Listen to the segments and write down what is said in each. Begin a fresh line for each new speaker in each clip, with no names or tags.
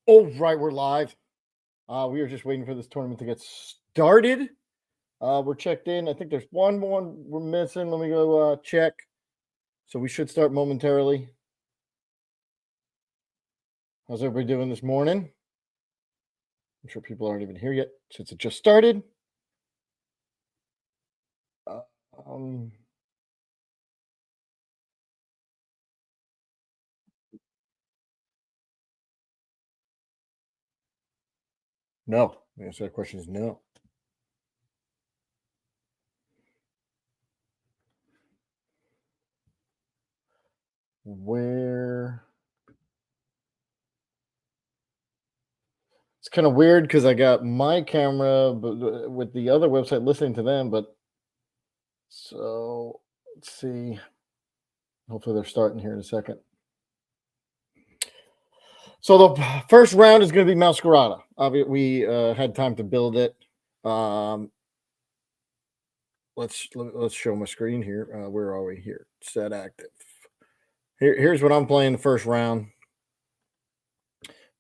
All right, we're live. We are just waiting for this tournament to get started. We're checked in. I think there's one more we're missing. Let me go check. So we should start momentarily. How's everybody doing this morning? I'm sure people aren't even here yet since it just started. Uh, um, no. The answer to that question is no. Where? It's kind of weird because I got my camera but with the other website listening to them, but so let's see. Hopefully they're starting here in a second. So the first round is going to be Masquerada. We had time to build it. Let's show my screen here. Where are we here? Set active. Here's what I'm playing the first round.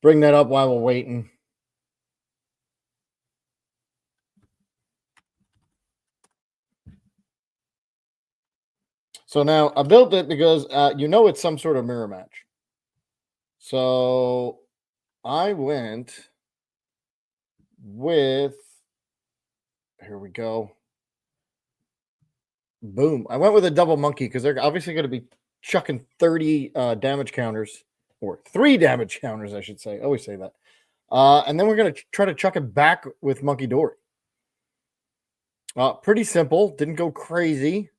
Bring that up while we're waiting. So now I built it because it's some sort of mirror match. So I went with, here we go. Boom. I went with a double monkey because they're obviously going to be chucking 30 damage counters, or 3 damage counters, I should say. I always say that. And then we're going to try to chuck it back with Monkey Dory. Pretty simple. Didn't go crazy.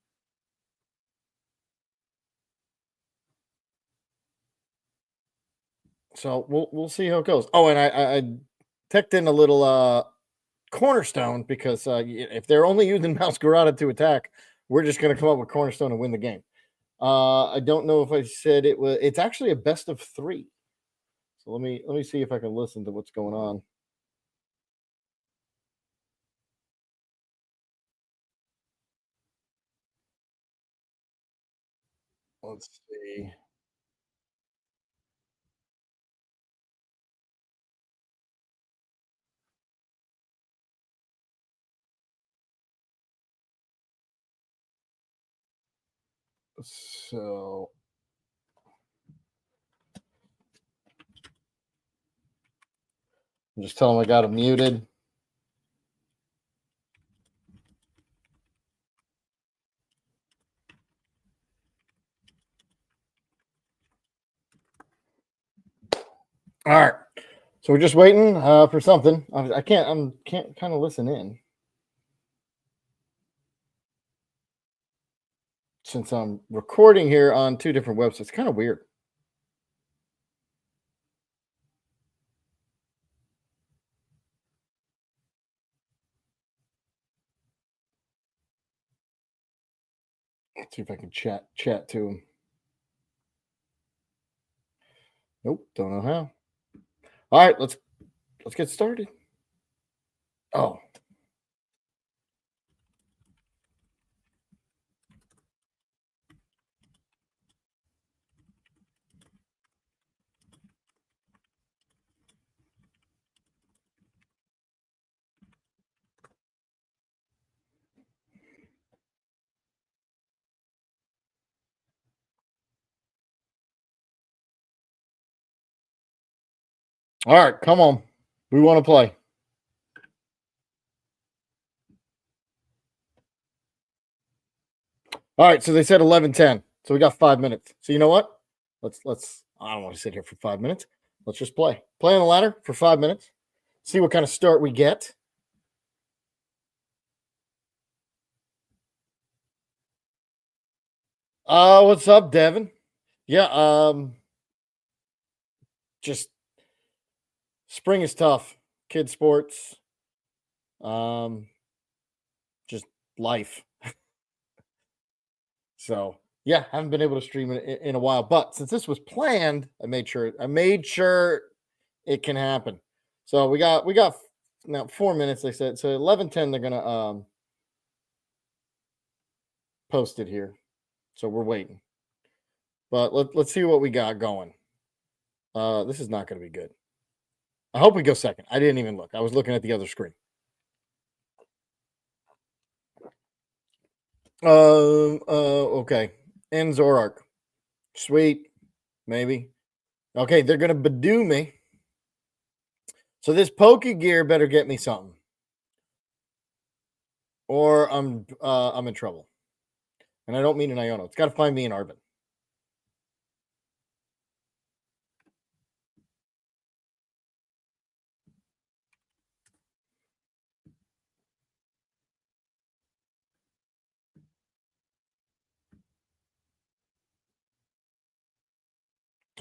So we'll see how it goes. Oh, and I teched in a little cornerstone because if they're only using Masquerada to attack, we're just going to come up with cornerstone and win the game. I don't know if I said it was. It's actually a best of 3. So let me see if I can listen to what's going on. Let's see. So I'm just telling them I got them muted. All right. So we're just waiting for something. I can't kind of listen in since I'm recording here on 2 different websites. Kind of weird. Let's see if I can chat to him. Nope, don't know how. All right, let's get started. Oh. All right, come on. We want to play. All right, so they said 11:10. So we got 5 minutes. So you know what? Let's I don't want to sit here for 5 minutes. Let's just play. Play on the ladder for 5 minutes. See what kind of start we get. What's up, Devin? Yeah, just spring is tough. Kid sports. Just life. So yeah, haven't been able to stream it in a while. But since this was planned, I made sure it can happen. So we got now 4 minutes. They said so 11:10. They're gonna post it here. So we're waiting. But let's see what we got going. This is not going to be good. I hope we go second. I didn't even look. I was looking at the other screen. Okay. And Zorark. Sweet. Maybe. Okay, they're gonna Badoo me. So this Pokegear better get me something. Or I'm in trouble. And I don't mean an Iono. It's gotta find me an Arvin.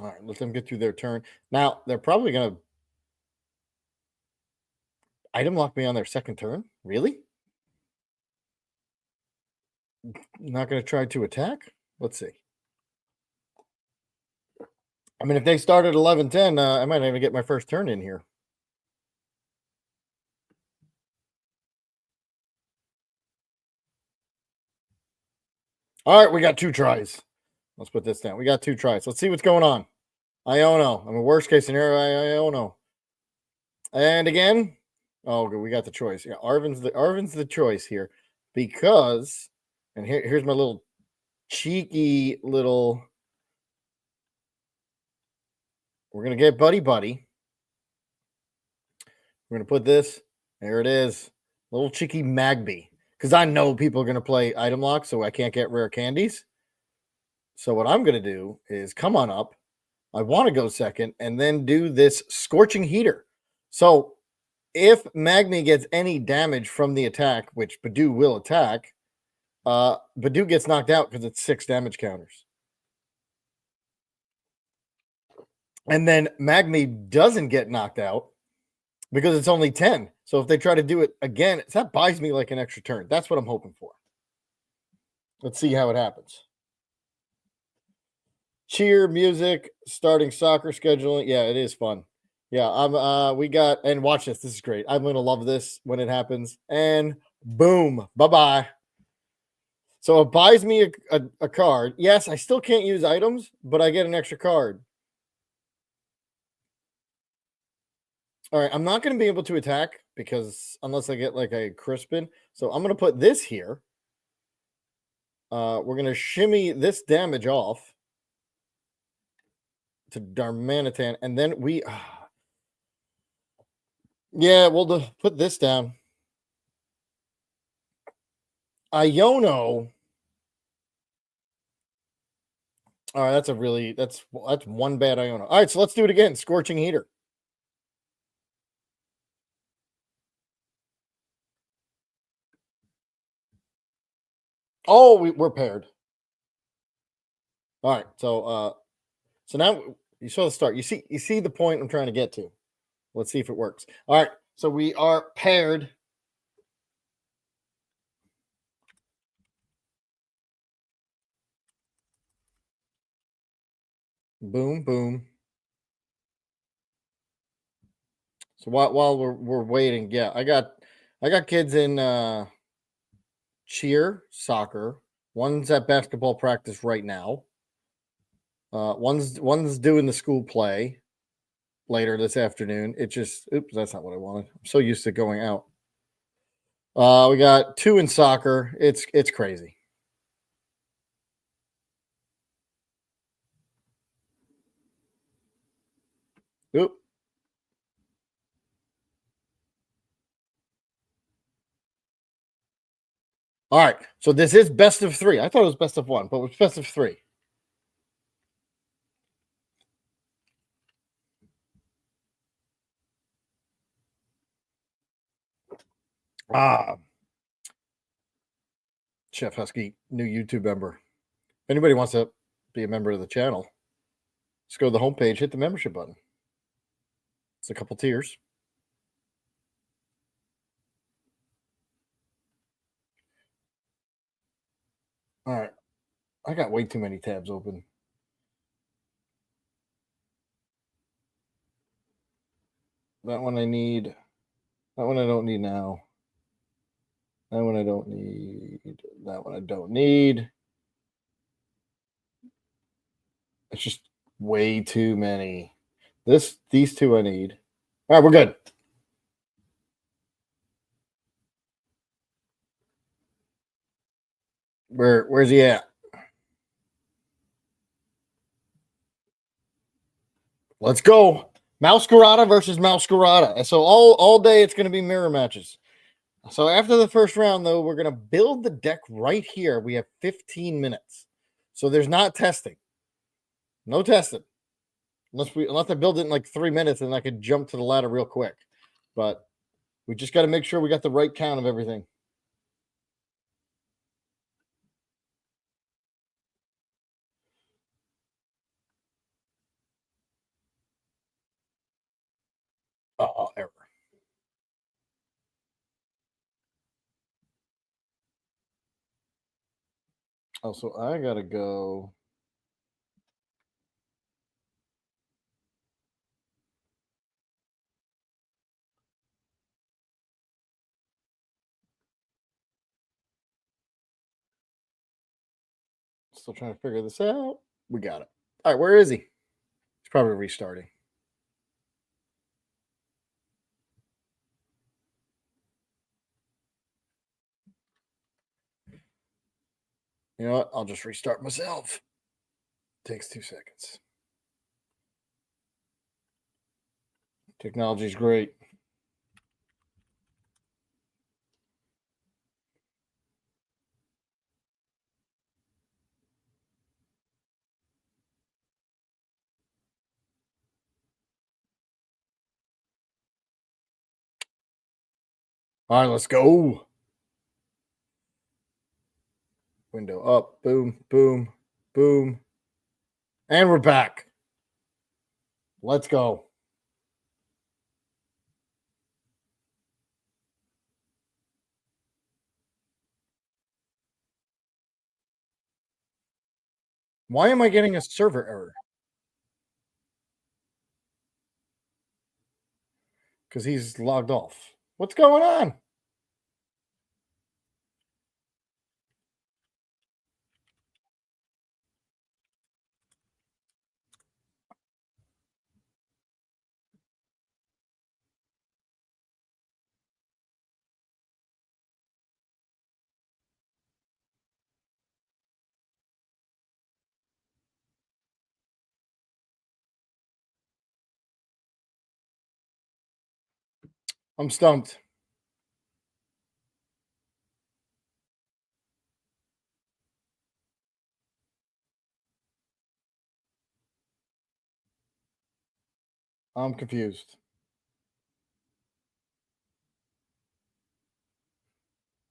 All right, let them get through their turn. Now they're probably gonna item lock me on their second turn. Really? Not gonna try to attack? Let's see. I mean, if they start at 11-10, I might even get my first turn in here. All right, we got 2 tries. Let's put this down. We got 2 tries. Let's see what's going on. Iono. I mean, worst case scenario, Iono. And again, oh, good. We got the choice. Yeah, Arvin's the choice here because, and here's my little cheeky little. We're gonna get buddy. We're gonna put this. There it is. Little cheeky Magby. Because I know people are gonna play item lock, so I can't get rare candies. So what I'm gonna do is come on up. I want to go second and then do this scorching heater. So if Magni gets any damage from the attack, which Badoo will attack, Badoo gets knocked out because it's 6 damage counters. And then Magni doesn't get knocked out because it's only 10. So if they try to do it again, that buys me like an extra turn. That's what I'm hoping for. Let's see how it happens. Cheer, music, starting soccer scheduling. Yeah, it is fun. Yeah, we got, and watch this. This is great. I'm gonna love this when it happens. And boom, bye-bye. So it buys me a card. Yes, I still can't use items, but I get an extra card. All right, I'm not going to be able to attack because unless I get like a Crispin. So I'm going to put this here. We're going to shimmy this damage off to Darmanitan. And then we... yeah, we'll put this down. Iono. All right, that's one bad Iono. All right, so let's do it again. Scorching Heater. Oh, we're paired. All right, so now you saw the start. You see the point I'm trying to get to. Let's see if it works. All right, so we are paired. Boom, boom. So while we're waiting, yeah, I got kids in cheer, soccer. One's at basketball practice right now. One's doing the school play later this afternoon. It just oops, that's not what I wanted. I'm so used to going out. We got 2 in soccer. It's crazy. Oop. All right. So this is best of 3. I thought it was best of 1, but it's best of 3. Chef Husky, new YouTube member. If anybody wants to be a member of the channel, just go to the homepage, hit the membership button. It's a couple tiers. All right. I got way too many tabs open. That one I need. That one I don't need now. That one I don't need. That one I don't need. It's just way too many. These 2 I need. All right, we're good. Where's he at? Let's go. Masquerada versus Masquerada. So all day it's going to be mirror matches. So after the first round, though, we're going to build the deck right here. We have 15 minutes. So there's not testing. No testing. Unless I build it in like 3 minutes and I could jump to the ladder real quick. But we just got to make sure we got the right count of everything. Error. Oh, so I got to go. Still trying to figure this out. We got it. All right, where is he? He's probably restarting. You know what? I'll just restart myself. Takes 2 seconds. Technology's great. All right, let's go. Window up. Boom, boom, boom. And we're back. Let's go. Why am I getting a server error? Because he's logged off. What's going on? I'm stumped. I'm confused.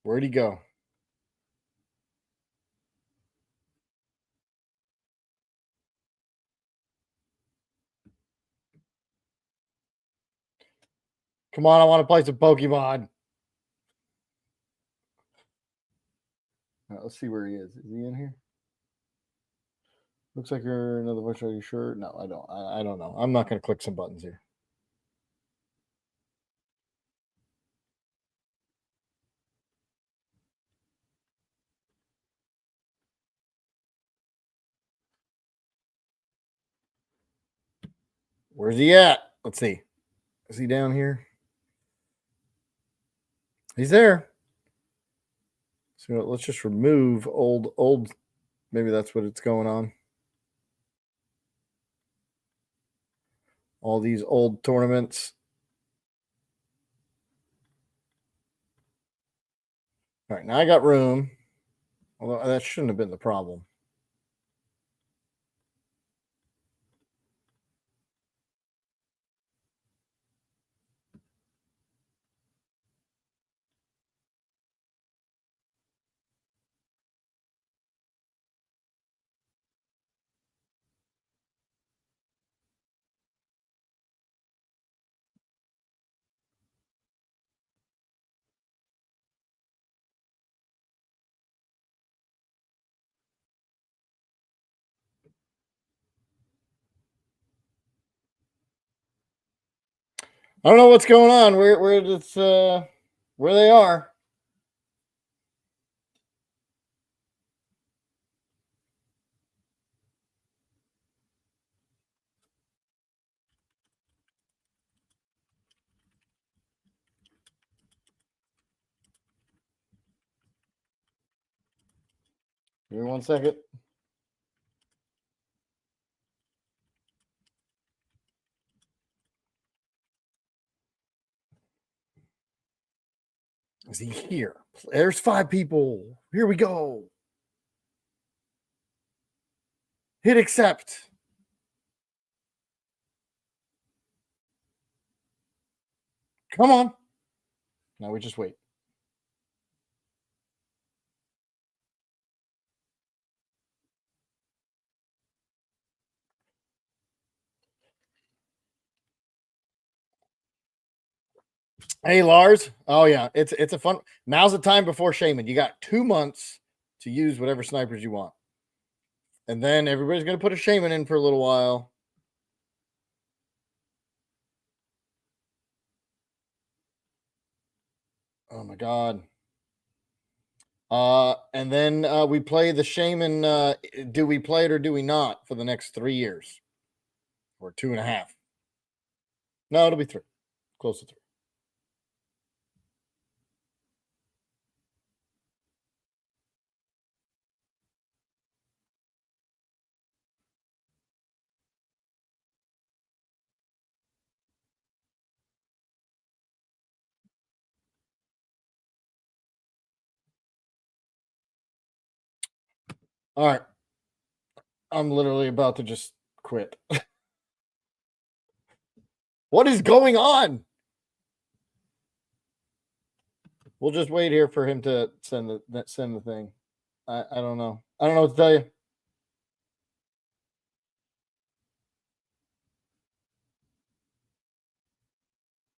Where'd he go? Come on, I want to play some Pokemon. Let's see where he is. Is he in here? Looks like you're another voice. Are you sure? No, I don't. I don't know. I'm not going to click some buttons here. Where's he at? Let's see. Is he down here? He's there. So let's just remove old. Maybe that's what it's going on. All these old tournaments. All right, now I got room. Although that shouldn't have been the problem. I don't know what's going on. Where they are. Give me 1 second. Is he here? There's 5 people. Here we go. Hit accept. Come on. Now we just wait. Hey Lars. Oh yeah, it's a fun. Now's the time before Shaman. You got 2 months to use whatever snipers you want. And then everybody's going to put a Shaman in for a little while. Oh my god. And then we play the Shaman. Do we play it or do we not for the next 3 years? Or 2.5? No, it'll be 3. Close to 3. All right. I'm literally about to just quit. What is going on? We'll just wait here for him to send the thing. I don't know. I don't know what to tell you.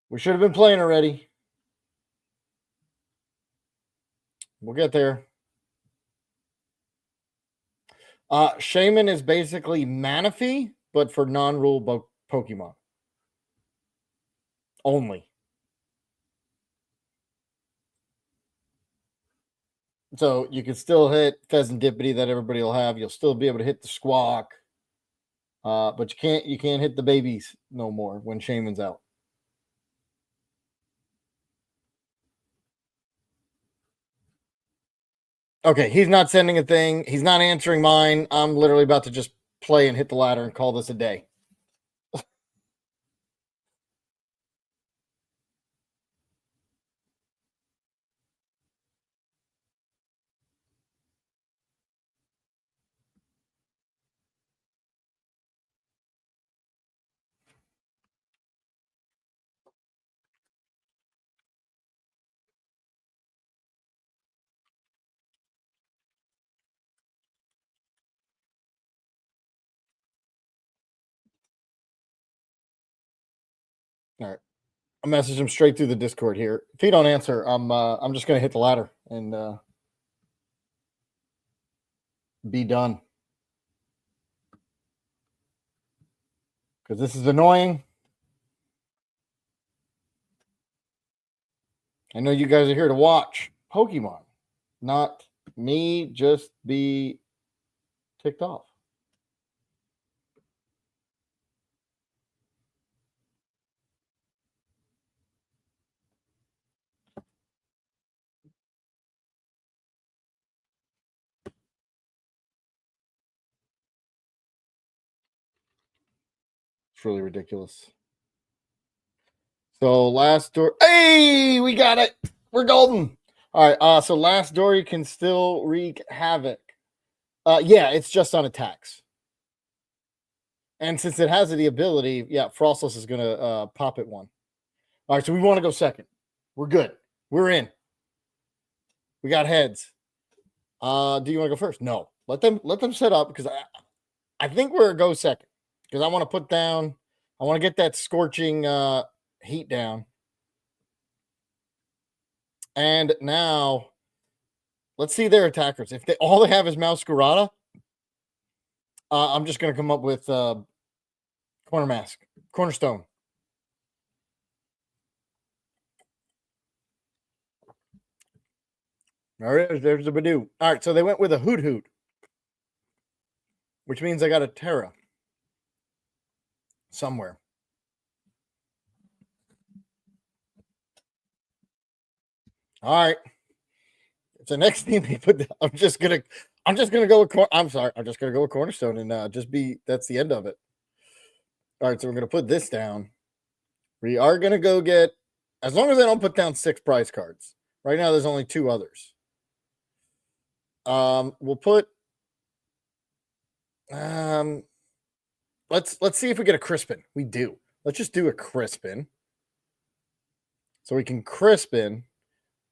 We should have been playing already. We'll get there. Shaman is basically Manaphy, but for non-rule Pokemon only. So you can still hit Pheasantipity that everybody will have. You'll still be able to hit the Squawk, but you can't hit the babies no more when Shaman's out. Okay, he's not sending a thing. He's not answering mine. I'm literally about to just play and hit the ladder and call this a day. All right. I'll message him straight through the Discord here. If he don't answer, I'm just gonna hit the ladder and be done. Because this is annoying. I know you guys are here to watch Pokemon, not me just be ticked off. It's really ridiculous. So last door. Hey, we got it. We're golden. All right. So last Dory can still wreak havoc. Yeah, it's just on attacks. And since it has the ability, yeah, Frostless is gonna pop it 1. All right, so we want to go second. We're good. We're in. We got heads. Do you want to go first? No. Let them set up because I think we're go second because I want to put down. I want to get that scorching heat down. And now let's see their attackers. If all they have is Masquerada, I'm just going to come up with Cornerstone. There's the Badoo. All right, so they went with a Hoot, which means I got a Terra somewhere. All right. It's the next thing they put. I'm I'm just gonna go with. I'm sorry. I'm just gonna go with Cornerstone and just be. That's the end of it. All right, so we're gonna put this down. We are gonna go get. As long as I don't put down 6 prize cards. Right now, there's only 2 others. We'll put. Let's see if we get a Crispin. We do. Let's just do a Crispin. So we can Crispin.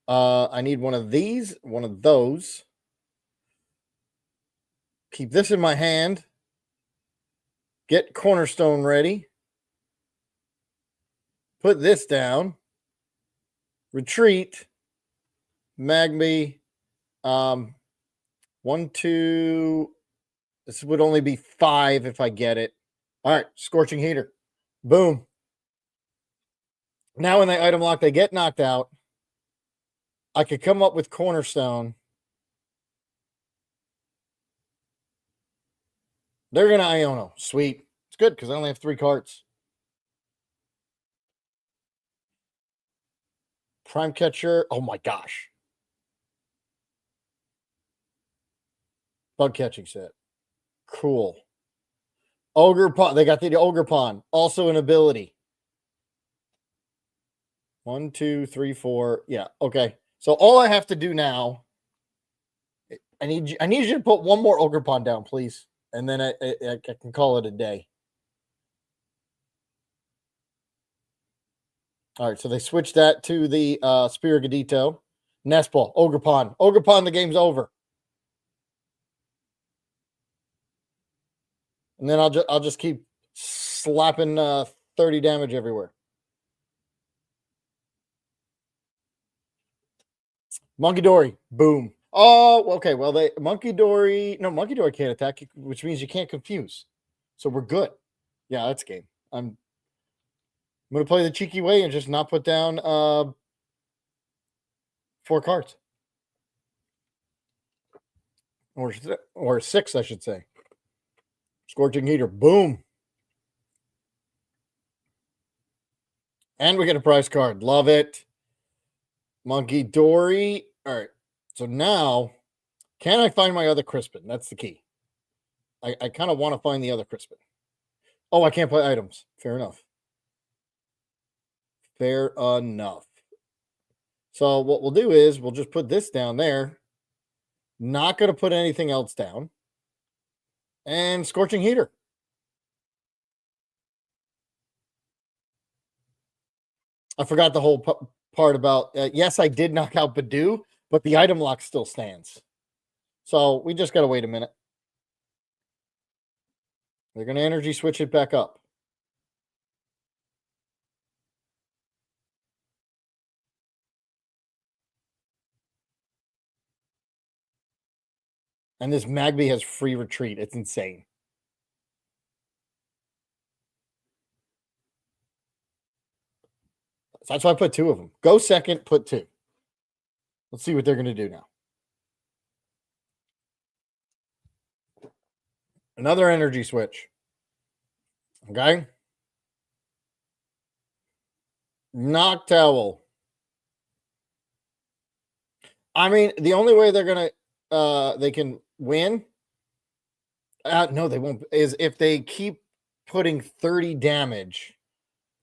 I need one of these, one of those. Keep this in my hand. Get Cornerstone ready. Put this down. Retreat. Magby. 1, 2. This would only be 5 if I get it. All right, Scorching Heater. Boom. Now when they item lock, they get knocked out. I could come up with Cornerstone. They're going to Iono. Sweet. It's good because I only have 3 cards. Prime Catcher. Oh my gosh. Bug catching set. Cool. Ogre Pawn. They got the Ogre Pawn. Also an ability. 1, 2, 3, 4. Yeah. Okay. So all I have to do now. I need you to put 1 more Ogre Pawn down, please. And then I can call it a day. All right. So they switched that to the Spirigadito. Nest Ball. Ogre Pawn. Ogre Pawn, the game's over. And then I'll just keep slapping 30 damage everywhere. Monkey Dory. Boom. Oh, okay. Well, Monkey Dory can't attack, which means you can't confuse. So we're good. Yeah, that's game. I'm going to play the cheeky way and just not put down 4 cards. Or 6, I should say. Scorching Heater. Boom. And we get a prize card. Love it. Monkey Dory. All right. So now, can I find my other Crispin? That's the key. I kind of want to find the other Crispin. Oh, I can't play items. Fair enough. Fair enough. So what we'll do is we'll just put this down there. Not going to put anything else down. And Scorching Heater. I forgot the whole part about, yes, I did knock out Badoo, but the item lock still stands. So we just got to wait a minute. They're going to energy switch it back up. And this Magby has free retreat. It's insane. So that's why I put 2 of them. Go second, put 2. Let's see what they're going to do now. Another energy switch. Okay. Noctowl. I mean, the only way they're going to, they can win. No, they won't. Is if they keep putting 30 damage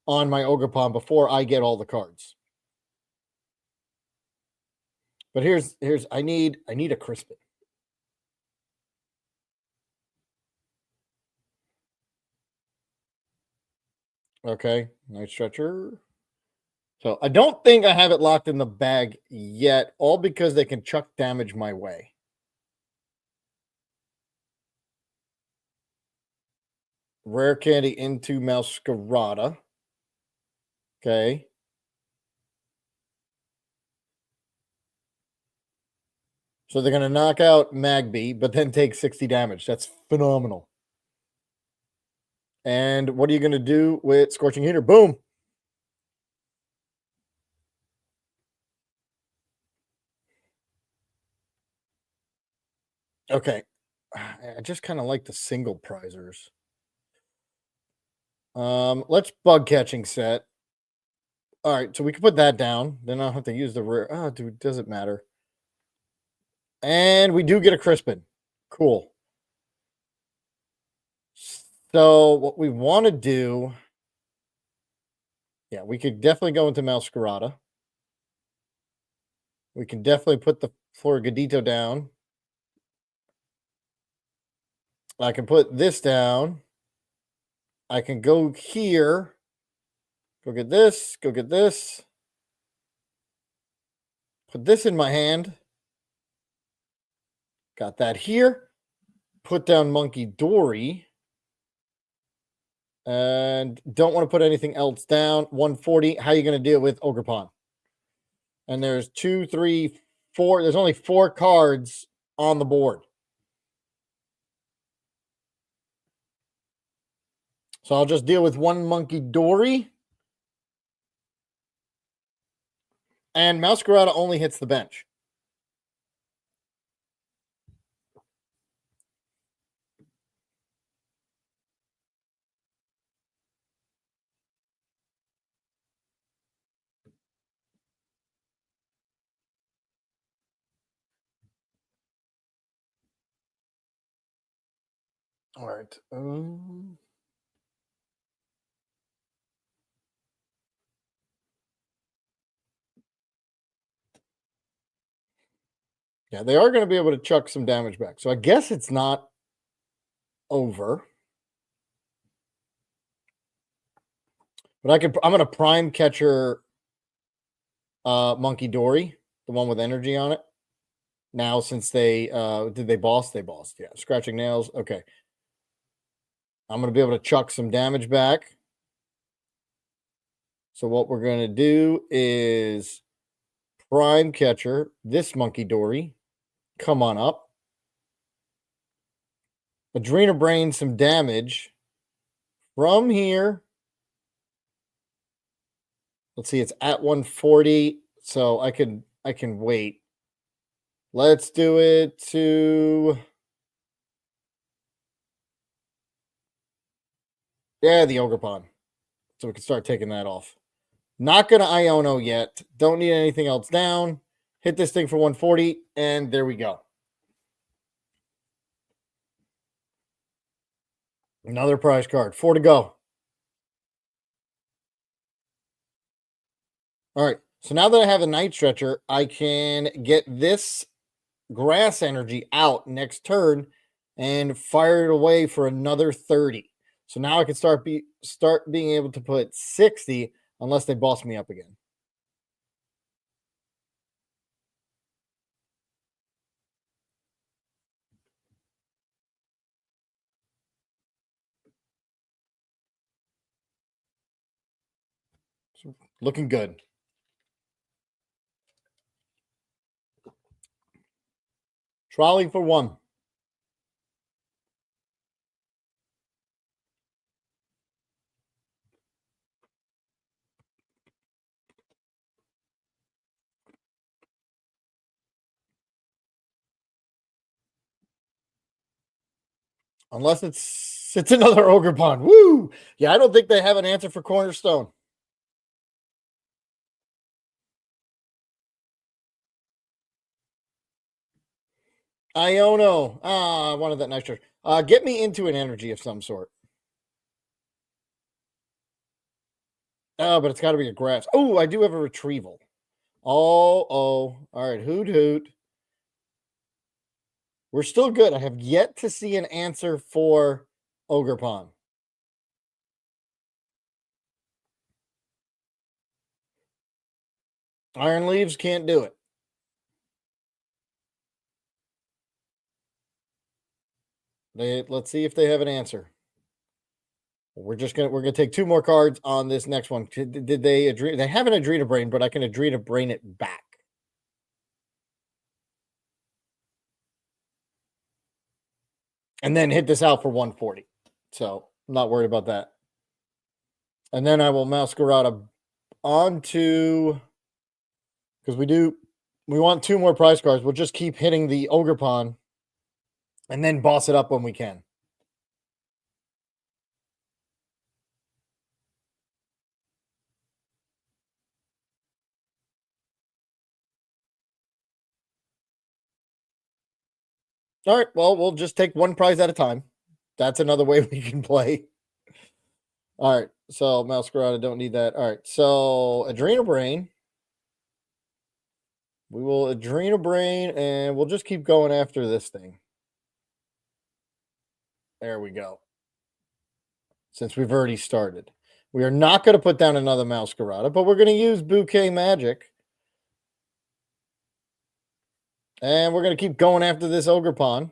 on my Ogre Pawn before I get all the cards. But here's I need a Crispin. Okay, nice stretcher. So I don't think I have it locked in the bag yet, all because they can chuck damage my way. Rare Candy into Masquerada. Okay. So they're going to knock out Magby, but then take 60 damage. That's phenomenal. And what are you going to do with Scorching Heater? Boom. Okay. I just kind of like the single prizers. Let's bug catching set. All right, so we can put that down. Then I'll have to use the rare. Oh, dude, does it matter? And we do get a Crispin. Cool. So what we want to do, yeah, we could definitely go into Masquerada. We can definitely put the Florgadito down. I can put this down. I can go here. Go get this. Go get this. Put this in my hand. Got that here. Put down Monkey Dory. And don't want to put anything else down. 140. How are you going to deal with Ogre Pawn? And there's 2, 3, 4. There's only 4 cards on the board. So I'll just deal with 1 Monkey Dory. And Masquerada only hits the bench. All right. Yeah, they are going to be able to chuck some damage back. So I guess it's not over. But I'm going to prime catcher Monkey Dory, the one with energy on it. Now, since they did they boss? They bossed. Yeah, scratching nails. Okay. I'm going to be able to chuck some damage back. So what we're going to do is prime catcher this Monkey Dory. Come on up. Adrena Brain some damage from here. Let's see, it's at 140, so I can wait. Let's do it to the Ogre Pawn. So we can start taking that off. Not gonna Iono yet. Don't need anything else down. Hit this thing for 140, and there we go. Another prize card. 4 to go. All right. So now that I have a Night Stretcher, I can get this grass energy out next turn and fire it away for another 30. So now I can start being able to put 60 unless they boss me up again. So looking good. Trolley for 1. Unless it's another Ogre Pawn. Woo! Yeah, I don't think they have an answer for Cornerstone. Iono. I wanted that nice shirt. Get me into an energy of some sort. Oh, but it's got to be a grass. Oh, I do have a retrieval. Oh. All right, hoot hoot. We're still good. I have yet to see an answer for Ogre Pawn. Iron Leaves can't do it. Let's see if they have an answer. We're gonna take 2 more cards on this next one. Did they agree? They have an Adrena Brain, but I can Adrena Brain it back. And then hit this out for 140. So I'm not worried about that. And then I will Masquerada onto, because we want 2 more prize cards. We'll just keep hitting the Ogre Pawn and then boss it up when we can. All right. Well, we'll just take one prize at a time. That's another way we can play. All right. So Masquerade, I don't need that. All right. So Adrenal Brain. We will Adrenal Brain and we'll just keep going after this thing. There we go. Since we've already started. We are not going to put down another Masquerade, but we're going to use Bouquet Magic. And we're going to keep going after this Ogre Pawn.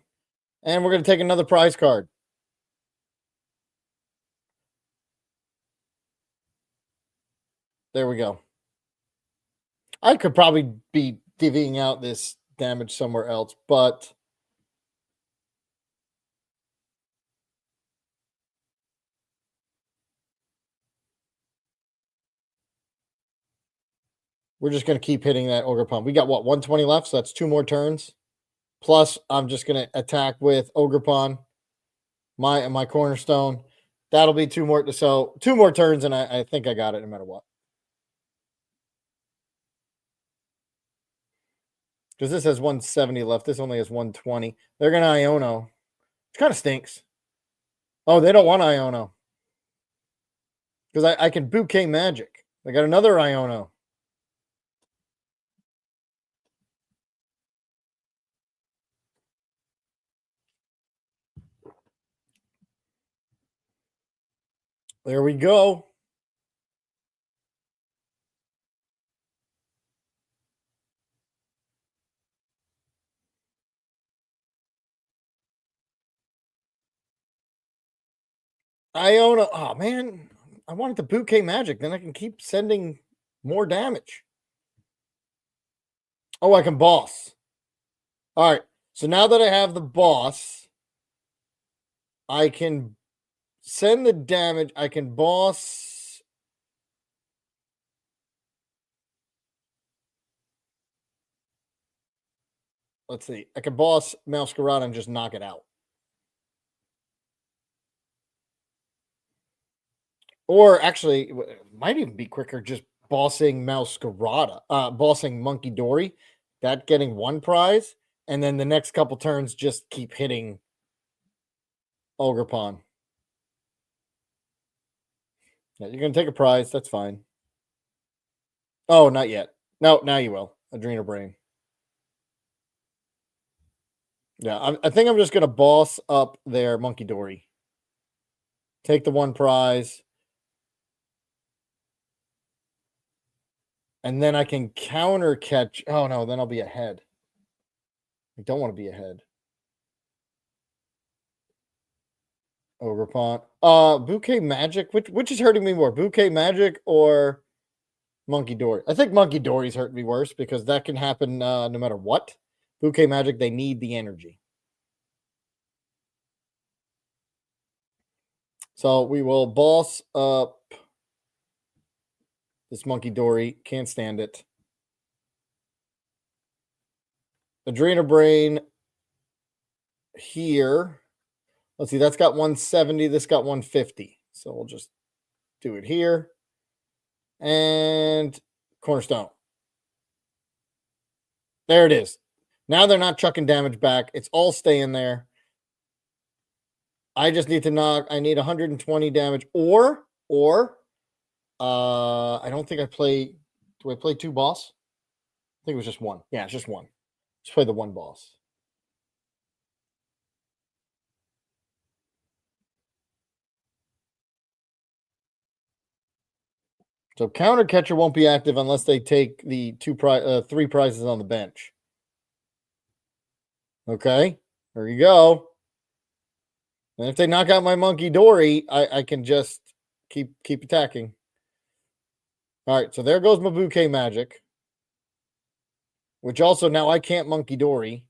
And we're going to take another prize card. There we go. I could probably be divvying out this damage somewhere else, but we're just going to keep hitting that Ogre Pawn. We got what, 120 left, so that's 2 more turns. Plus, I'm just going to attack with Ogre Pawn, my cornerstone. That'll be 2 more. So 2 more turns, and I think I got it no matter what. Because this has 170 left. This only has 120. They're going to Iono. Which kind of stinks. Oh, they don't want Iono. Because I can Bouquet Magic. They got another Iono. There we go. Iona. Oh, man. I wanted the Bouquet Magic. Then I can keep sending more damage. Oh, I can boss. All right. So now that I have the boss, I can send the damage. I can boss. Let's see. I can boss Masquerade and just knock it out. Or actually, it might even be quicker just bossing Masquerade, bossing Monkey Dory, that getting 1 prize, and then the next couple turns just keep hitting Ogre Pawn. Yeah, you're going to take a prize. That's fine. Oh, not yet. No, now you will. Adrenal Brain. Yeah, I think I'm just going to boss up their Monkey Dory. Take the 1 prize. And then I can counter catch. Oh, no, then I'll be ahead. I don't want to be ahead. Ogre Pawn. Bouquet Magic. Which is hurting me more? Bouquet Magic or Monkey Dory? I think Monkey Dory's hurting me worse because that can happen no matter what. Bouquet Magic, they need the energy. So we will boss up this Monkey Dory. Can't stand it. Adrenal Brain here. Let's see. That's got 170. This got 150. So we'll just do it here. And Cornerstone. There it is. Now they're not chucking damage back. It's all staying there. I just need to knock. I need 120 damage, or I don't think I play. Do I play 2 boss? I think it was just 1. Yeah, it's just 1. Just play the 1 boss. So counter catcher won't be active unless they take the 3 prizes on the bench. Okay, there you go. And if they knock out my Monkey Dory, I can just keep attacking. All right, so there goes my Bouquet Magic, which also now I can't Monkey Dory.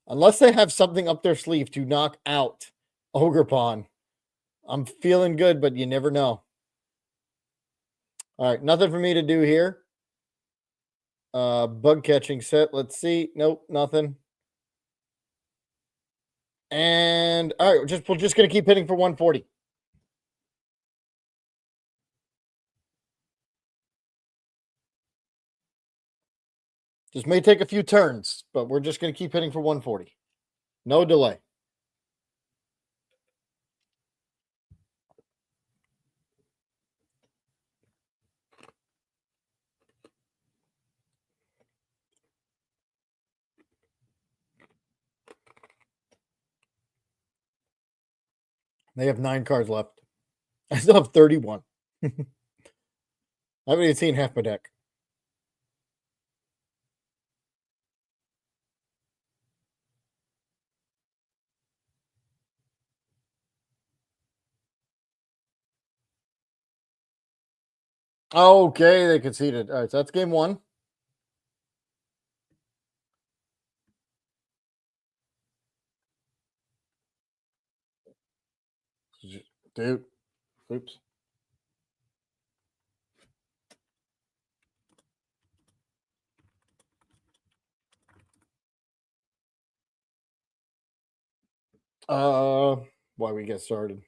Unless they have something up their sleeve to knock out Ogre Pawn. I'm feeling good, but you never know. All right, nothing for me to do here. Bug catching set. Let's see. Nope, nothing. And all right, we're just gonna keep hitting for 140. Just may take a few turns, but we're just going to keep hitting for 140. No delay. They have 9 cards left. I still have 31. I haven't even seen half my deck. Okay, they conceded. All right, so that's game 1. Dude, oops. Why we get started?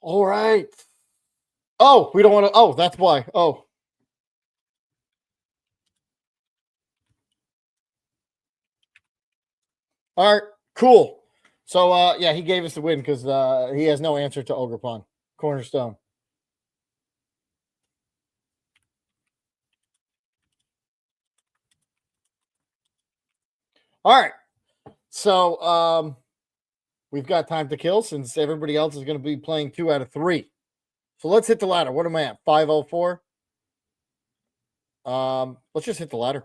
All right. Oh, we don't want to. Oh, that's why. Oh, all right. Cool. So, yeah, he gave us the win because he has no answer to Ogrepon. Cornerstone. All right. So, we've got time to kill since everybody else is going to be playing 2 out of 3. So let's hit the ladder. What am I at? 504. Let's just hit the ladder.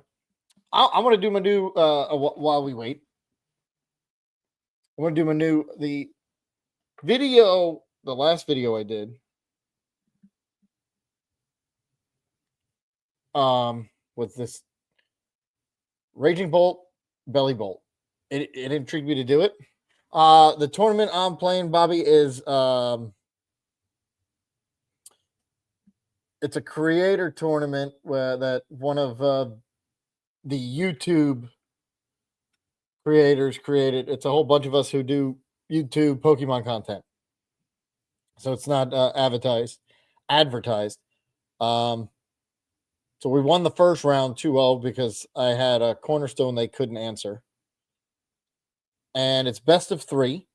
I want to do my new while we wait. I want to do my new the video, the last video I did. Was this Raging Bolt, Belly Bolt. It intrigued me to do it. The tournament I'm playing, Bobby, is it's a creator tournament where that one of the YouTube creators created. It's a whole bunch of us who do YouTube Pokemon content, so it's not advertised. So we won the first round 2-0 because I had a cornerstone they couldn't answer, and it's best of 3.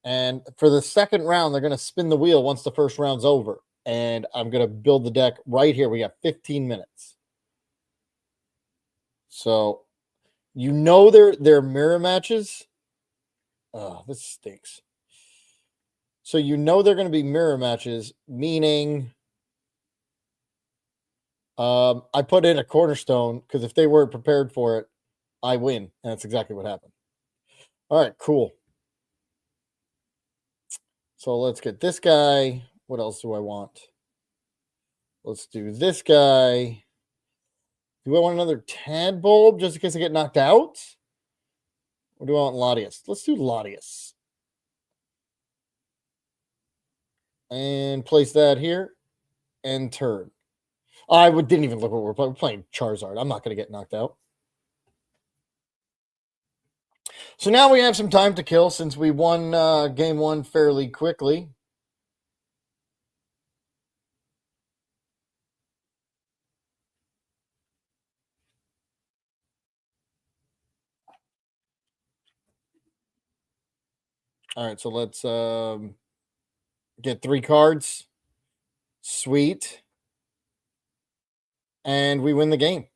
And for the second round, they're going to spin the wheel once the first round's over. And I'm going to build the deck right here. We got 15 minutes. So, you know they're mirror matches. Oh, this stinks. So, you know they're going to be mirror matches, meaning I put in a cornerstone because if they weren't prepared for it, I win. And that's exactly what happened. All right, cool. So, let's get this guy. What else do I want? Let's do this guy. Do I want another Tadbulb just in case I get knocked out? Or do I want Latias? Let's do Latias. And place that here. And turn. Didn't even look what we're playing. We're playing Charizard. I'm not going to get knocked out. So now we have some time to kill since we won game 1 fairly quickly. All right, so let's get 3 cards. Sweet. And we win the game.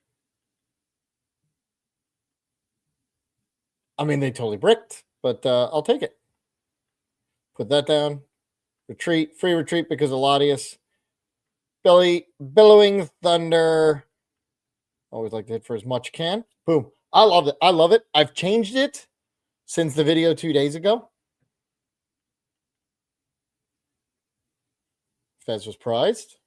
I mean, they totally bricked, but I'll take it. Put that down. Retreat. Free retreat because of Latias. Billowing Thunder. Always like to hit for as much can. Boom. I love it. I love it. I've changed it since the video 2 days ago. Fez was prized.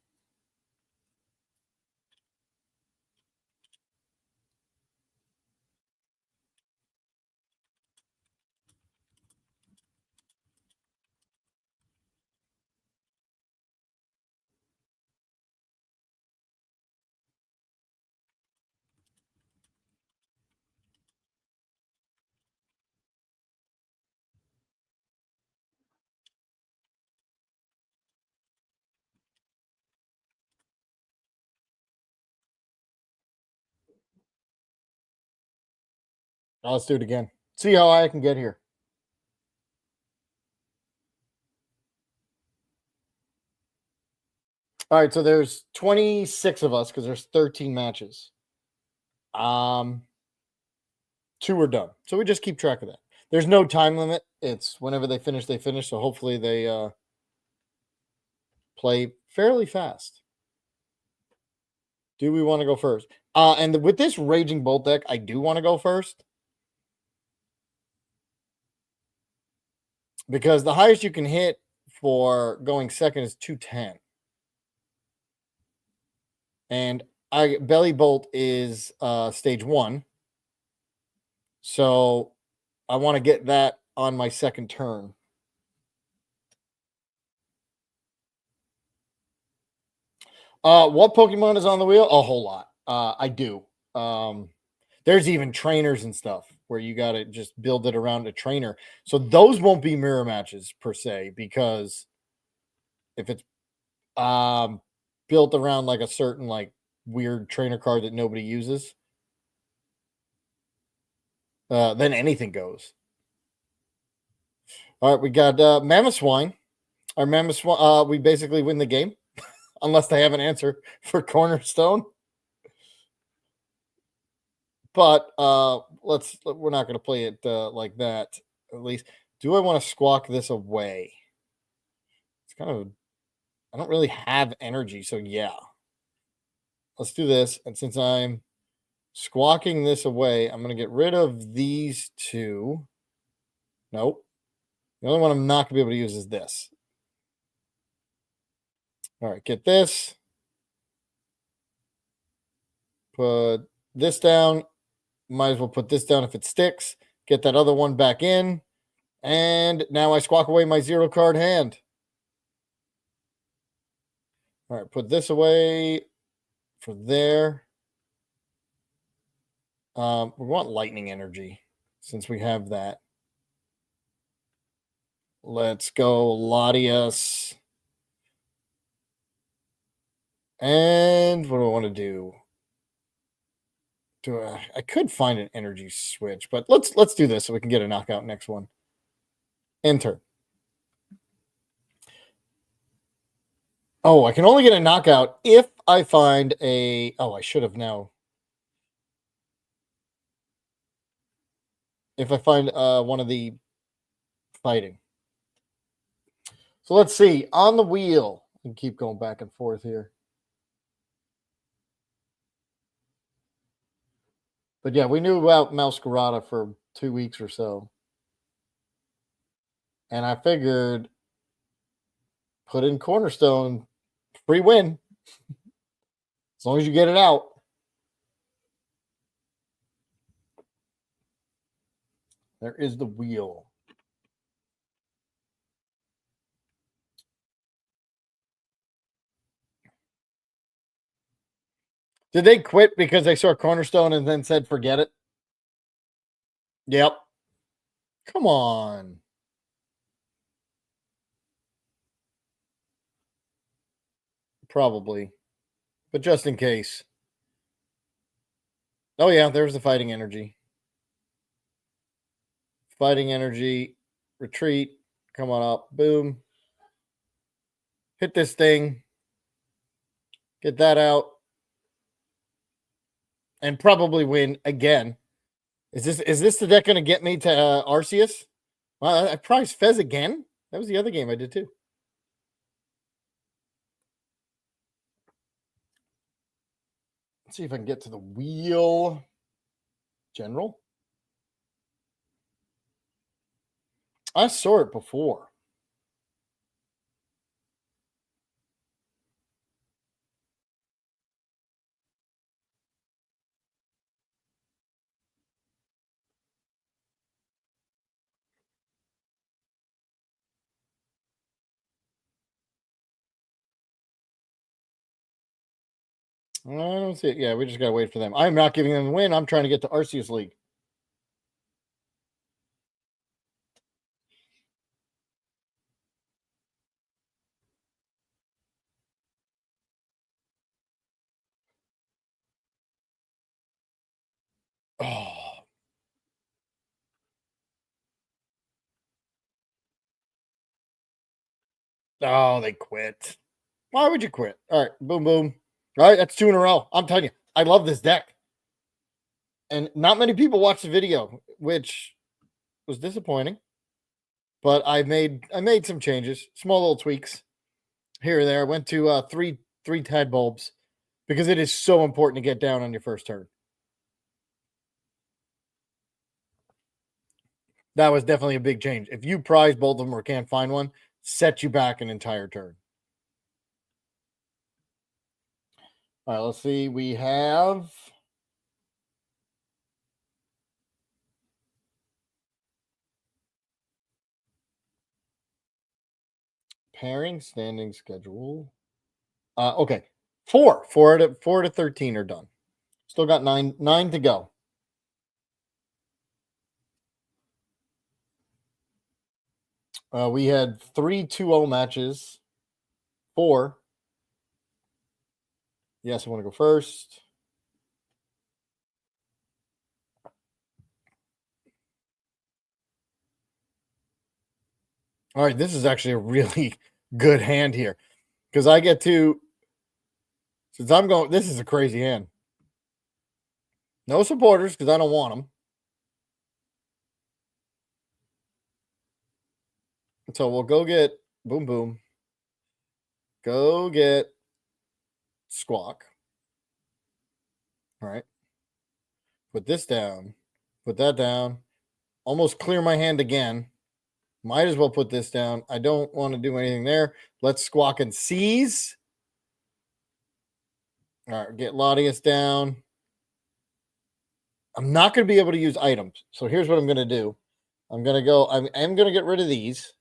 Now let's do it again. See how high I can get here. All right, so there's 26 of us because there's 13 matches. 2 are done. So we just keep track of that. There's no time limit. It's whenever they finish, they finish. So hopefully they play fairly fast. Do we want to go first? And with this Raging Bolt deck, I do want to go first. Because the highest you can hit for going second is 210. And Belly Bolt is stage 1. So I want to get that on my second turn. What Pokemon is on the wheel? A whole lot. I do. There's even trainers and stuff where you got to just build it around a trainer. So those won't be mirror matches per se, because if it's built around like a certain like weird trainer card that nobody uses, then anything goes. All right, we got Mamoswine. Our Mamoswine, we basically win the game unless they have an answer for Cornerstone. But we're not going to play it like that, at least. Do I want to squawk this away? It's kind of, I don't really have energy, so yeah. Let's do this. And since I'm squawking this away, I'm going to get rid of these 2. Nope. The only one I'm not going to be able to use is this. All right, get this. Put this down. Might as well put this down if it sticks. Get that other one back in. And now I squawk away my 0 card hand. All right, put this away for there. We want lightning energy since we have that. Let's go Latias. And what do I want to do? I could find an energy switch, but let's do this so we can get a knockout next one. Enter. Oh, I can only get a knockout if I find a... Oh, I should have now. If I find one of the fighting. So let's see. On the wheel. And keep going back and forth here. But yeah, we knew about Masquerada for 2 weeks or so. And I figured put in Cornerstone, free win. As long as you get it out. There is the wheel. Did they quit because they saw Cornerstone and then said, forget it? Yep. Come on. Probably. But just in case. Oh, yeah, there's the fighting energy. Fighting energy. Retreat. Come on up. Boom. Hit this thing. Get that out. And probably win again. Is this the deck going to get me to Arceus? Well, I prized Fez again. That was the other game I did too. Let's see if I can get to the wheel. General. I saw it before. I don't see it. Yeah, we just got to wait for them. I'm not giving them the win. I'm trying to get to Arceus League. Oh, oh, they quit. Why would you quit? All right, boom, boom. All right, that's 2 in a row. I'm telling you, I love this deck. And not many people watched the video, which was disappointing. But I made some changes, small little tweaks here or there. I went to three Tide bulbs because it is so important to get down on your first turn. That was definitely a big change. If you prize both of them or can't find one, set you back an entire turn. All right, let's see. We have pairing, standing schedule. Okay, four to 13 are done. Still got nine to go. We had 3 2-0 matches. 4. Yes, I want to go first. All right, this is actually a really good hand here because I get to, since I'm going, this is a crazy hand. No supporters because I don't want them. So we'll go get boom, boom. Go get squawk. All right. Put this down. Put that down. Almost clear my hand again. Might as well put this down. I don't want to do anything there. Let's squawk and seize. All right, get Latias down. I'm not going to be able to use items. So here's what I'm going to do. I'm going to get rid of these.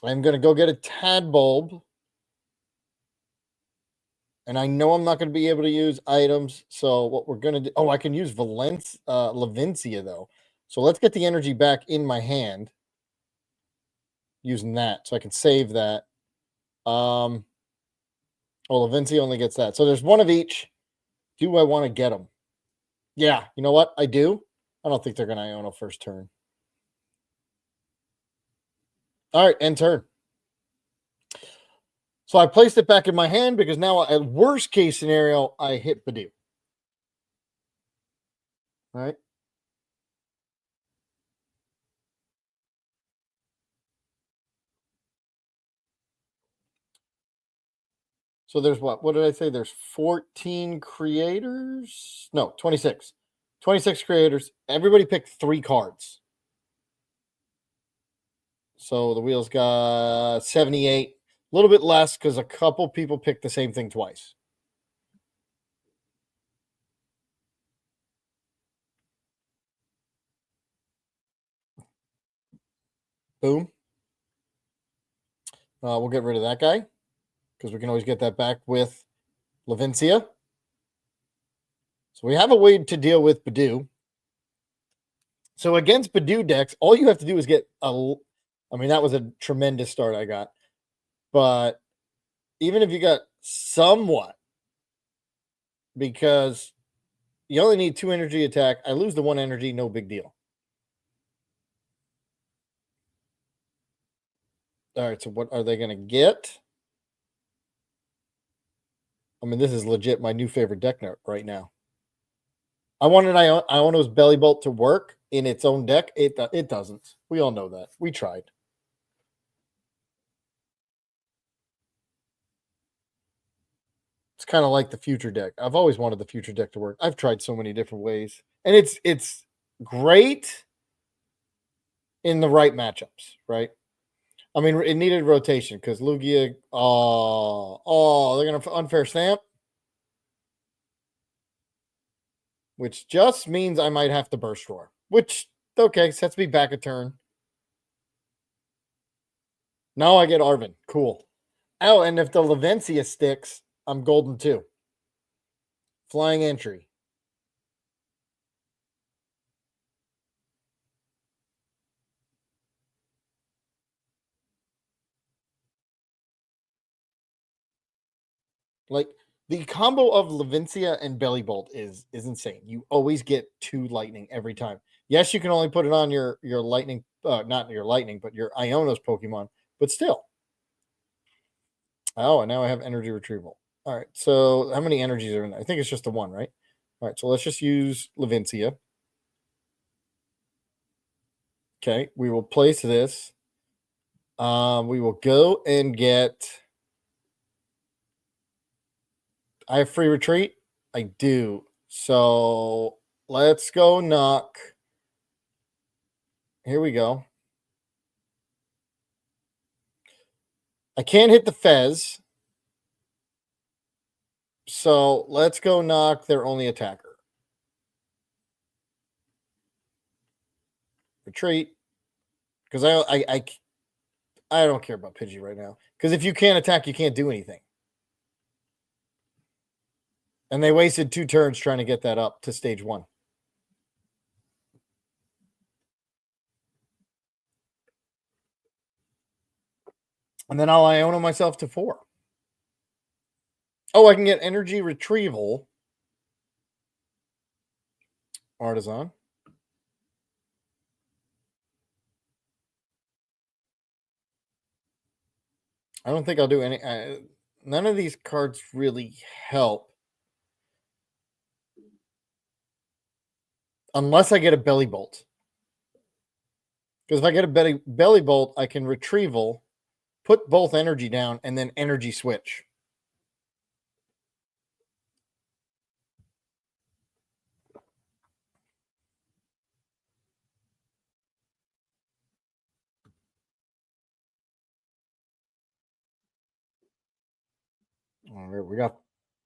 I'm going to go get a Tad bulb. And I know I'm not going to be able to use items. So what we're going to do, I can use Lavencia though. So let's get the energy back in my hand using that. So I can save that. Lavencia only gets that. So there's one of each. Do I want to get them? Yeah, you know what? I do. I don't think they're going to Iono first turn. All right, end turn. So I placed it back in my hand because now, at worst case scenario, I hit Bidoof. All right. So there's what? What did I say? There's 14 creators? No, 26. 26 creators. Everybody picked 3 cards. So the wheels got 78. A little bit less because a couple people picked the same thing twice. Boom. We'll get rid of that guy because we can always get that back with Lavencia. So we have a way to deal with Bidoof. So against Bidoof decks, all you have to do is get that was a tremendous start I got. But even if you got somewhat, because you only need 2 energy attack, I lose the 1 energy, no big deal. All right, so what are they going to get? I mean, this is legit my new favorite deck right now. I wanted Iono's Belly Bolt to work in its own deck. It doesn't. We all know that. We tried. It's kind of like the future deck. I've always wanted the future deck to work. I've tried so many different ways. And it's great in the right matchups, right? I mean, it needed rotation because Lugia, they're going to unfair stamp. Which just means I might have to burst roar. Which, okay, sets me back a turn. Now I get Arven. Cool. Oh, and if the Lavencia sticks, I'm golden too. Flying entry. Like the combo of Levincia and Belly Bolt is insane. You always get 2 lightning every time. Yes, you can only put it on your lightning, not your lightning, but your Iono's Pokemon, but still. Oh, and now I have energy retrieval. All right. So how many energies are in there? I think it's just the one, right? All right. So let's just use Levincia. Okay. We will place this. We will go and get. I have free retreat. I do. So let's go knock. Here we go. I can't hit the Fez. So let's go knock their only attacker. Retreat. Because I don't care about Pidgey right now. Because if you can't attack, you can't do anything. And they wasted 2 turns trying to get that up to stage 1. And then I'll Iono myself to 4. Oh, I can get energy retrieval. Artisan. I don't think I'll do any. None of these cards really help. Unless I get a Belly Bolt. Because if I get a Belly Bolt, I can retrieval, put both energy down, and then energy switch. All right, we got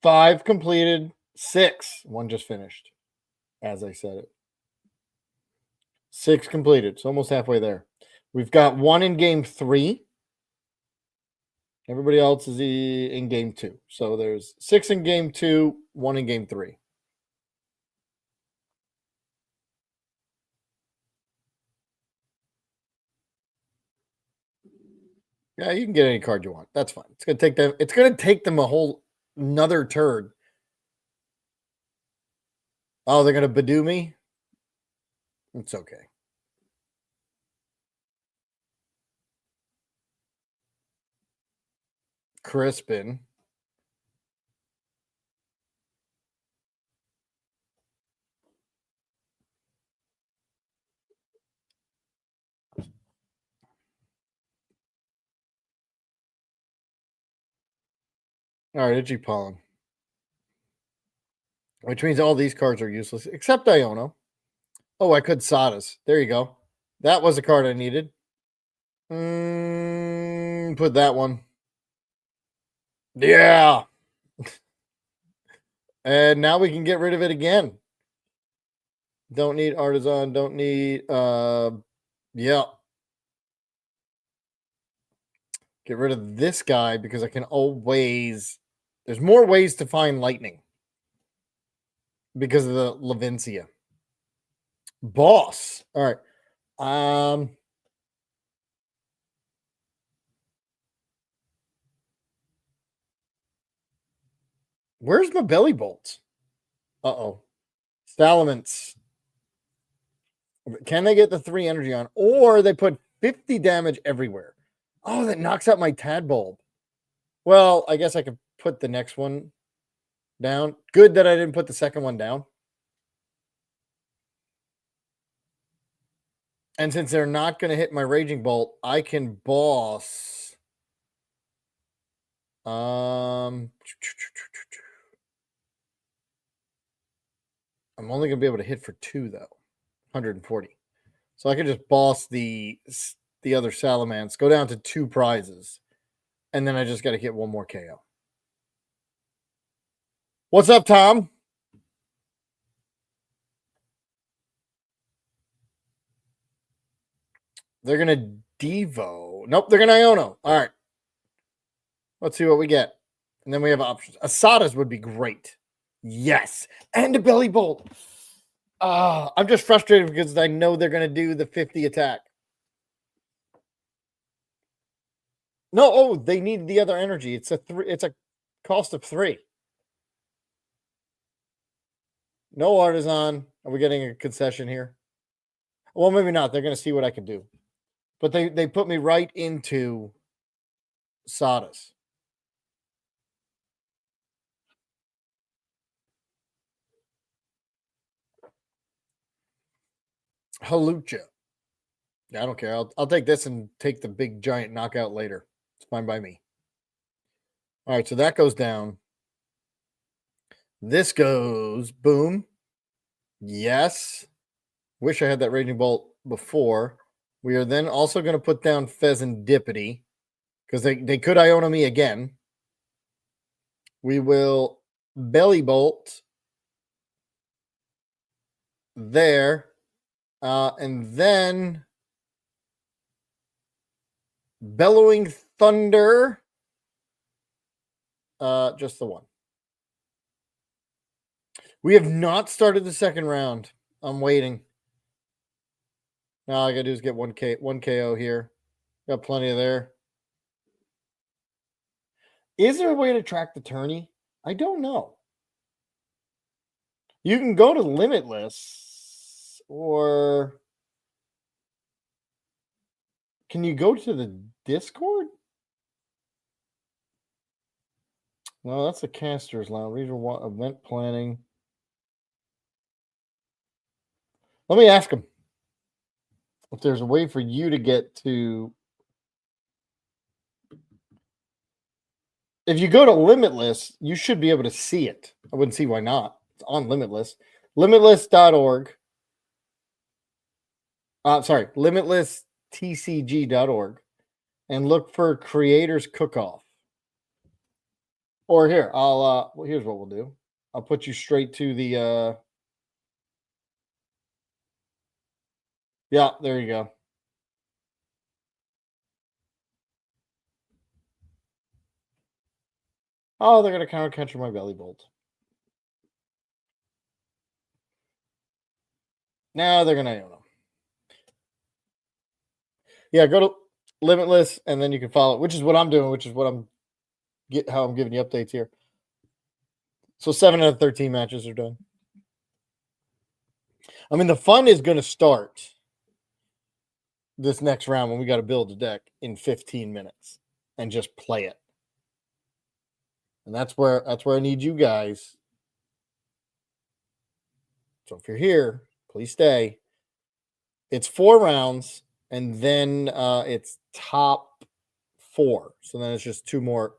5 completed, 6. 1 just finished, as I said it. 6 completed. It's almost halfway there. We've got 1 in game 3. Everybody else is in game 2. So there's 6 in game 2, 1 in game 3. Yeah, you can get any card you want. That's fine. It's gonna take them. It's gonna take them a whole another turn. Oh, they're gonna Badoo me. It's okay. Crispin. All right, Itchy Pollen. Which means all these cards are useless except Iono. Oh, I could Sadas. There you go. That was a card I needed. Put that one. Yeah. And now we can get rid of it again. Don't need Artisan. Don't need yeah. Get rid of this guy because I can always there's more ways to find lightning because of the Levincia. Boss. All right. Where's my Belly Bolts? Uh-oh. Salamence. Can they get the 3 energy on? Or they put 50 damage everywhere. Oh, that knocks out my Tadbulb. Well, I guess I could put the next one down. Good that I didn't put the second one down. And since they're not going to hit my Raging Bolt, I can boss. I'm only going to be able to hit for 2 though. 140. So I can just boss the other Salamence, go down to 2 prizes, and then I just got to get 1 more KO. What's up, Tom? They're going to Devo. Nope, they're going to Iono. All right. Let's see what we get. And then we have options. Asadas would be great. Yes. And a belly bolt. I'm just frustrated because I know they're going to do the 50 attack. No, oh, they need the other energy. It's a cost of 3. No artisan. Are we getting a concession here? Well, maybe not. They're going to see what I can do. But they put me right into Sadas. Halucha. Yeah, I don't care. I'll take this and take the big giant knockout later. It's fine by me. All right, so that goes down. This goes boom. Yes. Wish I had that raging bolt before. We are then also going to put down Pheasantipity because they could Iona me again. We will belly bolt there. And then Bellowing Thunder. Just the one. We have not started the second round. I'm waiting. Now all I gotta do is get one KO here. Got plenty of there. Is there a way to track the tourney? I don't know. You can go to Limitless, or can you go to the Discord? No, that's the Casters Lounge. Regional event planning. Let me ask him if there's a way for you to get to. If you go to Limitless, you should be able to see it. I wouldn't see why not. It's on Limitless. Limitless.org. Sorry, limitlesstcg.org. And look for Creators Cook-Off. Or here, well, here's what we'll do. I'll put you straight to the yeah, there you go. Oh, they're gonna counter catcher my belly bolt. Now they're gonna Iona. Yeah, go to Limitless and then you can follow, which is what I'm doing, which is what how I'm giving you updates here. So 7 out of 13 matches are done. I mean, the fun is going to start this next round when we got to build a deck in 15 minutes and just play it. And that's where I need you guys. So if you're here, please stay. It's 4 rounds, and then it's top 4. So then it's just two more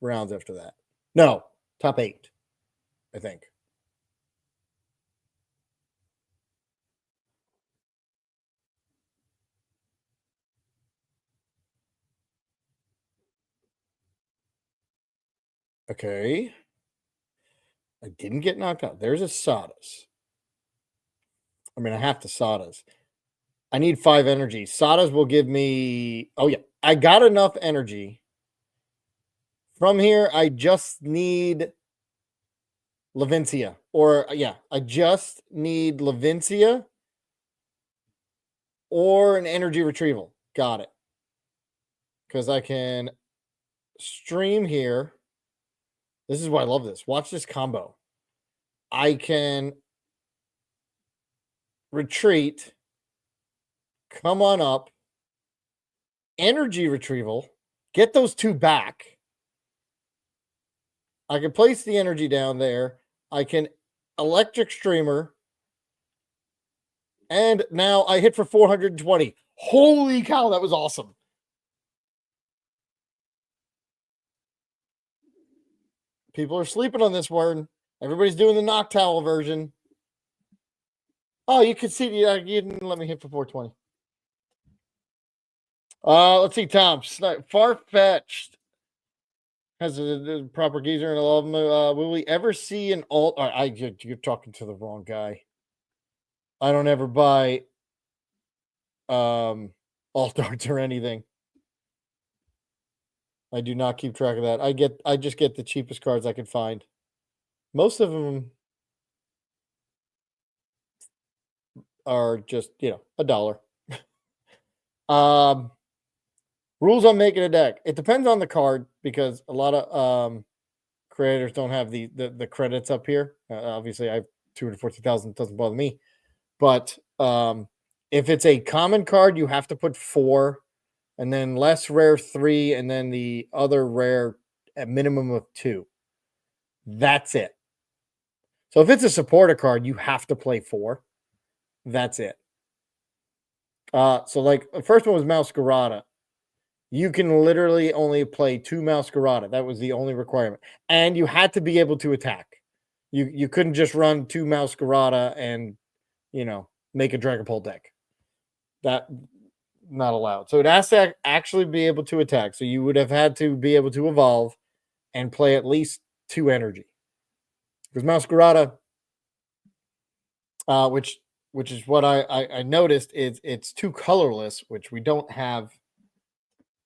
rounds after that. No, top 8, I think. Okay. I didn't get knocked out. There's a Sadas. I mean, I have to Sadas. I need 5 energy. Sadas will give me. Oh, yeah. I got enough energy. From here, I just need Levincia. Or, yeah, I just need Levincia or an energy retrieval. Got it. Because I can stream here. This is why I love this. Watch this combo. I can retreat, come on up, energy retrieval, get those 2 back. I can place the energy down there. I can electric streamer. And now I hit for 420. Holy cow, that was awesome. People are sleeping on this one. Everybody's doing the knock towel version. Oh, you can see you didn't let me hit for 420. Let's see, Tom. Far-fetched has a proper geezer and a lot of them. Will we ever see an alt? You're talking to the wrong guy. I don't ever buy alt arts or anything. I do not keep track of that. I just get the cheapest cards I can find. Most of them are just, $1. Um, Rules on making a deck. It depends on the card because a lot of creators don't have the credits up here. Obviously, I have 240,000. Doesn't bother me. But if it's a common card, you have to put 4, and then less rare 3, and then the other rare a minimum of 2. That's it. So if it's a supporter card, you have to play 4. That's it. So like the first one was Masquerada. You can literally only play 2 Masquerada. That was the only requirement. And you had to be able to attack. You couldn't just run 2 Masquerada and, make a Dragapult deck. That not allowed. So it has to actually be able to attack. So you would have had to be able to evolve and play at least 2 energy. Because Masquerada, which is what I noticed, is it's 2 colorless, which we don't have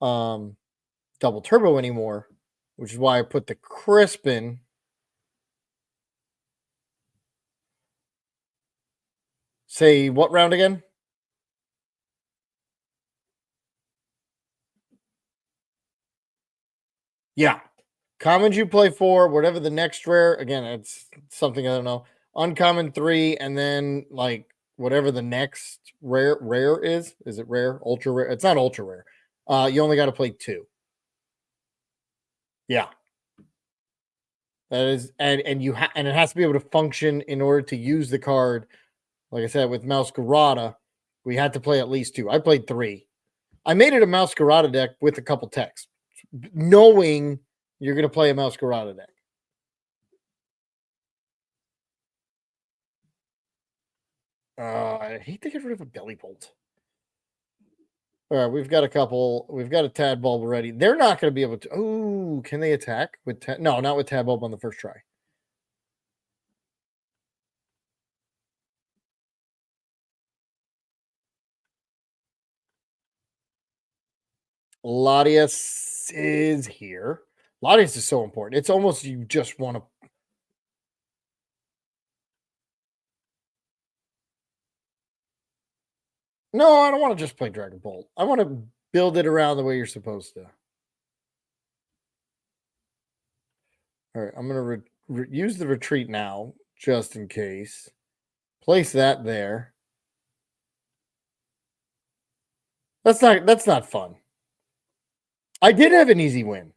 double turbo anymore, which is why I put the Crispin. Say what round again? Yeah. Commons you play 4, whatever the next rare. Again, it's something I don't know. Uncommon 3, and then like whatever the next rare is. Is it rare? Ultra rare? It's not ultra rare. You only got to play 2. Yeah. That is, and it has to be able to function in order to use the card. Like I said, with Masquerada, we had to play at least 2. I played 3. I made it a Masquerada deck with a couple texts, knowing you're going to play a Masquerada deck. I hate to get rid of a Belly Bolt. All right, we've got a couple. We've got a Tadbulb already. They're not going to be able to. Oh, can they attack with? No, not with Tadbulb on the first try. Latias is here. Latias is so important. It's almost you just want to. No, I don't want to just play Dragon Bolt. I want to build it around the way you're supposed to. All right, I'm going to use the retreat now, just in case. Place that there. That's not fun. I did have an easy win.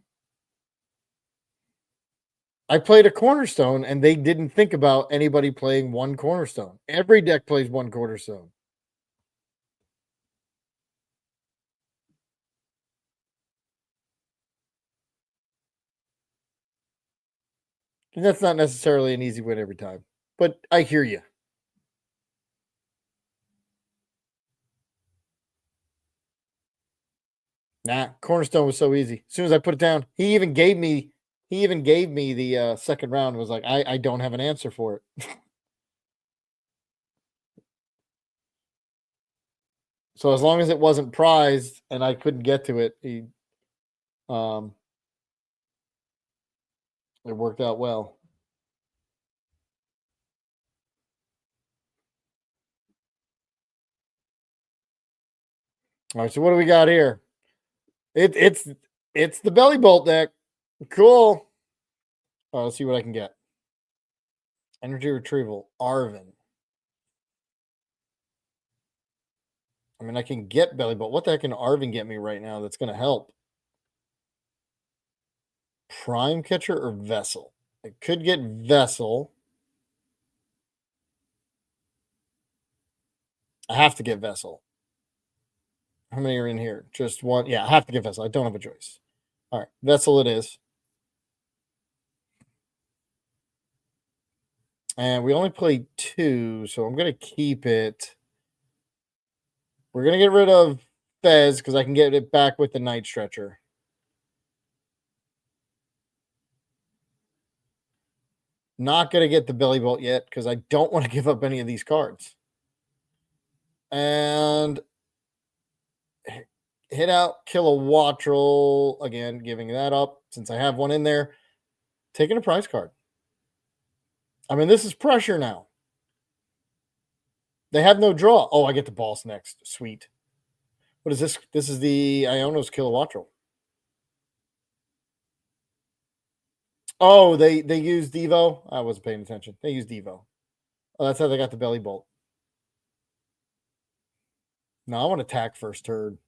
I played a cornerstone, and they didn't think about anybody playing one cornerstone. Every deck plays one cornerstone. And that's not necessarily an easy win every time, but I hear you. Nah, cornerstone was so easy. As soon as I put it down, he even gave me the second round. Was like, I don't have an answer for it. So as long as it wasn't prized and I couldn't get to it, it worked out well. All right, so what do we got here? It's the Belly Bolt deck. Cool. Let's see what I can get. Energy retrieval, Arvin. I mean, I can get Belly Bolt. What the heck can Arvin get me right now that's going to help? Prime Catcher or Vessel? I could get Vessel. I have to get Vessel. How many are in here? Just one. Yeah, I have to get Vessel. I don't have a choice. All right, Vessel it is. And we only played 2, so I'm going to keep it. We're going to get rid of Fez because I can get it back with the Night Stretcher. Not going to get the Belly Bolt yet because I don't want to give up any of these cards. And hit out, kill a Wattrel. Again, giving that up since I have one in there. Taking a prize card. I mean, this is pressure now. They have no draw. Oh, I get the balls next. Sweet. What is this? This is the Ionos Kilowattrel. Oh, they used Devo. I wasn't paying attention. They used Devo. Oh, that's how they got the belly bolt. No, I want to attack first turn.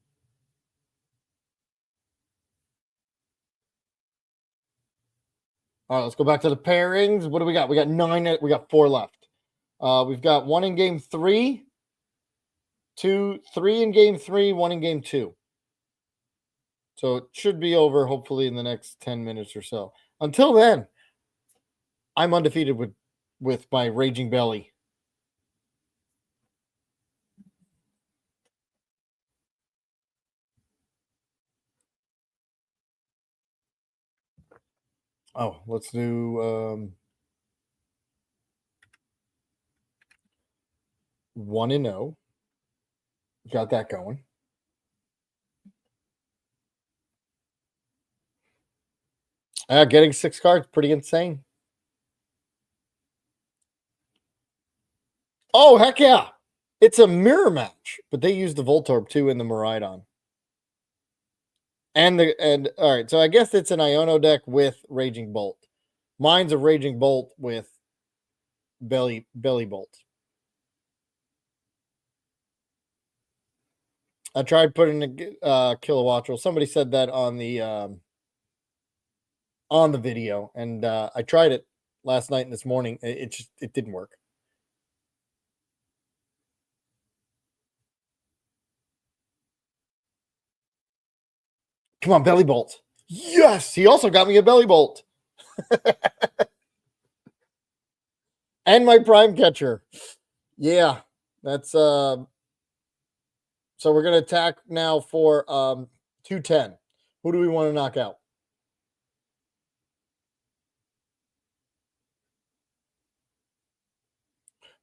All right, let's go back to the pairings. What do we got? We got 9. We got 4 left. We've got 1 in game 3, 3 in game 3, 1 in game 2. So it should be over hopefully in the next 10 minutes or so. Until then, I'm undefeated with my raging belly. Oh, let's do 1-0. Got that going. Getting 6 cards, pretty insane. Oh, heck yeah. It's a mirror match, but they used the Voltorb too in the Miraidon. And all right, so I guess it's an Iono deck with Raging Bolt. Mine's a Raging Bolt with Belly Bolt. I tried putting a Kilowattrel. Somebody said that on the video, and I tried it last night and this morning. It didn't work. Come on, Belly Bolt. Yes, he also got me a Belly Bolt. And my Prime Catcher. Yeah, that's so we're gonna attack now for 210. Who do we want to knock out?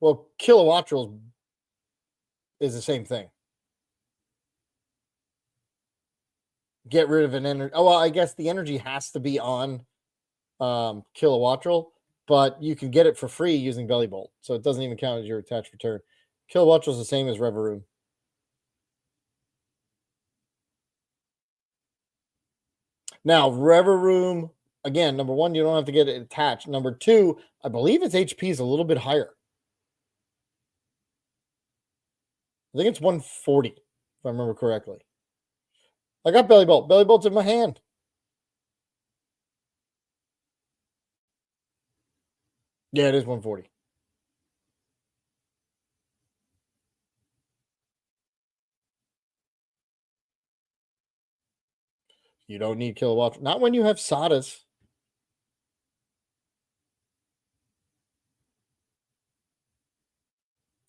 Well, Kilowattrel is the same thing. Get rid of an energy. Oh, well, I guess the energy has to be on Kilowattrel, but you can get it for free using Belly Bolt, so it doesn't even count as your attached return. Kilowattrel is the same as Reveroom. Now, Reveroom, again, number 1, you don't have to get it attached. Number 2, I believe its HP is a little bit higher. I think it's 140, if I remember correctly. I got Belly Bolt. Belly Bolt's in my hand. Yeah, it is 140. You don't need Kilowattrel. Not when you have Sadas.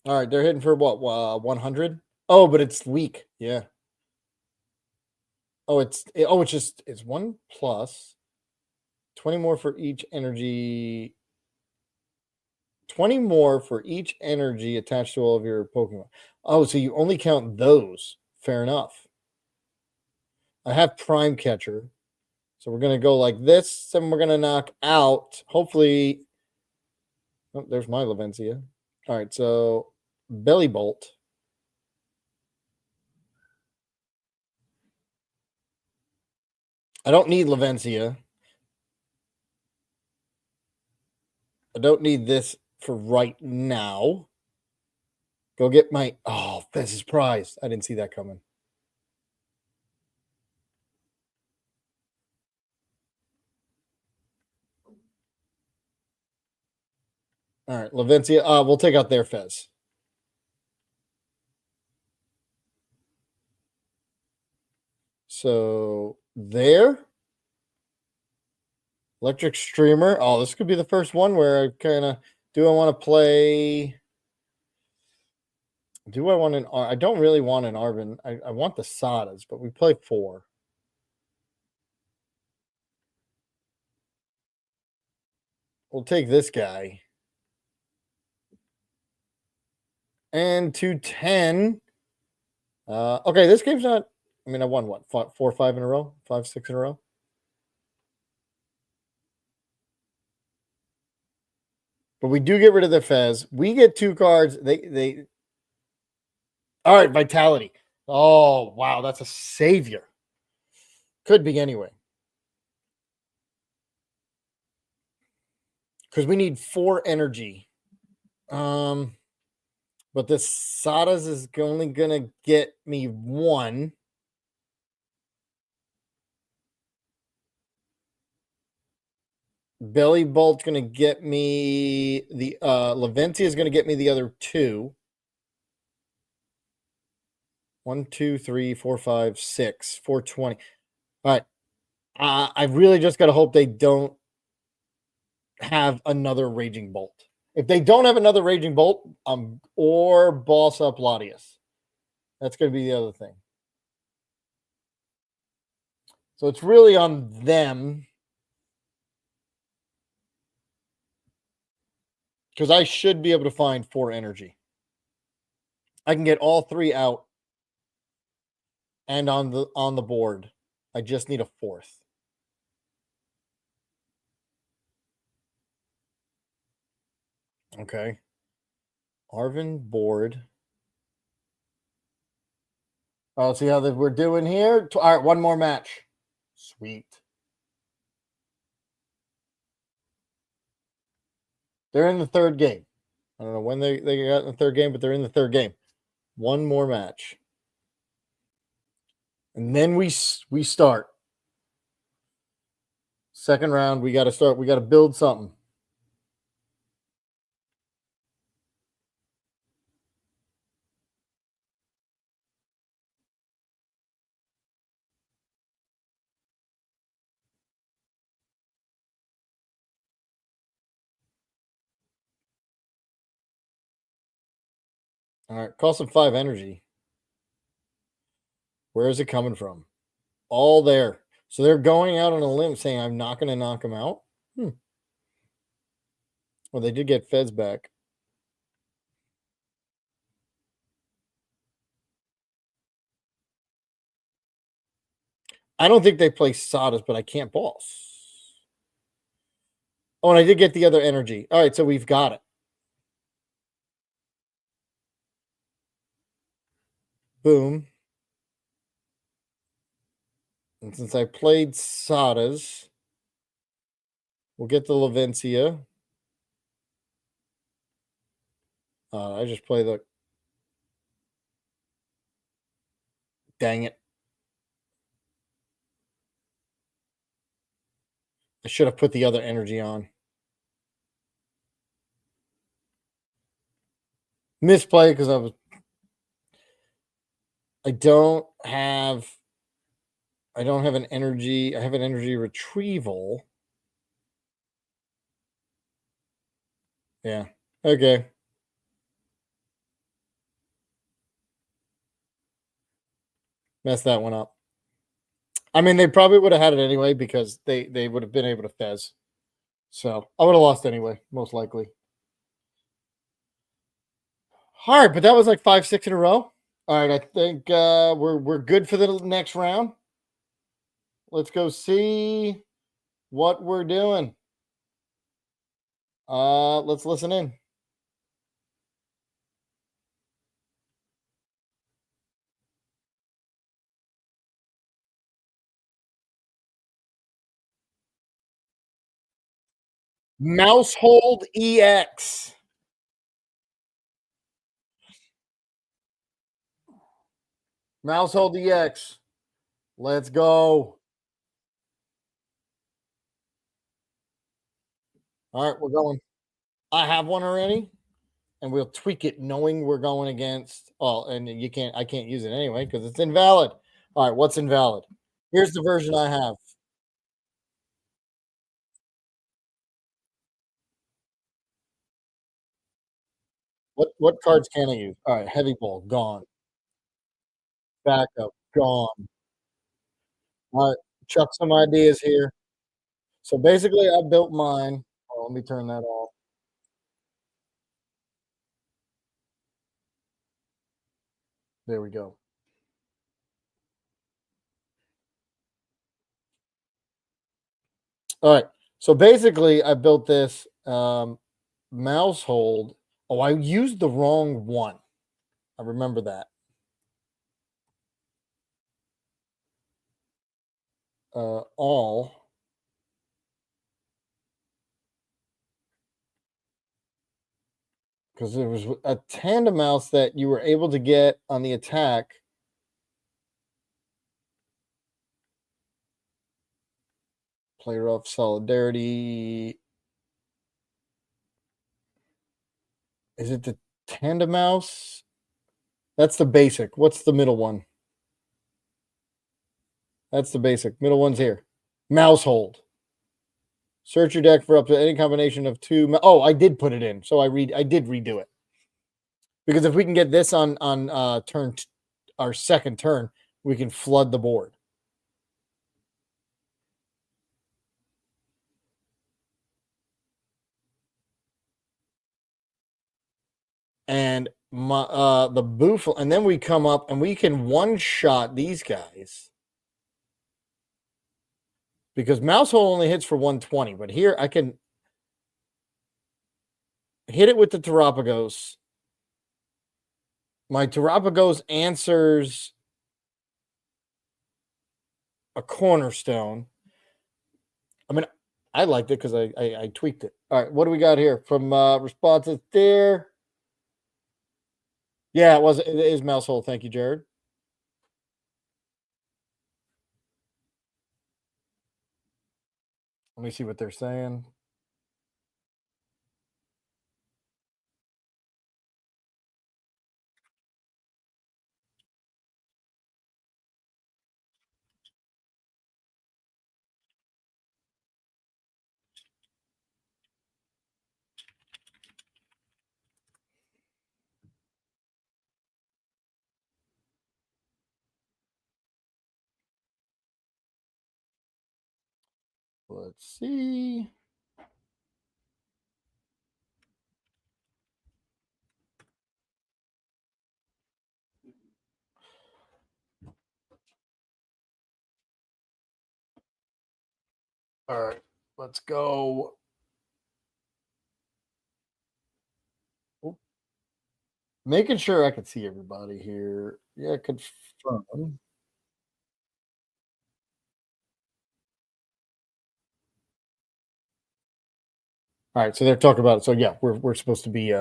All right, they're hitting for what? 100? Oh, but it's weak. Yeah. Oh, it's 1 plus 20 more for each energy. 20 more for each energy attached to all of your Pokemon. Oh, so you only count those. Fair enough. I have Prime Catcher. So we're going to go like this, and we're going to knock out, hopefully. Oh, there's my Lavencia. All right, so Belly Bolt. I don't need Lavencia. I don't need this for right now. Go get my... Oh, this is prize. I didn't see that coming. All right, Lavencia. We'll take out their Fez. So there. Electric Streamer. Oh, this could be the first one where I kind of... Do I want to play... Do I want an... I don't really want an Arvin. I want the Sadas, but we play 4. We'll take this guy. And 210. Okay, this game's not... I mean, I won what? 4 or 5 in a row? 5, 6 in a row? But we do get rid of the Fez. We get 2 cards. They all right, Vitality. Oh, wow, that's a savior. Could be anyway. Because we need 4 energy. But this Sadas is only gonna get me 1. Belly Bolt's gonna get me the Lavencia is gonna get me the other 2. 1, 2, 3, 4, 5, 6, 420. All right. I really just gotta hope they don't have another Raging Bolt. If they don't have another Raging Bolt, or boss up Latias. That's gonna be the other thing. So it's really on them. Because I should be able to find 4 energy. I can get all 3 out and on the board. I just need a 4th. Okay. Arvin board. I'll see how we're doing here. All right, 1 more match. Sweet. They're in the 3rd game. I don't know when they got in the 3rd game, but they're in the 3rd game. 1 more match. And then we start. 2nd round, we got to start. We got to build something. All right, cost them 5 energy. Where is it coming from? All there. So they're going out on a limb saying, I'm not going to knock them out. Well, they did get Feds back. I don't think they play Sadas, but I can't boss. Oh, and I did get the other energy. All right, so we've got it. Boom. And since I played Sadas, we'll get the Lavencia. I just play the... Dang it. I should have put the other energy on. Misplay because I don't have an energy. I have an energy retrieval. Yeah. Okay. Messed that one up. I mean, they probably would have had it anyway because they would have been able to Fez. So I would have lost anyway, most likely. All right, but that was like 5, 6 in a row. All right, I think we're good for the next round. Let's go see what we're doing. Let's listen in. Mousehold EX. Mousehold EX. Let's go. All right, we're going. I have one already, and we'll tweak it knowing we're going against. Oh, and I can't use it anyway because it's invalid. All right, what's invalid? Here's the version I have. What cards can I use? All right, heavy ball gone. Backup gone. All right, chuck some ideas here. So basically, I built mine. Oh, let me turn that off. There we go. All right. So basically, I built this. mouse hold. Oh, I used the wrong one. I remember that. All. Because there was a tandem mouse that you were able to get on the attack. Player off solidarity. Is it the tandem mouse? That's the basic. What's the middle one? That's the basic. Middle one's here. Mouse hold. Search your deck for up to any combination of two. Oh, I did put it in, so I did redo it. Because if we can get this on turn, our second turn, we can flood the board. And the boof, and then we come up and we can one shot these guys. Because mouse hole only hits for 120, but here I can hit it with the Terapagos. My Terapagos answers a cornerstone. I mean, I liked it because I tweaked it. All right, what do we got here from responses there? Yeah, it is mouse hole. Thank you, Jared. Let me see what they're saying. Let's see. All right, let's go. Oop. Making sure I can see everybody here. Yeah, confirm. All right, so they're talking about it. So yeah, we're supposed to be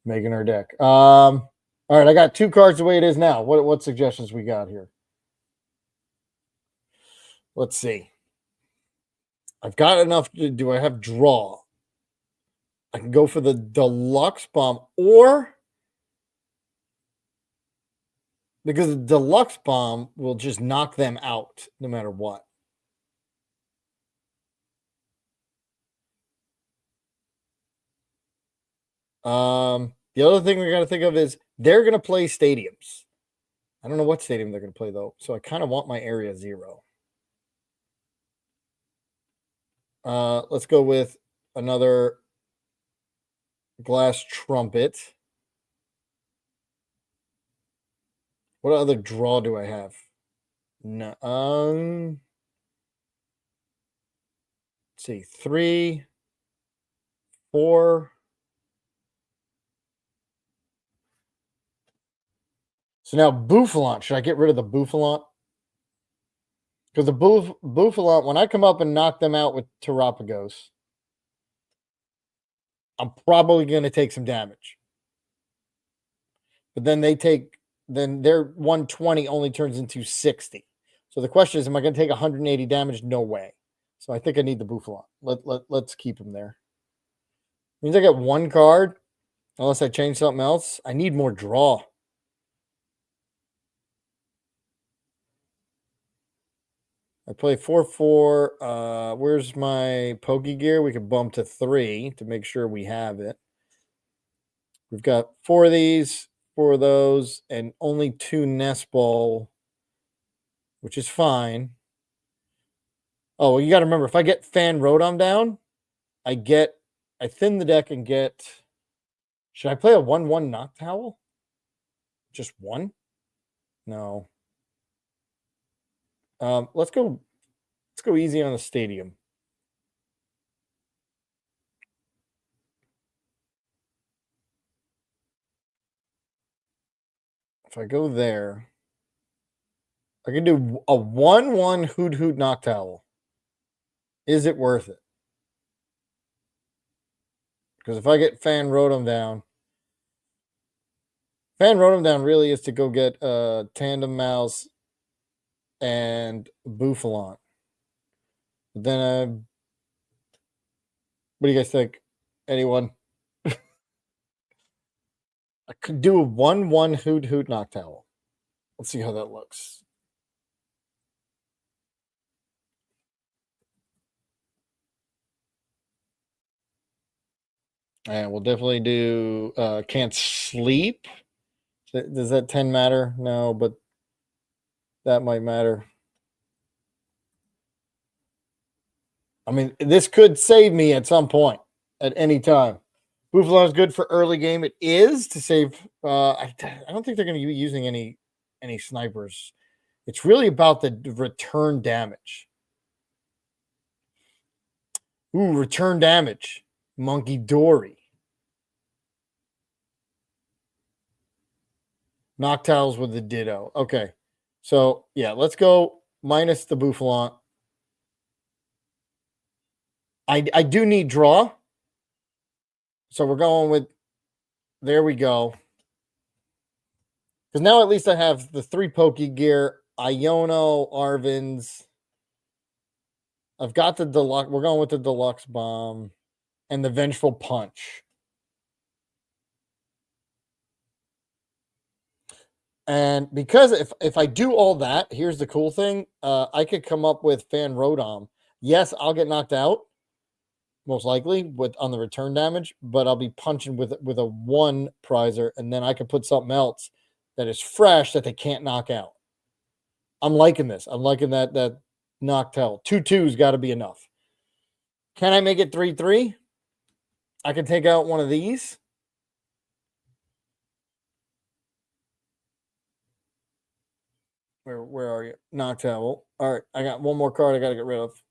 making our deck. All right, I got two cards the way it is now. What suggestions we got here? Let's see. I've got enough. Do I have draw? I can go for the deluxe bomb, or because the deluxe bomb will just knock them out no matter what. The other thing we got to think of is they're going to play stadiums. I don't know what stadium they're going to play though, so I kind of want my area 0. Let's go with another glass trumpet. What other draw do I have? No. Let's see. 3, 4. So now Bouffalant. Should I get rid of the Bouffalant? Because the Bouffalant, when I come up and knock them out with Terapagos, I'm probably going to take some damage. But then then their 120 only turns into 60. So the question is, am I going to take 180 damage? No way. So I think I need the Bouffalant. Let's keep him there. Means I get one card, unless I change something else. I need more draw. I play 4/4. Where's my Pokey gear? We can bump to 3 to make sure we have it. We've got 4 of these, 4 of those, and only 2 nest ball, which is fine. Oh, well, you got to remember, if I get Fan Rotom down, I thin the deck and get. Should I play a 1/1 Noctowl? Just one? No. Let's go easy on the stadium. If I go there, I can do a 1/1 Hoot Hoot Noctowl. Is it worth it? Because if I get Fan Rotom down really is to go get Tandem Mouse and Bouffalon. But then, what do you guys think? Anyone? I could do a 1/1 Hoot Hoot Noctowl. Let's see how that looks. And we'll definitely do Can't Sleep. Does that 10 matter? No, but that might matter. I mean, this could save me at some point, at any time. Buffalo is good for early game. It is to save. I don't think they're going to be using any snipers. It's really about the return damage. Ooh, return damage. Monkey Dory. Noctowls with the Ditto. Okay. So, yeah, let's go minus the Bouffalon. I do need draw. So we're going with, there we go. Because now at least I have the 3 Pokegear, Iono, Arvins. I've got the deluxe. We're going with the deluxe bomb and the vengeful punch. And because if I do all that, here's the cool thing. I could come up with Fan Rotom. Yes, I'll get knocked out, most likely, on the return damage, but I'll be punching with a 1 prizer, and then I can put something else that is fresh that they can't knock out. I'm liking this. I'm liking that Noctowl. 2/2's got to be enough. Can I make it 3/3? I can take out one of these. Where are you? Noctowl. All right, I got one more card I got to get rid of.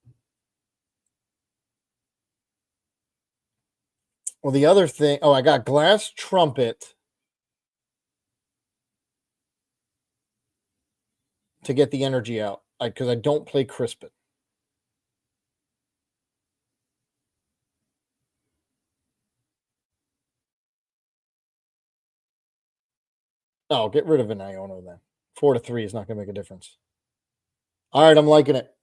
Well, the other thing, I got Glass Trumpet to get the energy out because I don't play Crispin. Oh, get rid of an Iono then. 4-3 is not going to make a difference. All right, I'm liking it.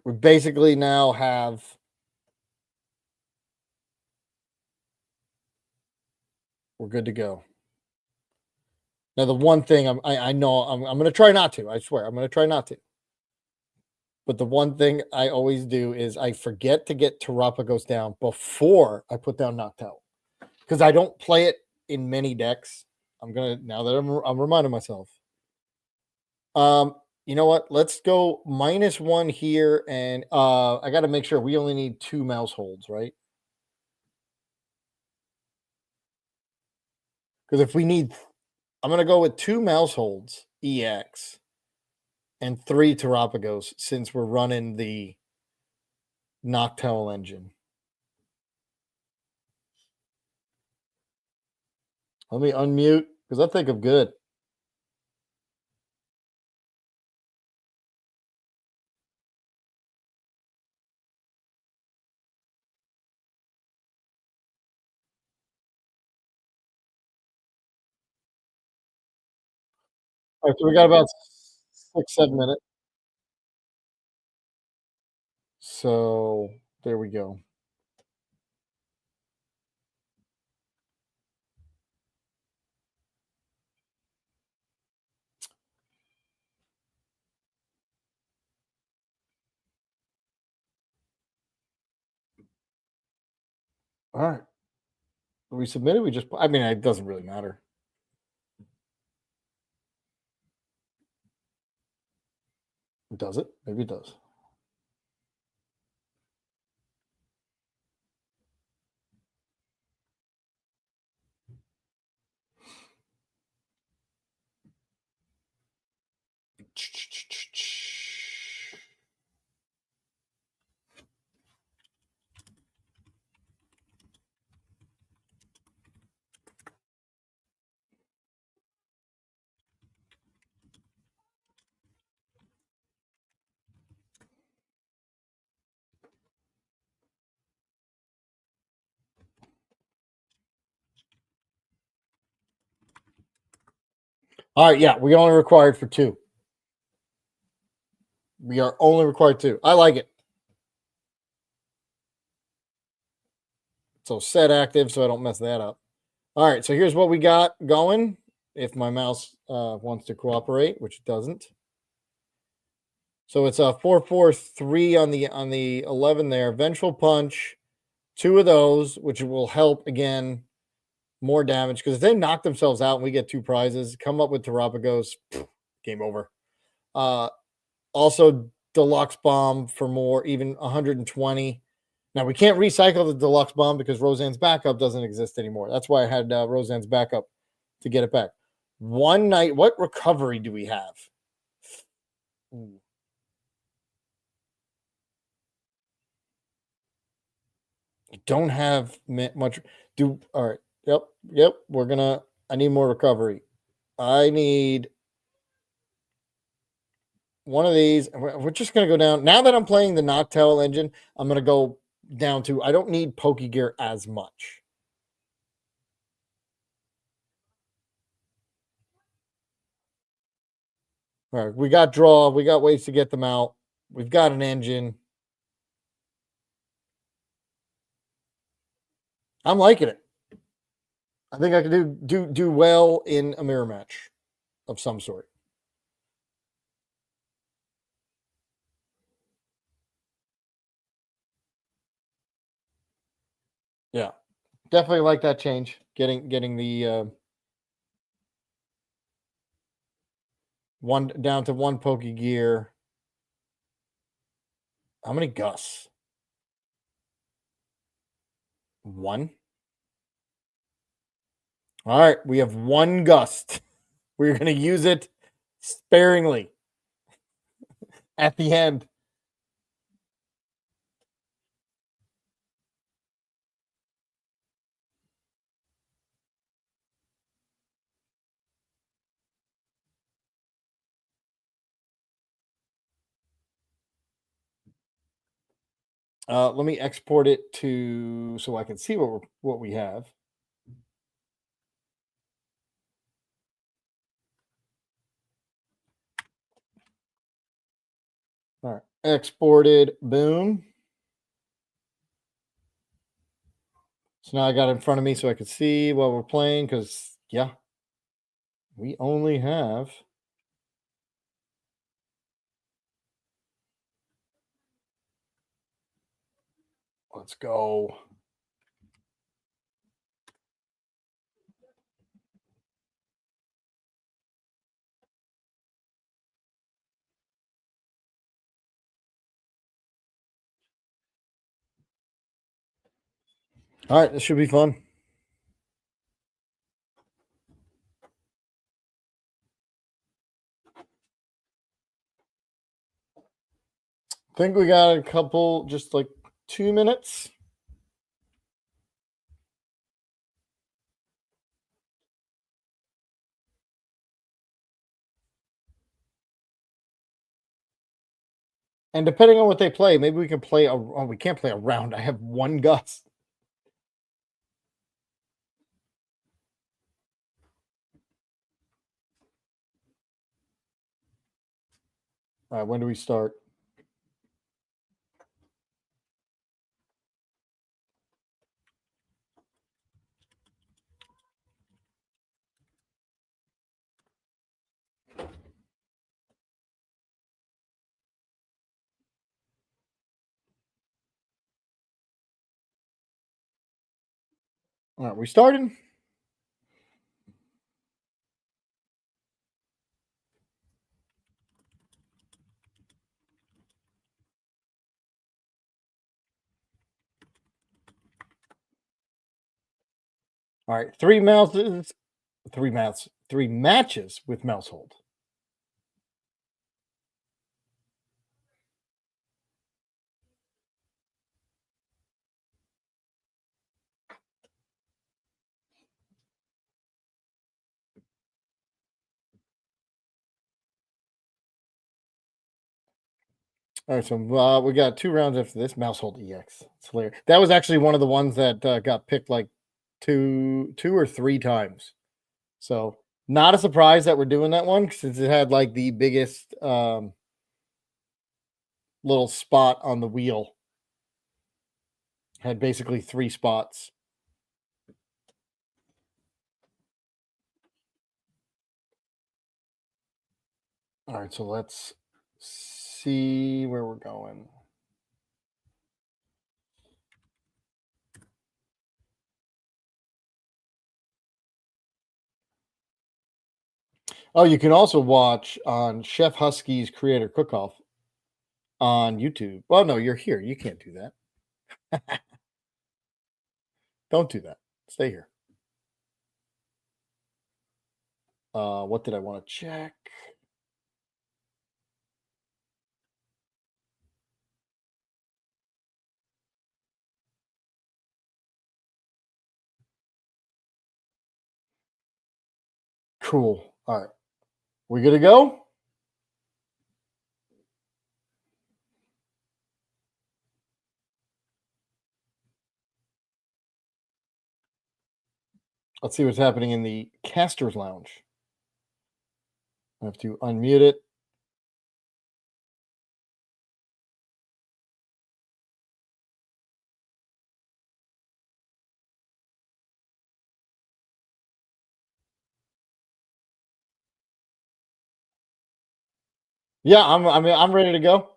We basically now have we're good to go. Now, the one thing I know I'm going to try not to. I swear, I'm going to try not to. But the one thing I always do is I forget to get Terapagos down before I put down Noctowl because I don't play it in many decks. I'm gonna now that I'm reminding myself. You know what? Let's go -1 here, and I got to make sure we only need 2 mouse holds, right? Because if we need, I'm gonna go with 2 mouse holds EX and 3 Terapagos since we're running the Noctowl engine. Let me unmute because I think I'm good. All right, so we got about 6-7 minutes. So there we go. All right. We submitted. We just. I mean, it doesn't really matter. Does it? Maybe it does. All right, yeah, we only required for 2. We are only required 2. I like it. So set active so I don't mess that up. All right, so here's what we got going. If my mouse wants to cooperate, which it doesn't. So it's a 4-4-3 on the 11 there. Vengeful Punch, 2 of those, which will help again more damage because if they knock themselves out and we get 2 prizes, come up with Terapagos, game over. Also Deluxe Bomb for more, even 120. Now we can't recycle the Deluxe Bomb because Roseanne's backup doesn't exist anymore. That's why I had Roseanne's backup to get it back. One night, what recovery do we have? Ooh. Don't have much. Do all right. Yep. I need more recovery. I need one of these. We're just gonna go down. Now that I'm playing the Noctowl engine, I'm gonna go down to. I don't need Pokegear as much. All right, we got draw. We got ways to get them out. We've got an engine. I'm liking it. I think I can do well in a mirror match of some sort. Yeah, definitely like that change. Getting the one down to 1 Pokegear. How many Gus? 1. All right, we have 1 Gust. We're going to use it sparingly at the end. Let me export it to so I can see what we have. All right, exported. Boom. So now I got it in front of me so I can see what we're playing because, yeah, we only have. Let's go. All right, this should be fun. I think we got a couple, just like 2 minutes. And depending on what they play, maybe we can play we can't play a round. I have 1 Gus. All right, when do we start? All right, we started. All right, 3 matches with Mousehold. All right, so we got 2 rounds after this. Mousehold EX. It's hilarious. That was actually one of the ones that got picked like two or three times. So Not a surprise that we're doing that one since it had like the biggest little spot on the wheel. Had basically 3 spots. All right, so let's see where we're going. Oh, you can also watch on Chef Husky's Creator Cook-Off on YouTube. Well, no, you're here. You can't do that. Don't do that. Stay here. What did I want to check? Cool. All right. We good to go? Let's see what's happening in the Casters Lounge. I have to unmute it. Yeah, I'm ready to go.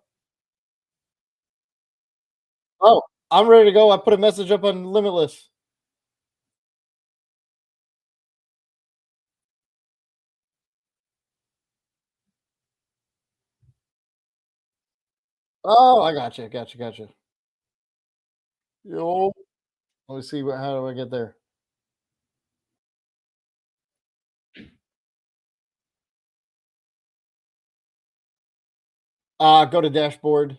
Oh, I'm ready to go. I put a message up on Limitless. Oh, I got you. Got you. Got you. Yo, let me see. How do I get there? Go to dashboard.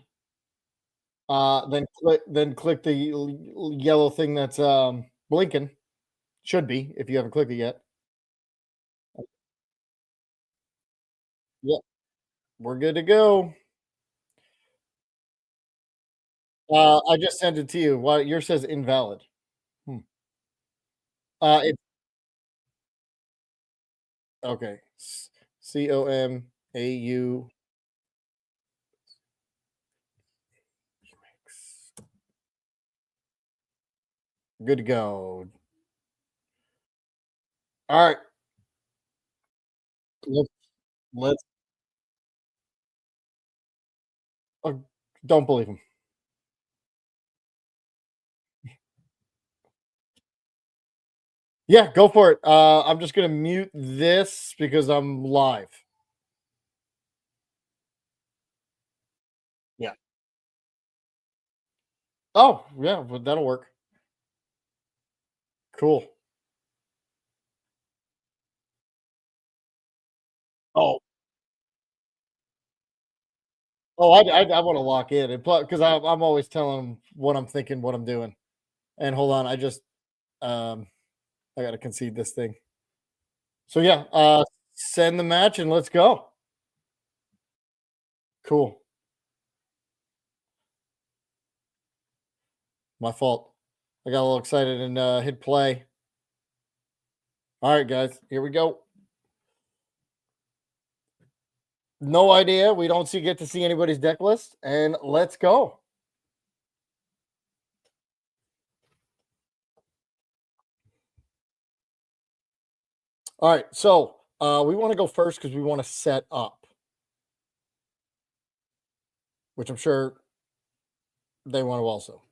Then click the yellow thing that's blinking. Should be if you haven't clicked it yet. Yep, we're good to go. I just sent it to you. Why yours says invalid? Hmm. It's okay. COMAU. Good to go. All right. Let's let's uh, don't believe him. Yeah, go for it. I'm just gonna mute this because I'm live. Yeah. Oh, yeah, but that'll work. Cool. Oh, I want to lock in and because I'm always telling them what I'm thinking, what I'm doing. And hold on, um I gotta concede this thing. So yeah, send the match and let's go. Cool. My fault. I got a little excited and hit play. All right, guys, here we go. No idea. We don't get to see anybody's deck list, and let's go. All right, so we want to go first because we want to set up, which I'm sure they want to also.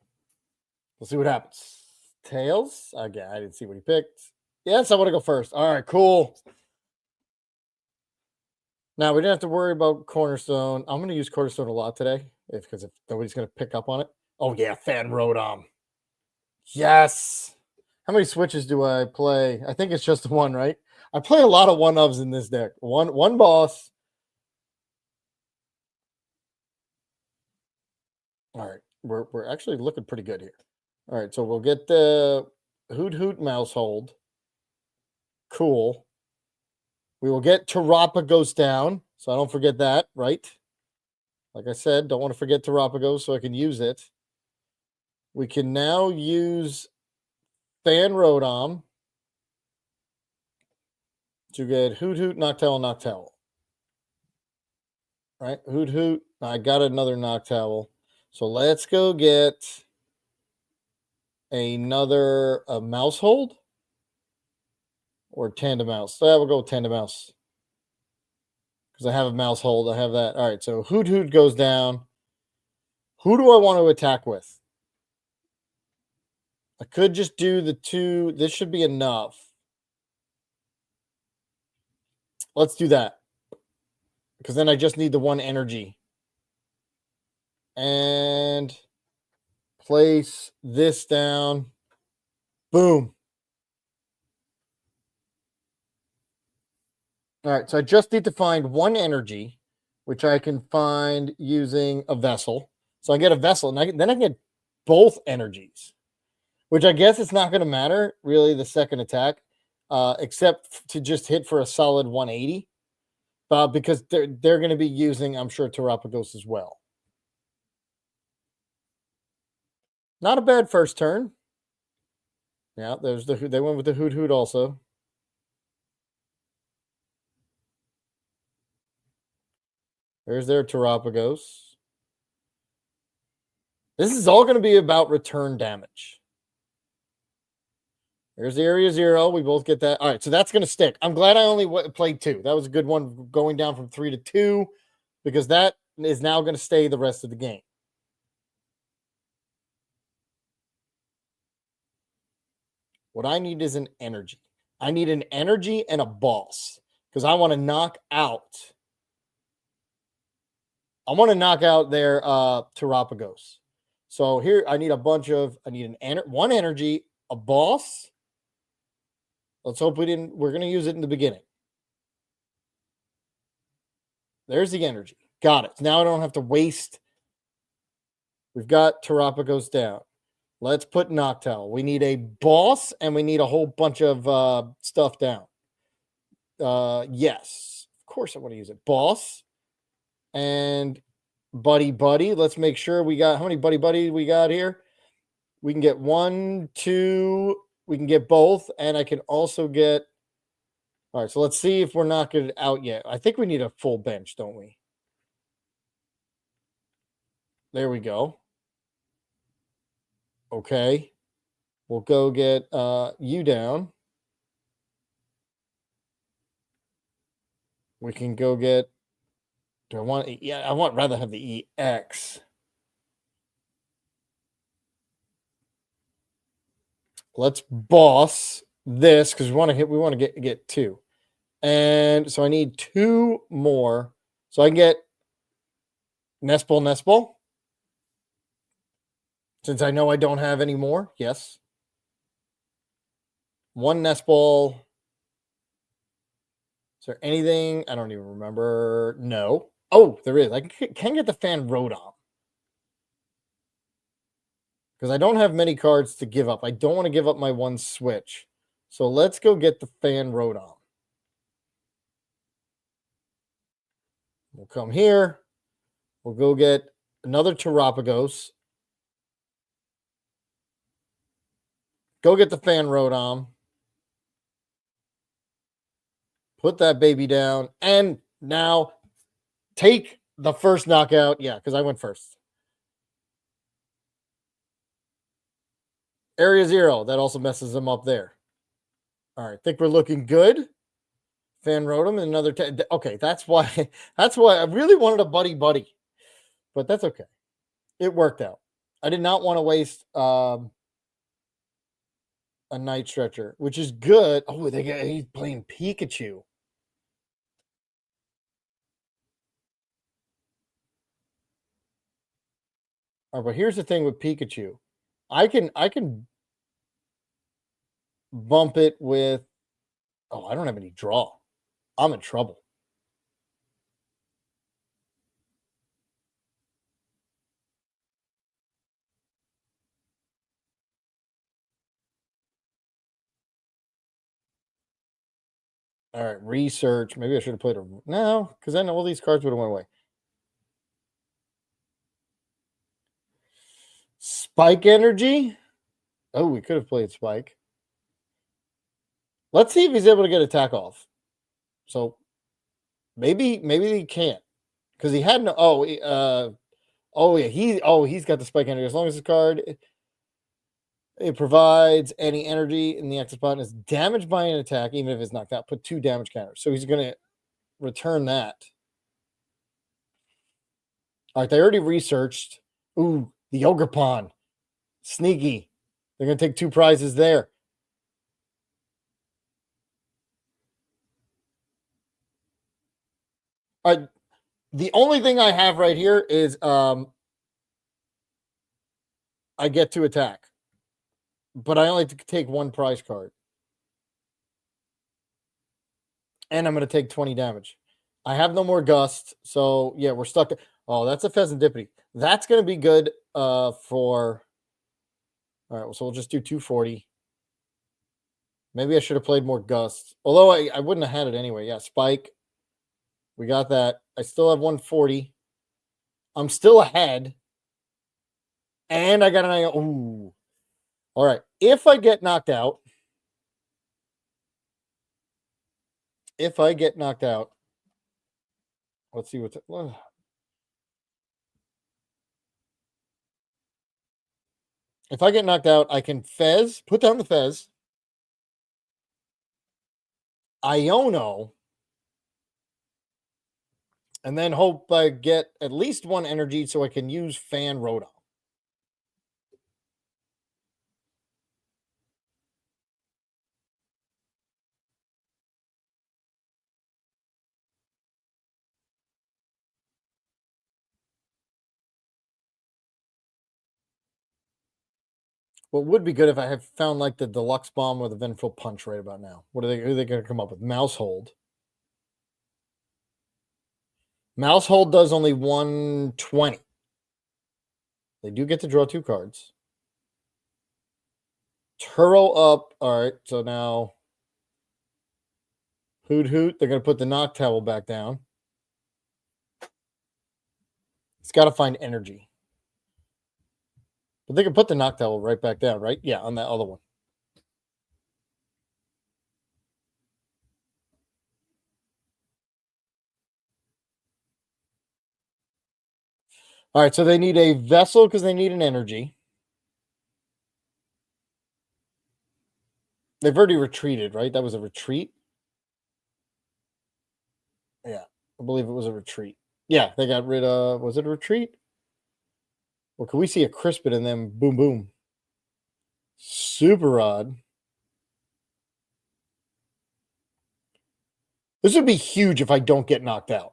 We'll see what happens. Tails. Again, I didn't see what he picked. Yes, I want to go first. All right, cool. Now we didn't have to worry about Cornerstone. I'm going to use Cornerstone a lot today, because if nobody's going to pick up on it. Oh yeah, Fan Rodom. Yes. How many switches do I play? I think it's just one, right? I play a lot of one ofs in this deck. One boss. All right, we're actually looking pretty good here. All right, so we'll get the Hoot Hoot Mouse Hold. Cool. We will get Tarapa Goes Down, so I don't forget that, right? Like I said, don't want to forget Tarapa so I can use it. We can now use Fan Rodom. to get Hoot Hoot, Noctowl, Noctowl. Right? Hoot Hoot. I got another Noctowl. So let's go get another mouse hold or tandem mouse. So yeah, we'll go with tandem mouse because I have a mouse hold. I have that. All right. So Hoot Hoot goes down. Who do I want to attack with? I could just do the two. This should be enough. Let's do that because then I just need the one energy. And place this down. Boom. All right, so I just need to find one energy, which I can find using a vessel. So I get a vessel, and then I get both energies, which I guess it's not going to matter, really, the second attack, except to just hit for a solid 180, because they're going to be using, I'm sure, Terapagos as well. Not a bad first turn. Yeah, there's they went with the Hoot Hoot also. There's their Terapagos. This is all going to be about return damage. There's the area 0. We both get that. All right, so that's going to stick. I'm glad I only played 2. That was a good one going down from 3 to 2 because that is now going to stay the rest of the game. What I need is an energy. I need an energy and a boss because I want to knock out. I want to knock out their Terapagos. So here I need a bunch of. I need one energy, a boss. Let's hope we didn't. We're going to use it in the beginning. There's the energy. Got it. Now I don't have to waste. We've got Terapagos down. Let's put Noctowl. We need a boss and we need a whole bunch of stuff down. Yes. Of course I want to use it. Boss and Buddy. Let's make sure we got how many Buddy we got here. We can get 1, 2. We can get both. And I can also get. All right. So let's see if we're knocking it out yet. I think we need a full bench, don't we? There we go. Okay. We'll go get you down. We can go get. Do I want? Yeah, I want rather have the EX. Let's boss this because we want to get 2. And so I need 2 more. So I can get Nespel. Since I know I don't have any more. Yes. 1 Nespel. Is there anything? I don't even remember. No. Oh, there is. I can get the Fan Rodon. Because I don't have many cards to give up. I don't want to give up my 1 switch. So let's go get the Fan Rodon. We'll come here. We'll go get another Terapagos. Go get the Fan Rodon. Put that baby down. And now take the first knockout. Yeah, because I went first. Area 0. That also messes them up there. All right. Think we're looking good. Fan Rodon and another. Okay. That's why I really wanted a buddy. But that's okay. It worked out. I did not want to waste a Night Stretcher, which is good. Oh, he's playing Pikachu. All right, but here's the thing with Pikachu. I can bump it with. Oh, I don't have any draw. I'm in trouble. All right, research. Maybe I should have played a no, because then all these cards would have went away. Spike Energy. Oh, we could have played Spike. Let's see if he's able to get attack off. So maybe he can't because he had no. He's got the spike energy. As long as his card it provides any energy in the active spot and is damaged by an attack, even if it's knocked out, put 2 damage counters. So he's going to return that. All right, they already researched. Ooh, the Ogre Pawn. Sneaky. They're going to take 2 prizes there. All right, the only thing I have right here is I get to attack. But I only take 1 prize card. And I'm going to take 20 damage. I have no more gust. So, yeah, we're stuck. Oh, that's a Pheasant Dippity. That's going to be good for... All right, so we'll just do 240. Maybe I should have played more gust. Although I wouldn't have had it anyway. Yeah, spike. We got that. I still have 140. I'm still ahead. And I got an... Ooh. All right. If I get knocked out... Let's see what's... If I get knocked out, I can Fez, put down the Fez, Iono, and then hope I get at least 1 energy so I can use Fan Rodon. What would be good if I have found like the Deluxe Bomb or the Vengeful Punch right about now. Who are they going to come up with? Mousehold. Mousehold does only 120. They do get to draw 2 cards. Turo up. All right, so now Hoot Hoot. They're going to put the Knock Towel back down. It's got to find energy. But they can put the Knock Towel right back down, right? Yeah, on that other one. All right, so they need a Vessel because they need an energy. They've already retreated, right? That was a retreat. Yeah, I believe it was a retreat. Yeah, they got rid of... Was it a retreat? Or can we see a Crispin and then boom, boom? Super odd. This would be huge if I don't get knocked out.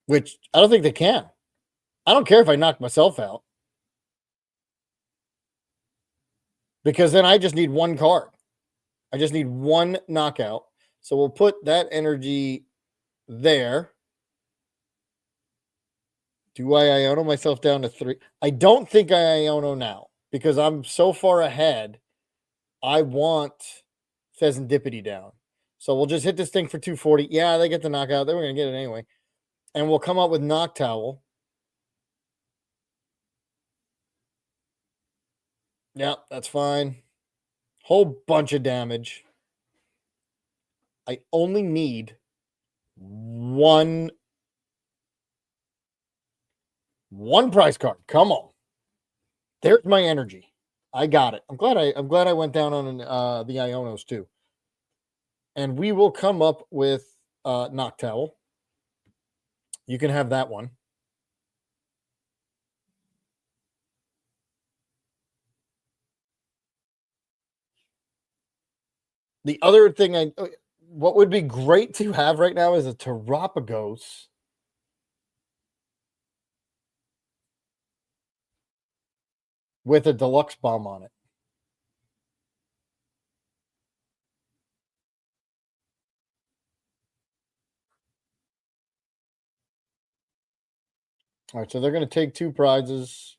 Which I don't think they can. I don't care if I knock myself out. Because then I just need 1 card. I just need 1 knockout. So we'll put that energy there. Do I Iono myself down to 3? I don't think I Iono now because I'm so far ahead. I want Pheasant Dippity down. So we'll just hit this thing for 240. Yeah, they get the knockout. They were going to get it anyway. And we'll come up with Knock Towel. Yeah, that's fine. Whole bunch of damage. I only need 1 prize card. Come on. There's my energy. I got it. I'm glad I went down on the Ionos too. And we will come up with Knock Towel. You can have that one. The other thing what would be great to have right now is a Terapagos. With a Deluxe Bomb on it. All right, so they're going to take 2 prizes.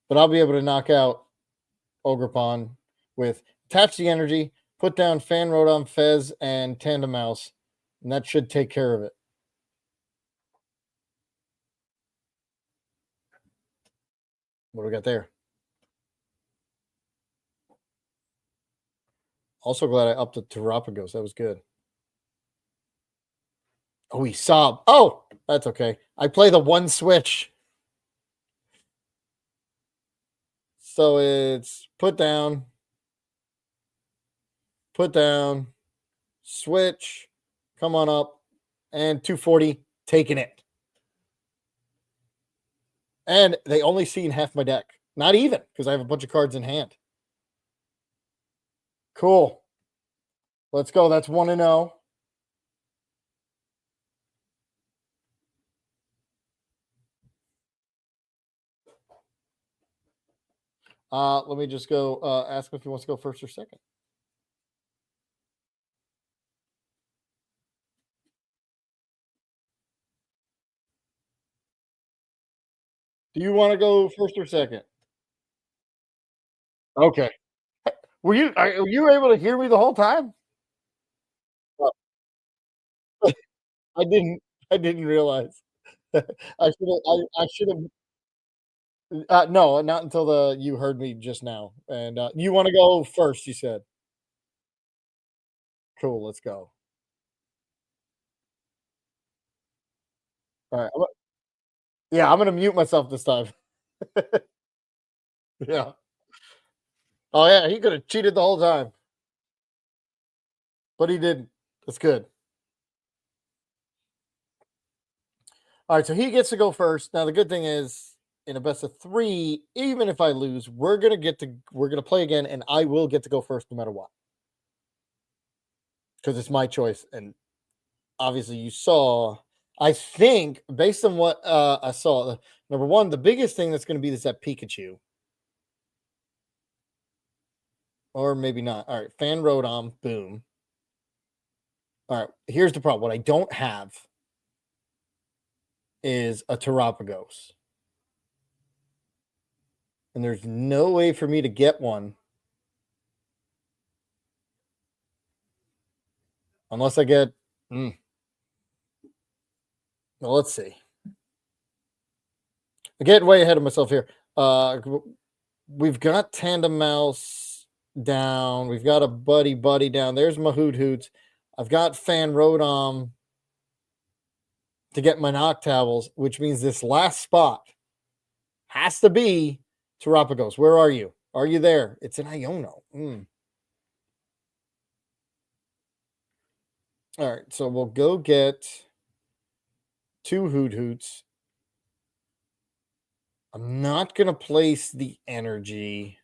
But I'll be able to knock out Ogre Pawn with attach the energy, put down Fan Rodon, Fez, and Tandem Mouse, and that should take care of it. What do we got there? Also glad I upped the Terapagos. That was good. Oh, he sobbed. Oh, that's okay. I play the one switch. So it's put down, switch, come on up, and 240, taking it. And they only seen half my deck. Not even, because I have a bunch of cards in hand. Cool. Let's go. That's 1-0. Let me just go ask him if he wants to go first or second. Do you want to go first or second? Okay. Were you able to hear me the whole time? Oh, I didn't. I didn't realize. I should have. No, not until you heard me just now. And you want to go first? You said. Cool. Let's go. All right. Yeah, I'm gonna mute myself this time. Yeah. Oh yeah, he could have cheated the whole time, but he didn't. That's good. All right, so he gets to go first. Now the good thing is, in a best of three, even if I lose, we're gonna play again, and I will get to go first no matter what, because it's my choice. And obviously, you saw. I think based on what I saw, number one, the biggest thing that's going to be is that Pikachu, or maybe not. All right, Fan Rodom, boom. All right, here's the problem. What I don't have is a Terapagos. And there's no way for me to get one unless I get. Well, let's see. I'm getting way ahead of myself here. We've got Tandem Mouse down. We've got a Buddy down. There's my Hoot Hoots. I've got Fan Rodom to get my Noctowls, which means this last spot has to be Terapagos. Where are you? Are you there? It's an Iono. All right, so we'll go get 2 Hoot Hoots. I'm not going to place the energy.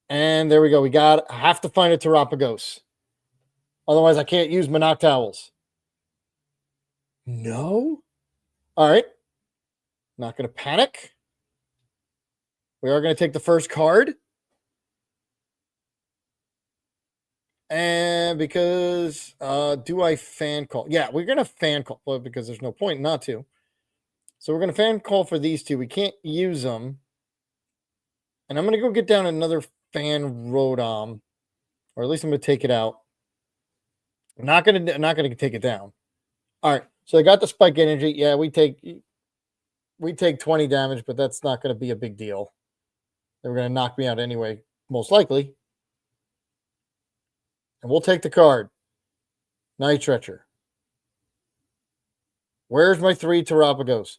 And there we go. I have to find a Terapagos. Otherwise, I can't use my Noctowls. No? All right. Not going to panic. We are going to take the first card. And because, do I fan call? Yeah, we're going to fan call because there's no point not to. So we're going to fan call for these two. We can't use them. And I'm going to go get down another Fan Rodom, or at least I'm going to take it out. I'm not going to take it down. All right. So I got the spike energy. Yeah, we take 20 damage, but that's not going to be a big deal. They were going to knock me out anyway, most likely. And we'll take the card. Night Treacher. Where's my 3 Terapagos?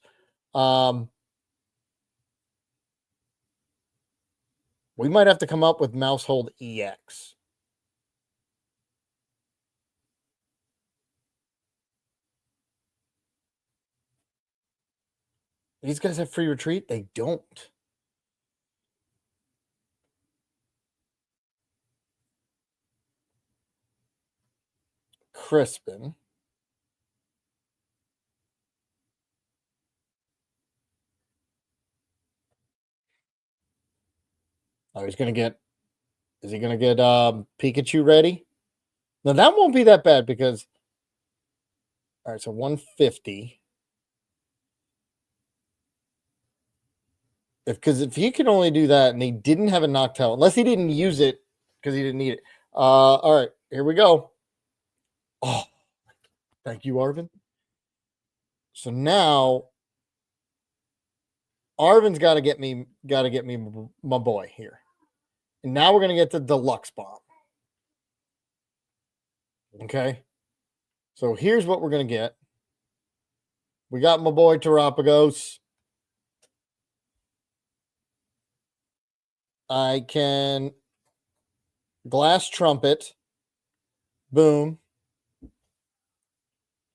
We might have to come up with Mousehold EX. These guys have free retreat? They don't. Crispin. Oh, is he going to get Pikachu ready? Now, that won't be that bad because, all right, so 150. If he can only do that and he didn't have a Noctowl, unless he didn't use it because he didn't need it. All right, here we go. Oh, thank you, Arvin. So now Arvin's got to get me my boy here. And now we're going to get the deluxe bomb. Okay. So here's what we're going to get. We got my boy Terapagos. I can glass trumpet. Boom.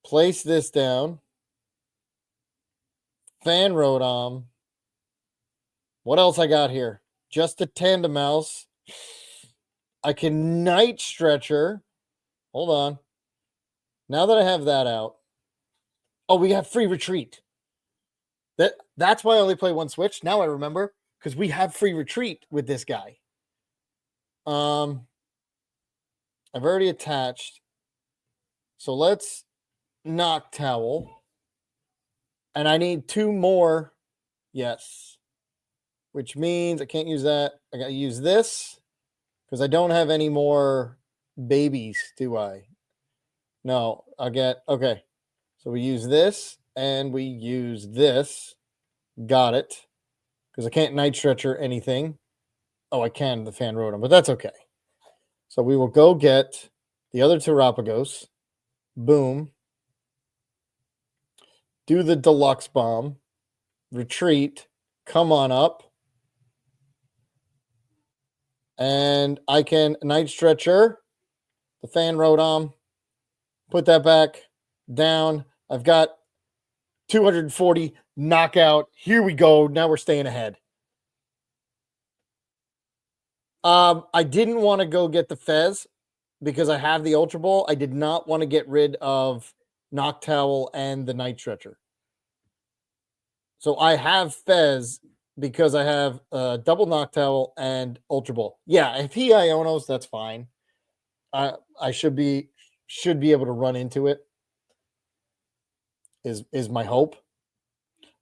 Place this down. Fan Rodom. What else I got here? Just a tandem mouse. I can night stretcher. Hold on. Now that I have that out. Oh, we have free retreat. That's why I only play one switch. Now I remember, because we have free retreat with this guy. I've already attached. So let's knock towel. And I need 2 more. Yes. Which means I can't use that. I got to use this because I don't have any more babies, do I? No, I'll get, okay. So we use this and we use this. Got it. Because I can't night stretcher anything. Oh, I can, the Fan Rotom, but that's okay. So we will go get the other Terapagos. Boom. Do the deluxe bomb. Retreat. Come on up. And I can night stretcher the Fan Rotom. Put that back down. I've got 240 knockout. Here we go. Now we're staying ahead. I didn't want to go get the Fez because I have the Ultra Ball. I did not want to get rid of Knock Towel and the Night Stretcher. So I have Fez because I have double Knock Towel and Ultra Ball. Yeah, if he Ionos, that's fine. I should be able to run into it. Is my hope.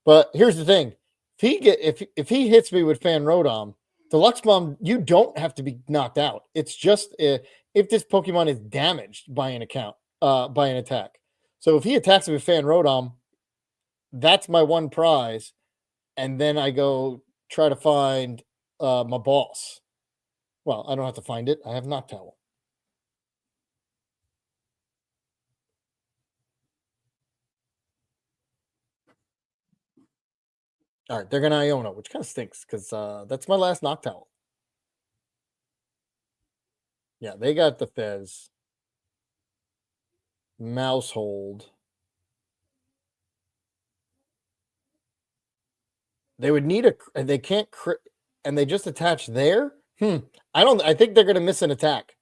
But here's the thing: if he hits me with Fan Rotom, Deluxe Bomb, you don't have to be knocked out. It's just if this Pokemon is damaged by an attack. So if he attacks me with Fan Rotom, that's my one prize, and then I go try to find my boss. Well, I don't have to find it. I have Knock Towel. All right, they're gonna Iono, which kind of stinks because that's my last Knock Towel. Yeah, they got the Fez. Mousehold. They would need they can't crit, and they just attach there. I think they're gonna miss an attack.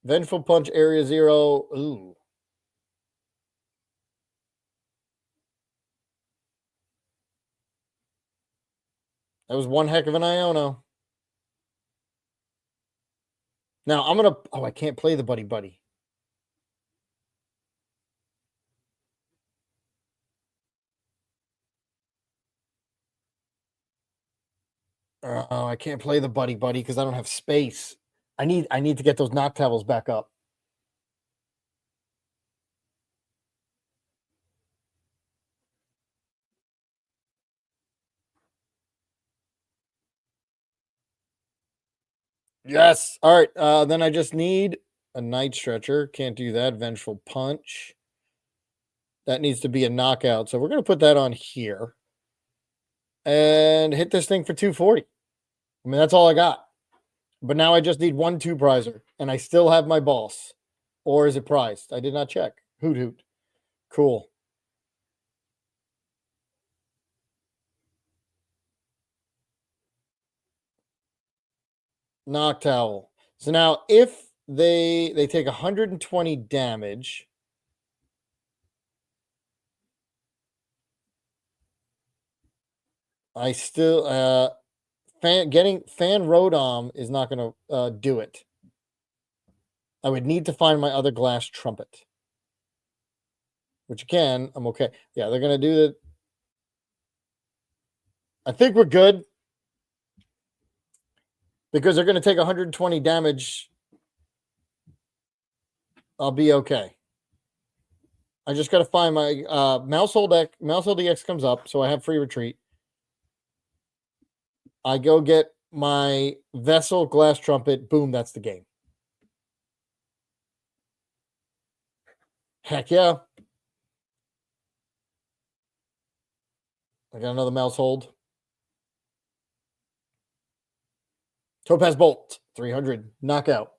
Vengeful Punch, Area 0. Ooh. That was one heck of an Iono. Now I'm gonna. Oh, I can't play the Buddy Buddy. Oh, I can't play the Buddy Buddy because I don't have space. I need to get those Knock Towels back up. Yes. All right. Then I just need a Night Stretcher. Can't do that. Vengeful Punch. That needs to be a knockout. So we're going to put that on here and hit this thing for 240. I mean, that's all I got. But now I just need 1 2-prizer, and I still have my boss. Or is it prized? I did not check. Hoot hoot. Cool. Knock Towel. So now if they take 120 damage, I still getting Fan Rotom is not going to do it. I would need to find my other glass trumpet, which again, I'm okay. Yeah, they're going to do the. I think we're good because they're going to take 120 damage. I'll be okay. I just got to find my Mousehold EX comes up, so I have free retreat. I go get my vessel, glass trumpet. Boom, that's the game. Heck yeah. I got another mouse hold. Topaz Bolt, 300. Knockout.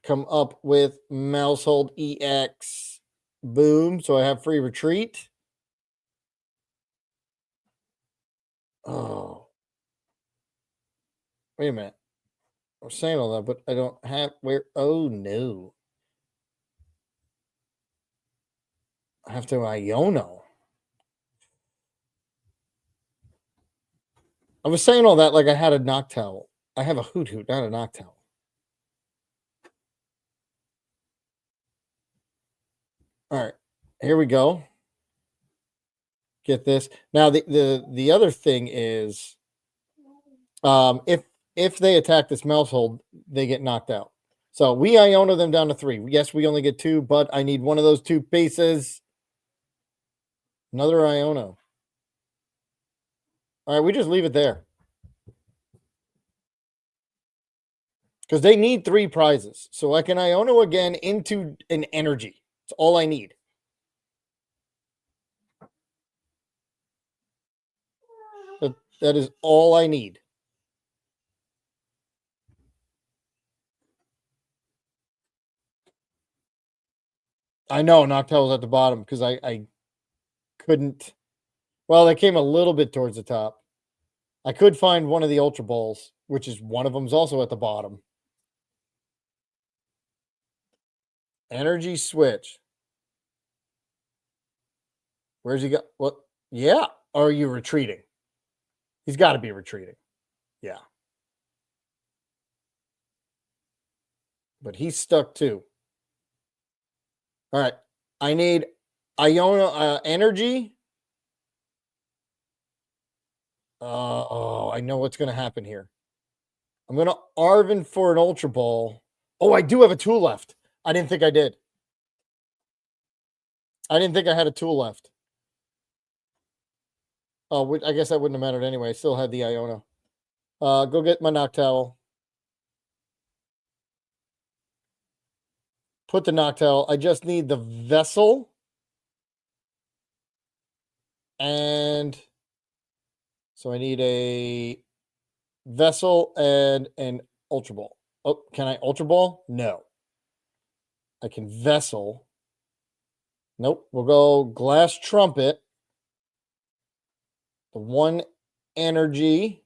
Come up with mouse hold EX. Boom. So I have free retreat. Oh, wait a minute. I was saying all that, but I don't have where. Oh, no. I have to Iono. I was saying all that like I had a Noctowl. I have a Hoot Hoot, not a Noctowl. All right, here we go. Get this. Now the other thing is, if they attack this mouse hold, they get knocked out. So we Iono them down to 3. Yes, we only get 2, but I need one of those 2 bases. Another Iono. All right, we just leave it there because they need 3 prizes. So I can Iono again into an energy. It's all I need. That is all I need. I know Noctowl was at the bottom because I couldn't. Well, they came a little bit towards the top. I could find one of the Ultra Balls, which is one of them's also at the bottom. Energy switch. Where's he got? What? Yeah. Or are you retreating? He's got to be retreating. Yeah. But he's stuck too. All right. I need Iono energy. Oh, I know what's going to happen here. I'm going to Arvin for an Ultra Ball. Oh, I do have a tool left. I didn't think I did. I didn't think I had a tool left. Oh, I guess that wouldn't have mattered anyway. I still had the Iono. Go get my Noctowl. Put the Noctowl. I just need the Vessel. And so I need a Vessel and an Ultra Ball. Oh, can I Ultra Ball? No. I can Vessel. Nope. We'll go Glass Trumpet. The 1 energy.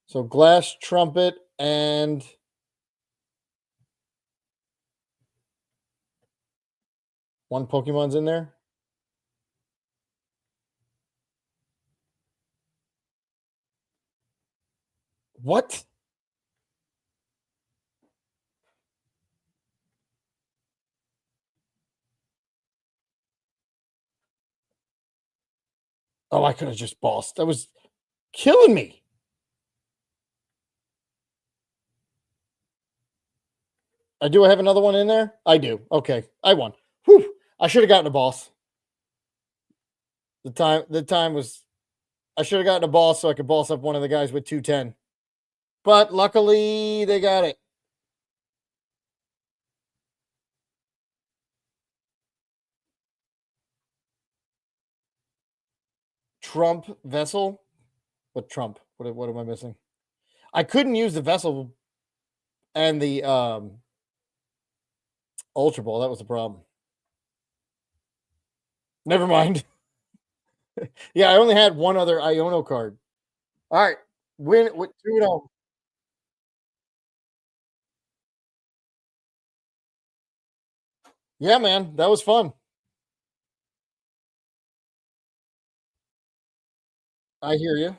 So Glass Trumpet and one Pokemon's in there. What? Oh, I could have just bossed. That was killing me. Do I have another one in there? I do. Okay. I won. Whew. I should have gotten a boss. The time was I should have gotten a boss so I could boss up one of the guys with 210. But luckily they got it. Trump Vessel? What Trump? What am I missing? I couldn't use the Vessel and the Ultra Ball. That was the problem. Never mind. Yeah, I only had one other Iono card. All right. Win with 2-0. Yeah, man. That was fun. I hear you.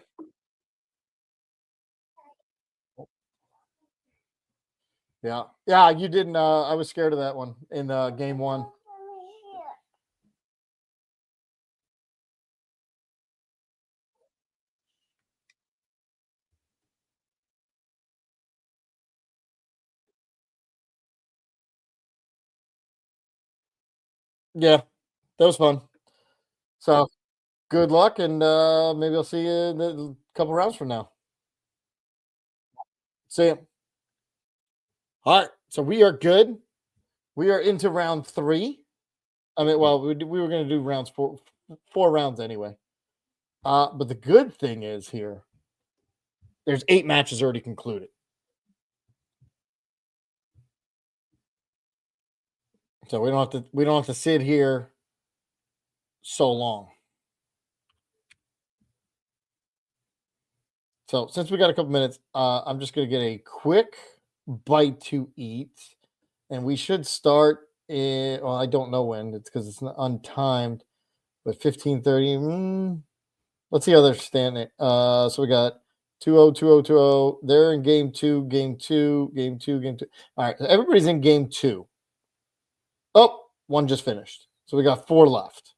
Yeah. Yeah, you didn't I was scared of that one in game 1. Yeah, that was fun. So good luck, and maybe I'll see you in a couple rounds from now. See ya. All right, so we are good. We are into round three. I mean, well, we were going to do rounds four rounds anyway. But the good thing is here, there's 8 matches already concluded, so we don't have to sit here so long. So since we got a couple minutes, I'm just going to get a quick bite to eat, and we should start in. Well, I don't know when. It's because it's not untimed, but 15:30. Let's see how they're standing. So we got 2-0, 2-0, 2-0. They're in game two, game two, game two, game two. All right, so everybody's in game two. Oh, one just finished. So we got 4 left.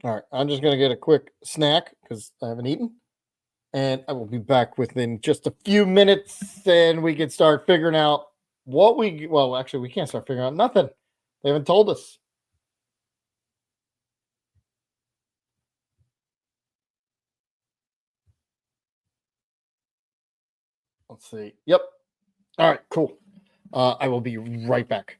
All right, I'm just gonna get a quick snack because I haven't eaten, and I will be back within just a few minutes, and we can start figuring out what we. Well, actually, we can't start figuring out nothing. They haven't told us. Let's see. Yep. All right. Cool. I will be right back.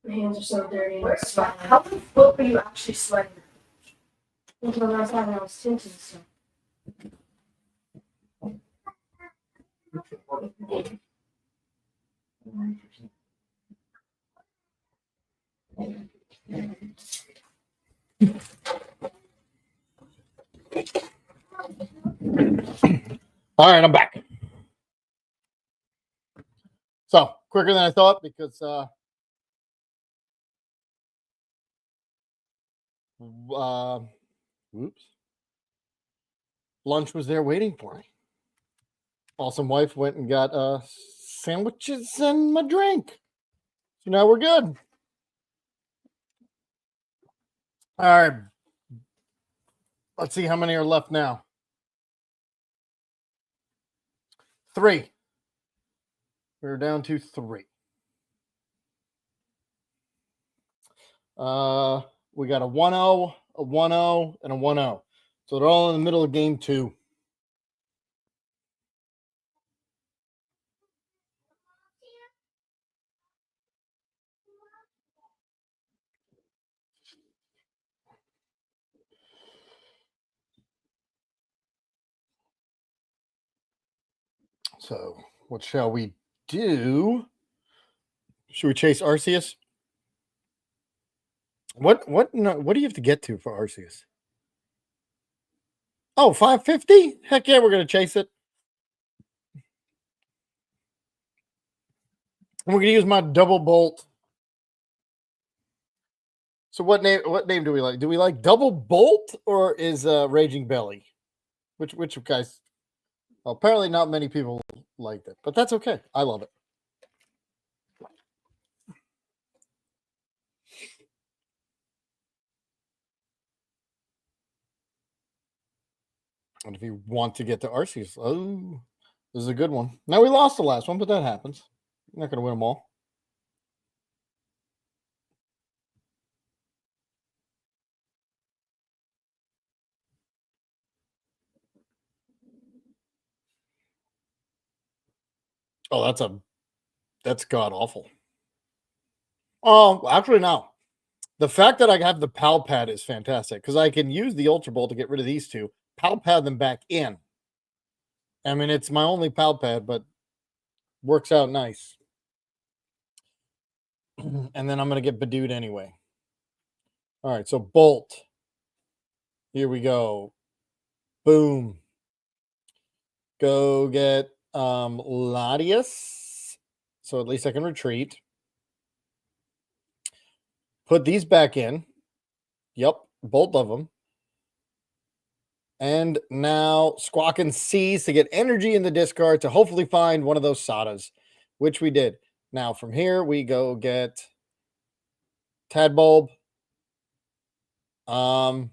My hands are so dirty. How the fuck are you actually sweating? Because when I was having those tints and stuff.
All right, I'm back. So quicker than I thought because whoops, lunch was there waiting for me. Awesome wife went and got sandwiches and my drink. So now we're good. All right. Let's see how many are left now. 3. We're down to 3. We got a 1-0, a 1-0, and a 1-0. So they're all in the middle of game 2. So what shall we do? Should we chase Arceus? What do you have to get to for Arceus? Oh, 550? Heck yeah, we're gonna chase it. And we're gonna use my double bolt. So what name do we like? Do we like double bolt or is Raging Belly? Which guys? Well, apparently not many people liked it, but that's okay. I love it. And if you want to get to Arceus, oh, this is a good one. Now we lost the last one, but that happens. You're not going to win them all. Oh, that's god awful. Oh, actually, no. The fact that I have the Pal Pad is fantastic because I can use the Ultra Ball to get rid of these two, Pal Pad them back in. I mean, it's my only Pal Pad, but works out nice. And then I'm going to get Badooed anyway. All right, so Bolt. Here we go. Boom. Go get Latias. So at least I can retreat. Put these back in. Yep, both of them. And now Squawk and Seize to get energy in the discard to hopefully find one of those Sadas, which we did. Now from here, we go get Tadbulb. I'm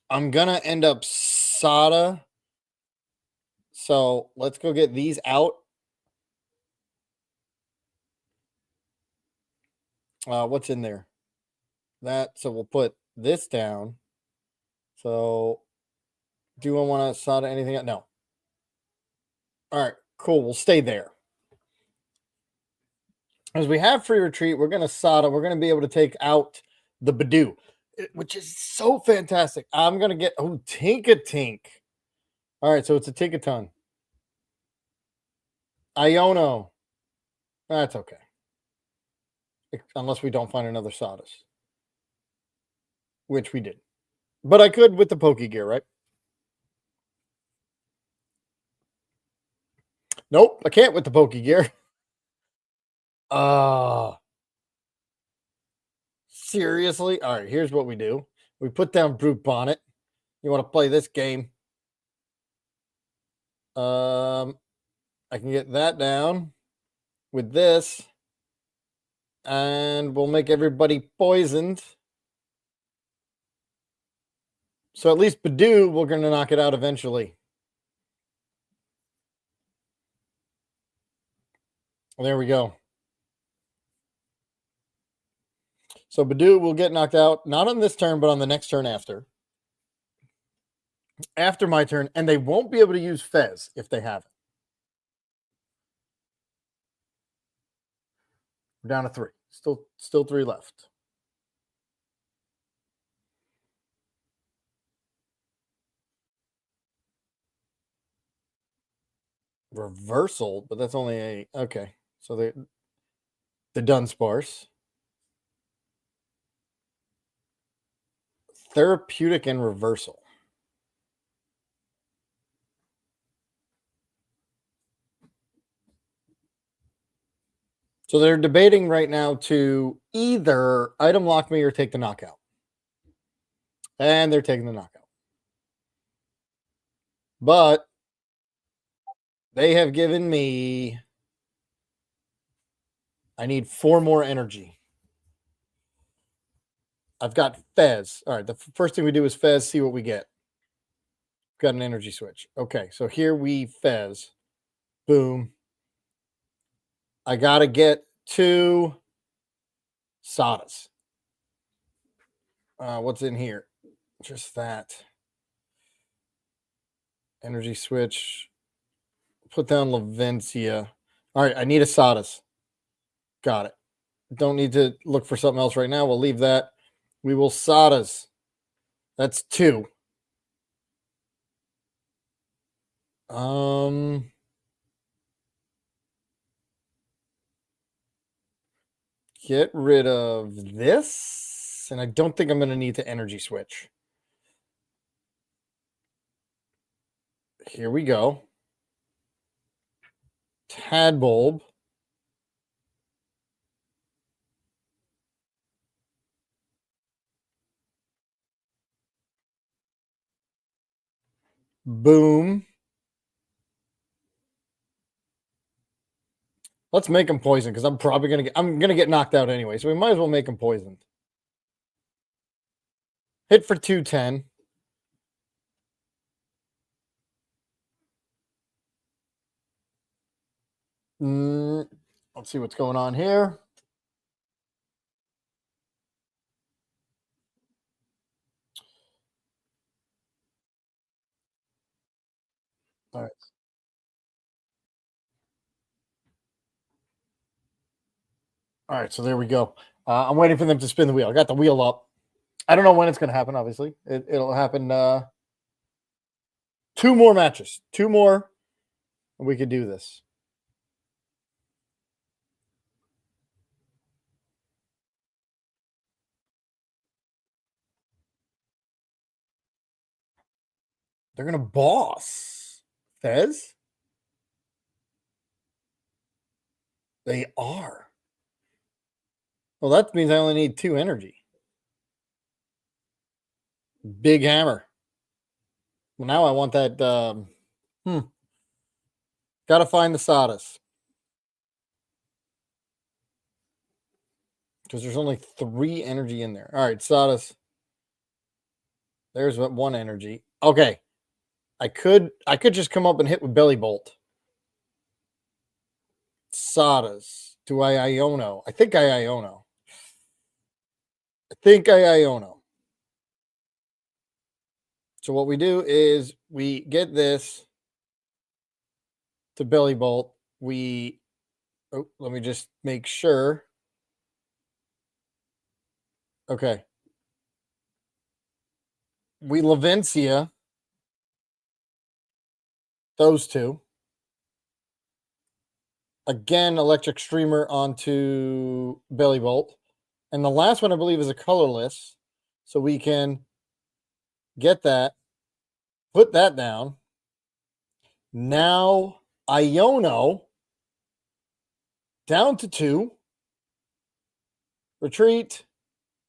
going to end up Sada. So let's go get these out. What's in there? So we'll put this down. So do I want to Sada anything else? No. All right, cool. We'll stay there. As we have free retreat, we're going to Sada. We're going to be able to take out the Badoo, which is so fantastic. I'm going to get, Tink-a-Tink. All right, so it's a Tinkaton. Iono. That's okay. Unless we don't find another Sadas. Which we did. But I could with the Pokegear, right? Nope, I can't with the Pokegear. Seriously? All right, here's what we do. We put down Brute Bonnet. You want to play this game? I can get that down with this. And we'll make everybody poisoned. So at least Badoo, we're going to knock it out eventually. There we go. So Badoo will get knocked out, not on this turn, but on the next turn after. After my turn, and they won't be able to use Fez if they have it. We're down to 3. Still 3 left. Reversal, but that's only a okay. So the Dunsparce. Therapeutic and reversal. So they're debating right now to either item lock me or take the knockout. And they're taking the knockout. But they have given me, I need 4 more energy. I've got Fez. All right, the first thing we do is Fez, see what we get. Got an energy switch. Okay, so here we Fez. Boom. I got to get 2 sodas. What's in here? Just that. Energy switch. Put down Lavencia. All right, I need a sodas. Got it. Don't need to look for something else right now. We'll leave that. We will sodas. That's 2. Get rid of this. And I don't think I'm going to need to energy switch. Here we go. Tadbulb. Boom. Let's make him poison because I'm probably I'm gonna get knocked out anyway. So we might as well make him poisoned. Hit for 210. Let's see what's going on here. All right. All right, so there we go. I'm waiting for them to spin the wheel. I got the wheel up. I don't know when it's going to happen, obviously. It'll happen 2 more matches. 2 more, and we could do this. They're going to boss Fez. They are. Well, that means I only need 2 energy. Big hammer. Well, now I want that. Got to find the sodas. Because there's only 3 energy in there. All right, sodas. There's 1 energy. Okay. I could just come up and hit with Belly Bolt. Sodas. Do I Iono? I think I Iono. So what we do is we get this to Belly Bolt. Let me just make sure. Okay. We Lavencia those 2. Again, Electric Streamer onto Belly Bolt. And the last one, I believe, is a colorless. So we can get that, put that down. Now, Iono down to 2. Retreat.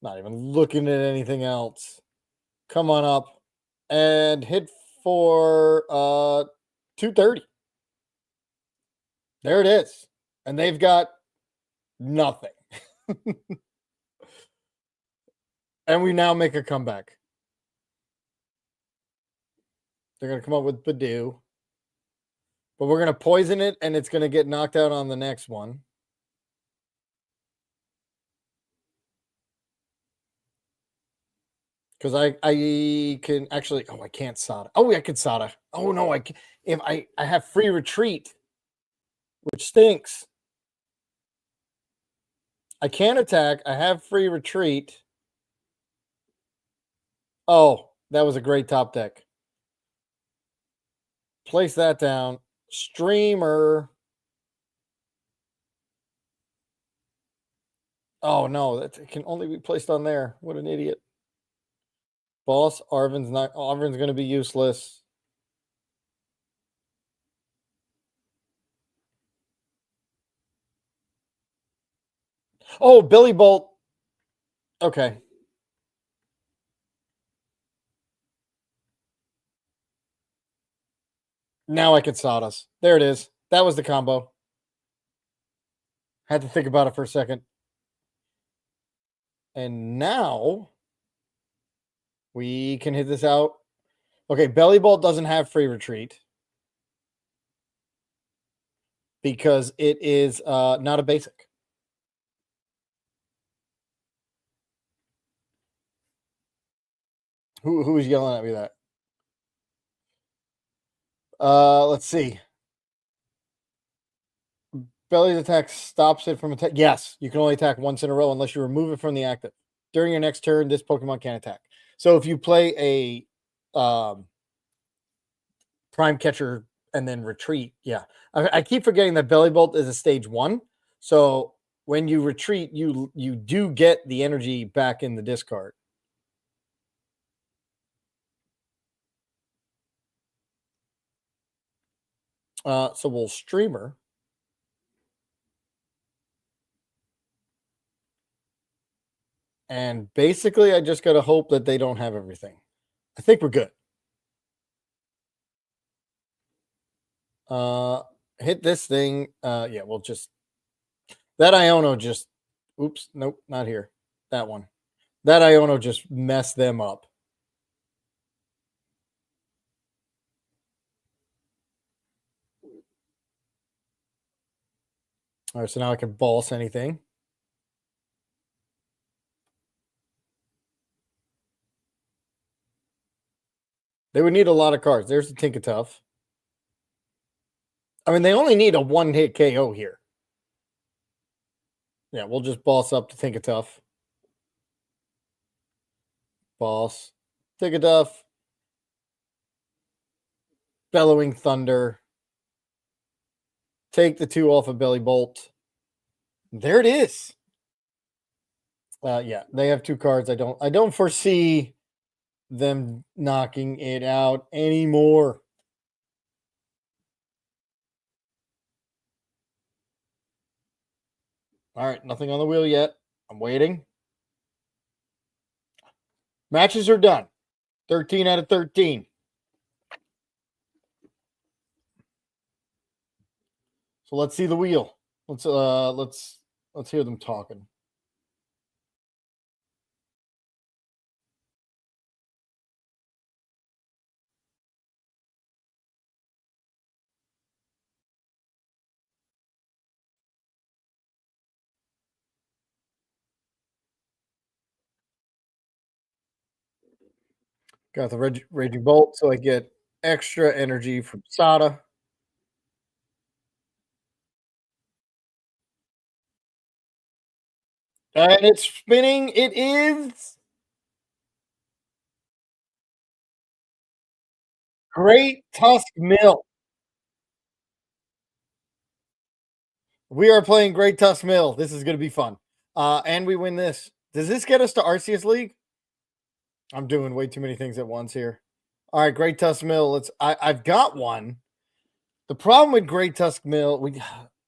Not even looking at anything else. Come on up and hit for 230. There it is. And they've got nothing. And we now make a comeback. They're going to come up with Badoo. But we're going to poison it, and it's going to get knocked out on the next one. Because I can actually. Oh, I can't Sada. Oh, I can Sada. Oh no, I can. If I have free retreat, which stinks. I can't attack. I have free retreat. Oh, that was a great top deck. Place that down. Streamer. Oh no, that can only be placed on there. What an idiot. Boss, Arvin's going to be useless. Oh, Billy Bolt. Okay. Now I can Sawdust. There it is. That was the combo. Had to think about it for a second. And now we can hit this out. Okay, Belly Bolt doesn't have free retreat because it is not a basic. Who is yelling at me that? Let's see. Belly's attack stops it from attack. Yes, you can only attack once in a row unless you remove it from the active. During your next turn, this Pokemon can't attack. So if you play a Prime Catcher and then retreat, yeah. I keep forgetting that Belly Bolt is a stage 1. So when you retreat, you do get the energy back in the discard. So we'll Streamer. And basically, I just got to hope that they don't have everything. I think we're good. Hit this thing. Yeah, we'll just... That Iono just... Oops, nope, not here. That one. That Iono just messed them up. All right, so now I can boss anything. They would need a lot of cards. There's the Tinkatuff. I mean, they only need a one-hit KO here. Yeah, we'll just boss up to Tinkatuff. Boss. Tinkatuff. Bellowing Thunder. Take the 2 off of Belly Bolt. There it is. Yeah, they have 2 cards. I don't foresee them knocking it out anymore. All right, nothing on the wheel yet. I'm waiting. Matches are done. 13 out of 13. So let's see the wheel. Let's hear them talking. Got the Raging Bolt, so I get extra energy from Sada. And it's spinning. It is Great Tusk Mill. We are playing Great Tusk Mill. This is going to be fun. And we win this. Does this get us to Arceus League? I'm doing way too many things at once here. All right, Great Tusk Mill. I've got one. The problem with Great Tusk Mill,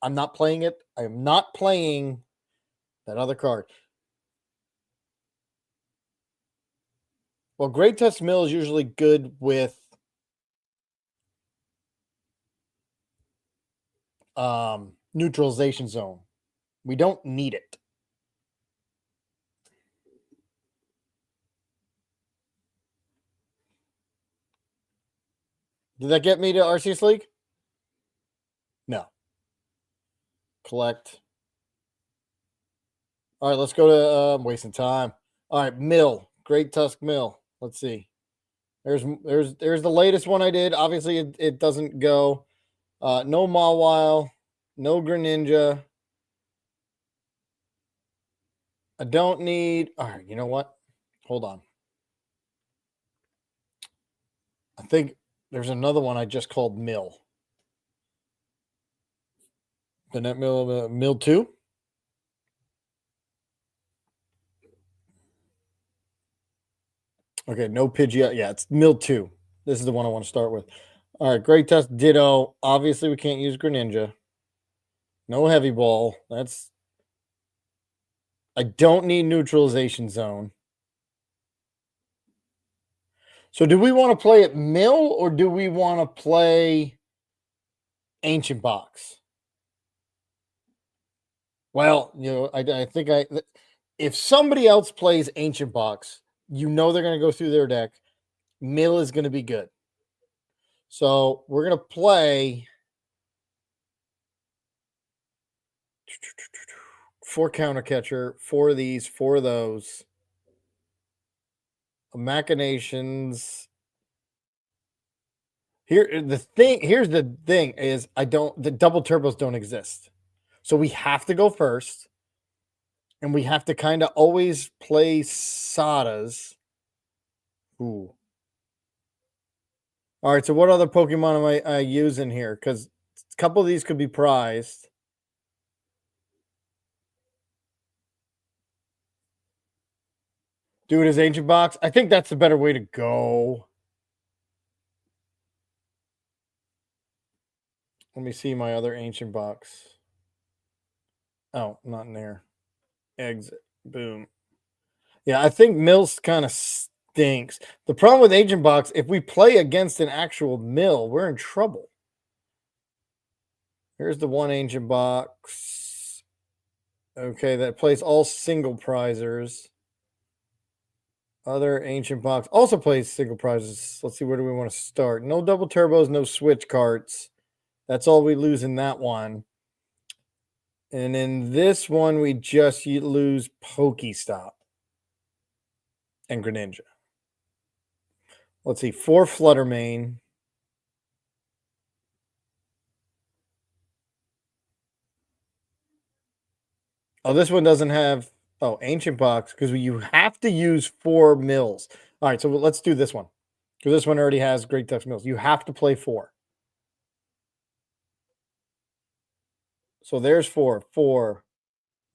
I'm not playing it. I am not playing that other card. Well, Great Tusk Mill is usually good with neutralization zone. We don't need it. Did that get me to Arceus League? No. Collect. All right, let's go to I'm wasting time. All right, Mill. Great Tusk Mill. Let's see. There's the latest one I did. Obviously, it doesn't go. No Mawile, no Greninja. I don't need. All right, you know what? Hold on. I think there's another one I just called Mill. The net Mill 2. Okay, no Pidgeot. Yeah, it's Mill 2. This is the one I want to start with. All right, Great Test, Ditto. Obviously, we can't use Greninja. No Heavy Ball. I don't need Neutralization Zone. So do we want to play at Mill or do we want to play Ancient Box? Well, I think if somebody else plays Ancient Box, they're going to go through their deck. Mill is going to be good. So we're going to play 4 Counter Catcher, 4 of these, 4 of those. Machinations. Here's the thing is the double turbos don't exist. So we have to go first. And we have to kind of always play Sadas. Ooh. All right, so what other Pokemon am I using here? Because a couple of these could be prized. Do it as Ancient Box. I think that's the better way to go. Let me see my other Ancient Box. Oh, not in there. Exit. Boom. Yeah, I think Mill's kind of stinks. The problem with Ancient Box, if we play against an actual Mill, we're in trouble. Here's the one Ancient Box. Okay, that plays all single prizers. Other Ancient Box also plays single prizes. Let's see, where do we want to start? No double turbos, no switch carts. That's all we lose in that one. And in this one, we just lose Pokestop and Greninja. Let's see, 4 Fluttermane. Oh, this one doesn't have Ancient Box because you have to use 4 Mills. All right, so let's do this one because this one already has Great Text Mills. You have to play 4. So there's 4. 4.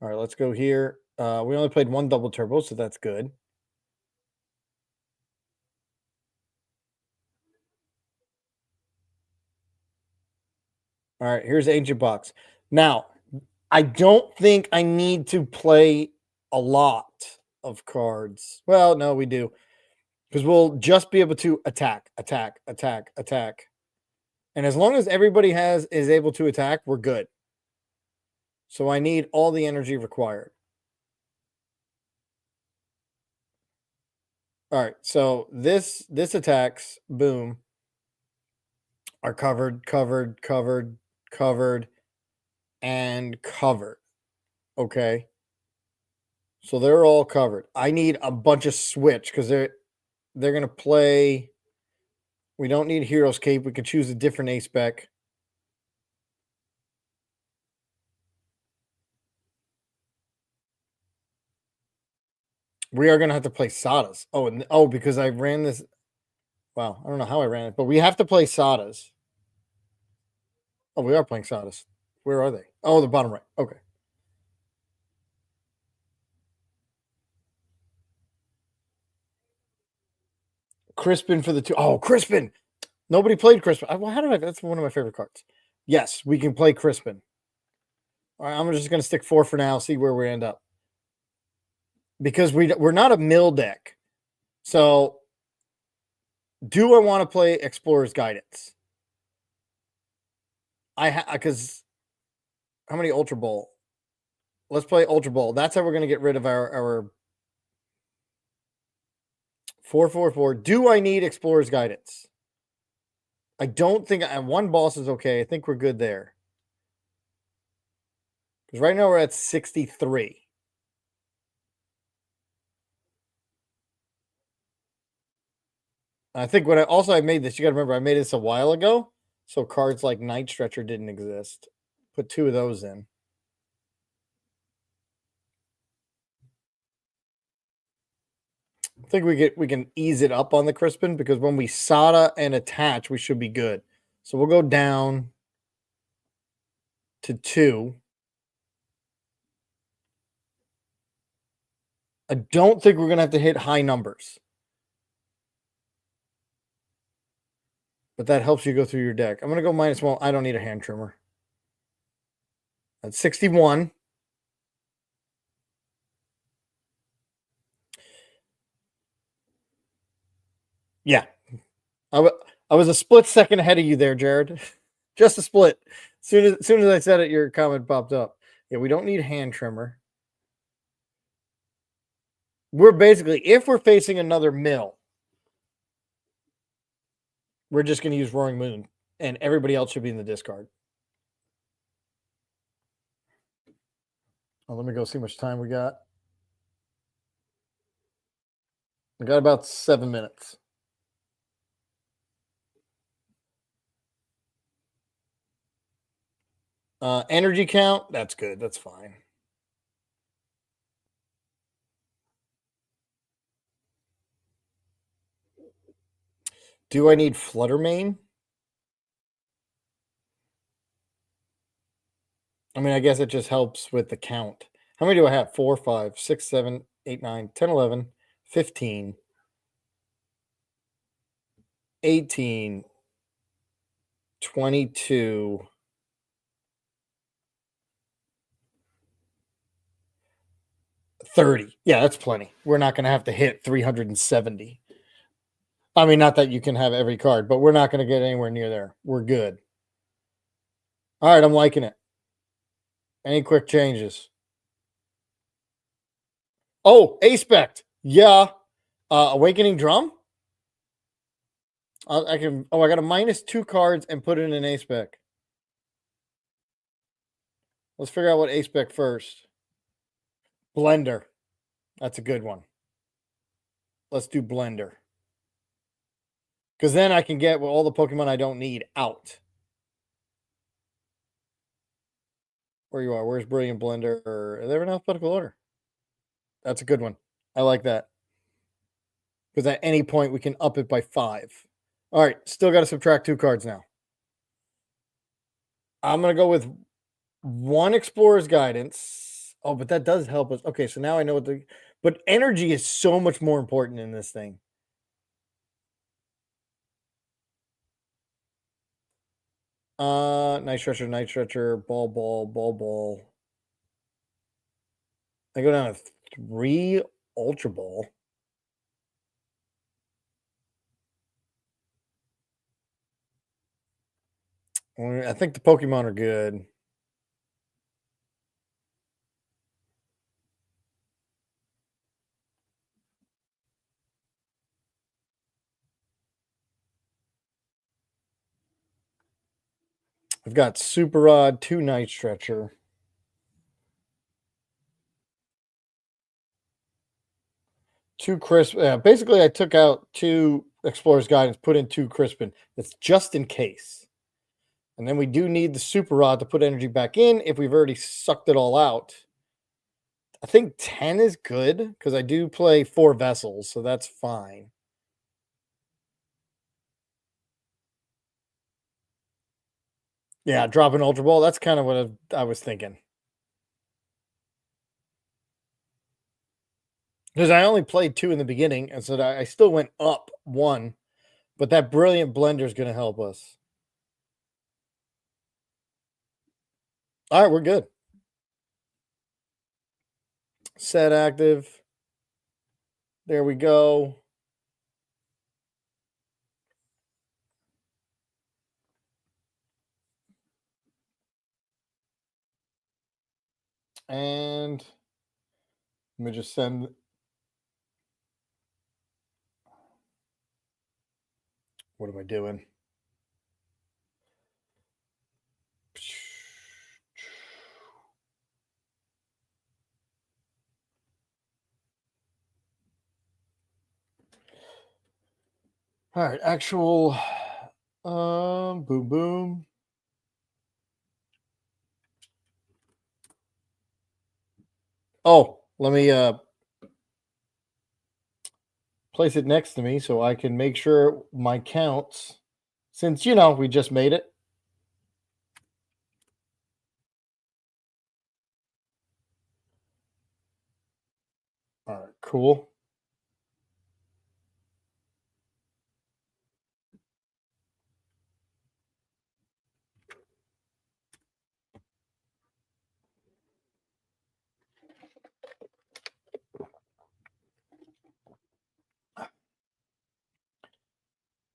All right, let's go here. We only played 1 double turbo, so that's good. All right, here's Ancient Box. Now, I don't think I need to play a lot of cards. Well, no, we do. Because we'll just be able to attack. And as long as everybody is able to attack, we're good. So I need all the energy required. All right, so this attacks, boom, are covered, and covered. Okay. So they're all covered. I need a bunch of switch because they're going to play. We don't need Hero's Cape. We can choose a different ace spec. We are going to have to play Sadas. Oh, because I ran this. Wow, I don't know how I ran it, but we have to play Sadas. Oh, we are playing Sadas. Where are they? Oh, the bottom right. Okay. Crispin for the 2. Oh, Crispin. Nobody played Crispin. Well, that's one of my favorite cards. Yes, we can play Crispin. All right, I'm just going to stick 4 for now, see where we end up. Because we're not a mill deck. So, do I want to play Explorer's Guidance? Because how many Ultra Ball? Let's play Ultra Ball. That's how we're going to get rid of our 4/4/4. Do I need Explorer's Guidance? I don't think 1 boss is okay. I think we're good there. Because right now we're at 63. I think when I made this, you got to remember I made this a while ago, so cards like Night Stretcher didn't exist. Put 2 of those in. I think we can ease it up on the Crispin because when we SATA and attach, we should be good. So we'll go down to 2. I don't think we're gonna have to hit high numbers. But that helps you go through your deck. I'm gonna go -1. I don't need a hand trimmer. That's 61. Yeah. I was a split second ahead of you there, Jared. Just a split. Soon as I said it, your comment popped up. Yeah, we don't need hand trimmer. We're basically, if we're facing another mill, we're just going to use Roaring Moon, and everybody else should be in the discard. Oh, let me go see how much time we got. We got about 7 minutes. Energy count, that's good. That's fine. Do I need Fluttermane? I mean, I guess it just helps with the count. How many do I have? 4, 5, 6, 7, 8, 9, 10, 11, 15, 18, 22, 30. Yeah, that's plenty. We're not going to have to hit 370. I mean, not that you can have every card, but we're not going to get anywhere near there. We're good. All right, I'm liking it. Any quick changes? Oh, Aspect. Yeah. Awakening Drum? I can. Oh, I got a -2 cards and put it in an Aspect. Let's figure out what Aspect first. Blender. That's a good one. Let's do Blender. Because then I can get all the Pokemon I don't need out. Where you are. Where's Brilliant Blender? Are they in alphabetical order? That's a good one. I like that. Because at any point we can up it by 5. All right. Still got to subtract 2 cards now. I'm going to go with 1 Explorer's Guidance. Oh, but that does help us. Okay, so now I know what the... But energy is so much more important in this thing. Night Stretcher, Ball. I go down to 3 Ultra Ball. I think the Pokemon are good. I've got Super Rod, 2 Night Stretcher. 2 Crisp. Basically, I took out 2 Explorer's Guidance, put in 2 Crispin. That's just in case. And then we do need the Super Rod to put energy back in if we've already sucked it all out. I think 10 is good because I do play 4 vessels, so that's fine. Yeah, drop an Ultra Ball. That's kind of what I was thinking. Because I only played 2 in the beginning, and so I still went up 1. But that Brilliant Blender is going to help us. All right, we're good. Set active. There we go. And let me just send. What am I doing? All right, actual boom boom. Oh, let me place it next to me so I can make sure my counts, since we just made it. All right, cool.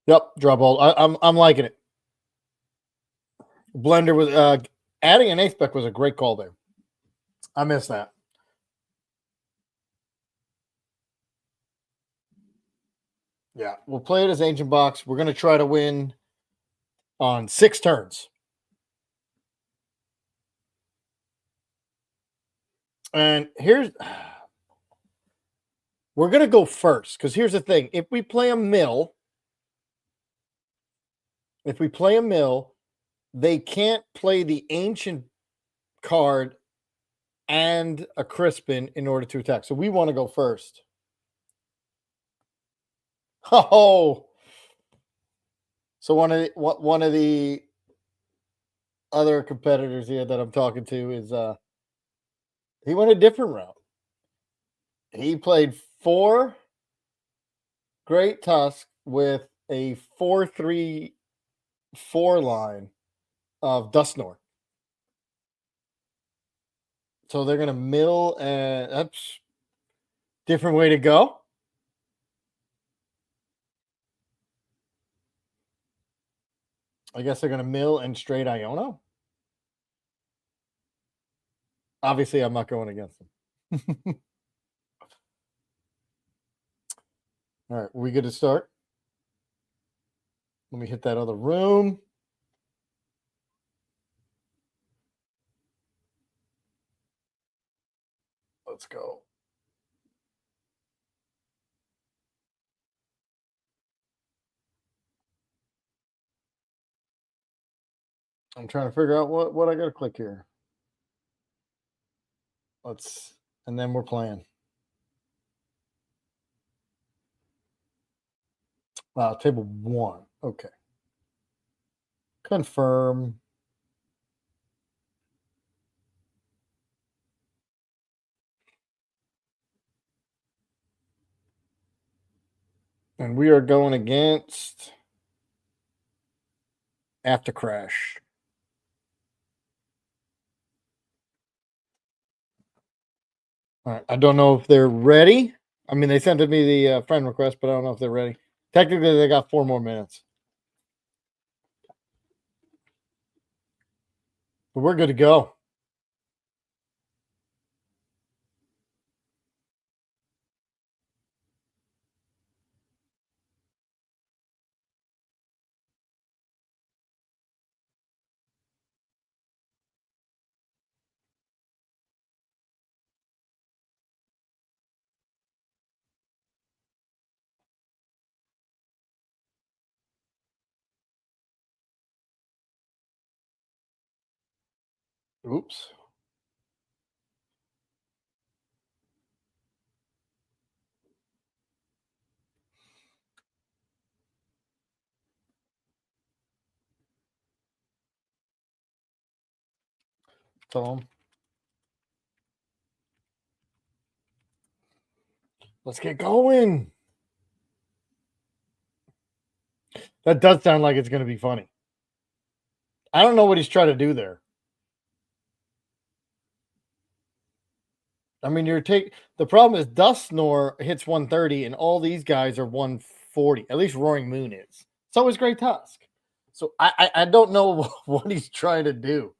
Yep, drop ball. I'm liking it. Blender was adding an ace spec was a great call there. I missed that. Yeah, we'll play it as Ancient Box. We're gonna try to win on 6 turns. And we're gonna go first because here's the thing: if we play a mill, they can't play the ancient card and a Crispin in order to attack. So we want to go first. Oh, so one of the other competitors here that I'm talking to is he went a different route. He played 4 Great Tusk with a 4-3-4 line of Dustnor. So they're gonna mill, and that's different way to go. I guess they're gonna mill and straight Iono. Obviously, I'm not going against them. All right, we good to start? Let me hit that other room. Let's go. I'm trying to figure out what I got to click here. And then we're playing. Table 1. Okay. Confirm. And we are going against After Crash. All right. I don't know if they're ready. I mean, they sent me the friend request, but I don't know if they're ready. Technically, they got 4 more minutes. But we're good to go. Oops. Tell them. Let's get going. That does sound like it's going to be funny. I don't know what he's trying to do there. I mean, the problem is Dustnor hits 130 and all these guys are 140. At least Roaring Moon is. So is Great Tusk. So I don't know what he's trying to do.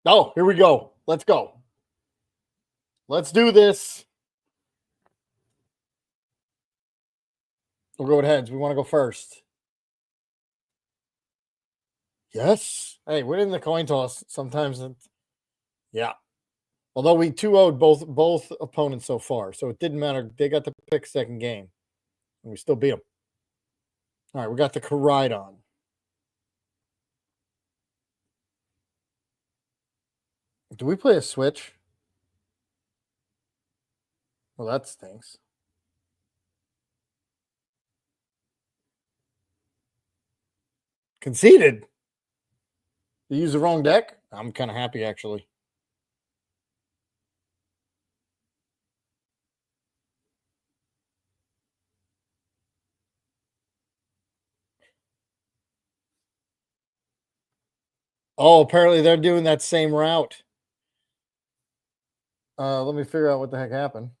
Oh, here we go. Let's go. Let's do this. We'll go with heads. We want to go first. Yes. Hey, winning the coin toss sometimes. Yeah. Although we 2-0'd both opponents so far, so it didn't matter. They got to pick second game, and we still beat them. All right, we got the Koridon. Do we play a switch? Well, that stinks. Conceded. You use the wrong deck? I'm kind of happy, actually. Oh, apparently they're doing that same route. Let me figure out what the heck happened.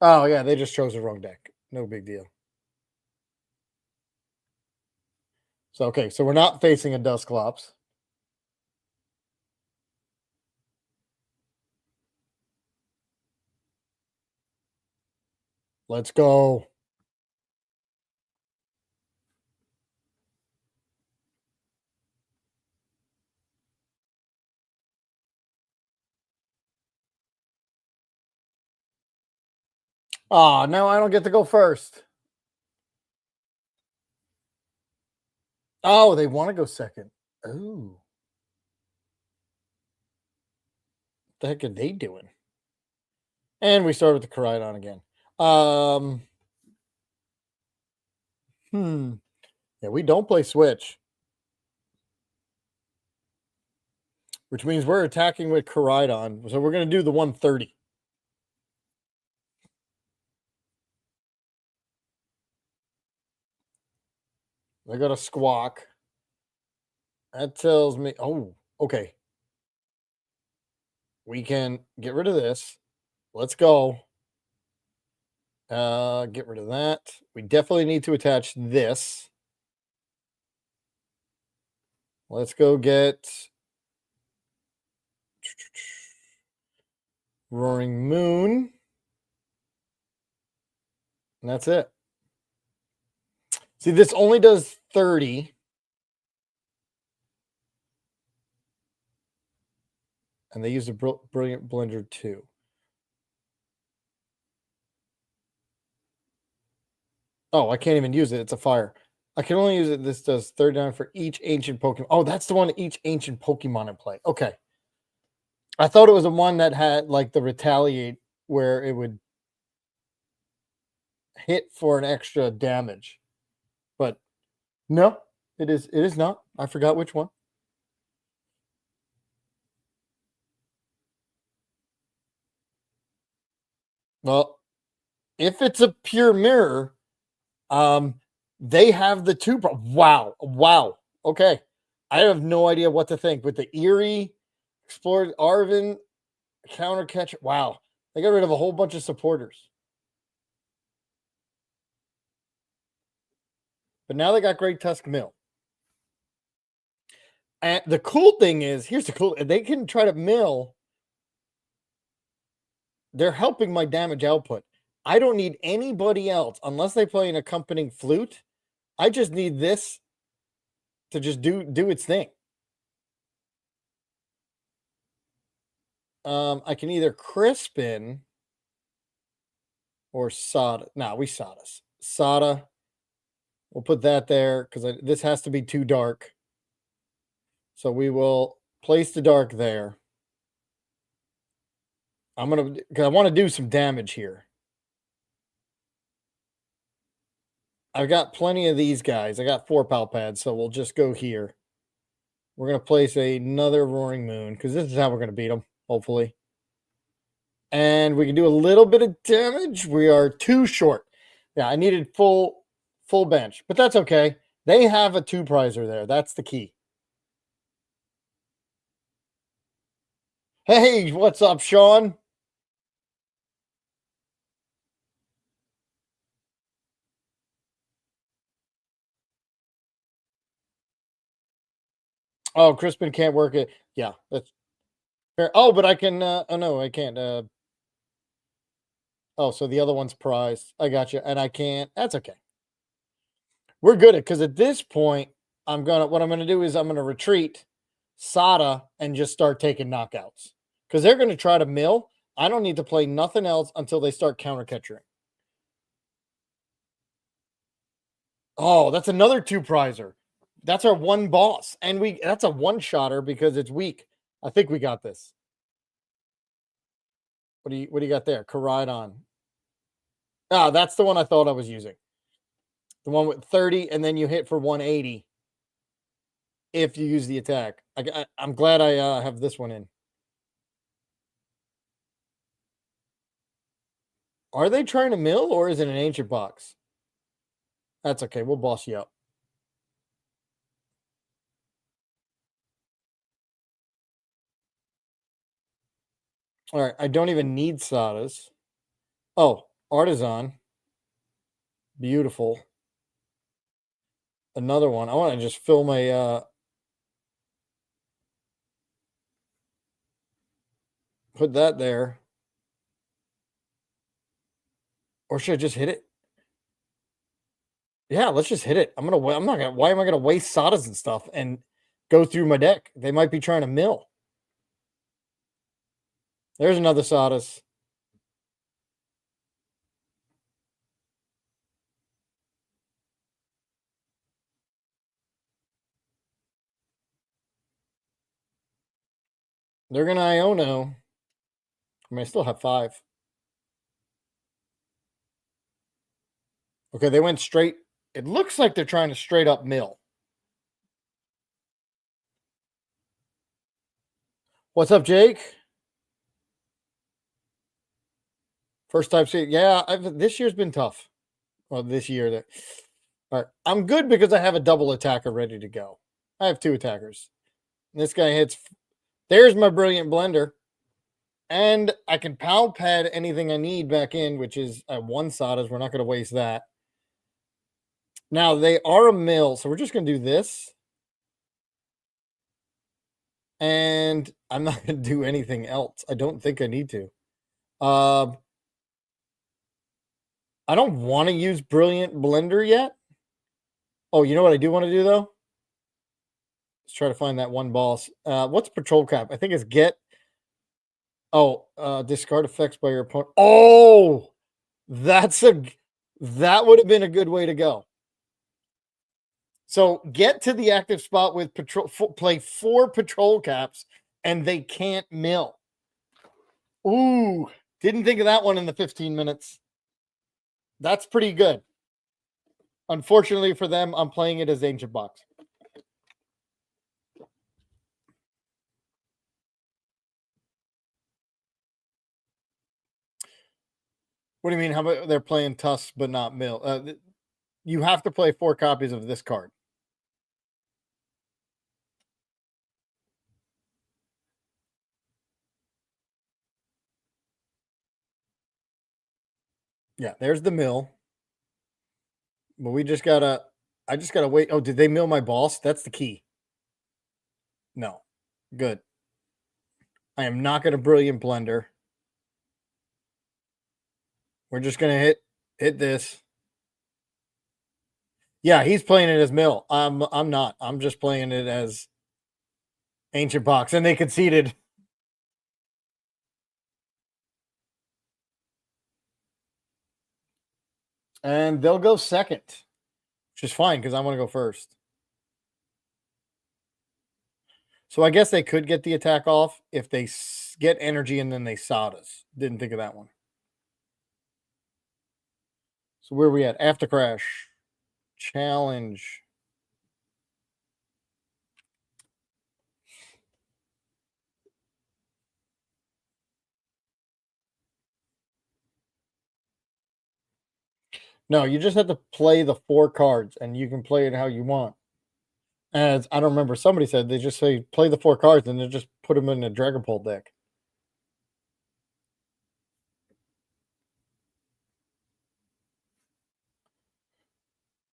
Oh, yeah, they just chose the wrong deck. No big deal. So, okay, so we're not facing a Dusclops. Let's go. Oh, now I don't get to go first. Oh, they want to go second. Oh. What the heck are they doing? And we start with the Koridon again. Yeah, we don't play switch. Which means we're attacking with Koridon. So we're going to do the 130. I got a squawk. That tells me, oh, okay. We can get rid of this. Let's go. Get rid of that. We definitely need to attach this. Let's go get Roaring Moon. And that's it. See, this only does 30. And they use a Brilliant Blender too. Oh, I can't even use it. It's a fire. I can only use it. This does 39 for each ancient Pokemon. Oh, that's the one each ancient Pokemon in play. Okay. I thought it was the one that had like the retaliate where it would hit for an extra damage. But no, it is not. I forgot which one. Well, if it's a pure mirror, they have the two. Wow. Okay, I have no idea what to think with the Erie, Explored Arvin, counter catch. Wow, they got rid of a whole bunch of supporters, but now they got Great Tusk Mill. And the cool thing is, here's the cool: they can try to mill. They're helping my damage output. I don't need anybody else unless they play an accompanying flute. I just need this to just do its thing. I can either Crispin or Sada. No, we Sada. Sada. We'll put that there because this has to be too dark. So we will place the dark there. I'm gonna because I want to do some damage here. I've got plenty of these guys. I got 4 pal pads, so we'll just go here. We're gonna place another Roaring Moon because this is how we're gonna beat them, hopefully. And we can do a little bit of damage. We are too short. Yeah, I needed full bench, but that's okay. They have a 2 prizer there. That's the key. Hey, what's up, Sean? Oh, Crispin can't work it. Yeah, that's Fair. Oh, but I can. Oh no, I can't. Oh, so the other one's prized. I got you, and I can't. That's okay. We're good at because at this point, what I'm gonna do is I'm gonna retreat, Sada, and just start taking knockouts because they're gonna try to mill. I don't need to play nothing else until they start counter catching. Oh, that's another two prizer. That's our one boss, and that's a one shotter because it's weak. I think we got this. What do you got there? Koraidon. Ah, that's the one I thought I was using. The one with 30, and then you hit for 180 if you use the attack. I'm glad I have this one in. Are they trying to mill or is it an ancient box? That's okay. We'll boss you up. All right. I don't even need sodas. Oh, artisan. Beautiful. Another one. I want to just fill my put that there. Or should I just hit it? Yeah, let's just hit it. Why am I gonna waste sodas and stuff and go through my deck? They might be trying to mill. There's another sodas. They're gonna Iono. I mean, I still have 5. Okay, they went straight. It looks like they're trying to straight up mill. What's up, Jake? First time seeing. Yeah, this year's been tough. Well, this year. All right, I'm good because I have a double attacker ready to go. I have 2 attackers. This guy hits. There's my brilliant blender. And I can pow pad anything I need back in, which is 1 sodas. We're not going to waste that. Now, they are a mill, so we're just going to do this. And I'm not going to do anything else. I don't think I need to. I don't want to use Brilliant Blender yet. Oh, you know what I do want to do, though? Let's try to find that one boss. What's Patrol Cap? I think it's get. Oh, discard effects by your opponent. Oh, that would have been a good way to go. So get to the active spot with play 4 Patrol Caps, and they can't mill. Ooh, didn't think of that one in the 15 minutes. That's pretty good. Unfortunately for them, I'm playing it as Ancient Box. What do you mean? How about they're playing Tusk but not mill? You have to play 4 copies of this card. Yeah, there's the mill. But I just gotta wait. Oh, did they mill my boss? That's the key. No. Good. I am not gonna Brilliant Blender. We're just gonna hit this. Yeah, he's playing it as mill. I'm not. I'm just playing it as Ancient Box. And they conceded. And they'll go second. Which is fine because I want to go first. So I guess they could get the attack off if they get energy and then they sod us. Didn't think of that one. So where are we at? After crash. Challenge. No, you just have to play the 4 cards and you can play it how you want. As I don't remember, somebody said they just say play the 4 cards and then just put them in a Dragapult deck.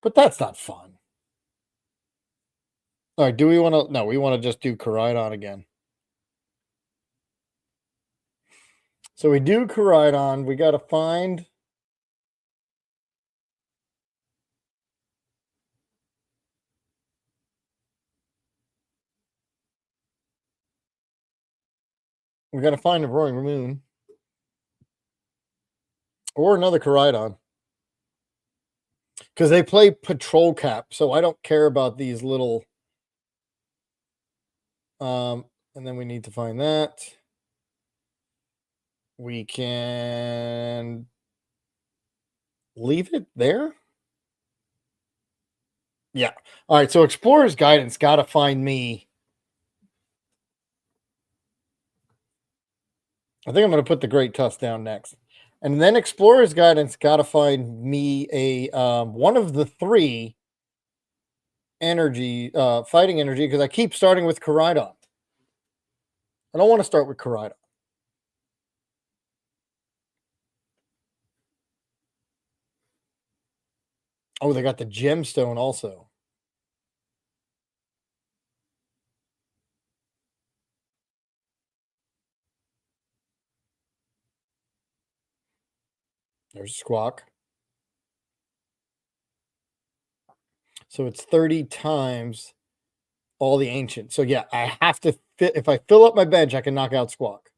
But that's not fun. All right, do we want to? No, we want to just do Koraidon again. So we do Koraidon. We got to find. We got to find a Roaring Moon. Or another Koraidon. Because they play Patrol Cap. So I don't care about these little. And then we need to find that. We can leave it there. Yeah. All right. So Explorer's Guidance got to find me. I think I'm going to put the Great Tusk down next. And then Explorer's Guidance got to find me a one of the 3 energy, fighting energy, because I keep starting with Koraidon. I don't want to start with Koraidon. Oh, they got the gemstone also. There's Squawk. So it's 30 times all the ancient. So yeah, I have to fit. If I fill up my bench, I can knock out Squawk.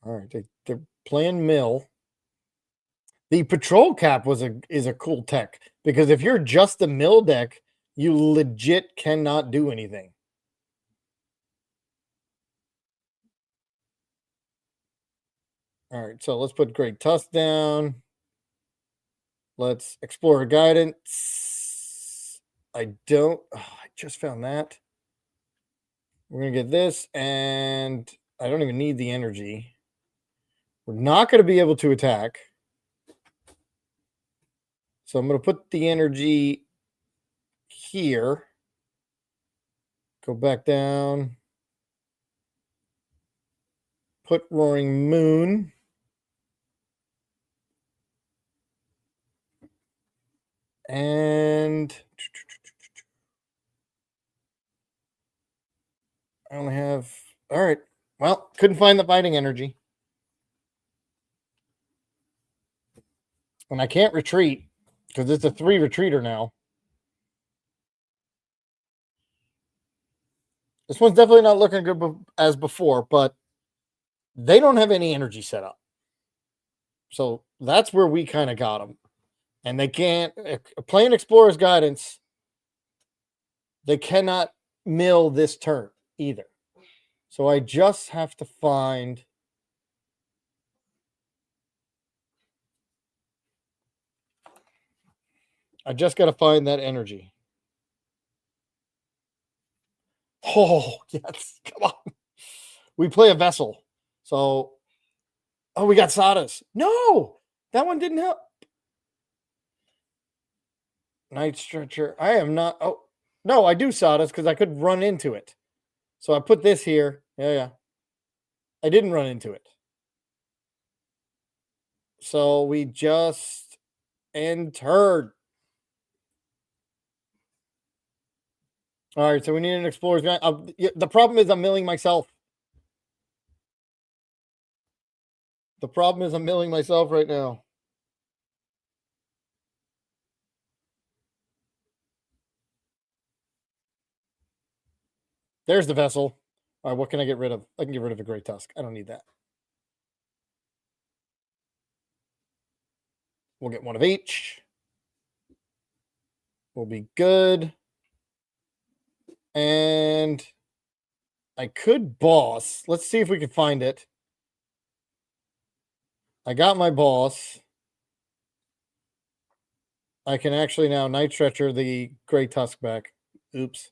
All right, they're playing Mill. The Patrol Cap is a cool tech, because if you're just a Mill deck, you legit cannot do anything. All right, so let's put Great Tusk down. Let's explore guidance. I just found that. We're going to get this, and I don't even need the energy. We're not going to be able to attack. So I'm going to put the energy here. Go back down. Put Roaring Moon. And I only have, all right. Well, couldn't find the fighting energy. And I can't retreat because it's a 3 retreater now. This one's definitely not looking good as before, but they don't have any energy set up. So that's where we kind of got them. And they can't, playing Explorer's Guidance, they cannot mill this turn either. So I just have to find. I just got to find that energy. Oh, yes. Come on. We play a Vessel. So, oh, we got Sadas. No, that one didn't help. Night Stretcher. I am not. Oh, no, I do Sadas because I could run into it. So I put this here. Yeah. I didn't run into it. So we just entered. All right, so we need an Explorer's Guide. The problem is I'm milling myself. The problem is I'm milling myself right now. There's the Vessel. All right, what can I get rid of? I can get rid of a Great Tusk. I don't need that. We'll get one of each. We'll be good. And I could boss. Let's see if we can find it. I got my boss. I can actually now Night Stretcher the Great Tusk back. Oops.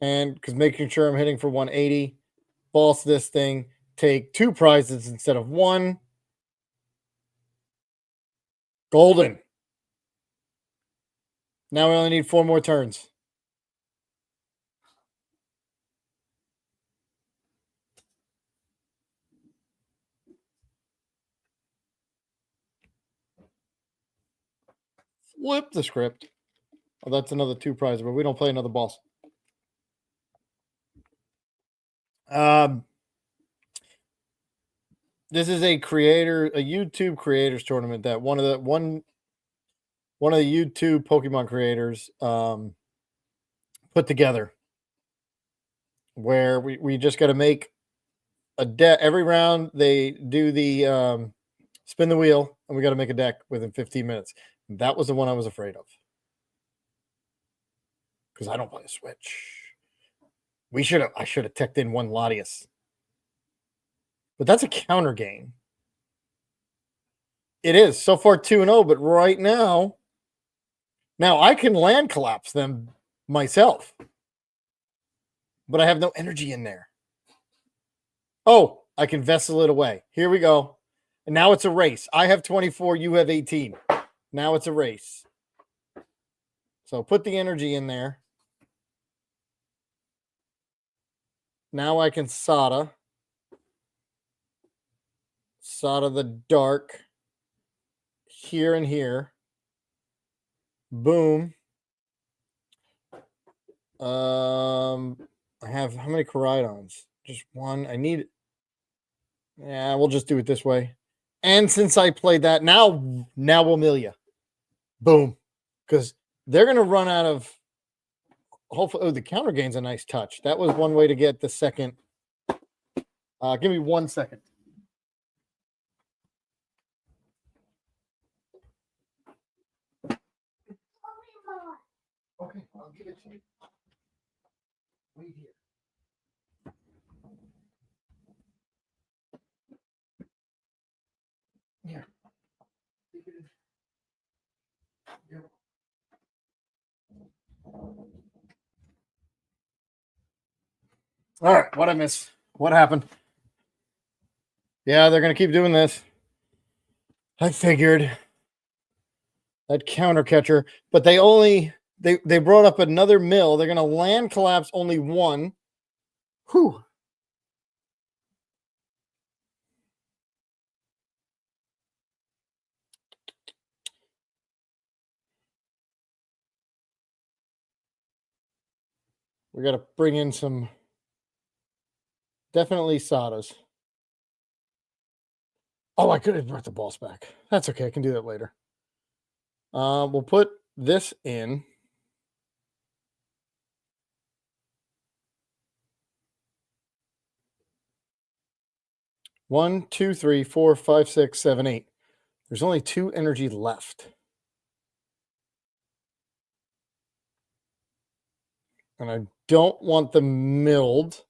And because making sure I'm hitting for 180, boss this thing, take 2 prizes instead of 1. Golden. Now we only need 4 more turns. Flip the script. Oh, that's another 2 prizes, but we don't play another boss. This is a YouTube creators tournament that one of the YouTube Pokemon creators put together, where we just got to make a deck every round. They do the spin the wheel, and we got to make a deck within 15 minutes. That was the one I was afraid of because I don't play a Switch. I should have teched in one Latias, but that's a counter game. It is so far 2-0, but right now I can land collapse them myself, but I have no energy in there. Oh, I can vessel it away. Here we go. And now it's a race. I have 24, you have 18. Now it's a race. So put the energy in there. Now I can Sada the dark here and here. Boom. I have how many Koraidons? Just one. I need. Yeah, we'll just do it this way. And since I played that, now we'll mill you. Boom. Because they're gonna run out of. Hopefully, oh, the counter gain's a nice touch. That was one way to get the second. Give me 1 second. Okay, I'll give it to you. Wait here. Here. All right, what I miss? What happened? Yeah, they're gonna keep doing this. I figured that counter catcher, but they brought up another mill. They're gonna land collapse only one. Whew. We got to bring in some definitely Sadas. Oh, I could have brought the balls back. That's okay. I can do that later. We'll put this in. One, two, three, four, five, six, seven, eight. There's only 2 energy left. And I don't want them milled.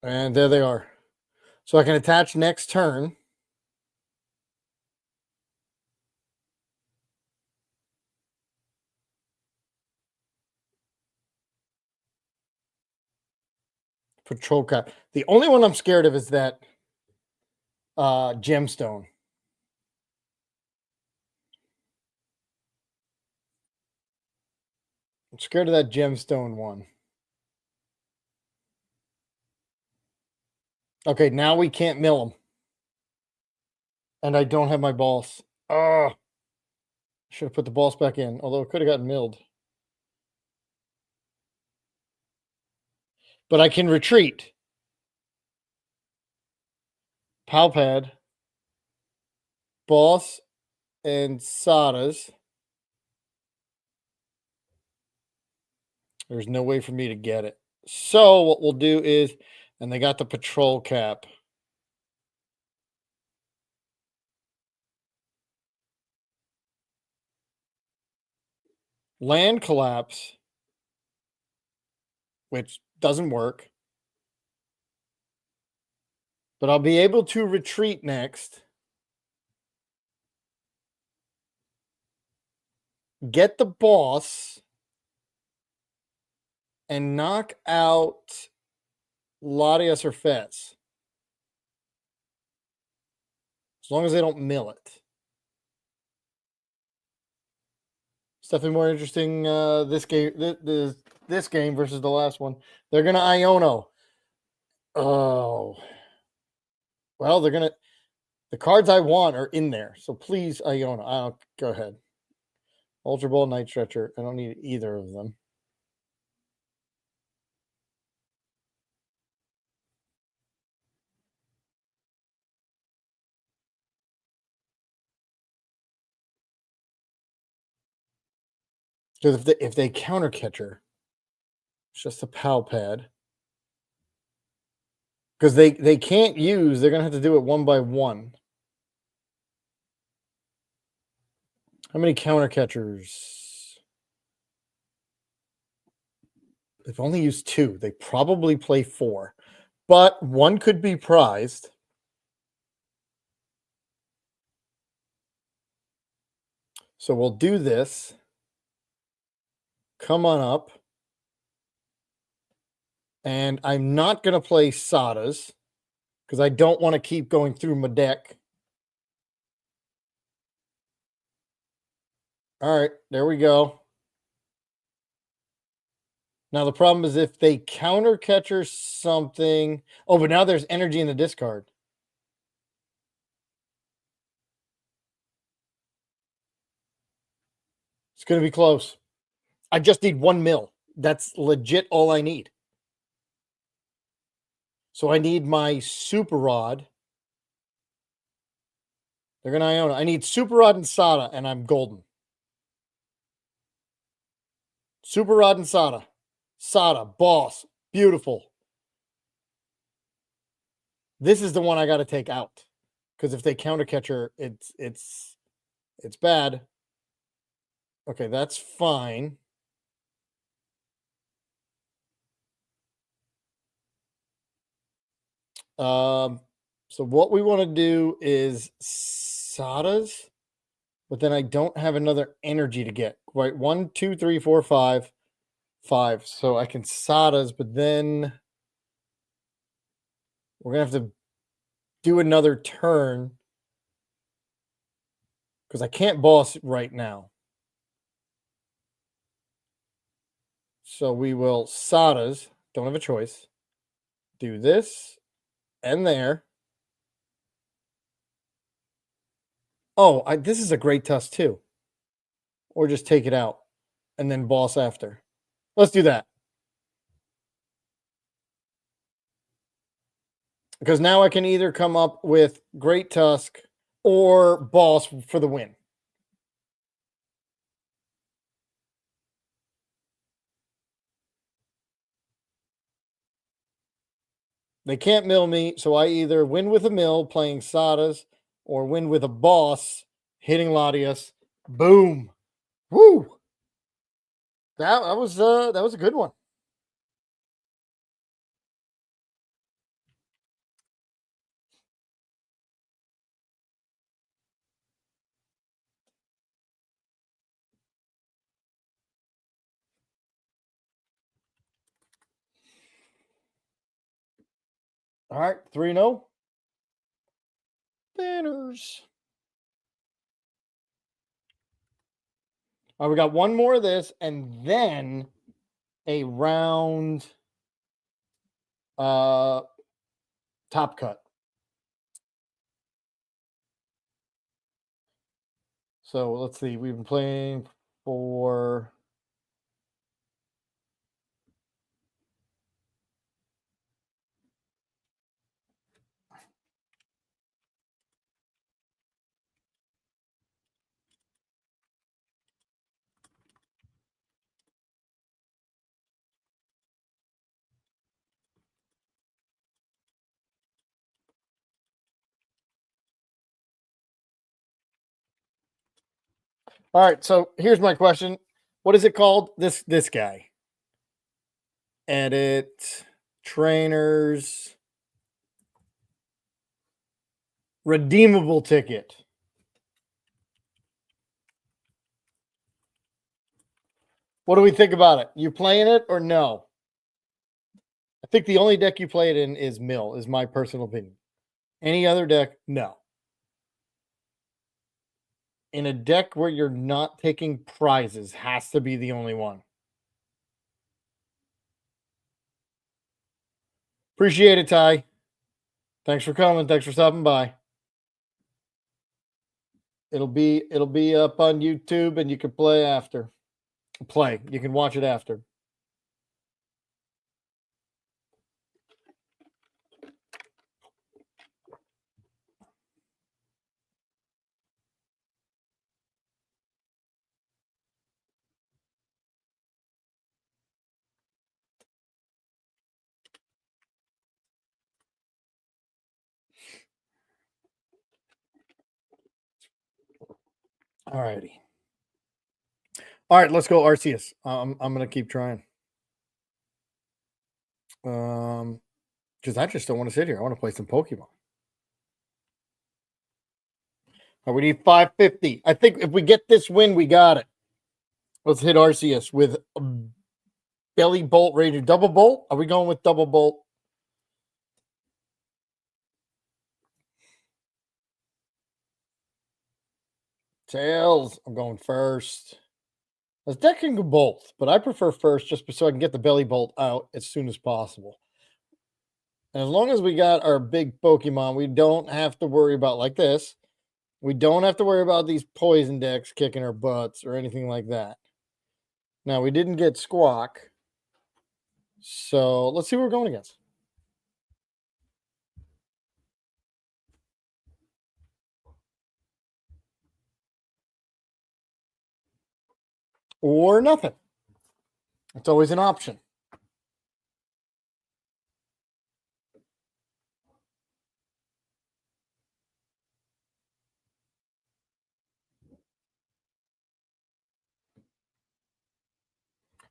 And there they are. So I can attach next turn. Patrol cap. The only one I'm scared of is that gemstone. I'm scared of that gemstone one. Okay, now we can't mill them. And I don't have my balls. Oh, should have put the balls back in, although it could have gotten milled. But I can retreat. Palpad, Boss, and Sadas. There's no way for me to get it. So what we'll do is, and they got the patrol cap. Land collapse, which doesn't work. But I'll be able to retreat next. Get the boss. And knock out Latias or Fez. As long as they don't mill it. It's definitely more interesting this game this game versus the last one. They're gonna Iono. Oh. Well, they're gonna the cards I want are in there. So please, Iono. I'll go ahead. Ultra Ball, Night Stretcher. I don't need either of them. Because if they counter catcher, it's just a pal pad. Because they can't use, they're gonna have to do it one by one. How many counter catchers? They've only used 2. They probably play 4, but one could be prized. So we'll do this. Come on up. And I'm not going to play Sadas because I don't want to keep going through my deck. All right, there we go. Now the problem is if they counter catcher something. Oh, but now there's energy in the discard. It's going to be close. I just need 1 mil. That's legit all I need. So I need my Super Rod. They're going to Iona. I need Super Rod and Sada, and I'm golden. Super Rod and Sada. Sada, boss. Beautiful. This is the one I got to take out. Because if they counter catcher, it's bad. Okay, that's fine. So what we want to do is Sadas, but then I don't have another energy to get. Right, 1, 2, 3, 4, 5, 5. So I can Sadas, but then we're gonna have to do another turn because I can't boss right now. So we will Sadas. Don't have a choice. Do this and there. Oh, this is a great tusk too. Or just take it out and then boss after. Let's do that. Because now I can either come up with Great Tusk or boss for the win. They can't mill me, so I either win with a mill playing Sadas or win with a boss hitting Latias. Boom. Woo. That was a good one. All right, 3-0. Banners. All right, we got one more of this, and then a round top cut. So let's see. We've been playing for all right, so here's my question. What is it called? This guy. Edit trainers redeemable ticket. What do we think about it? You playing it or no? I think the only deck you play it in is Mill, is my personal opinion. Any other deck, no. In a deck where you're not taking prizes, has to be the only one. Appreciate it, Ty. Thanks for coming. Thanks for stopping by. It'll be up on YouTube and you can play after. Play. You can watch it after. All righty. All right, let's go Arceus. I'm gonna keep trying. Because I just don't want to sit here. I want to play some Pokemon. All right, we need 550. I think if we get this win, we got it. Let's hit Arceus with a Belly Bolt rating. Double Bolt? Are we going with Double Bolt? Tails. I'm going first. This deck can go both, but I prefer first just so I can get the Belly Bolt out as soon as possible. And as long as we got our big Pokemon, we don't have to worry about like this. We don't have to worry about these poison decks kicking our butts or anything like that. Now, we didn't get Squawk. So let's see what we're going against. Or nothing. It's always an option.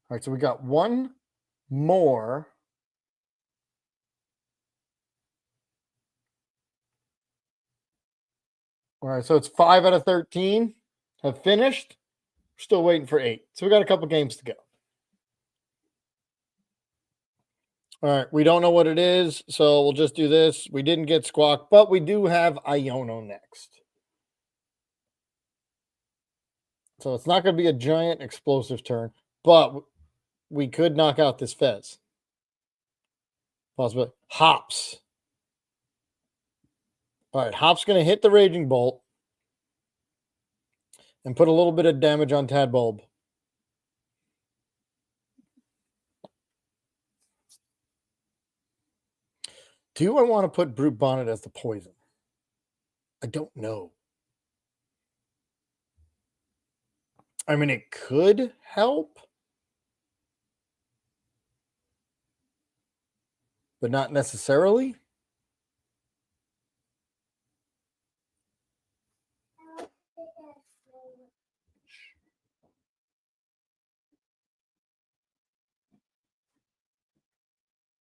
All right, so we got one more. All right, so it's 5 out of 13 have finished. Still waiting for 8. So we got a couple games to go. All right, we don't know what it is, so we'll just do this. We didn't get Squawk, but we do have Iono next. So it's not going to be a giant explosive turn, but we could knock out this Fez. Possibly. Hops. All right, Hop's going to hit the Raging Bolt and put a little bit of damage on Tadbulb. Do I want to put Brute Bonnet as the poison? I don't know. I mean, it could help, but not necessarily.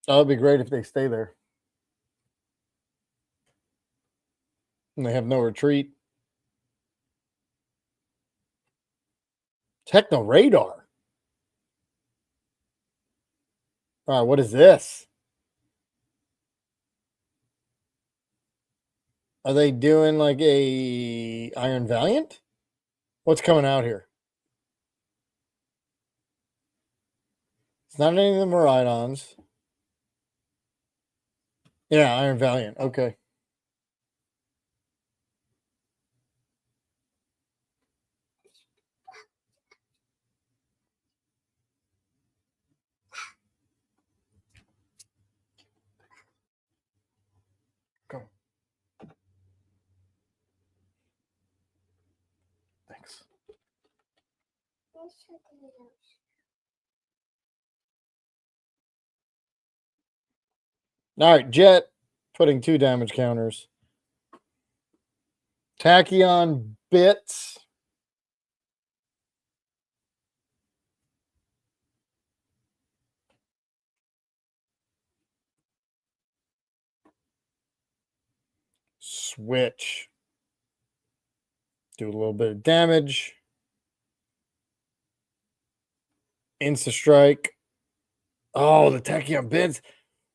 That would be great if they stay there. And they have no retreat. Techno Radar. All right, what is this? Are they doing like a Iron Valiant? What's coming out here? It's not any of the Miraidons. Yeah, Iron Valiant. Okay. Go. Thanks. All right, Jet putting 2 damage counters. Tachyon Bits. Switch. Do a little bit of damage. Insta Strike. Oh, the Tachyon Bits.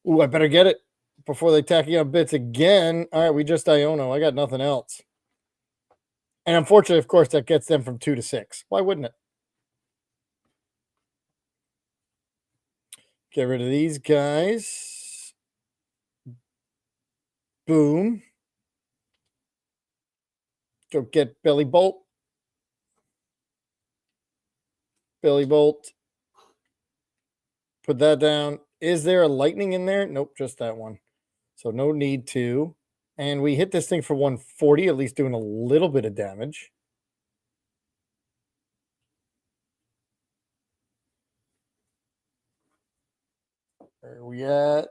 Ooh, I better get it before they Tachyon Bits again. All right, we just Iono. I got nothing else. And unfortunately, of course, that gets them from 2 to 6. Why wouldn't it? Get rid of these guys. Boom. Go get Belly Bolt. Belly Bolt. Put that down. Is there a lightning in there? Nope, just that one. So no need to. And we hit this thing for 140, at least doing a little bit of damage. Where are we at?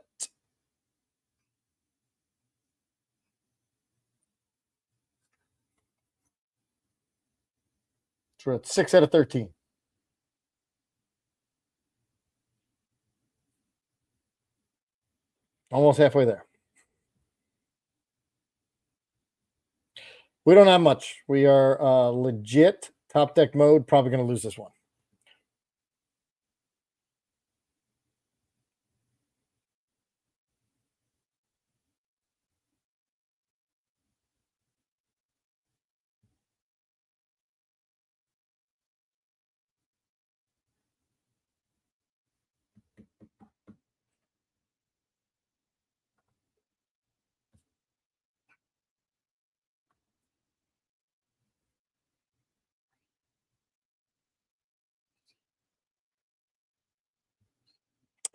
So we're at 6 out of 13. Almost halfway there. We don't have much. We are legit top deck mode. Probably going to lose this one.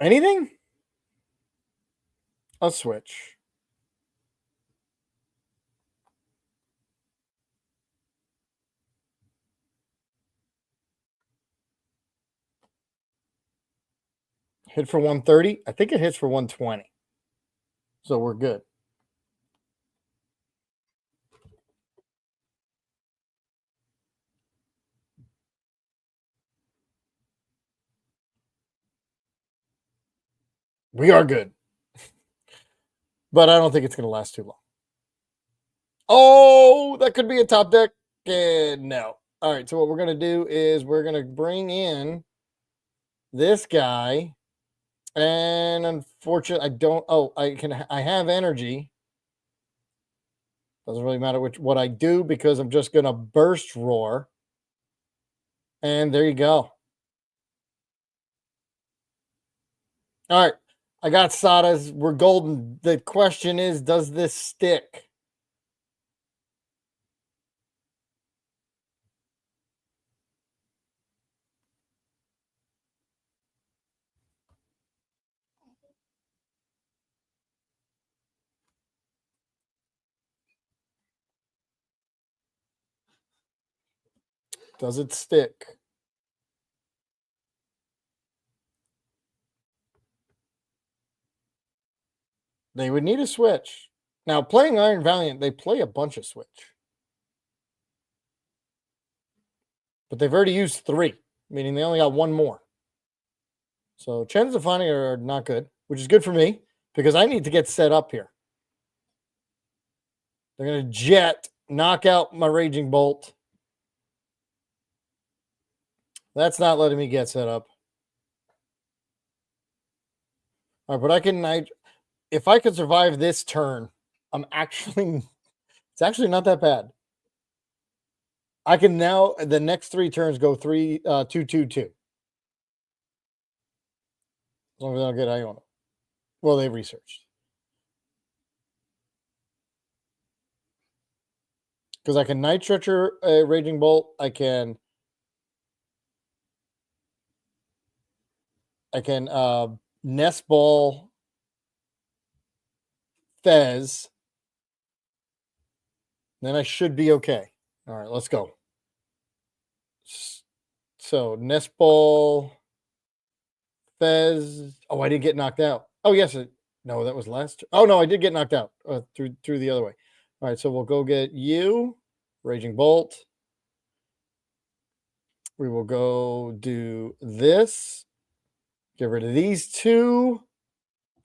Anything? I'll switch. Hit for 130. I think it hits for 120. So we're good. We are good. But I don't think it's going to last too long. Oh, that could be a top deck. No. All right. So what we're going to do is we're going to bring in this guy. And unfortunately, I don't. Oh, I have energy. Doesn't really matter what I do because I'm just going to burst roar. And there you go. All right. I got Sadas. We're golden. The question is, does this stick? Does it stick? They would need a switch. Now, playing Iron Valiant, they play a bunch of switch. But they've already used 3, meaning they only got 1 more. So chances of finding are not good, which is good for me because I need to get set up here. They're going to jet, knock out my Raging Bolt. That's not letting me get set up. All right, but I can, if I could survive this turn, it's actually not that bad. I can now, the next 3 turns go 3, 2, 2, 2. As long as I don't get Iona. Well, they researched. Because I can Night Stretcher a Raging Bolt. I can Nest Ball Fez. Then I should be okay. All right, let's go. So Nest Ball Fez. Oh, I didn't get knocked out. Oh, yes. No, that was last. Oh, no, I did get knocked out through the other way. All right, so we'll go get you. Raging Bolt. We will go do this. Get rid of these 2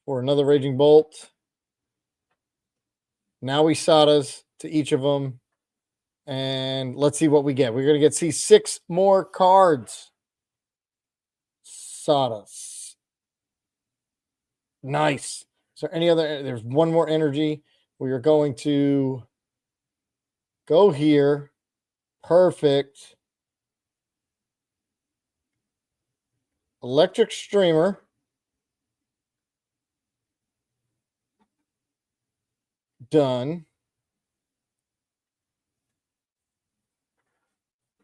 for another Raging Bolt. Now we Sadas to each of them. And let's see what we get. We're going to see 6 more cards. Sadas. Nice. Is there any other? There's 1 more energy. We are going to go here. Perfect. Electric Streamer. Done.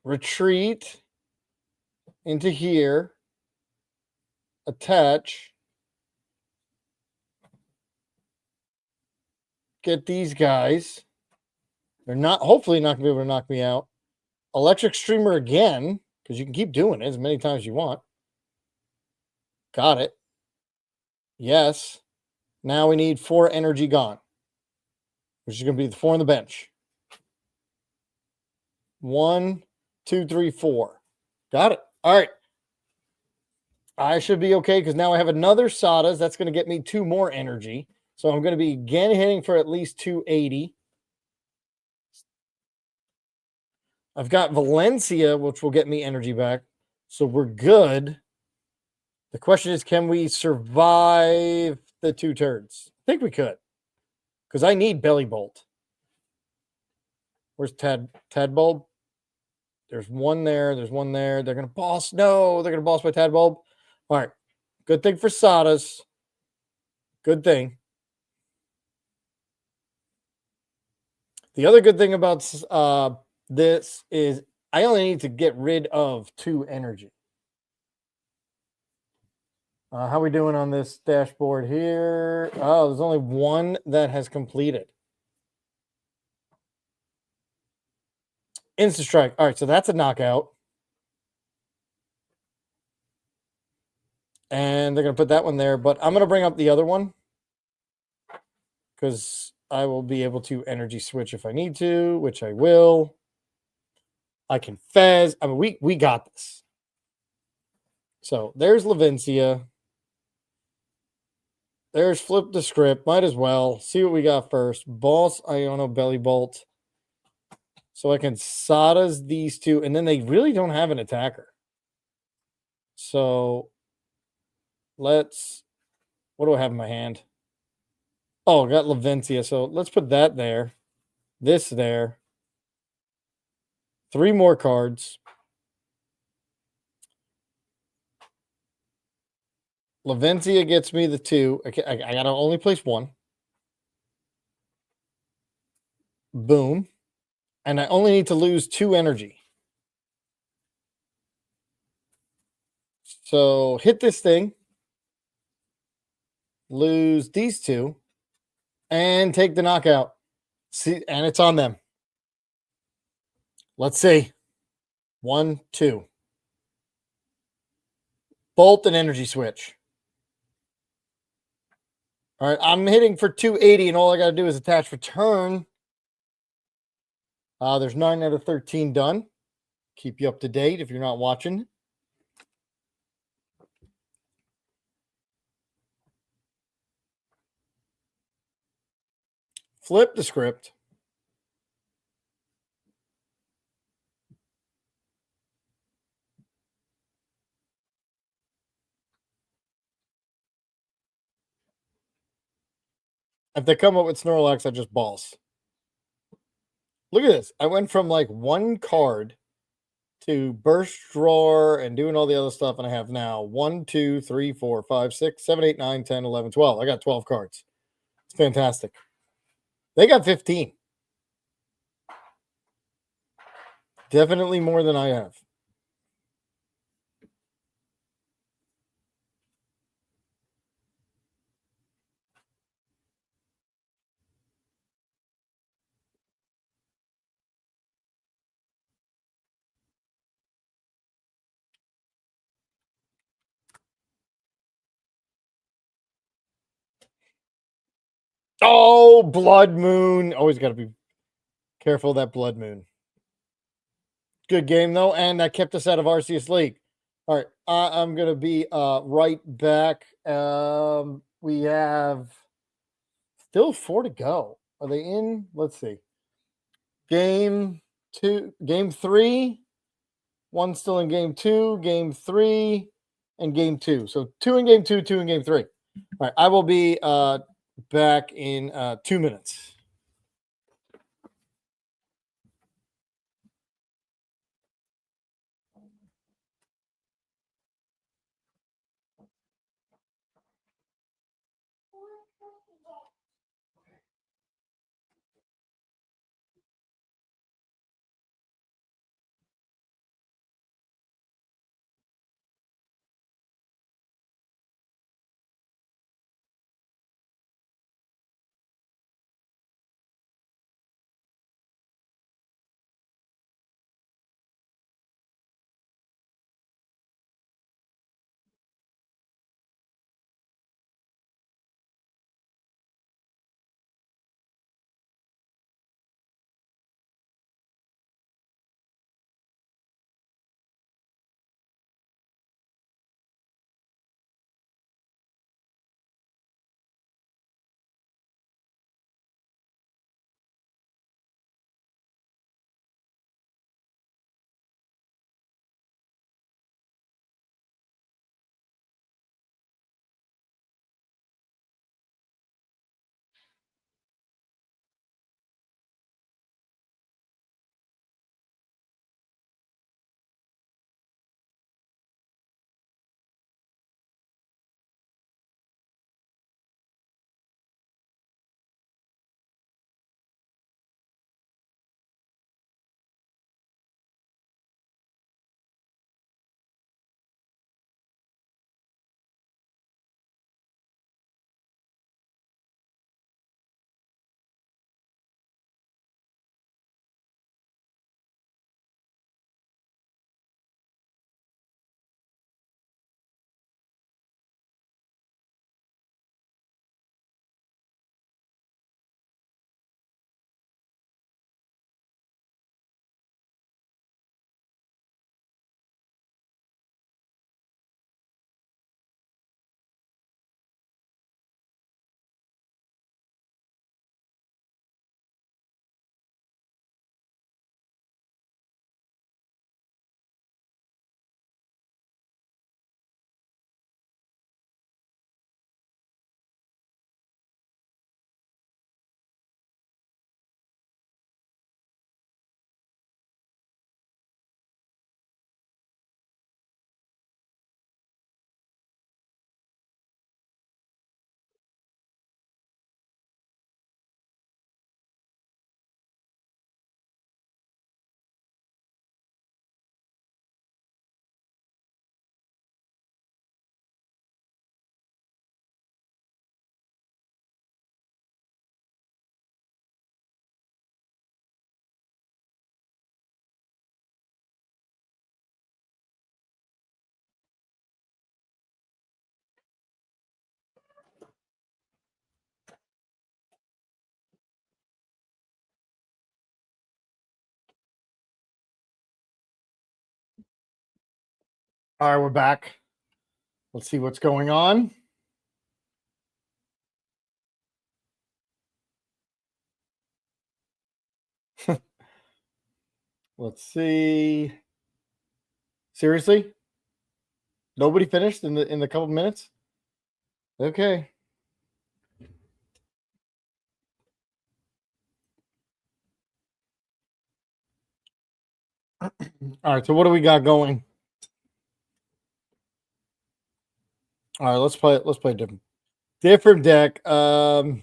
Retreat into here. Attach. Get these guys. They're not, hopefully not going to be able to knock me out. Electric Streamer again, because you can keep doing it as many times as you want. Got it. Yes. Now we need 4 energy gone, which is going to be the 4 on the bench. 1, 2, 3, 4. Got it. All right. I should be okay because now I have another Sadas. That's going to get me 2 more energy. So I'm going to be again hitting for at least 280. I've got Valencia, which will get me energy back. So we're good. The question is, can we survive the 2 turns? I think we could. Because I need Belly Bolt. Where's Tadbulb? There's one there. There's one there. They're going to boss. No, they're going to boss my Tadbulb. All right. Good thing for Sadas. Good thing. The other good thing about this is I only need to get rid of 2 energy. How are we doing on this dashboard here? Oh, there's only 1 that has completed. Instant strike. All right, so that's a knockout. And they're going to put that one there, but I'm going to bring up the other one because I will be able to energy switch if I need to, which I will. I can Fez. I mean, we got this. So there's Lavencia. There's Flip the Script. Might as well see what we got first. Boss Iono Belly Bolt. So I can Sadas these 2, and then they really don't have an attacker. So let's. What do I have in my hand? Oh, I got Lavencia. So let's put that there. This there. 3 more cards. Lavencia gets me the 2. I got to only place 1. Boom. And I only need to lose 2 energy. So hit this thing. Lose these 2. And take the knockout. See, and it's on them. Let's see. 1, 2. Bolt and energy switch. All right, I'm hitting for 280, and all I got to do is attach return. There's 9 out of 13 done. Keep you up to date if you're not watching. Flip the script. If they come up with Snorlax, I just boss. Look at this. I went from like 1 card to burst drawer and doing all the other stuff, and I have now 1, 2, 3, 4, 5, 6, 7, 8, 9, 10, 11, 12. I got 12 cards. It's fantastic. They got 15. Definitely more than I have. Oh, Blood Moon. Always got to be careful of that Blood Moon. Good game, though, and that kept us out of Arceus League. All right, I'm going to be right back. We have still 4 to go. Are they in? Let's see. Game 3. 1 still in game 2, game 3, and game 2. So 2 in game 2, 2 in game 3. All right, I will be back in 2 minutes. All right, we're back. Let's see what's going on. Let's see. Seriously? Nobody finished in the couple minutes? Okay. All right, so what do we got going? All right, let's play a different deck. Ooh,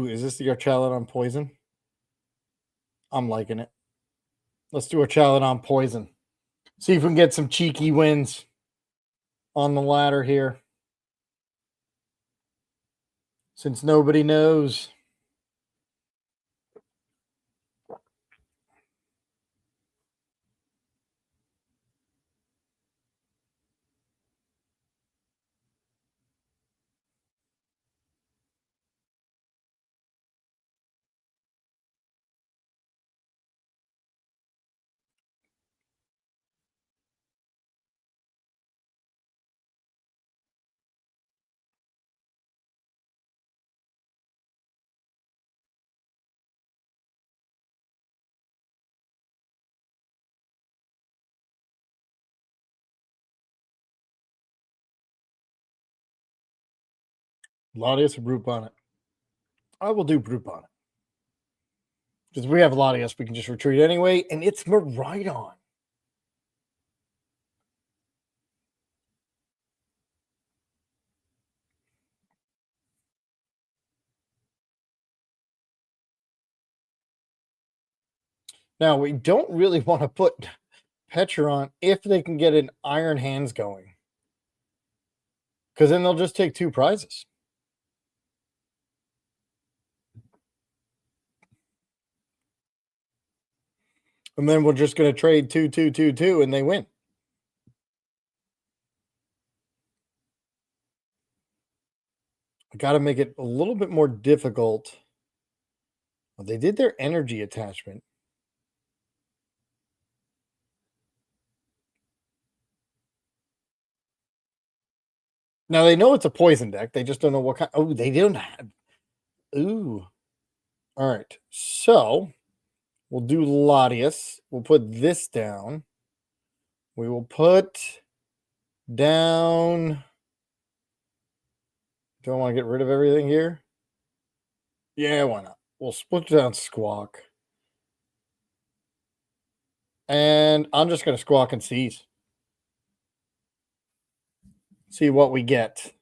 is this your challenge on poison? I'm liking it. Let's do a challenge on poison. See if we can get some cheeky wins on the ladder here. Since nobody knows. Latias or Brute Bonnet? I will do Brute Bonnet. Because we have Latias, we can just retreat anyway, and it's Miraidon. Now, we don't really want to put Petron if they can get an Iron Hands going. Because then they'll just take 2 prizes. And then we're just going to trade 2, 2, 2, 2, and they win. I got to make it a little bit more difficult. Well, they did their energy attachment. Now they know it's a poison deck. They just don't know what kind. Oh, they don't have. Ooh. All right. So we'll do Latias. We'll put this down. We will put down. Do I want to get rid of everything here? Yeah, why not? We'll split down Squawk. And I'm just going to Squawk and seize. See what we get.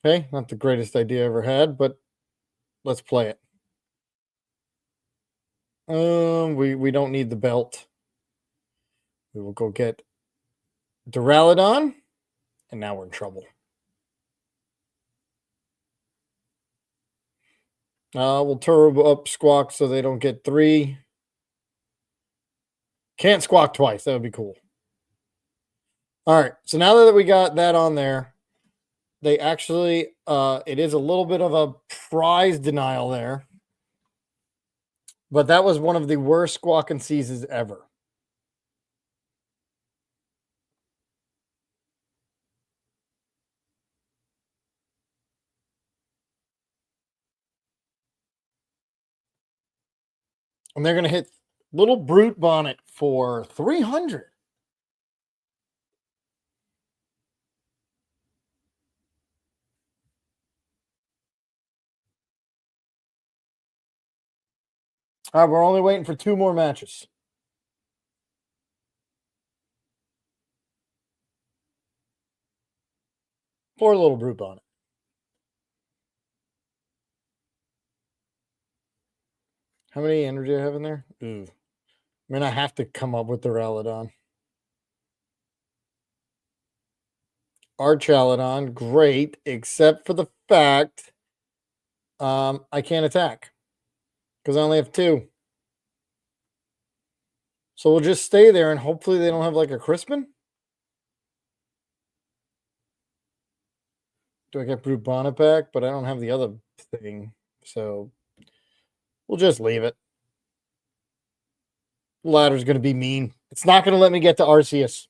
Okay, not the greatest idea I ever had, but let's play it. We don't need the belt. We will go get Duraludon, and now we're in trouble. We'll turbo up Squawk so they don't get 3. Can't Squawk twice. That would be cool. All right, so now that we got that on there, they actually, it is a little bit of a prize denial there. But that was one of the worst Squawk and seizes ever. And they're going to hit Little Brute Bonnet for 300. All right, we're only waiting for 2 more matches. Poor Little Brute Bonnet. How many energy do I have in there? Ooh. I mean, I have to come up with the Duraludon. Archaludon, great, except for the fact I can't attack because I only have 2. So we'll just stay there and hopefully they don't have like a Crispin. Do I get Brute Bonnet back? But I don't have the other thing. So we'll just leave it. Ladder's going to be mean. It's not going to let me get to Arceus.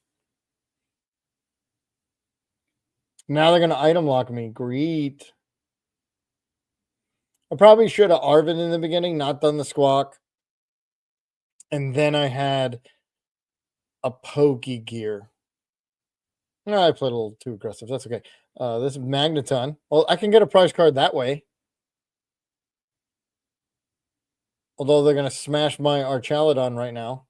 Now they're going to item lock me. Great. I probably should have Arvin in the beginning, not done the squawk. And then I had a Pokegear. No, I played a little too aggressive. That's okay. This is Magneton. Well, I can get a prize card that way. Although they're going to smash my Archaludon right now.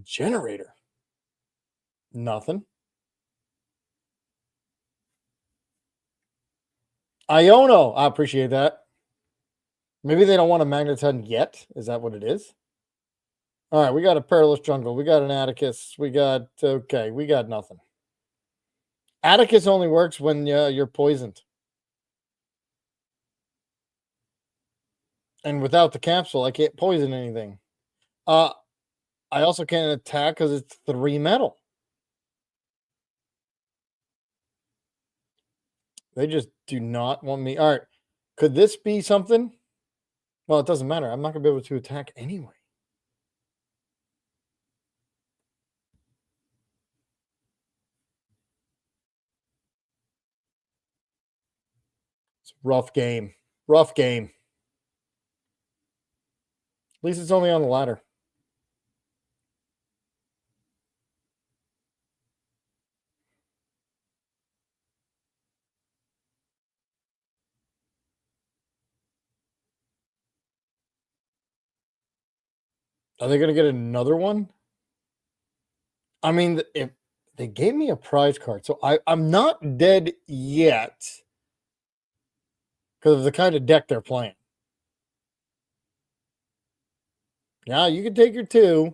Generator. Nothing. Iono. I appreciate that. Maybe they don't want a Magneton yet. Is that what it is? All right, we got a Perilous Jungle. We got an Atticus. We got, okay, we got nothing. Atticus only works when you're poisoned. And without the capsule, I can't poison anything. I also can't attack because it's 3 metal. They just do not want me. All right. Could this be something? Well, it doesn't matter. I'm not going to be able to attack anyway. It's a rough game. Rough game. At least it's only on the ladder. Are they going to get another one? I mean, if they gave me a prize card, so I'm not dead yet because of the kind of deck they're playing. Yeah, you can take your 2.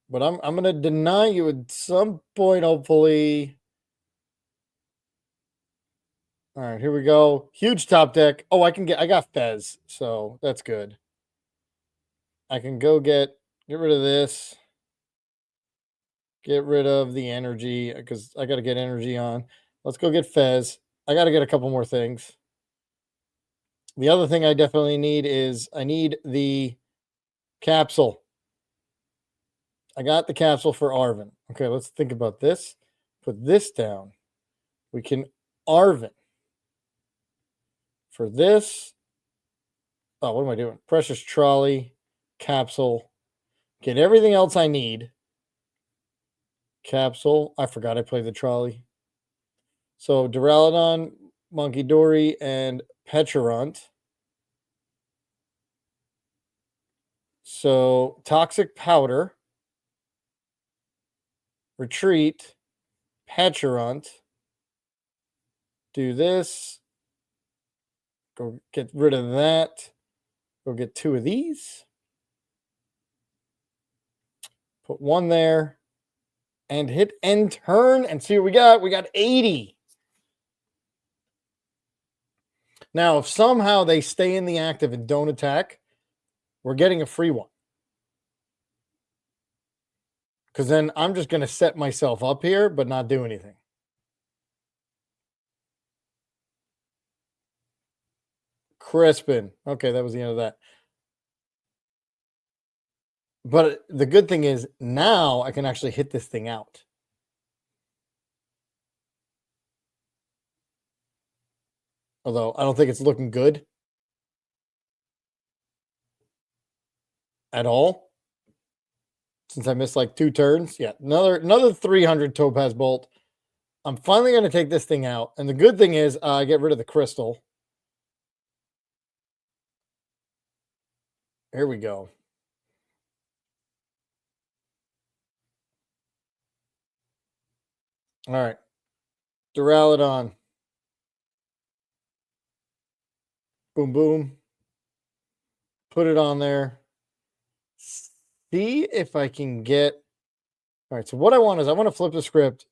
But I'm going to deny you at some point, hopefully. All right, here we go. Huge top deck. Oh, I got Fez, so that's good. I can go get rid of this. Get rid of the energy because I got to get energy on. Let's go get Fez. I got to get a couple more things. The other thing I definitely need is I need the capsule. I got the capsule for Arvin. Okay, let's think about this. Put this down. We can Arvin. For this, oh, what am I doing? Precious Trolley, capsule. Get everything else I need. Capsule. I forgot I played the trolley. So Duraludon, Monkey Dory, and Pecharunt. So Toxic Powder. Retreat. Pecharunt. Do this. Go get rid of that. Go get 2 of these. Put 1 there. And hit end turn. And see what we got. We got 80. Now, if somehow they stay in the active and don't attack, we're getting a free one. Because then I'm just going to set myself up here, but not do anything. Crispin. Okay, that was the end of that. But the good thing is now I can actually hit this thing out. Although I don't think it's looking good at all. Since I missed like 2 turns. Yeah, another 300 Topaz Bolt. I'm finally going to take this thing out. And the good thing is I get rid of the crystal. Here we go. All right. Duraludon. Boom, boom. Put it on there. See if I can get... All right, so what I want is I want to flip the script.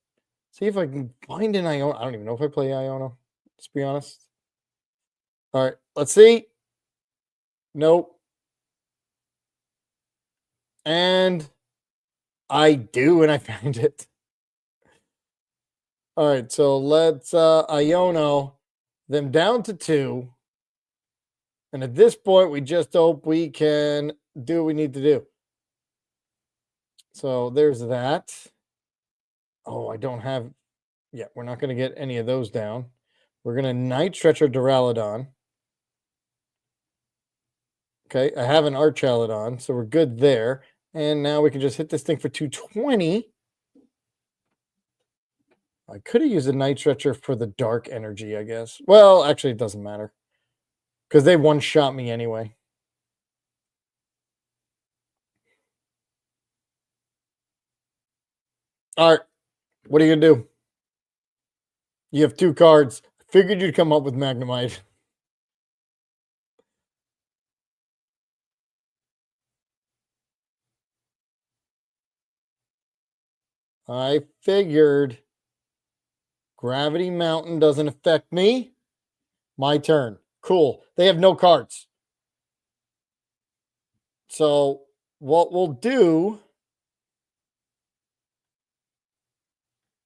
See if I can find an Iono. I don't even know if I play Iono. Let's be honest. All right, let's see. Nope. And I do, and I found it. All right, so let's Iono them down to 2. And at this point, we just hope we can do what we need to do. So there's that. Oh, I don't have. Yeah, we're not going to get any of those down. We're going to Night Stretcher Duraludon. Okay, I have an Archaludon, so we're good there. And now we can just hit this thing for 220. I could have used a Night Stretcher for the Dark Energy, I guess. Well, actually, it doesn't matter. Because they one-shot me anyway. All right, what are you going to do? You have 2 cards. Figured you'd come up with Magnemite. I figured Gravity Mountain doesn't affect me. My turn. Cool. They have no cards. So what we'll do,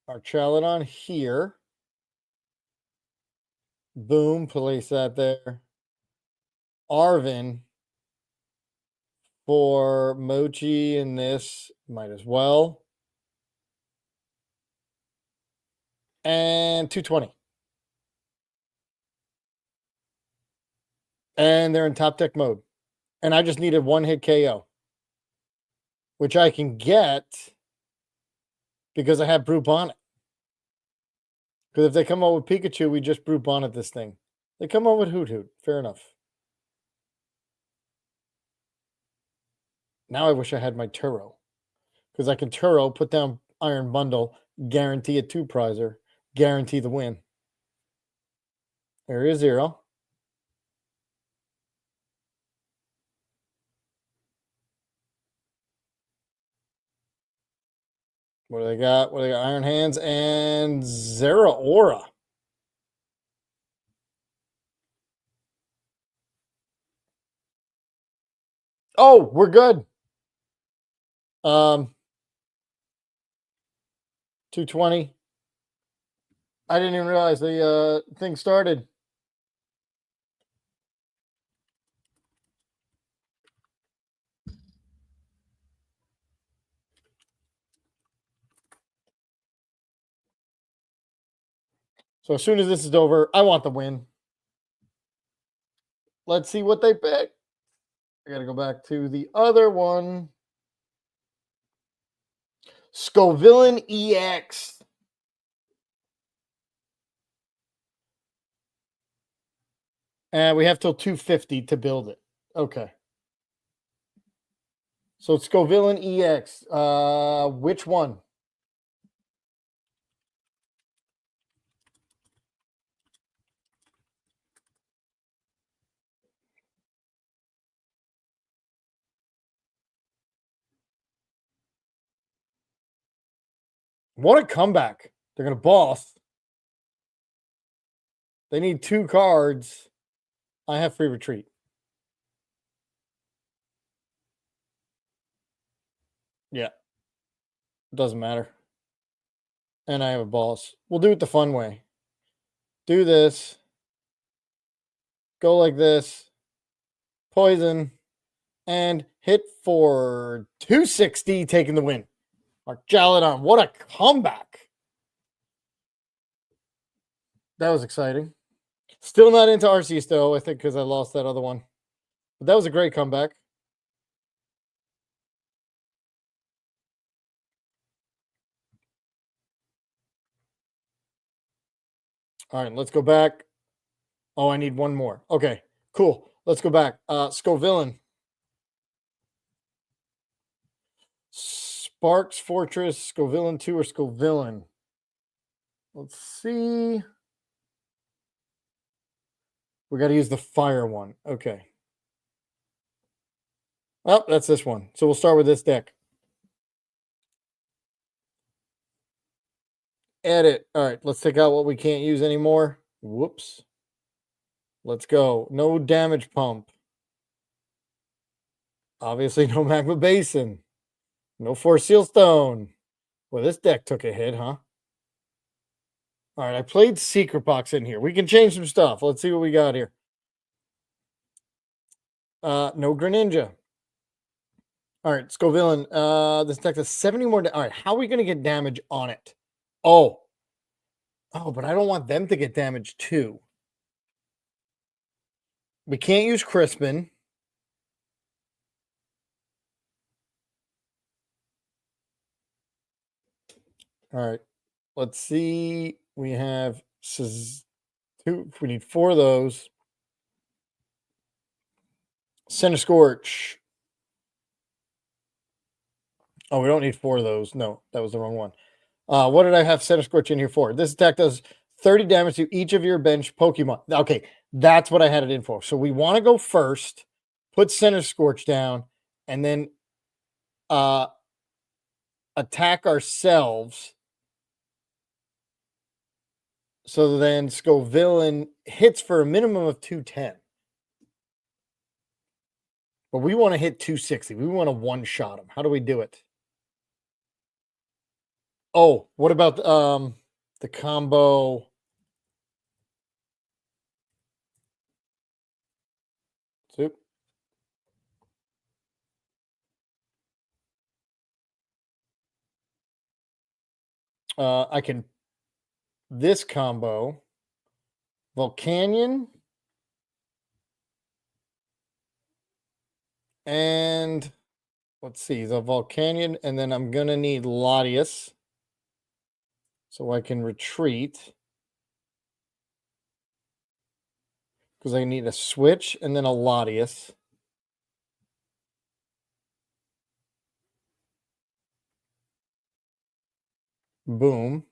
Archaludon here. Boom, place that there. Arvin for Mochi and this, might as well. And 220. And they're in top deck mode. And I just needed 1-hit KO, which I can get because I have Brew Bonnet. Because if they come out with Pikachu, we just Brew Bonnet this thing. They come out with Hoot Hoot. Fair enough. Now I wish I had my Turo. Because I can Turo, put down Iron Bundle, guarantee a 2-prizer, guarantee the win. Area 0. What do they got? What do they got? Iron Hands and Zeraora. Oh, we're good. 220. I didn't even realize the thing started. So as soon as this is over, I want the win. Let's see what they pick. I got to go back to the other one. Scovillain EX. And we have till 250 to build it. Okay. So it's Scovillain EX. Which one? What a comeback. They're going to boss. They need 2 cards. I have free retreat. Yeah. Doesn't matter. And I have a boss. We'll do it the fun way. Do this. Go like this. Poison. And hit for 260, taking the win. Archaludon, what a comeback. That was exciting. Still not into Arceus, though, I think, because I lost that other one. But that was a great comeback. All right, let's go back. Oh, I need one more. Okay, cool. Let's go back. Scovillain. Sparks Fortress, Scovillain 2 or Scovillain? Let's see. We got to use the fire one. Okay. Oh, that's this one. So we'll start with this deck. Edit. All right, let's take out what we can't use anymore. Whoops. Let's go. No damage pump. Obviously, no magma basin. No Force Seal Stone. Well, this deck took a hit, huh? All right, I played Secret Box in here. We can change some stuff. Let's see what we got here. No Greninja. All right, Scovillain. This deck has 70 more. All right, how are we going to get damage on it? Oh, but I don't want them to get damage too. We can't use Crispin. All right, let's see. We have two. We need 4 of those. Center Scorch. Oh, we don't need 4 of those. No, that was the wrong one. What did I have Center Scorch in here for? This attack does 30 damage to each of your bench Pokemon. Okay, that's what I had it in for. So we want to go first, put Center Scorch down, and then attack ourselves. So then Scovillain hits for a minimum of 210. But we want to hit 260. We want to one-shot him. How do we do it? Oh, what about the combo? Soup. I can this combo Volcanion and let's see the Volcanion, and then I'm gonna need Latias so I can retreat because I need a switch and then a Latias. Boom.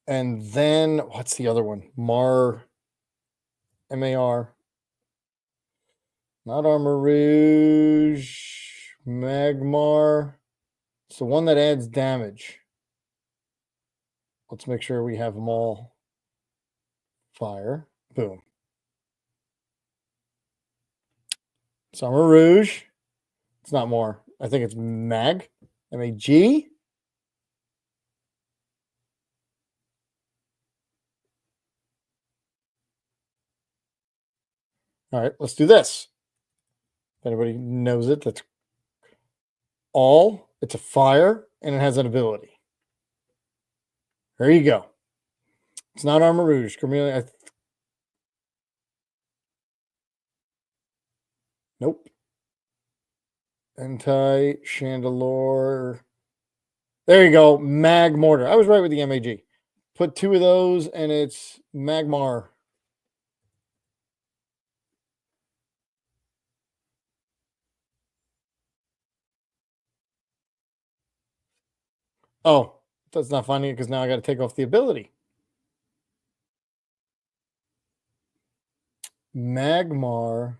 And then what's the other one? MAR. Not Armor Rouge. Magmar. It's the one that adds damage. Let's make sure we have them all. Fire. Boom. Summer Rouge. It's not more. I think it's Mag. M-A-G. All right, let's do this. If anybody knows it, that's all. It's a fire, and it has an ability. There you go. It's not Armor Rouge. Chameleon. Nope. Anti-Chandelure. There you go. Mag Mortar. I was right with the MAG. Put 2 of those, and it's Magmar. Oh, that's not funny because now I got to take off the ability. Magmar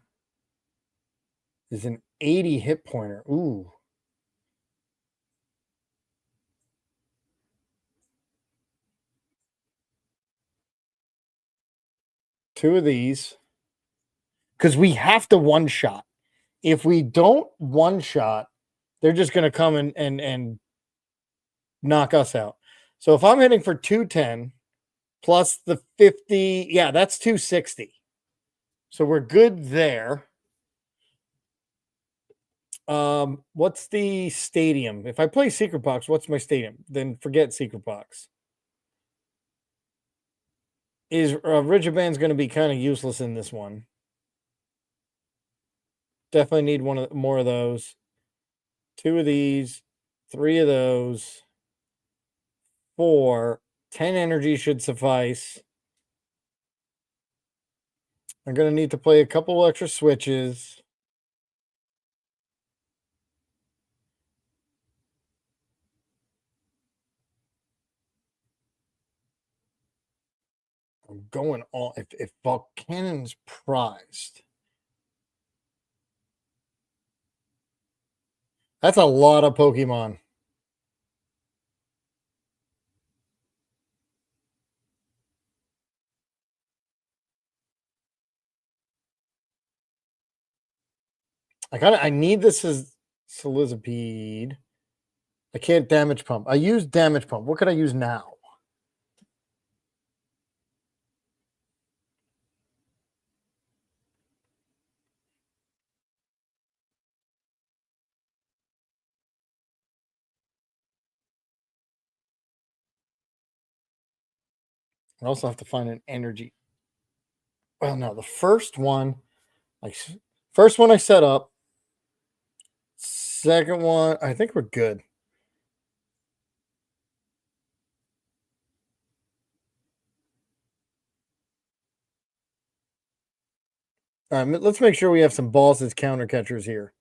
is an 80 hit pointer. Ooh. Two of these. Because we have to one-shot. If we don't one-shot, they're just going to come and knock us out. So if I'm hitting for 210 plus the 50, yeah, that's 260. So we're good there. What's the stadium? If I play Secret Box, what's my stadium? Then forget Secret Box. Is Ridgeband's going to be kind of useless in this one? Definitely need more of those. 2 of these, 3 of those, 4, 10 energy should suffice. I'm going to need to play a couple extra switches. I'm going all. If Volcanon's prized, that's a lot of Pokemon. I need this as Solizipede. I can't damage pump. I use damage pump. What could I use now? I also have to find an energy. Well, no, the first one, first one I set up. Second one, I think we're good. All right, let's make sure we have some balls as counter catchers here.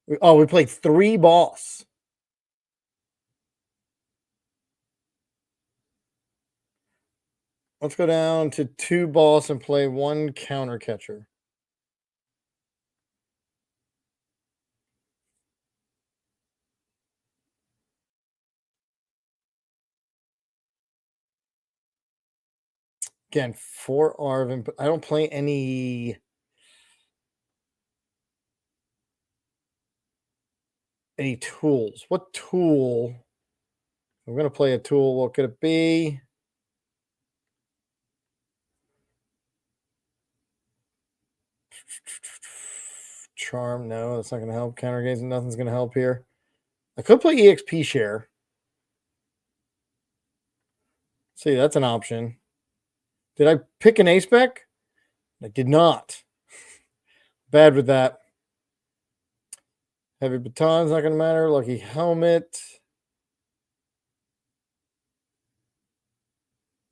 We played 3 balls. Let's go down to 2 balls and play 1 counter catcher. Again, 4 Arvin, but I don't play any tools. What tool? I'm going to play a tool. What could it be? Charm. No, that's not going to help. Counter gazing. Nothing's going to help here. I could play EXP share. See, that's an option. Did I pick an ace spec? I did not. Bad with that. Heavy baton's not going to matter. Lucky helmet.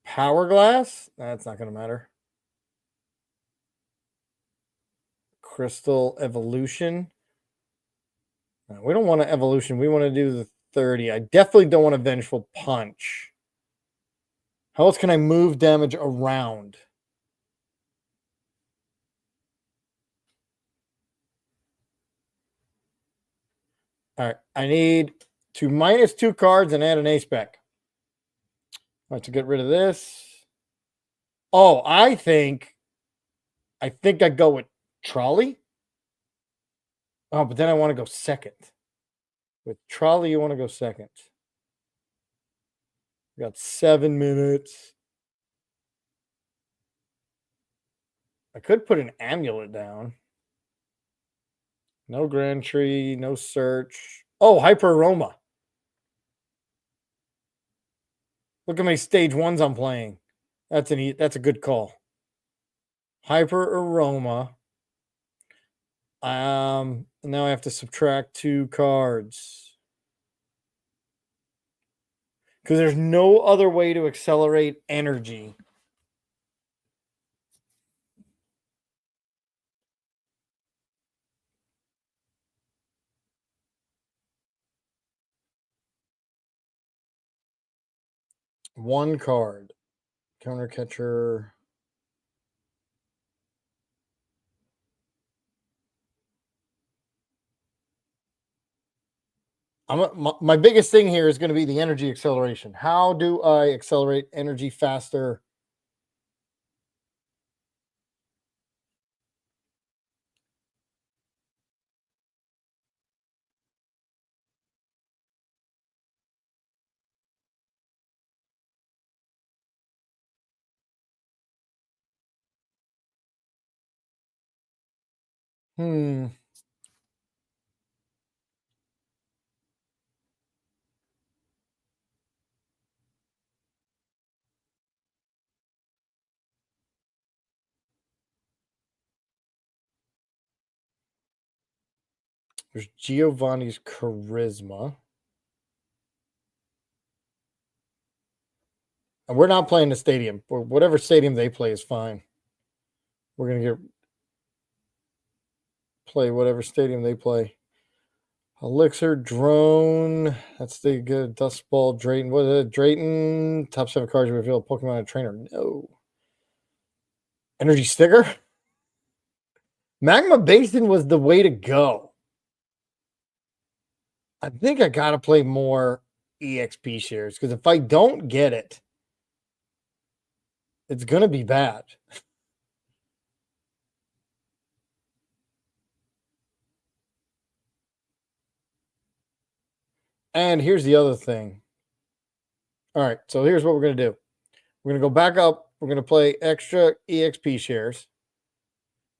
Power glass? That's not going to matter. Crystal evolution. No, we don't want an evolution. We want to do the 30. I definitely don't want a vengeful punch. How else can I move damage around? All right. I need to minus 2 cards and add an ace spec. I have to get rid of this. Oh, I think I go with Trolley. Oh, but then I want to go second. With Trolley, you want to go second. We got 7 minutes. I could put an amulet down. No Grand Tree, no search. Oh, Hyper Aroma. Look how many stage 1s I'm playing. That's a good call. Hyper Aroma. Now I have to subtract 2 cards. Because there's no other way to accelerate energy. One card. Counter catcher. My biggest thing here is going to be the energy acceleration. How do I accelerate energy faster? There's Giovanni's Charisma. And we're not playing the stadium. Whatever stadium they play is fine. We're going to play whatever stadium they play. Elixir, Drone. That's the good Dust Ball, Drayton. What is it? Drayton. Top 7 cards you reveal. Pokemon and trainer. No. Energy Sticker. Magma Basin was the way to go. I think I got to play more EXP shares because if I don't get it, it's going to be bad. And here's the other thing. All right, so here's what we're going to do. We're going to go back up. We're going to play extra EXP shares.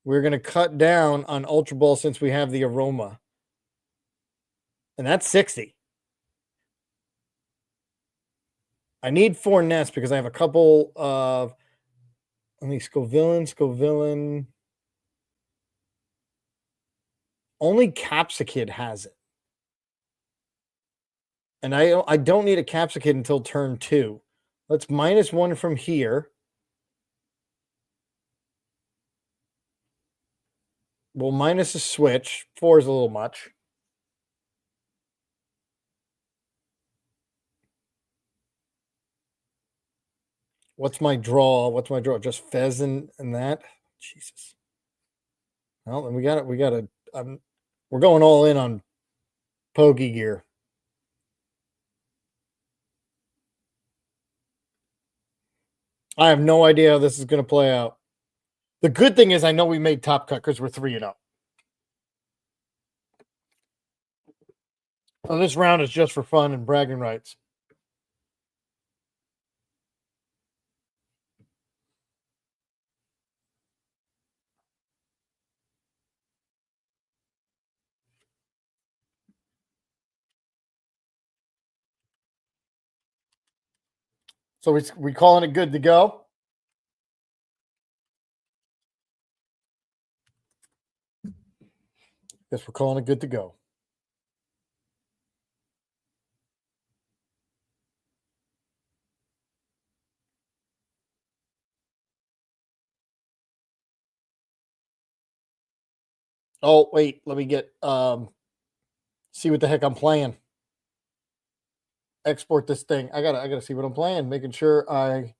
We're going to cut down on Ultra Ball since we have the aroma. And that's 60. I need 4 nests because I have a couple of, let me Scovillin. Only Capsicid has it. And I don't need a Capsicid until turn 2. Let's -1 from here. We'll minus a switch. 4 is a little much. What's my draw? Just pheasant and that? Jesus. Well, then we got it. We're going all in on pokey gear. I have no idea how this is going to play out. The good thing is I know we made top cut because we're 3-0. So this round is just for fun and bragging rights. So we calling it good to go? Guess we're calling it good to go. Oh, wait, let me get see what the heck I'm playing. Export this thing. I gotta see what I'm playing, making sure I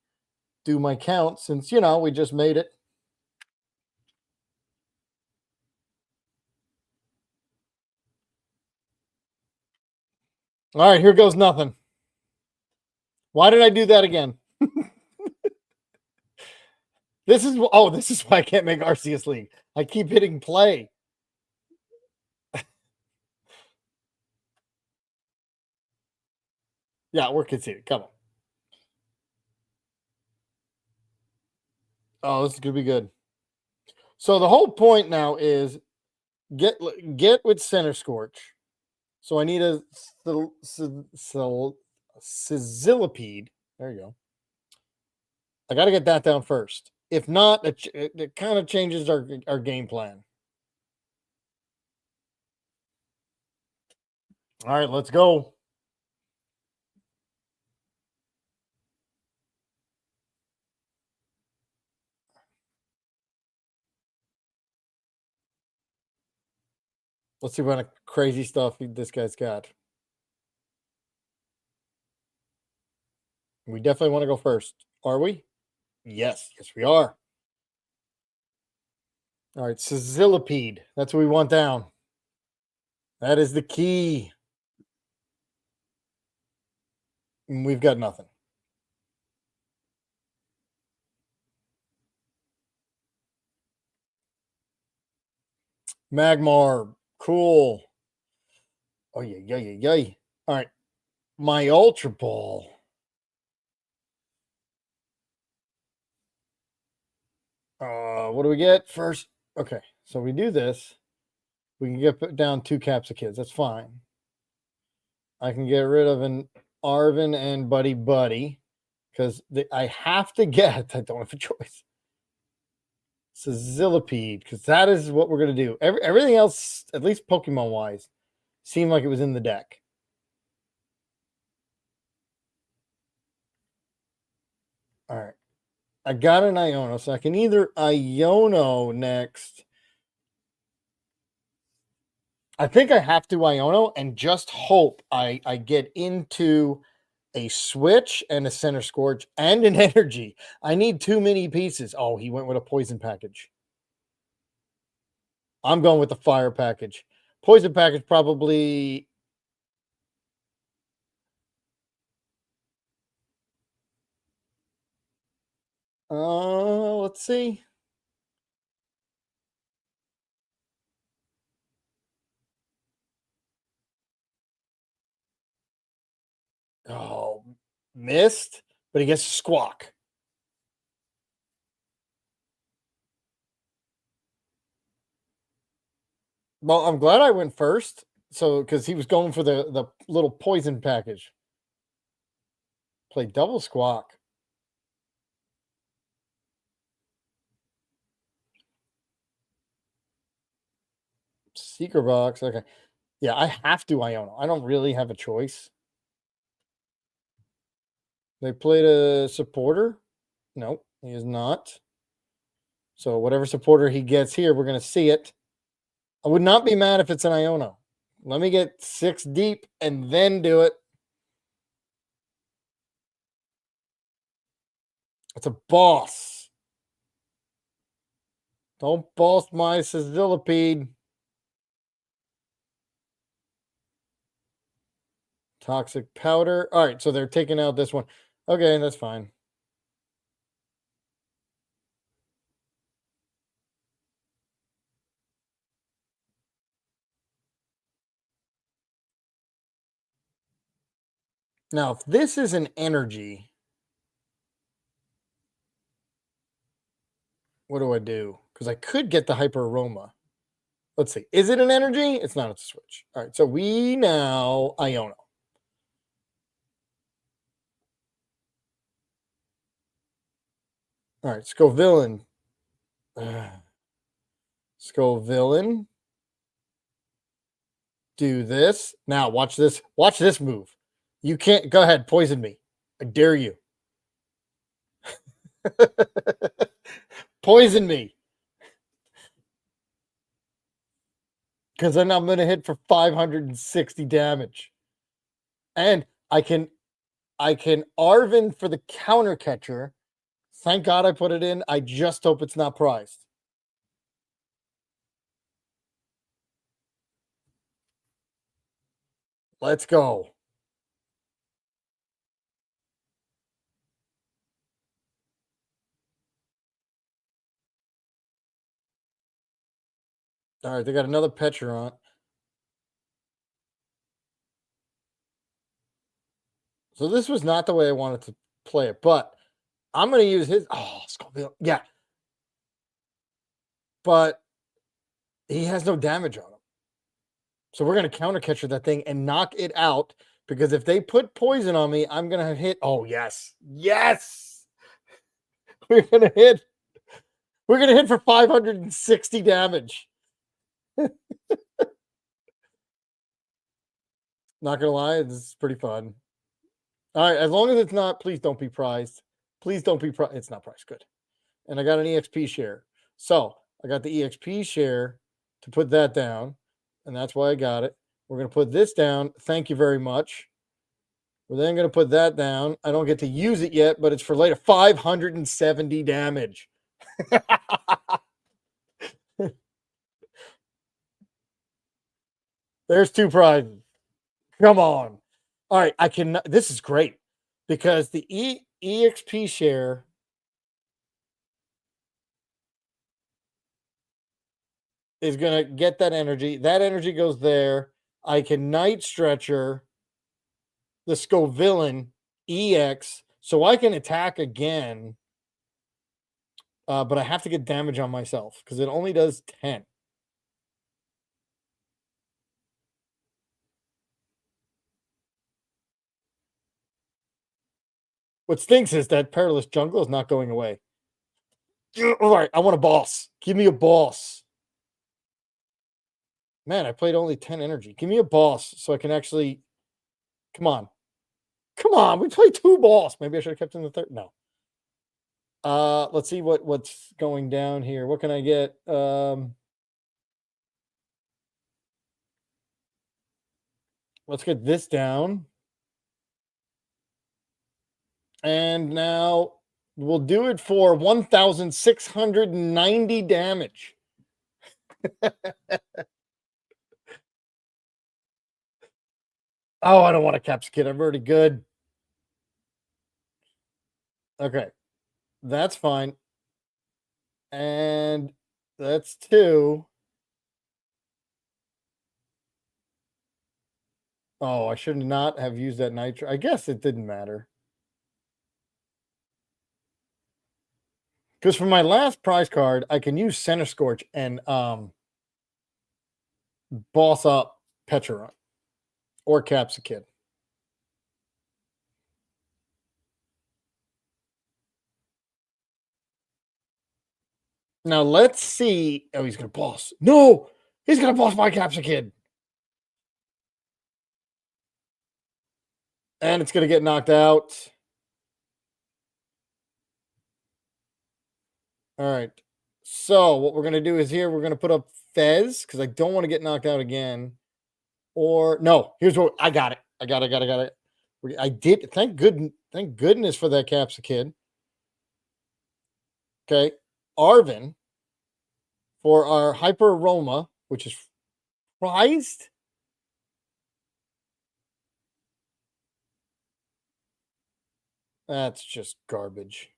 do my count since we just made it. All right, here goes nothing. Why did I do that again? This is why I can't make Arceus League. I keep hitting play. Yeah, we're conceded. Come on. Oh, this is gonna be good. So the whole point now is get with Center Scorch. So I need a Sizzlipede. There you go. I got to get that down first. If not, it kind of changes our game plan. All right, let's go. Let's see what kind of crazy stuff this guy's got. We definitely want to go first. Are we? Yes, we are. All right, Sizzlipede. That's what we want down. That is the key. And we've got nothing. Magmar. Cool. Oh, yeah. All right. My Ultra Ball. What do we get first? Okay, so we do this. We can get down 2 Capsikids. That's fine. I can get rid of an Arvin and Buddy because I have to get. I don't have a choice. Sizzlipede because that is what we're gonna do. Everything else, at least Pokemon wise, seemed like it was in the deck. All right, I got an Iono, so I can either Iono next. I think I have to Iono and just hope I get into a switch and a Center Scorch and an energy. I need too many pieces. Oh, he went with a poison package. I'm going with the fire package. Poison package probably. Let's see. Oh, missed, but he gets a squawk. Well, I'm glad I went first. So, because he was going for the little poison package. Play double squawk. Secret box. Okay. Yeah, I have to Iono. I don't really have a choice. They played a supporter. Nope, he is not. So whatever supporter he gets here, we're going to see it. I would not be mad if it's an Iono. Let me get 6 deep and then do it. It's a boss. Don't boss my Sizzillipede. Toxic powder. All right, so they're taking out this one. Okay, that's fine. Now, if this is an energy, what do I do? Because I could get the hyper aroma. Let's see. Is it an energy? It's not. It's a switch. All right, so we now Iono. All right, Scovillain. Scovillain. Do this. Now, watch this. Watch this move. You can't. Go ahead. Poison me. I dare you. Poison me. Because then I'm going to hit for 560 damage. And I can Arvin for the counter catcher. Thank God I put it in. I just hope it's not prized. Let's go. All right, they got another Petulant. So this was not the way I wanted to play it, but I'm going to use his. Oh, Scoville. Yeah. But he has no damage on him. So we're going to counter catcher that thing and knock it out, because if they put poison on me, I'm going to hit. Oh, yes. Yes. We're going to hit. We're going to hit for 560 damage. Not going to lie, this is pretty fun. All right, as long as it's not, please don't be prized. Please don't be prized. It's not priced. Good. And I got an EXP share. So I got the EXP share to put that down, and that's why I got it. We're going to put this down. Thank you very much. We're then going to put that down. I don't get to use it yet, but it's for later. 570 damage. There's 2 prizes. Come on. All right, I can. This is great because the EXP share is going to get that energy. That energy goes there. I can Night Stretcher the Scovillain EX, so I can attack again, but I have to get damage on myself because it only does 10. What stinks is that Perilous Jungle is not going away. All right, I want a boss. Give me a boss. Man, I played only 10 energy. Give me a boss so I can actually. Come on. Come on. We played 2 boss. Maybe I should have kept in the third. No. Let's see what's going down here. What can I get? Let's get this down. And now we'll do it for 1,690 damage. Oh, I don't want a Caps Kid. I'm already good. Okay. That's fine. And that's 2. Oh, I should not have used that nitro. I guess it didn't matter. Because for my last prize card, I can use Center Scorch and boss up Petra or Capsicid. Now let's see. Oh, he's gonna boss. No, he's gonna boss my Capsicid. And it's gonna get knocked out. All right. So what we're gonna do is here we're gonna put up Fez because I don't want to get knocked out again. Or no, here's what I got it. I got it. I did. Thank goodness for that Capsicid. Okay, Arvin for our Hyper Aroma, which is prized. That's just garbage.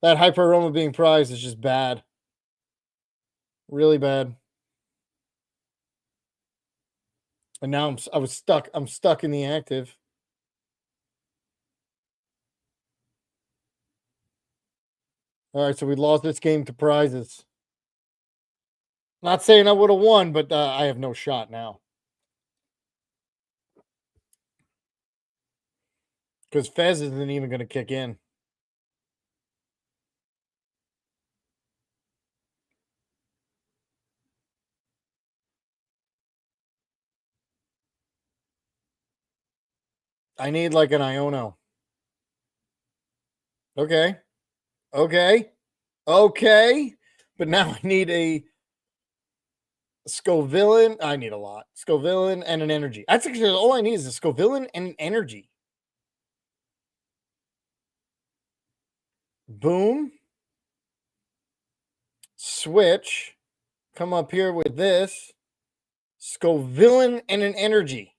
That Hyper Aroma being prized is just bad. Really bad. And now I was stuck. I'm stuck in the active. All right, so we lost this game to prizes. Not saying I would have won, but I have no shot now. Because Fez isn't even going to kick in. I need like an Iono. Okay. But now I need a Scovillain. I need a lot. Scovillain and an energy. That's actually all I need is a Scovillain and an energy. Boom. Switch. Come up here with this. Scovillain and an energy.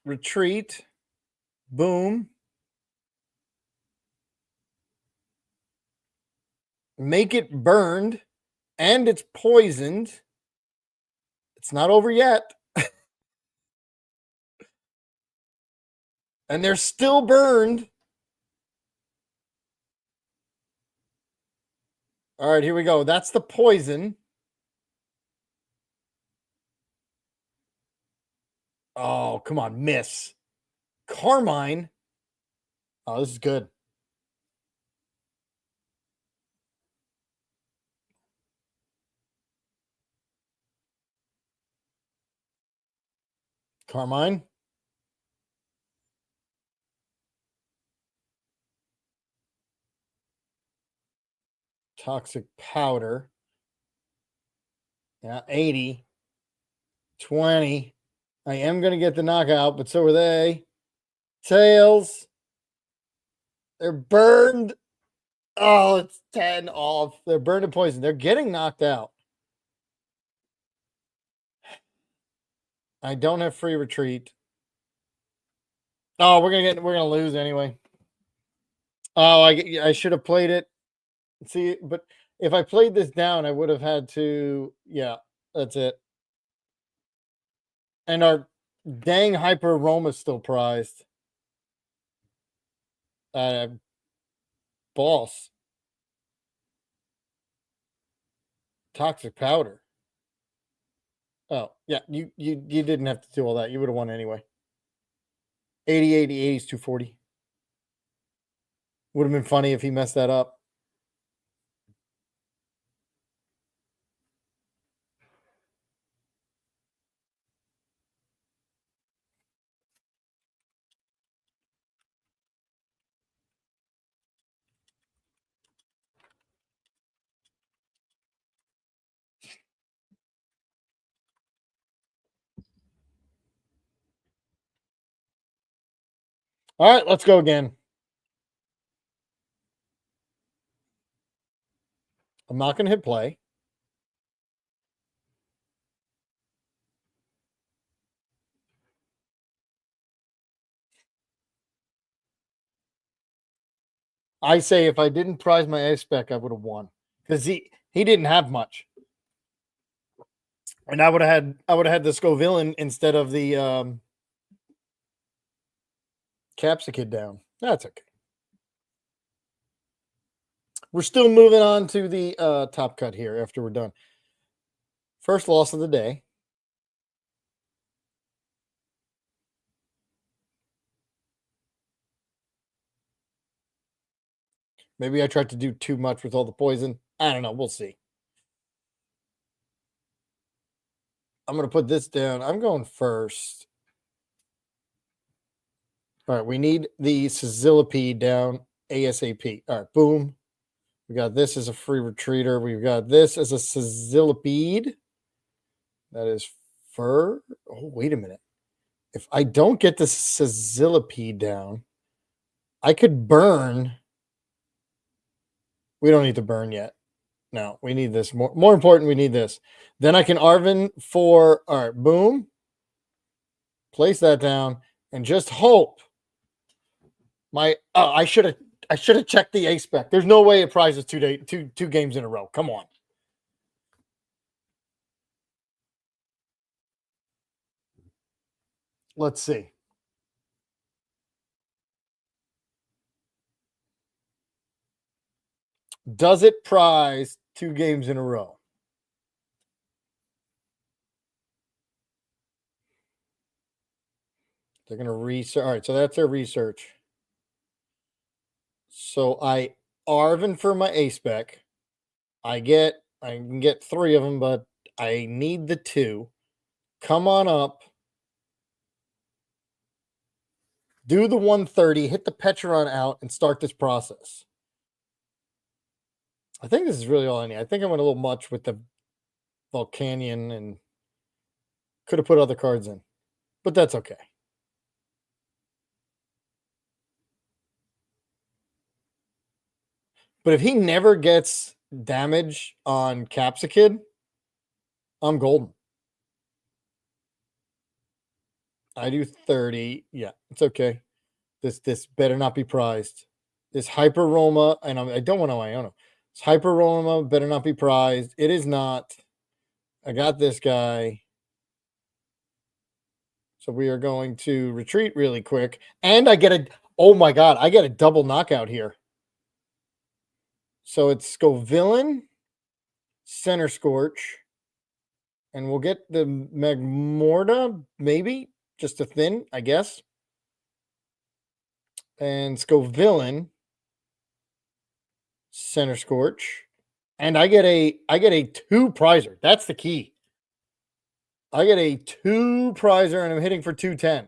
Retreat. Boom. Make it burned. And it's poisoned. It's not over yet. And they're still burned. All right, here we go. That's the poison. Oh, come on, miss. Carmine. Oh, this is good. Carmine. Toxic powder. Yeah, 80. 20. I am going to get the knockout, but so are they. Tails. They're burned. Oh, it's 10 off. They're burned and poisoned. They're getting knocked out. I don't have free retreat. Oh, we're gonna lose anyway. Oh, I should have played it. See, but if I played this down, I would have had to. Yeah, that's it. And our dang Hyper Rome is still prized. Boss. Toxic powder. Oh, yeah, you didn't have to do all that. You would have won anyway. 80, 80, 80 is 240. Would have been funny if he messed that up. All right, let's go again. I'm not going to hit play. I say if I didn't prize my ace spec, I would have won because he didn't have much, and I would have had the Scovillain instead of the Capsicid down. That's okay. We're still moving on to the top cut here after we're done. First loss of the day. Maybe I tried to do too much with all the poison. I don't know. We'll see. I'm going to put this down. I'm going first. All right. We need the Sizzlipede down ASAP. All right. Boom. We got this as a free retreater. We've got this as a Sizzlipede. That is fur. Oh, wait a minute. If I don't get the Sizzlipede down, I could burn. We don't need to burn yet. No, we need this. More important, we need this. Then I can Arvin for, all right, boom. Place that down and just hope I should have checked the ace spec. There's no way it prizes two games in a row. Come on. Let's see. Does it prize 2 games in a row? They're going to research. All right, so that's their research. So I Arvin for my ace spec. I can get 3 of them, but I need the 2. Come on up. Do the 130, hit the Petron out, and start this process. I think this is really all I need. I think I went a little much with the Volcanion and could have put other cards in, but that's okay. But if he never gets damage on Capsicid, I'm golden. I do 30. Yeah, it's okay. This better not be prized. This Hyper Roma, and I don't want to Iono. This Hyper Roma better not be prized. It is not. I got this guy. So we are going to retreat really quick. And I get oh my God, I get a double knockout here. So it's Scovillain, Center Scorch, and we'll get the Magmorta, maybe, just a thin, I guess. And Scovillain, Center Scorch, and I get a 2 prizer. That's the key. I get a 2 prizer, and I'm hitting for 210.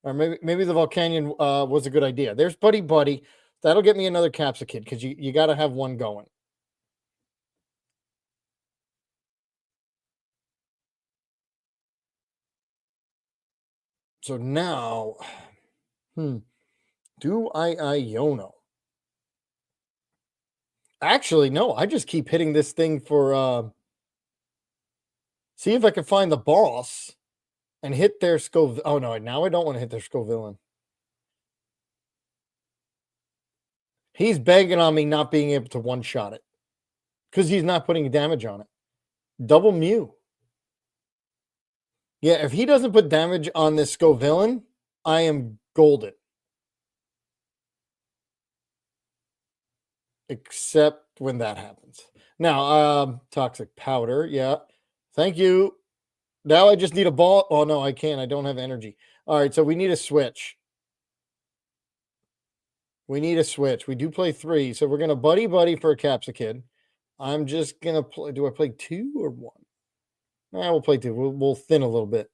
Or maybe the Volcanion was a good idea. There's Buddy. That'll get me another Capsicid because you got to have one going. So now, do I Iono? Actually, no. I just keep hitting this thing for see if I can find the boss and hit their Scov. Oh no! Now I don't want to hit their Scovillain. He's begging on me not being able to one-shot it because he's not putting damage on it. Double Mew. Yeah, if he doesn't put damage on this Scovillain, I am golden. Except when that happens. Now, Toxic Powder. Yeah. Thank you. Now I just need a ball. Oh, no, I can't. I don't have energy. All right, so we need a switch. We need a switch. We do play 3, so we're going to buddy for a Capsicid. I'm just going to play. Do I play 2 or 1? Nah, we'll play 2. We'll thin a little bit.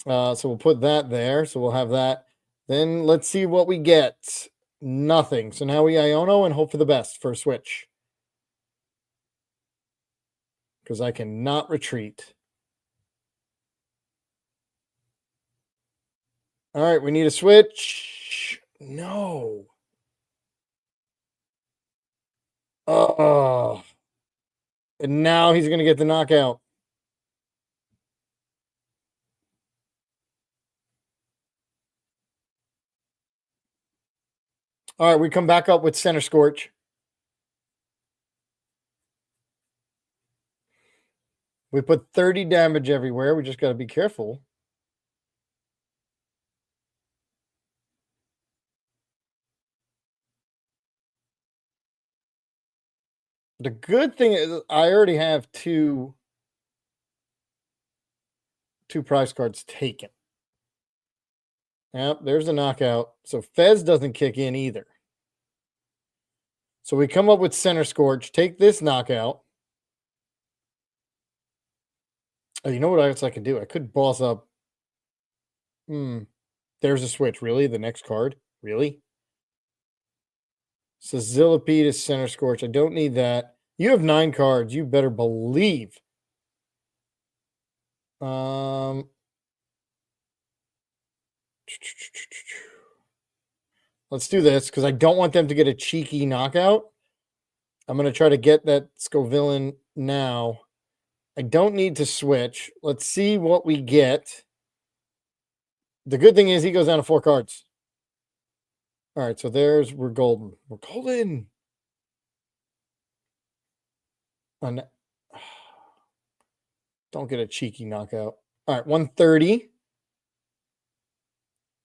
So we'll put that there. So we'll have that. Then let's see what we get. Nothing. So now we Iono and hope for the best for a switch. Because I cannot retreat. All right, we need a switch. No. Oh. And now he's going to get the knockout. All right, we come back up with Center Scorch. We put 30 damage everywhere. We just got to be careful. The good thing is I already have two prize cards taken. Yep, there's a knockout. So Fez doesn't kick in either. So we come up with Center Scorch, take this knockout. Oh, you know what else I could do? I could boss up. There's a switch. Really? The next card? Really? So Zillipede is Center Scorch. I don't need that. You have 9 cards. You better believe. Let's do this because I don't want them to get a cheeky knockout. I'm going to try to get that Scovillain now. I don't need to switch. Let's see what we get. The good thing is he goes down to 4 cards. All right, so we're golden. We're golden. Don't get a cheeky knockout. All right, 130.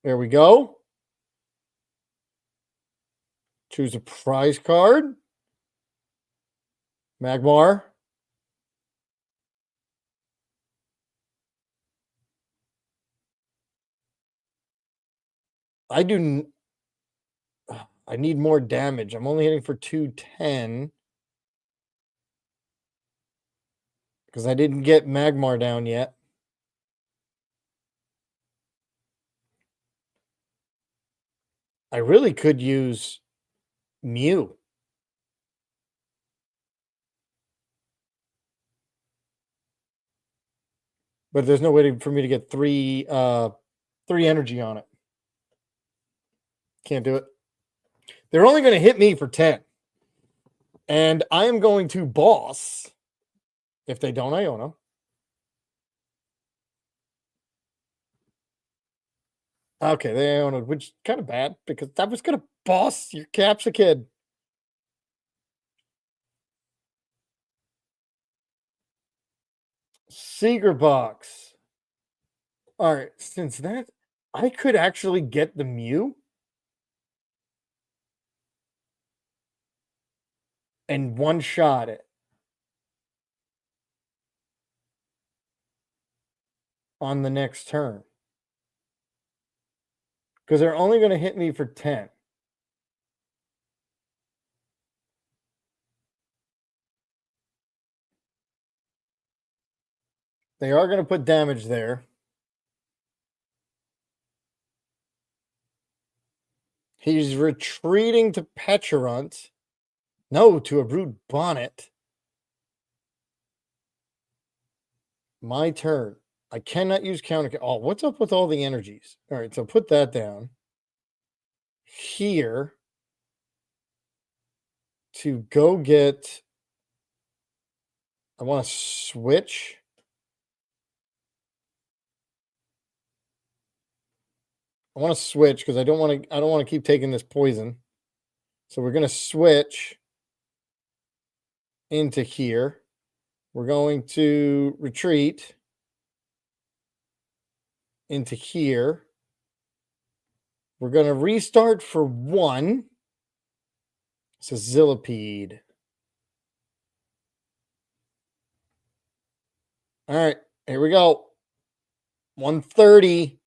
There we go. Choose a prize card. Magmar. I need more damage. I'm only hitting for 210. Because I didn't get Magmar down yet. I really could use Mew. But there's no way for me to get 3 energy on it. Can't do it. They're only going to hit me for 10. And I am going to boss. If they don't, Iona. Okay, they Iona, which is kind of bad because I was going to boss your Capsicid. Secret box. All right, since that, I could actually get the Mew and one-shot it on the next turn. Because they're only going to hit me for 10. They are going to put damage there. He's retreating to Petulant. No, to a Brood Bonnet. My turn. I cannot use counter. Oh, what's up with all the energies? All right, so put that down. Here. To go get. I want to switch. I want to switch because I don't want to keep taking this poison. So we're going to switch into here. We're going to retreat into here. We're going to restart for 1. It's a Zillipede. All right, here we go. 130.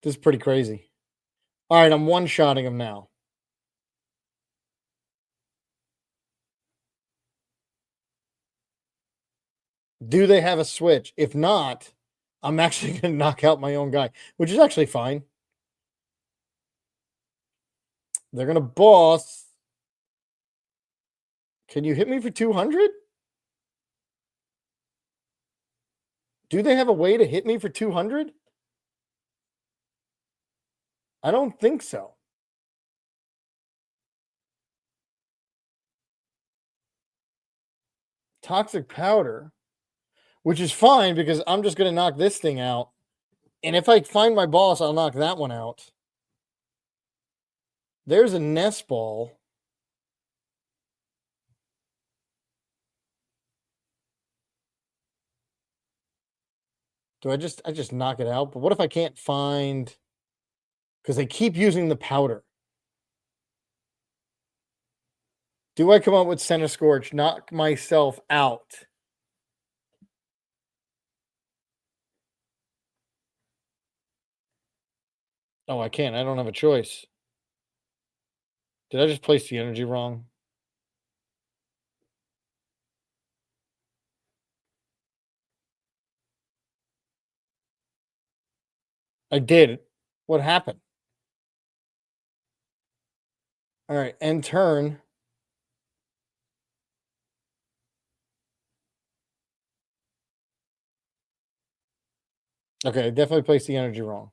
This is pretty crazy. All right, I'm one-shotting him now. Do they have a switch? If not, I'm actually going to knock out my own guy, which is actually fine. They're going to boss. Can you hit me for 200? Do they have a way to hit me for 200? I don't think so. Toxic powder, which is fine because I'm just going to knock this thing out. And if I find my boss, I'll knock that one out. There's a nest ball. Do I just knock it out? But what if I can't find, because they keep using the powder. Do I come up with Center Scorch, knock myself out? Oh, I can't. I don't have a choice. Did I just place the energy wrong? I did. What happened? All right, end turn. Okay, I definitely placed the energy wrong.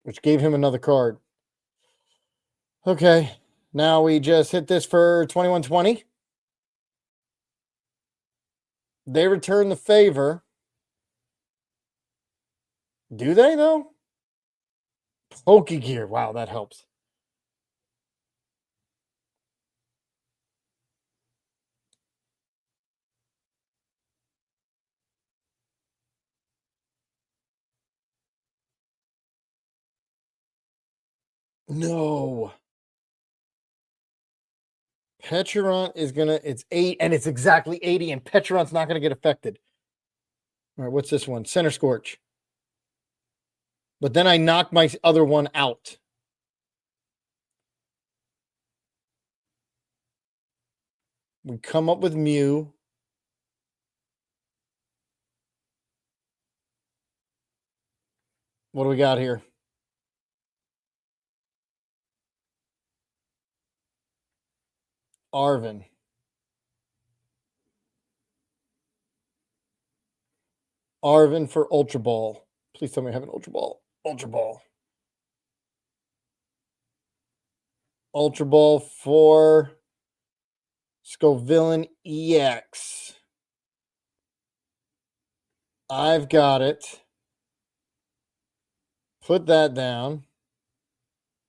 Which gave him another card. Okay, now we just hit this for 2120. They return the favor. Do they, though? Pokey Gear. Wow, that helps. No. Petron is gonna, it's 8, and it's exactly 80, and Petron's not gonna get affected. All right, what's this one? Center Scorch. But then I knock my other one out. We come up with Mew. What do we got here? Arvin. Arvin for Ultra Ball. Please tell me I have an Ultra Ball. Ultra Ball. Ultra Ball for Scovillain EX. I've got it. Put that down.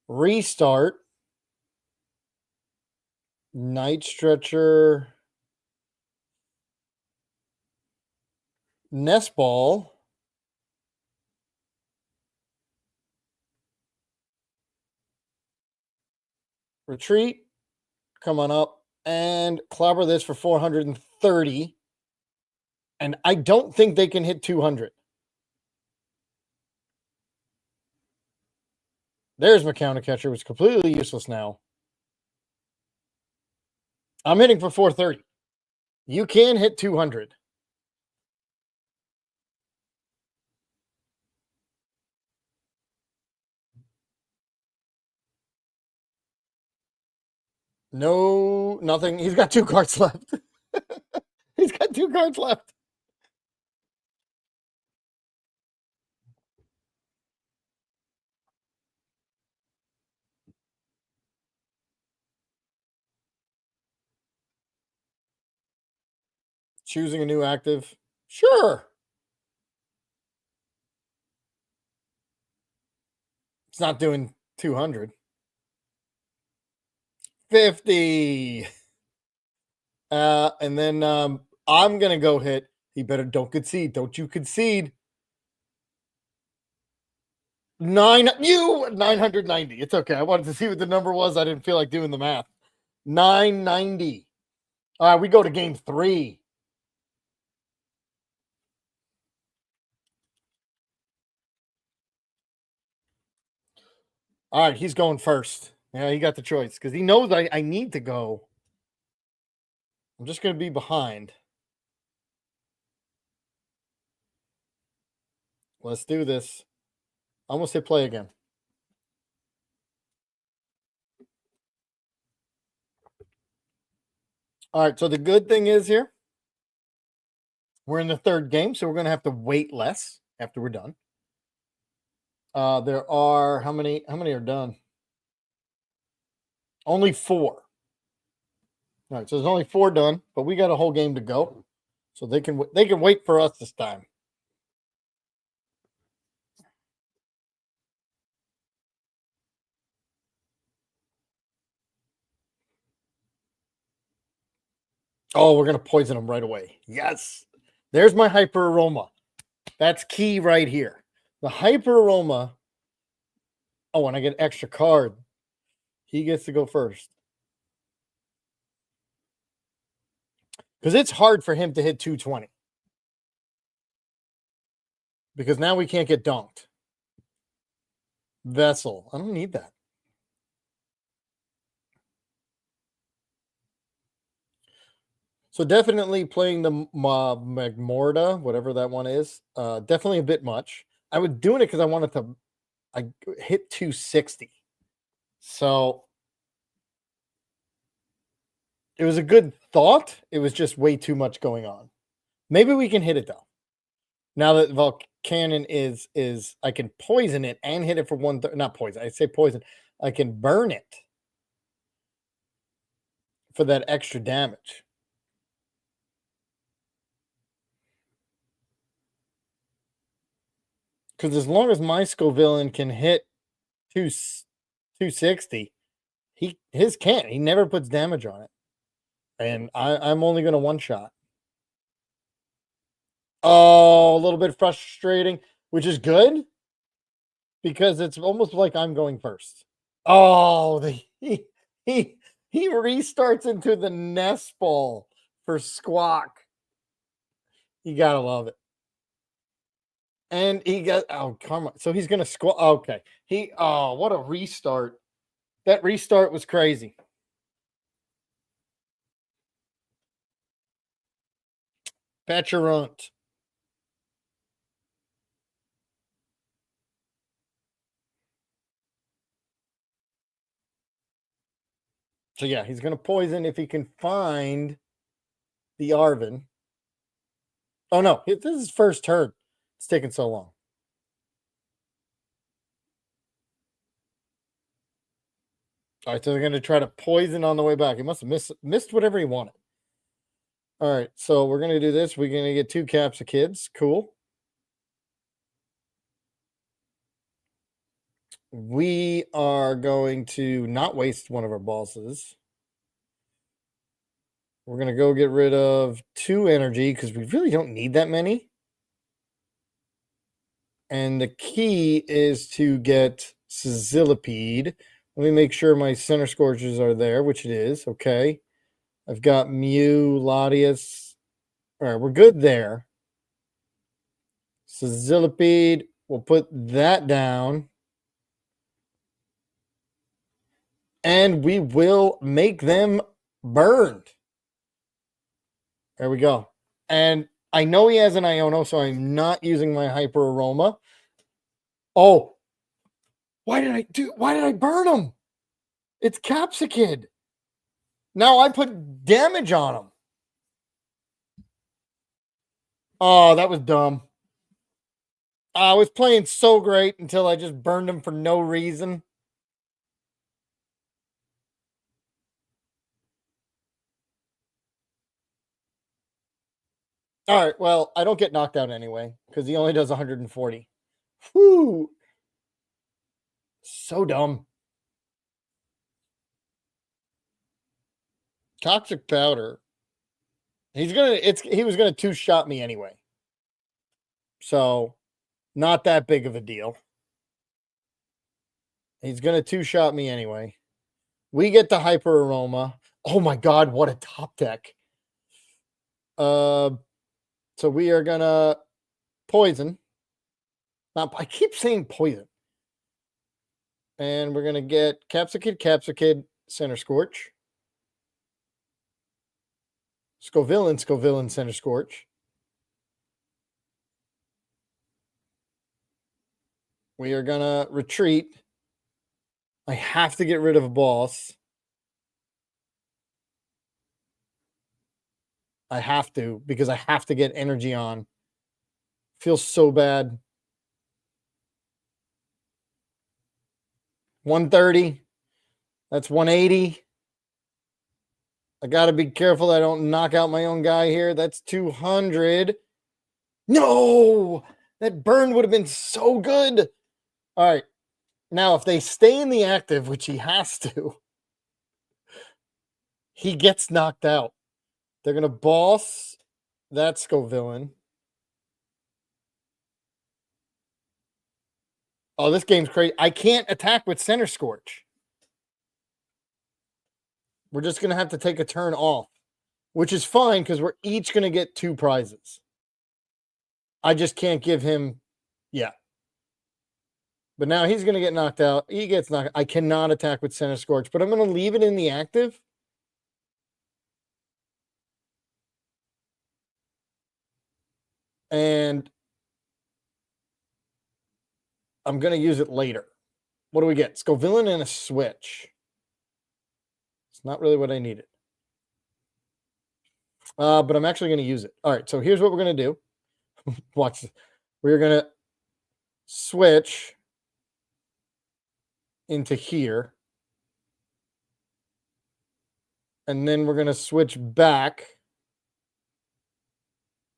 Restart. Night Stretcher. Nest Ball. Retreat. Come on up and clobber this for 430. And I don't think they can hit 200. There's my counter catcher, which is completely useless now. I'm hitting for 430. You can hit 200. No, nothing. He's got 2 cards left. He's got 2 cards left. Choosing a new active. Sure. It's not doing 200. 50. And then I'm going to go hit. He better don't concede. Don't you concede. 990. It's okay. I wanted to see what the number was. I didn't feel like doing the math. 990. All right, we go to game 3. All right, he's going first. Yeah, he got the choice because he knows I need to go. I'm just going to be behind. Let's do this. I almost hit play again. All right. So the good thing is here, we're in the third game, so we're going to have to wait less after we're done. There are how many are done? Only 4. All right, so there's only 4 done, but we got a whole game to go, so they can wait for us this time. Oh, we're gonna poison them right away. Yes, there's my hyper aroma. That's key right here. The hyper aroma. Oh, and I get an extra card. He gets to go first because it's hard for him to hit 220 because now we can't get dunked. Vessel. I don't need that. So definitely playing the Magmorta, whatever that one is, definitely a bit much. I was doing it because I wanted to hit 260. So it was a good thought. It was just way too much going on. Maybe we can hit it though. Now that Volcanon is I can poison it and hit it for 1/3. Not poison. I say poison. I can burn it for that extra damage. Because as long as my Scovillain can hit 260, his can't. He never puts damage on it. And I'm only going to one-shot. Oh, a little bit frustrating, which is good because it's almost like I'm going first. Oh, he restarts into the nest ball for Squawk. You gotta love it. And he got karma. So he's gonna squawk. Okay. What a restart. That restart was crazy. Petcherunt. So yeah, he's gonna poison if he can find the Arvin. Oh no, this is his first turn. It's taking so long. All right, so they're gonna try to poison on the way back. He must have missed whatever he wanted. All right, so we're gonna do this. We're gonna get 2 caps of kids. Cool. We are going to not waste one of our bosses. We're going to go get rid of 2 energy because we really don't need that many. And the key is to get Sizzlipede. Let me make sure my center scorches are there, which it is. Okay. I've got Mew, Latias. All right, we're good there. Sizzlipede, we'll put that down. And we will make them burned. There we go. And I know he has an Iono, so I'm not using my Hyper Aroma. Oh, why did I burn him? It's Capsicid. Now I put damage on him. Oh, that was dumb. I was playing so great until I just burned him for no reason. All right, well, I don't get knocked out anyway because he only does 140. Whew. So dumb. Toxic powder. He was gonna 2-shot me anyway. So not that big of a deal. He's gonna 2-shot me anyway. We get the Hyper Aroma. Oh my god, what a top deck. So we are gonna poison. I keep saying poison. And we're gonna get Capsicid, Center Scorch. Scovillain, Center Scorch. We are gonna retreat. I have to get rid of a boss. I have to, because I have to get energy on. Feels so bad. 130. That's 180. I got to be careful I don't knock out my own guy here. That's 200. No! That burn would have been so good. All right. Now, if they stay in the active, which he has to, he gets knocked out. They're going to boss that Scovillain. Oh, this game's crazy. I can't attack with Center Scorch. We're just going to have to take a turn off, which is fine because we're each going to get 2 prizes. I just can't give him, yeah. But now he's going to get knocked out. He gets knocked. I cannot attack with Center Scorch, but I'm going to leave it in the active. And I'm going to use it later. What do we get? Scovillain and a switch. It's not really what I needed. But I'm actually going to use it. All right, so here's what we're going to do. Watch this. We're going to switch into here. And then we're going to switch back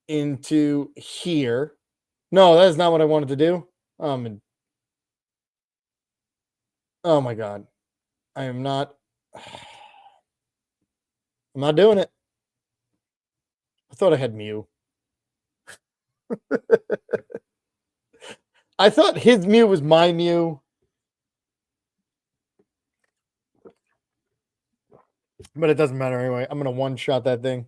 into here. No, that is not what I wanted to do. Oh my God. I'm not doing it. I thought I had Mew. I thought his Mew was my Mew. But it doesn't matter anyway. I'm going to one-shot that thing.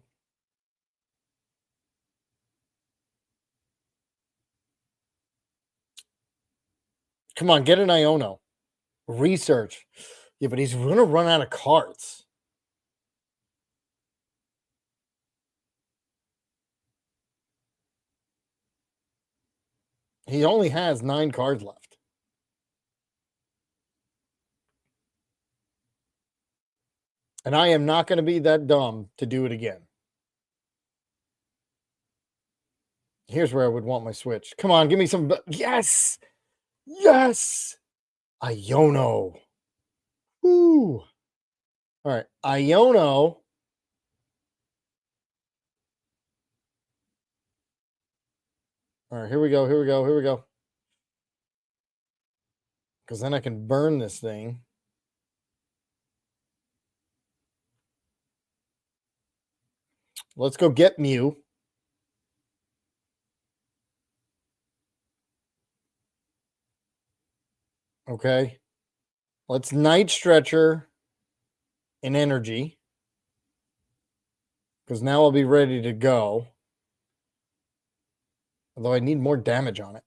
Come on, get an Iono. Research. Yeah, but he's going to run out of cards. He only has 9 cards left. And I am not going to be that dumb to do it again. Here's where I would want my switch. Come on, give me some. Yes! Yes! Iono. Woo! All right, Iono. All right, here we go, here we go, here we go. Because then I can burn this thing. Let's go get Mew. Okay. Let's Night Stretcher in energy. Because now I'll be ready to go. Although I need more damage on it.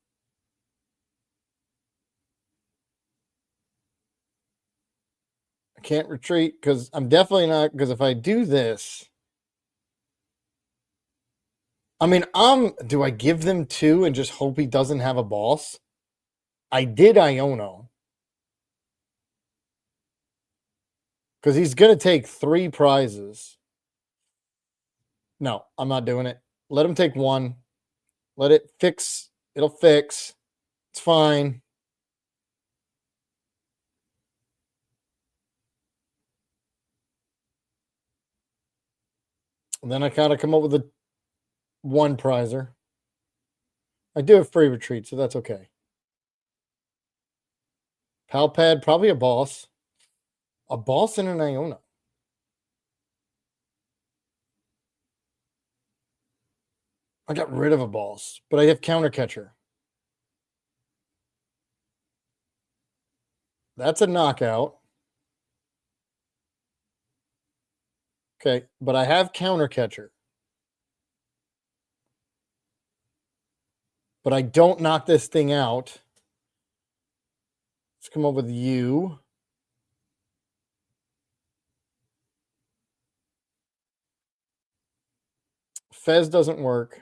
I can't retreat because I'm definitely not. Because if I do this. I mean, do I give them 2 and just hope he doesn't have a boss? I did Iono. Because he's going to take 3 prizes. No, I'm not doing it. Let him take 1. Let it fix. It'll fix. It's fine. And then I kind of come up with a 1 prizer. I do have free retreat, so that's okay. Palpad, probably a boss. A boss and an Iono. I got rid of a boss, but I have counter catcher. That's a knockout. Okay, but I have counter catcher. But I don't knock this thing out. Let's come up with you. Fez doesn't work.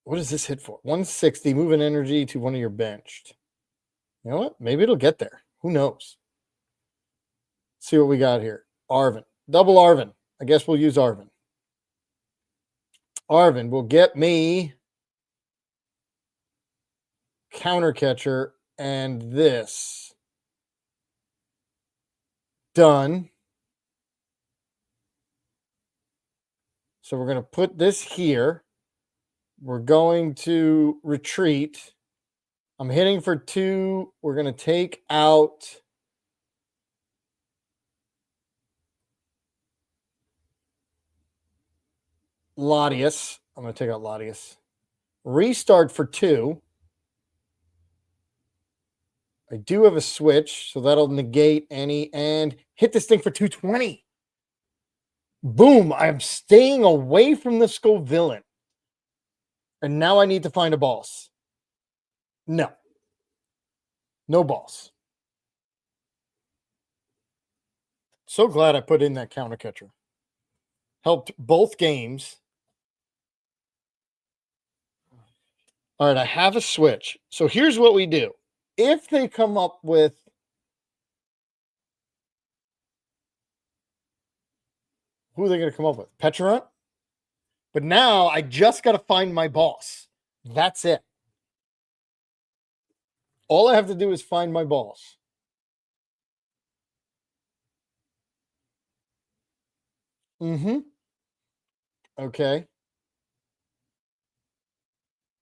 What does this hit for? 160, moving energy to one of your benched. You know what? Maybe it'll get there. Who knows? Let's see what we got here. Arvin. Double Arvin. I guess we'll use Arvin. Arvin will get me counter catcher and this. Done. So we're going to put this here. We're going to retreat. I'm hitting for 2. We're going to take out Latius. I'm going to take out Latius. Restart for 2. I do have a switch, so that'll negate any and hit this thing for 220. Boom. I'm staying away from the Skull villain. And now I need to find a boss. No. No boss. So glad I put in that counter catcher. Helped both games. All right, I have a switch. So here's what we do. If they come up with who are they going to come up with? Petrarch? But now I just got to find my boss. That's it. All I have to do is find my boss. Okay.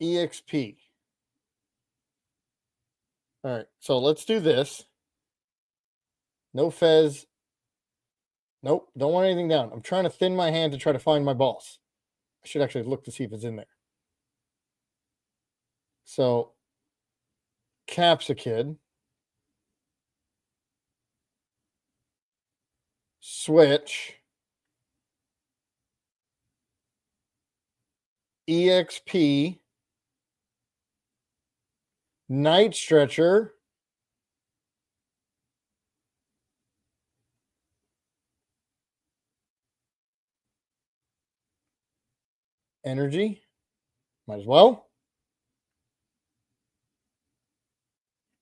EXP. All right, so let's do this. No Fez. Nope, don't want anything down. I'm trying to thin my hand to try to find my boss. I should actually look to see if it's in there. So, Capsicid. Switch. EXP. Night Stretcher. Energy. Might as well.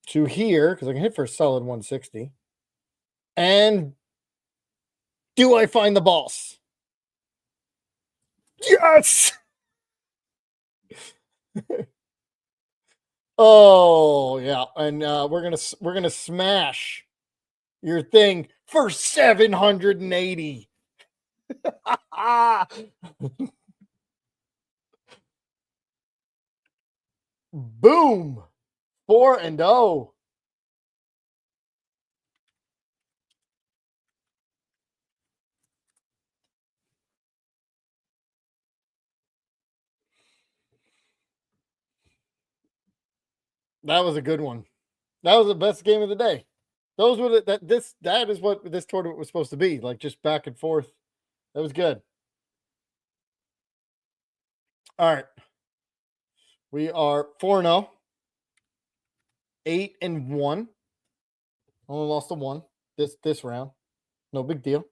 To here, because I can hit for a solid 160. And do I find the boss? Yes! Oh, yeah. And we're gonna smash your thing for 780. Boom. 4-0. That was a good one. That was the best game of the day. Those were that is what this tournament was supposed to be, like just back and forth. That was good. All right. We are 4-0. 8-1. Only lost the 1 this round. No big deal.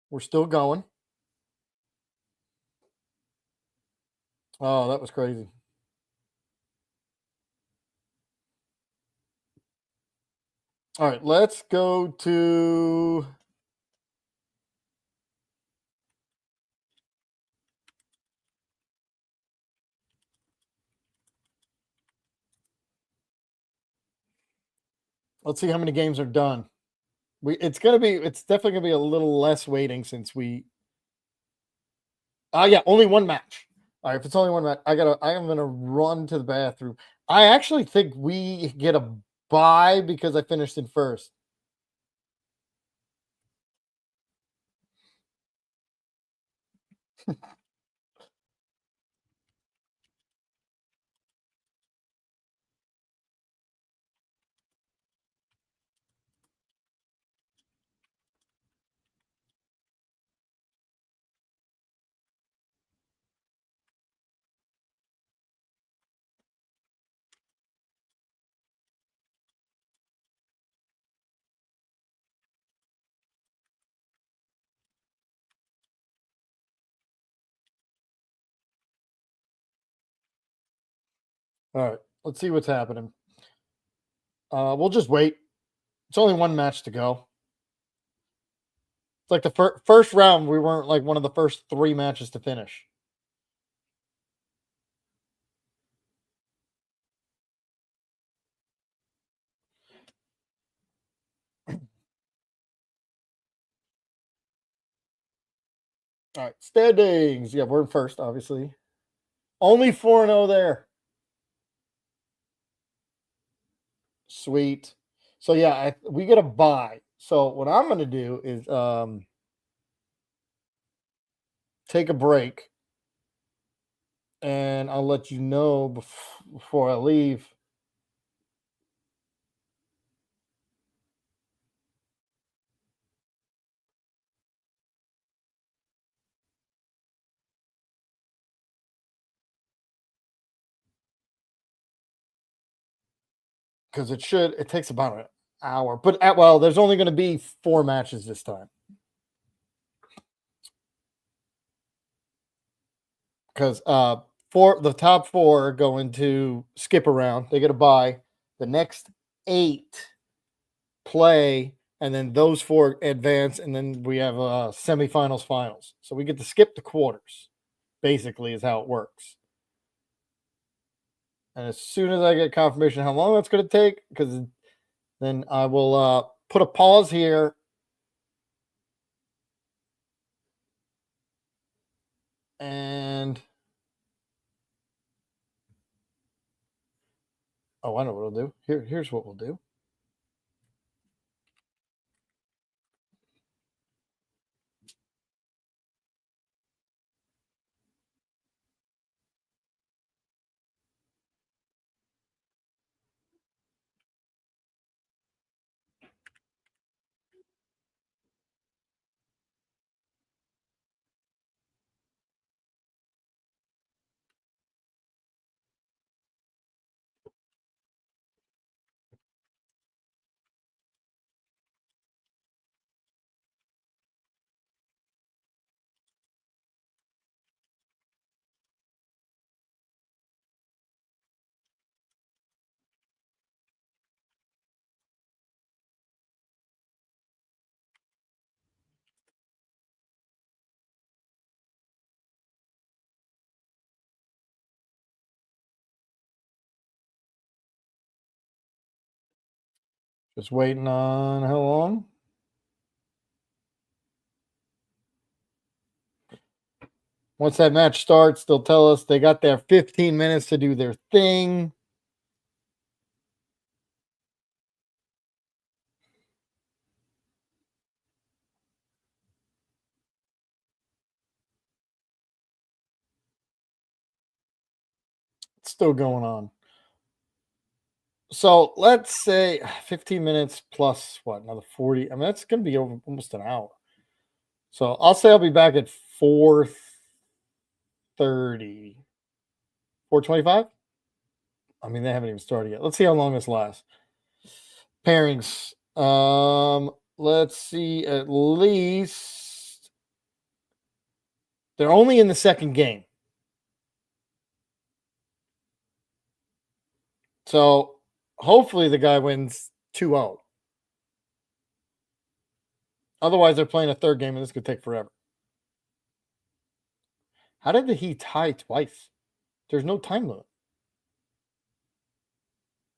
We're still going. Oh, that was crazy. All right, let's go to let's see how many games are done. It's definitely gonna be a little less waiting since we yeah, only 1 match. All right, if it's only 1 match, I am gonna run to the bathroom. I actually think we get a bye because I finished in first. All right, let's see what's happening. We'll just wait. It's only one match to go. It's like the first round. We weren't like one of the first 3 matches to finish. All right, standings. Yeah, we're in first, obviously. Only 4-0 there. Sweet. So yeah, we get a bye. So what I'm going to do is take a break, and I'll let you know before I leave. Because it takes about an hour. But well, there's only going to be 4 matches this time. Because the top 4 are going to skip around. They get a bye. The next 8 play, and then those 4 advance, and then we have semifinals, finals. So we get to skip the quarters, basically, is how it works. And as soon as I get confirmation how long that's going to take, because then I will put a pause here. And oh, I know what we'll do. Here's what we'll do. Just waiting on how long? Once that match starts, they'll tell us they got their 15 minutes to do their thing. It's still going on. So let's say 15 minutes plus what, another 40. I mean, that's going to be over almost an hour. So I'll say I'll be back at 4:30. 4:25? I mean, they haven't even started yet. Let's see how long this lasts. Pairings. Let's see, at least they're only in the second game. So hopefully the guy wins 2-0. Otherwise, they're playing a third game, and this could take forever. How did he tie twice? There's no time limit.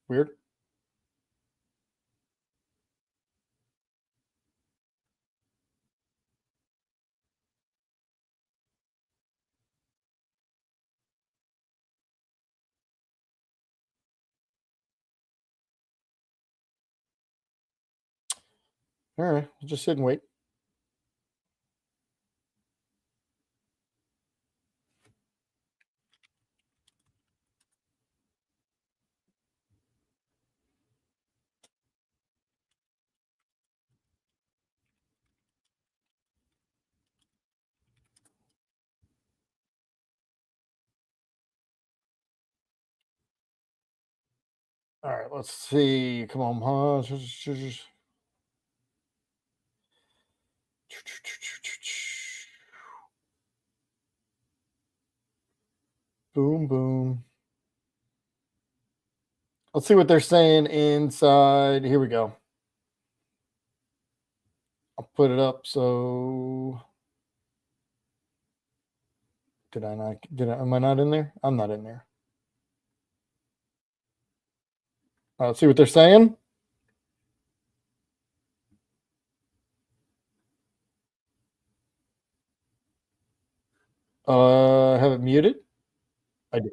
Weird. All right, we'll just sit and wait. All right, let's see. Come on, huh? Boom, boom. Let's see what they're saying inside. Here we go. I'll put it up. So did I not? Am I not in there? I'm not in there. Let's see what they're saying. Have it muted. I did.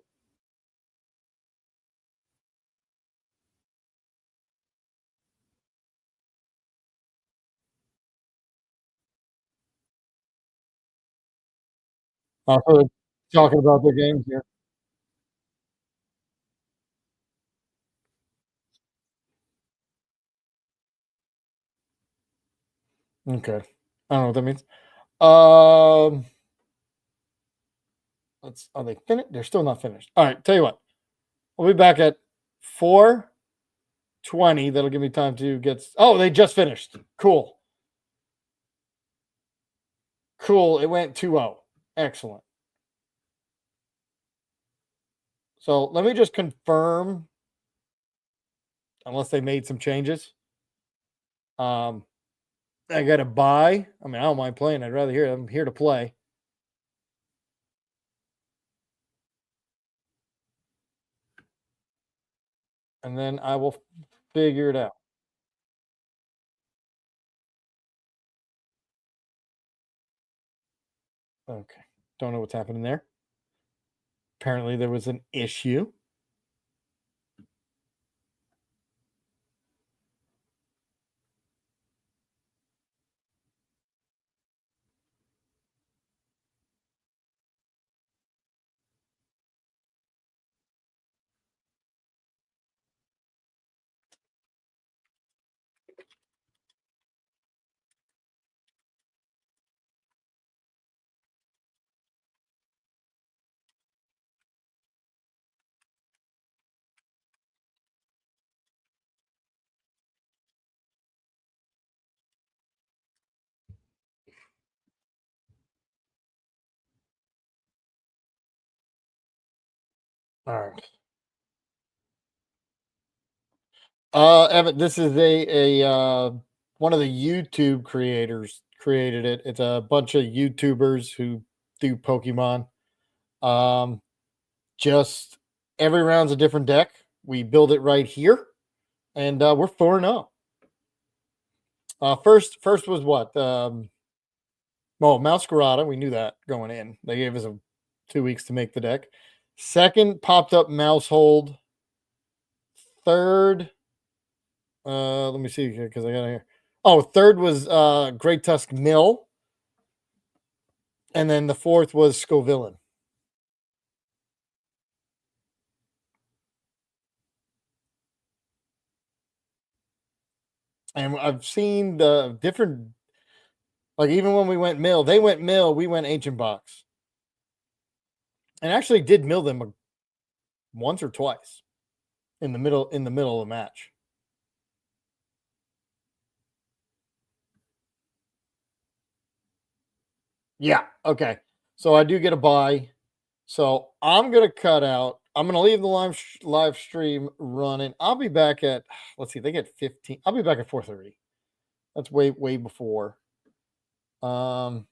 Also talking about their games here. Okay. I don't know what that means. Are they finished? They're still not finished. All right. Tell you what. I'll be back at 4:20. That'll give me time to get. Oh, they just finished. Cool. Cool. It went 2-0. Excellent. So let me just confirm, unless they made some changes. I got to buy. I mean, I don't mind playing. I'd rather hear. I'm here to play. And then I will figure it out. Okay. Don't know what's happening there. Apparently, there was an issue. All right. Evan, this is a one of the YouTube creators created it. It's a bunch of YouTubers who do Pokemon. Um, just every round's a different deck. We build it right here, and we're 4-0. First was what? Masquerada. We knew that going in. They gave us 2 weeks to make the deck. Second popped up Mousehold. Third, let me see here because I got here. Oh, third was Great Tusk Mill. And then the fourth was Scovillain. And I've seen the different, like even when we went mill, they went mill, we went ancient box. And actually did mill them once or twice in the middle of the match. Yeah. Okay. So I do get a buy. So I'm gonna cut out. I'm gonna leave the live stream running. I'll be back at, let's see, they get 15. I'll be back at 4:30. That's way before. Um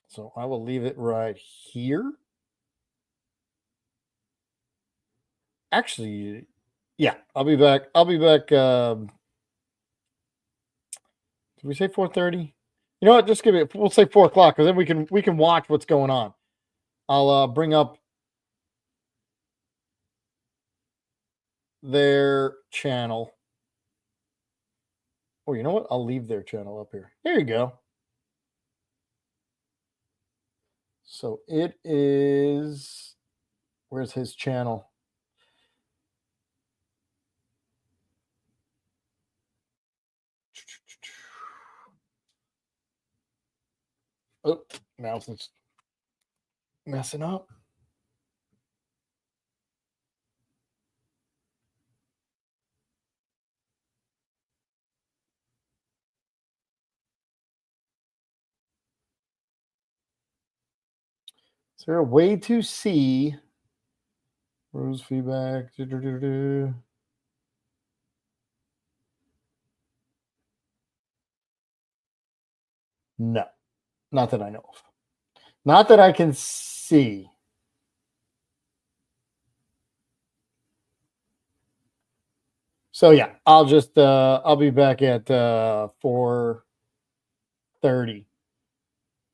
so I will leave it right here. Actually, yeah, I'll be back. I'll be back. Did we say 4:30? You know what? Just give it. We'll say 4 o'clock because then we can watch what's going on. I'll bring up their channel. Oh, you know what? I'll leave their channel up here. There you go. So it is. Where's his channel? Oh, mouse is messing up. Is there a way to see Rose feedback? No, not that I know of. Not that I can see. So yeah, I'll just I'll be back at 4:30.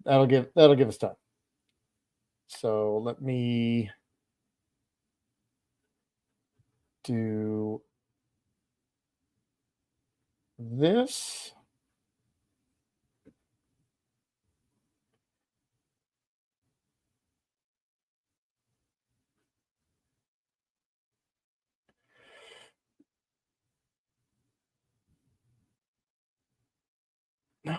That'll give us time. So let me do this. No.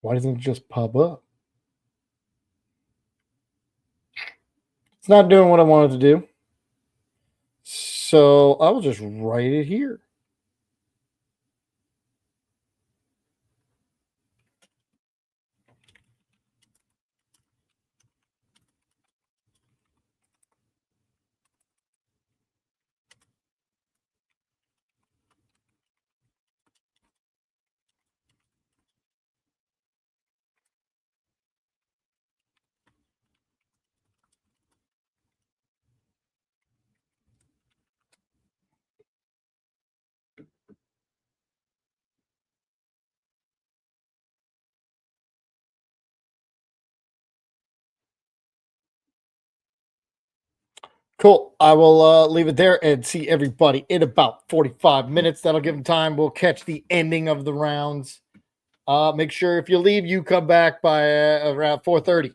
Why doesn't it just pop up? It's not doing what I wanted to do. So I will just write it here. Cool. I will leave it there and see everybody in about 45 minutes. That'll give them time. We'll catch the ending of the rounds. Make sure if you leave, you come back by around 4:30.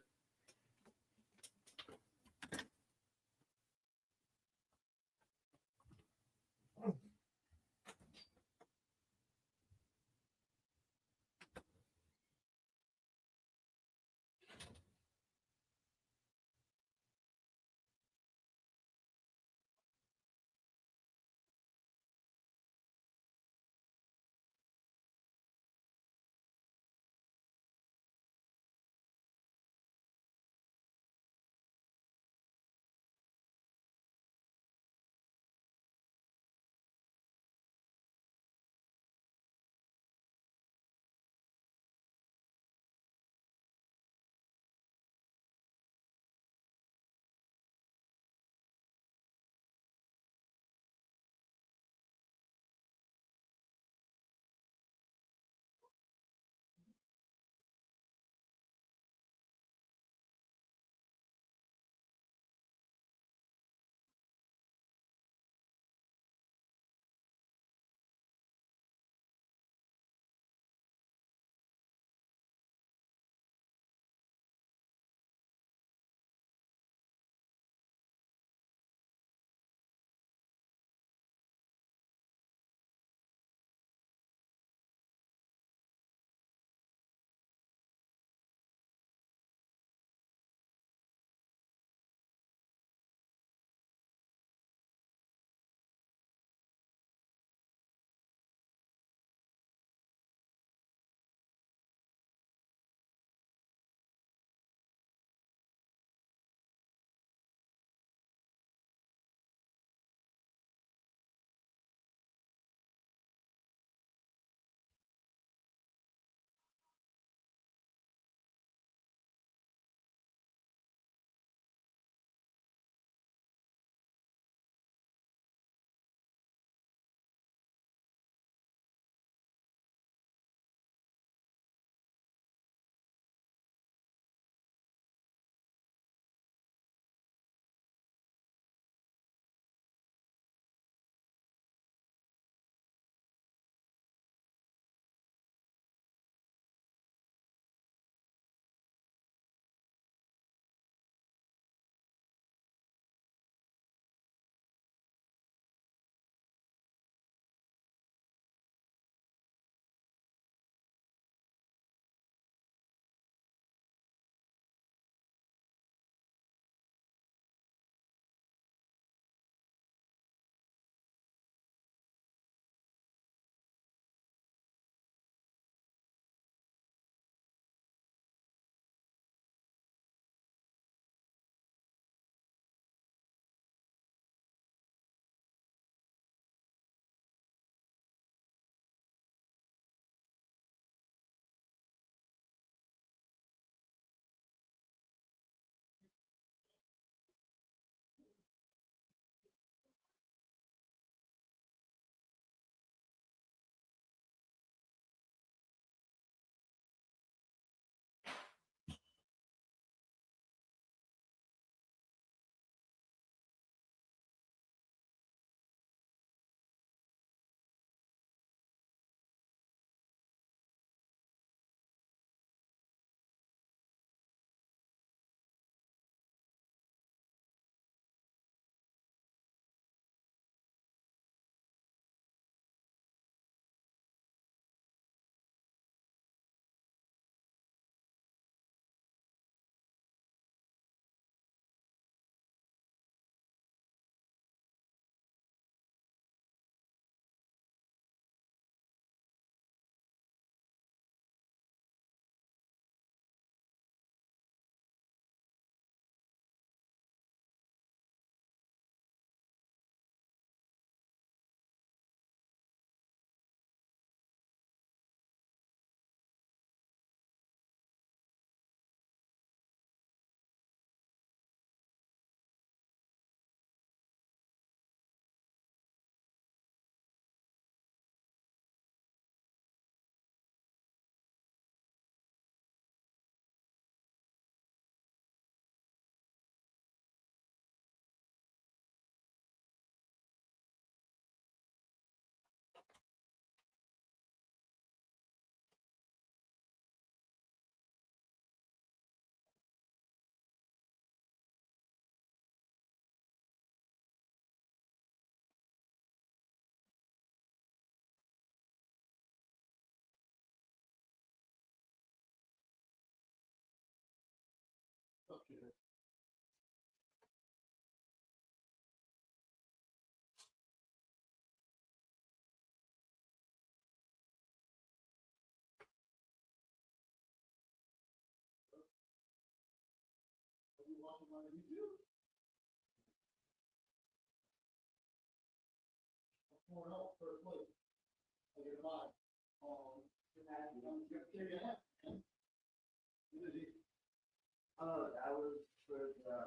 Oh, that was for the.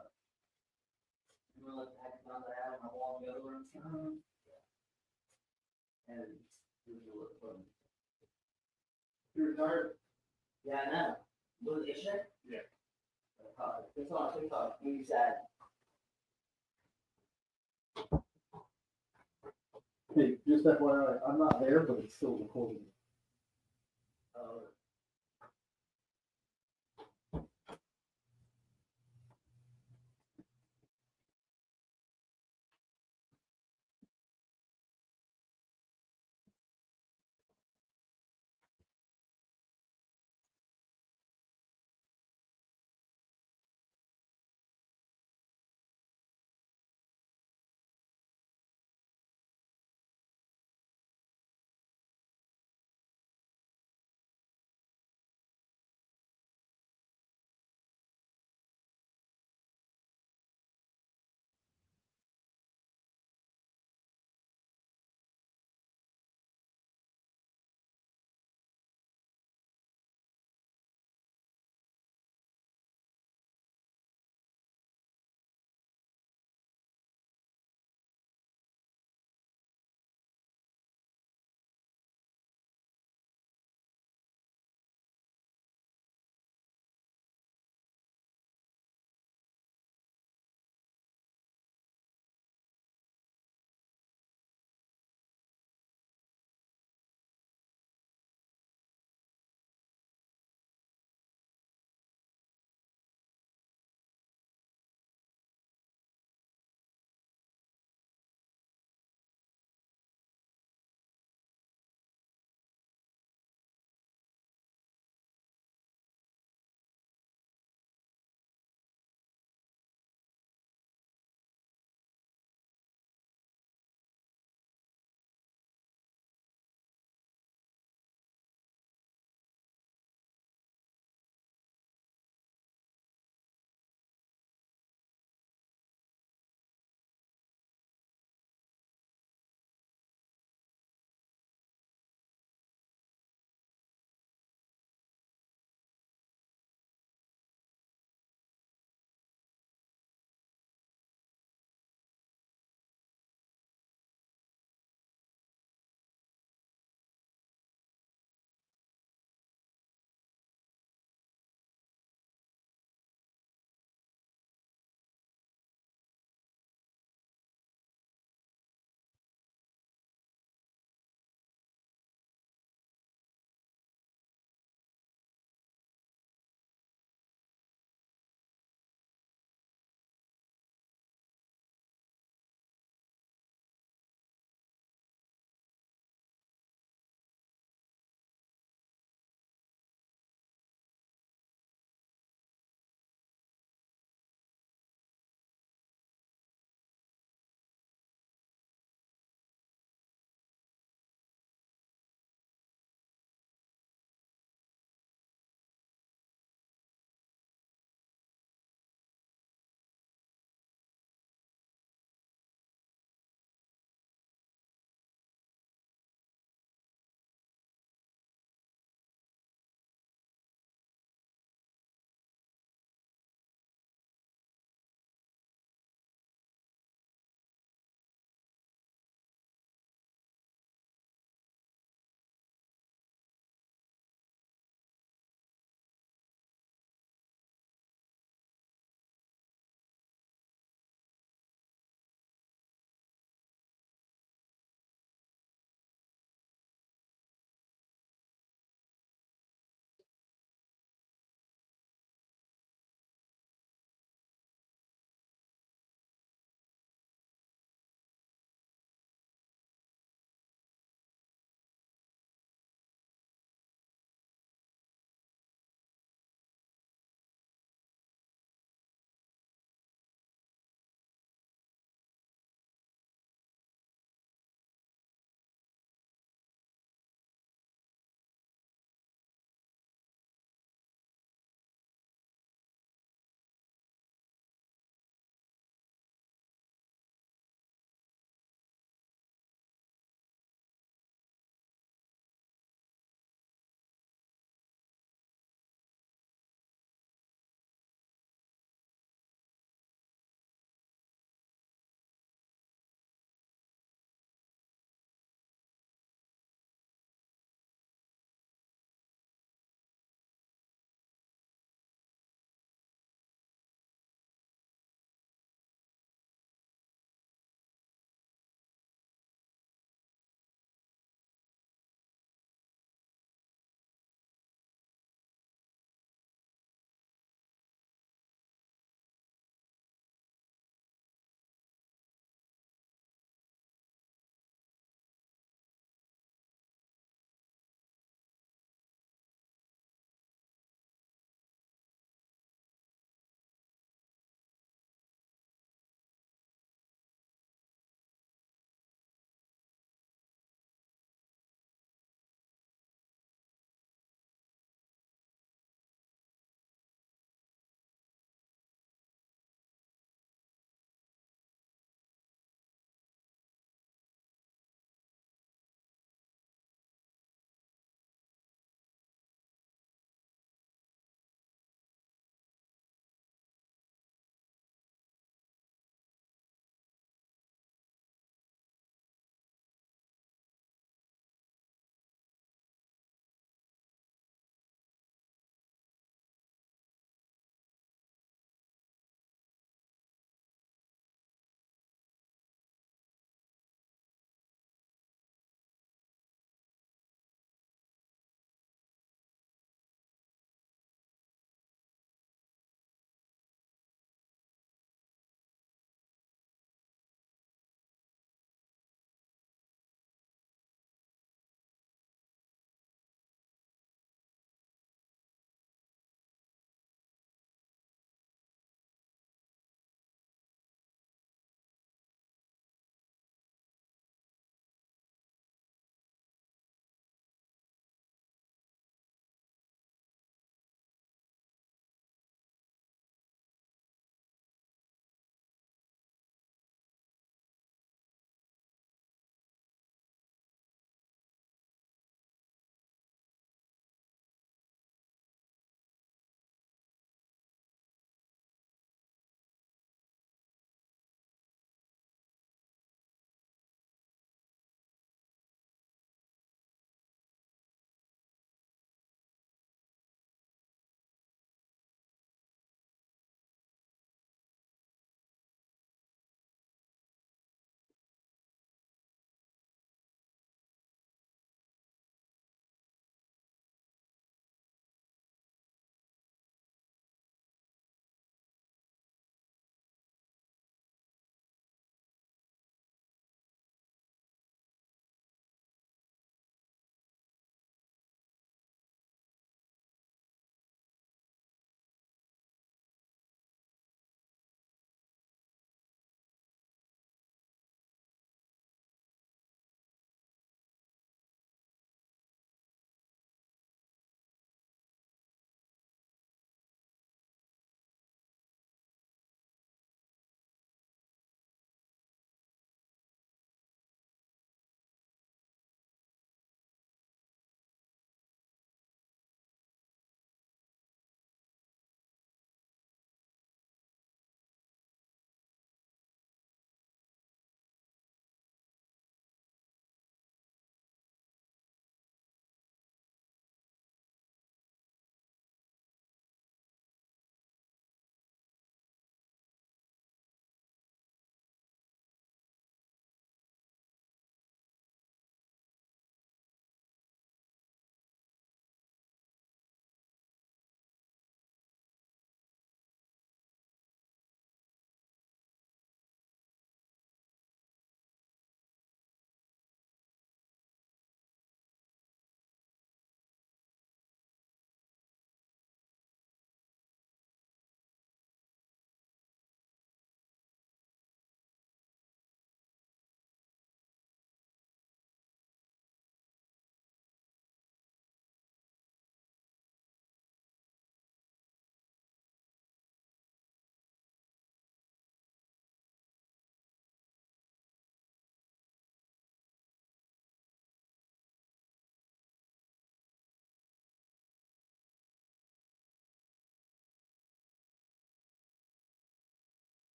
You know, like I found that out on my wall in the other room. And it was a little fun.
You're retired?
Yeah, I know. Was it yesterday?
Yeah.
It's on TikTok. You said.
Hey, just FYI, I'm not there, but it's still recording.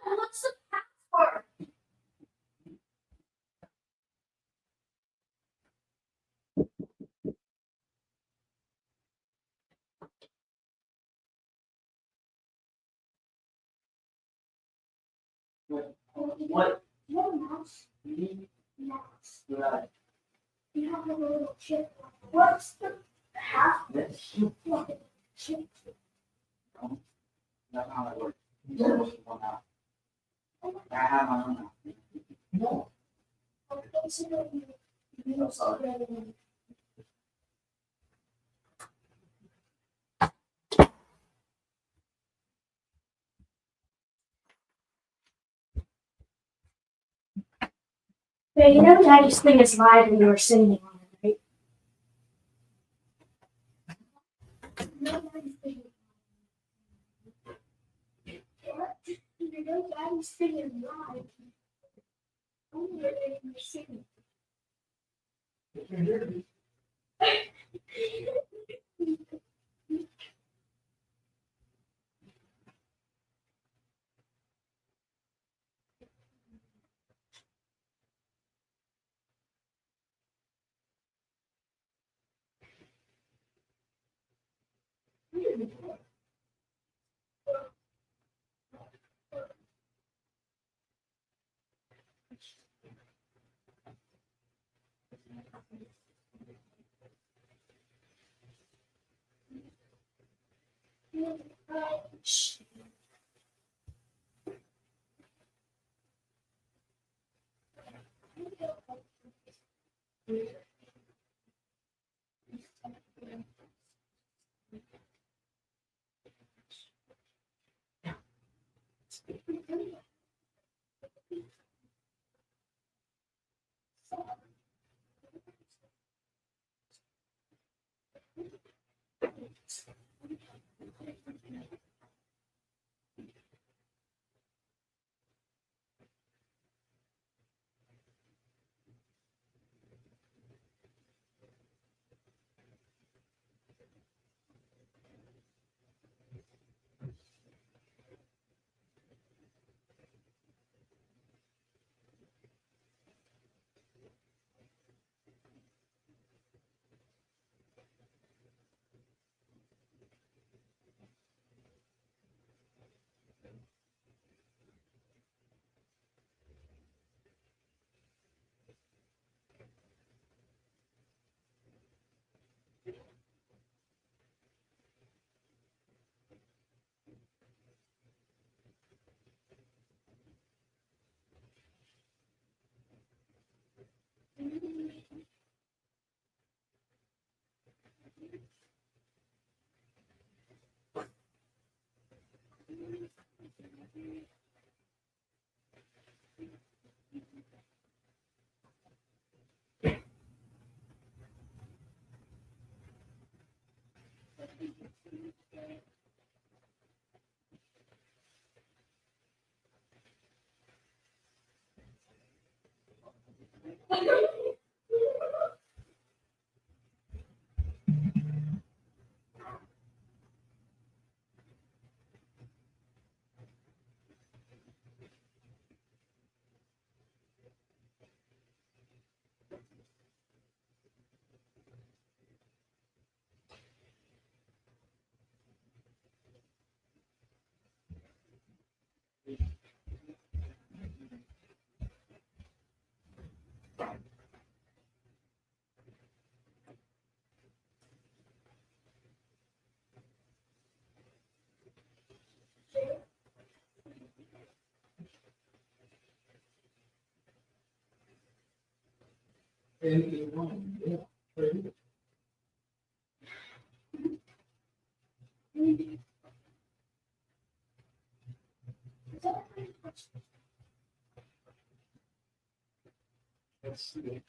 What's the password?
What?
You have a mouse? Mouse.
Yeah.
You have a little chip. What's the password?
That's
Chip.
not how it works. You're supposed to come out. I have my own now. No.
Okay, so you use already. Yeah, you know Daddy's thing is live and you were sitting on it, right? You know Daddy's thing is live. What? You know Daddy's thing is live. Only if you're sitting. Shh.
And one, yeah. Right. Let's see.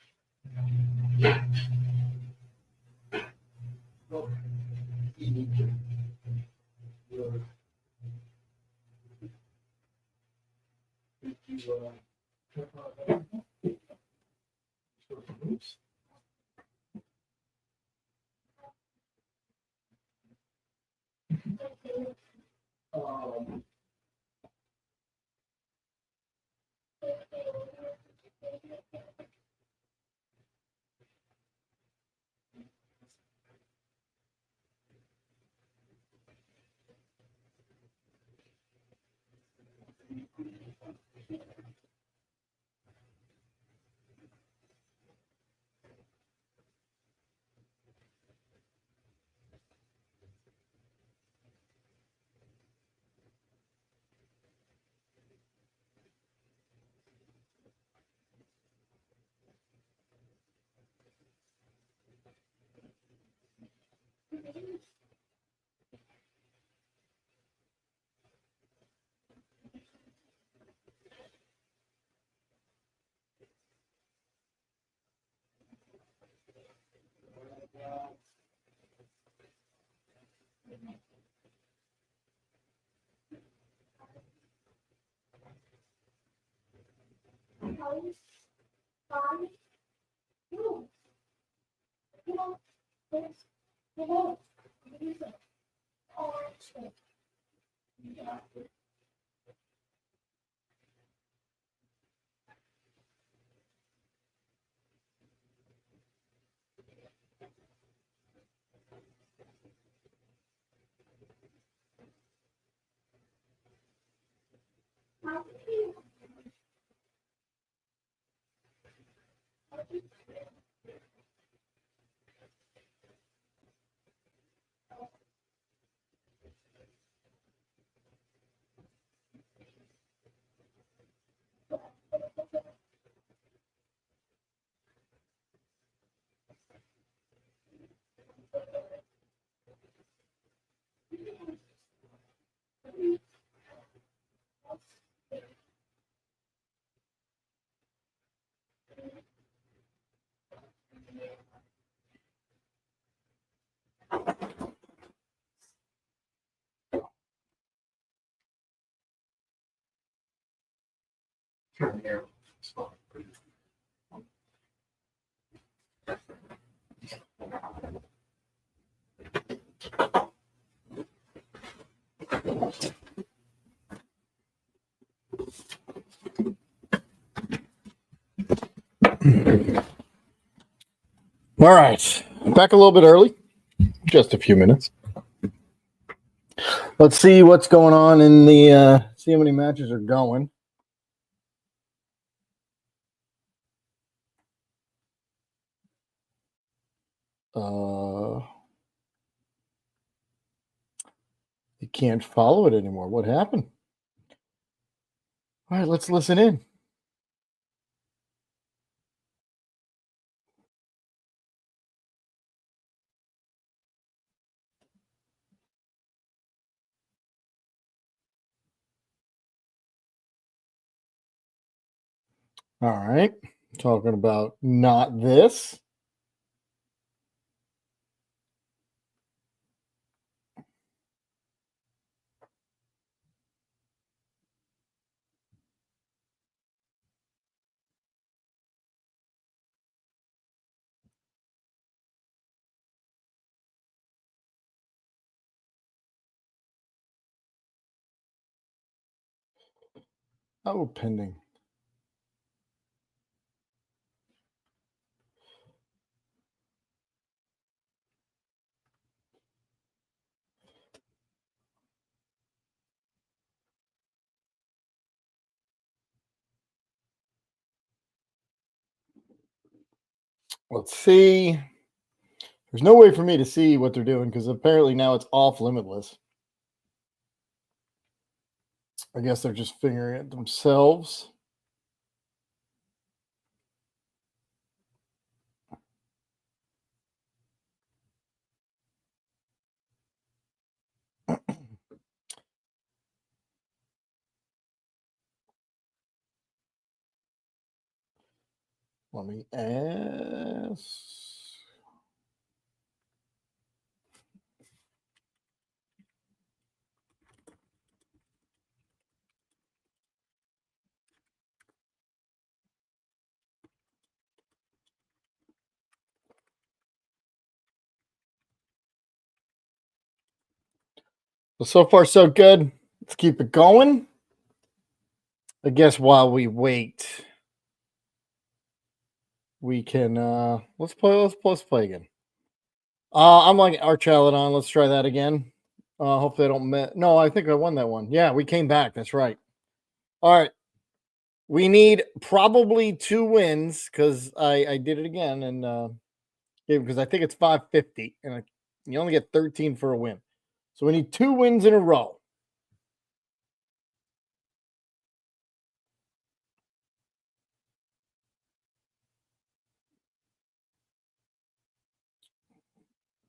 All right, I'm back a little bit early, just a few minutes. Let's see what's going on in the. See how many matches are going. You can't follow it anymore. What happened? All right, let's listen in. All right, talking about not this. Oh, pending. Let's see. There's no way for me to see what they're doing because apparently now it's off limitless. I guess they're just figuring it themselves. Let me ask. So far, so good. Let's keep it going. I guess while we wait, we can let's play again. I'm like Archaladon. Let's try that again. Hopefully I don't no, I think I won that one. Yeah, we came back. That's right. All right. We need probably 2 wins because I did it again and because I think it's 550 and you only get 13 for a win. So we need 2 wins in a row.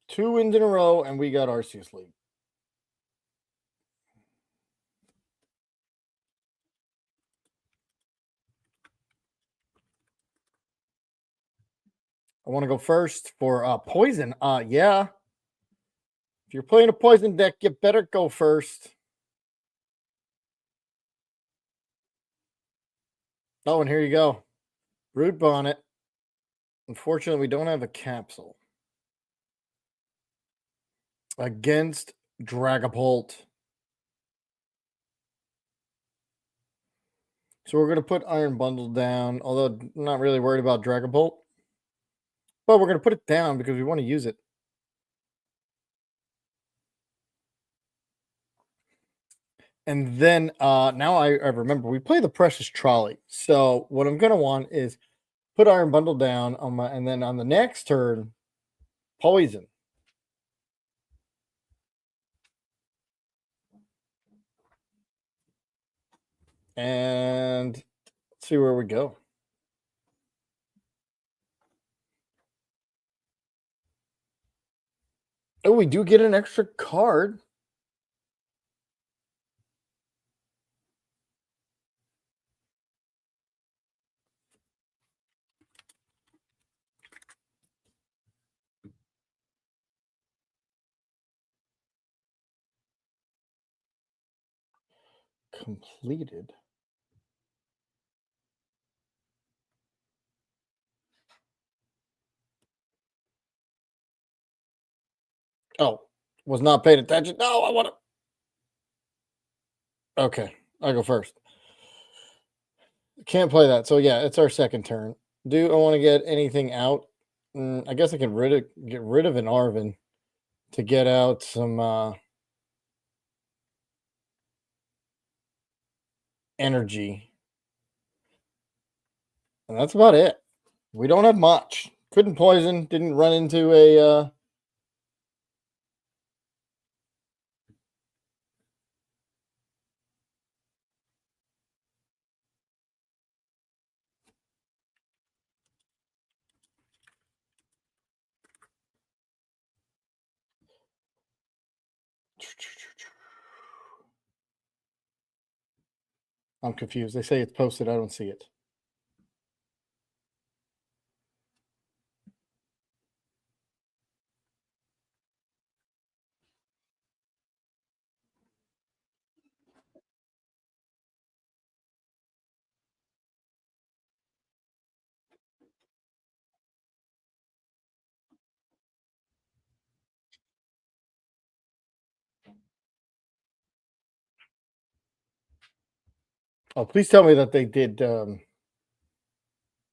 Two wins in a row, and we got Arceus League. I want to go first for poison. Yeah. If you're playing a poison deck, you better go first. Oh, and here you go. Root Bonnet. Unfortunately, we don't have a capsule. Against Dragapult. So we're going to put Iron Bundle down, although I'm not really worried about Dragapult. But we're going to put it down because we want to use it. And then now I remember we play the Precious Trolley. So what I'm going to want is put Iron Bundle down on my, and then on the next turn, Poison. And let's see where we go. Oh, we do get an extra card. Completed. Oh, was not paying attention. No, I want to. Okay, I'll go first. Can't play that. So yeah, it's our second turn. Do I want to get anything out? I guess I can get rid of an Arvin to get out some energy. And that's about it. We don't have much. Couldn't poison, didn't run into a I'm confused. They say it's posted. I don't see it. Oh, please tell me that they did.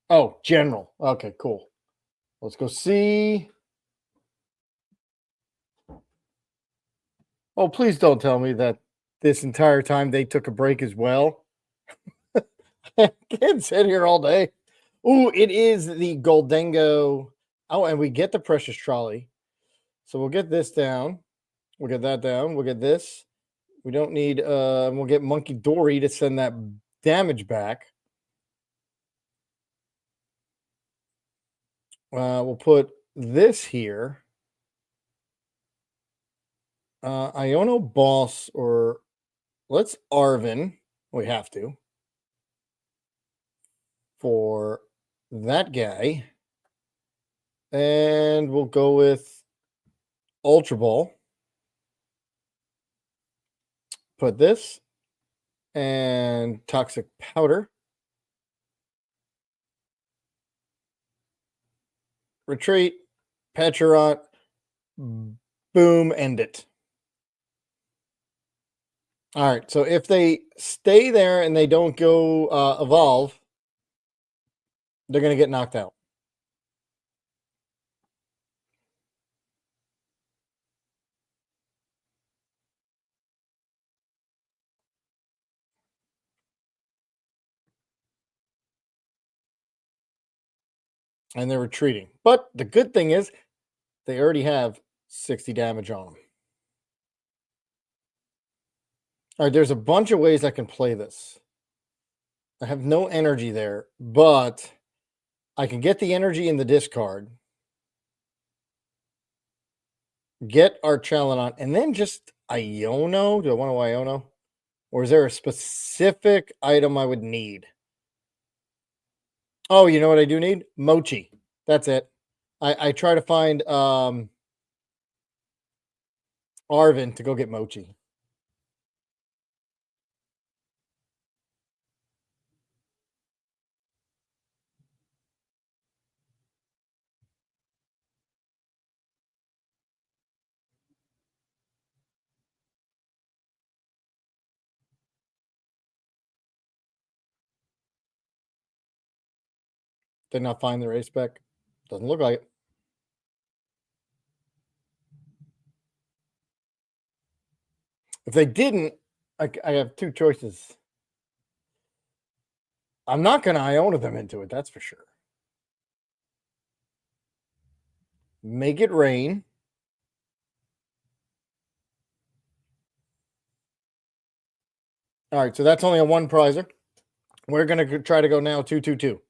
Oh, general. Okay, cool. Let's go see. Oh, please don't tell me that this entire time they took a break as well. Can't sit here all day. Ooh, it is the Goldengo. Oh, and we get the Precious Trolley. So we'll get this down. We'll get that down. We'll get this. We don't need we'll get Monkey Dory to send that damage back. We'll put this here. Iono Boss, or let's Arvin. We have to. For that guy. And we'll go with Ultra Ball. Put this and Toxic Powder. Retreat, Petrot, boom, end it. All right, so if they stay there and they don't go evolve, they're going to get knocked out. And they're retreating. But the good thing is they already have 60 damage on them. All right, there's a bunch of ways I can play this. I have no energy there, but I can get the energy in the discard, get our Chaladon, and then just Iono. Do I want to Iono? Or is there a specific item I would need? Oh, you know what I do need? Mochi. That's it. I try to find Arvin to go get Mochi. Did not find the race spec. Doesn't look like it. If they didn't, I have two choices. I'm not going to Iona them into it, that's for sure. Make it rain. All right, so that's only a one prizer. We're going to try to go now 2-2-2.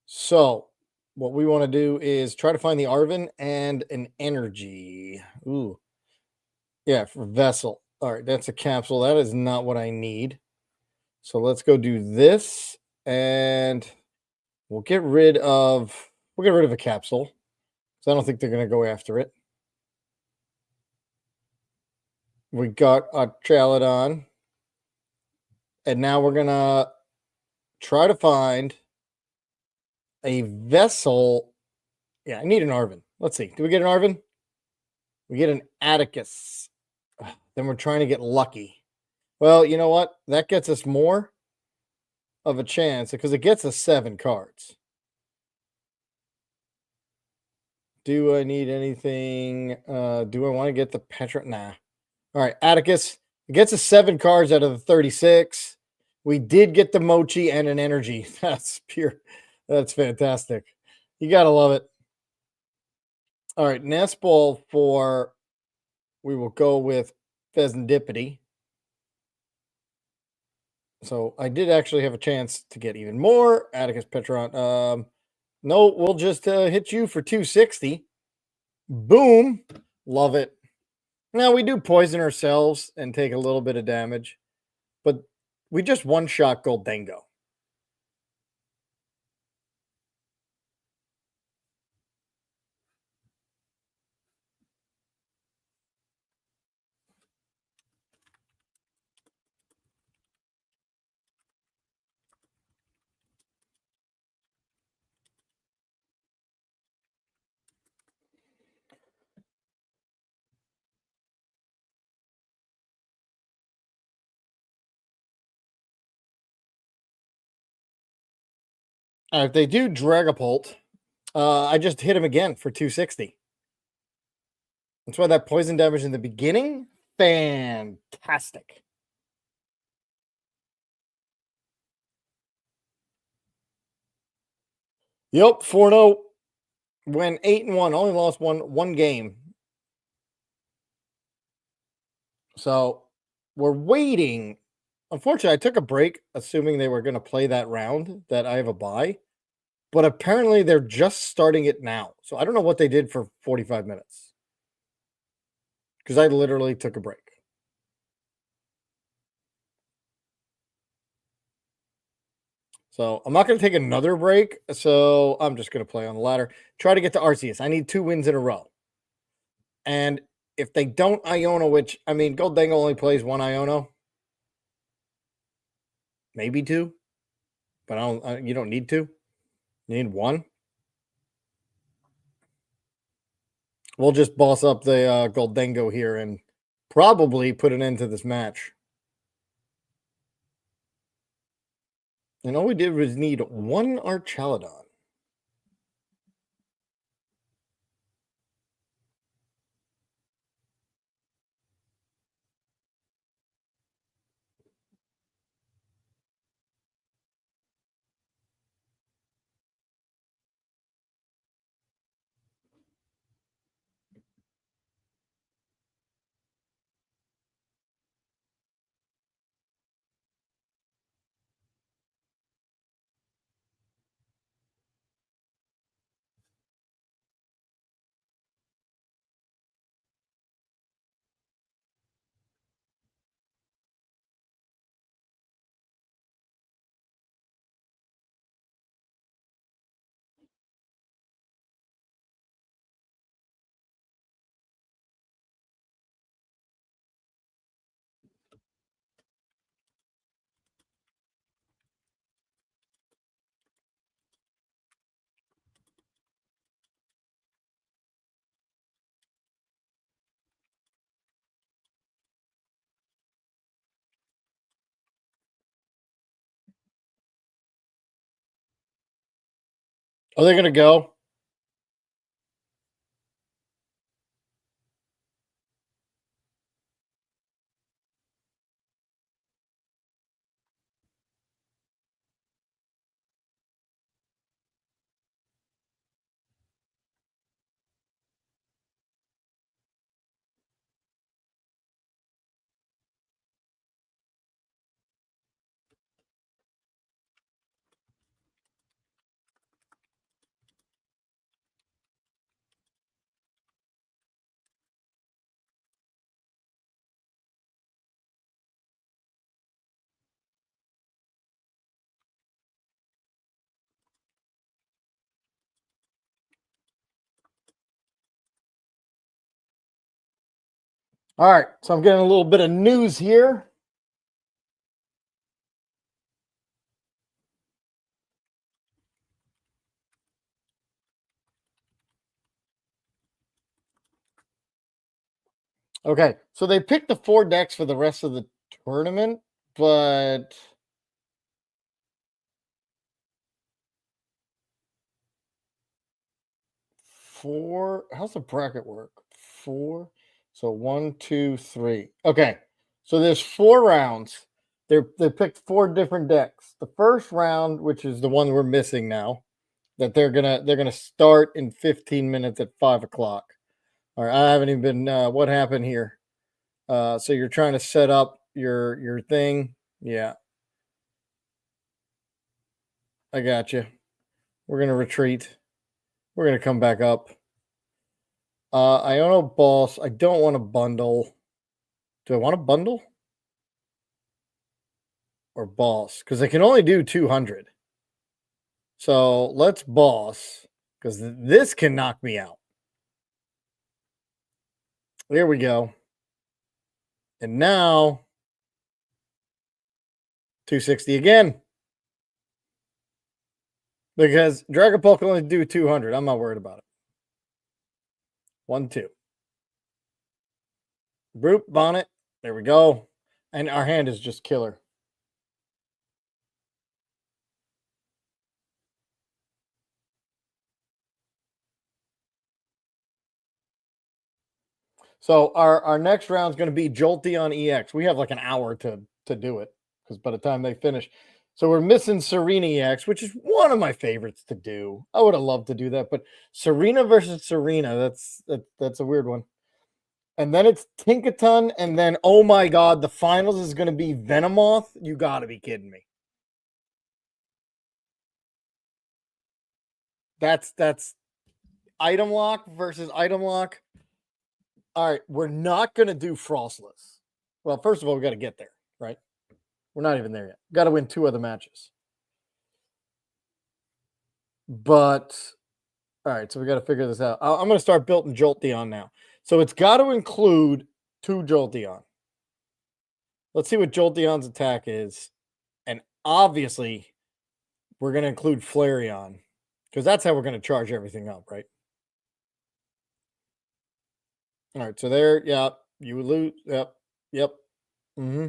So what we want to do is try to find the Arvin and an energy. Ooh. Yeah, for Vessel. All right, that's a capsule. That is not what I need. So let's go do this, and we'll get rid of a capsule. So I don't think they're going to go after it. We got a Chaladon, and now we're going to try to find a Vessel. Yeah, I need an Arvin. Let's see. Do we get an Arvin? We get an Atticus. Then we're trying to get lucky. Well, you know what? That gets us more of a chance because it gets us 7 cards. Do I need anything? Do I want to get the Petra? Nah. All right, Atticus. It gets us 7 cards out of the 36. We did get the Mochi and an energy. That's pure. That's fantastic. You got to love it. All right, Nest Ball for, we will go with Pheasantipity. So I did actually have a chance to get even more. Atticus Petron. No, we'll just hit you for 260. Boom. Love it. Now we do poison ourselves and take a little bit of damage, but we just one-shot Goldango. If they do Dragapult, I just hit him again for 260. That's why that poison damage in the beginning, fantastic. Yep, 4-0. Went 8-1. Only lost one game. So we're waiting. Unfortunately, I took a break, assuming they were going to play that round that I have a bye. But apparently they're just starting it now. So I don't know what they did for 45 minutes. Because I literally took a break. So I'm not going to take another break. So I'm just going to play on the ladder. Try to get to Arceus. I need 2 wins in a row. And if they don't Iono, which, I mean, Goldango only plays 1 Iono. Maybe 2. But you don't need 2. You need 1. We'll just boss up the Goldango here and probably put an end to this match. And all we did was need 1 Archaladon. Are they going to go? All right, so I'm getting a little bit of news here. Okay, so they picked the 4 decks for the rest of the tournament, but how's the bracket work? 4. So 1, 2, 3. Okay. So there's 4 rounds. They picked 4 different decks. The first round, which is the one we're missing now, that they're gonna start in 15 minutes at 5 o'clock. All right, I haven't even been what happened here. So you're trying to set up your thing. Yeah. I got you. We're gonna retreat. We're gonna come back up. Iono boss. I don't want to bundle. Do I want to bundle or boss? Because I can only do 200. So let's boss because this can knock me out. There we go. And now 260 again. Because Dragon Ball can only do 200. I'm not worried about it. 1, 2. Broop, Bonnet. There we go. And our hand is just killer. So our next round is going to be Jolteon EX. We have like an hour to do it because by the time they finish. So we're missing Serena EX, which is one of my favorites to do. I would have loved to do that, but Serena versus Serena, that's a weird one. And then it's Tinkaton, and then oh my god, the finals is going to be Venomoth. You got to be kidding me. That's item lock versus item lock. All right, we're not going to do Frostless. Well, first of all, we got to get there, right? We're not even there yet. Got to win 2 other matches. But all right, so we got to figure this out. I'm going to start building Jolteon now. So it's got to include 2 Jolteon. Let's see what Jolteon's attack is. And obviously, we're going to include Flareon because that's how we're going to charge everything up, right? All right, so there, yeah, you would lose. Yep. Mm-hmm.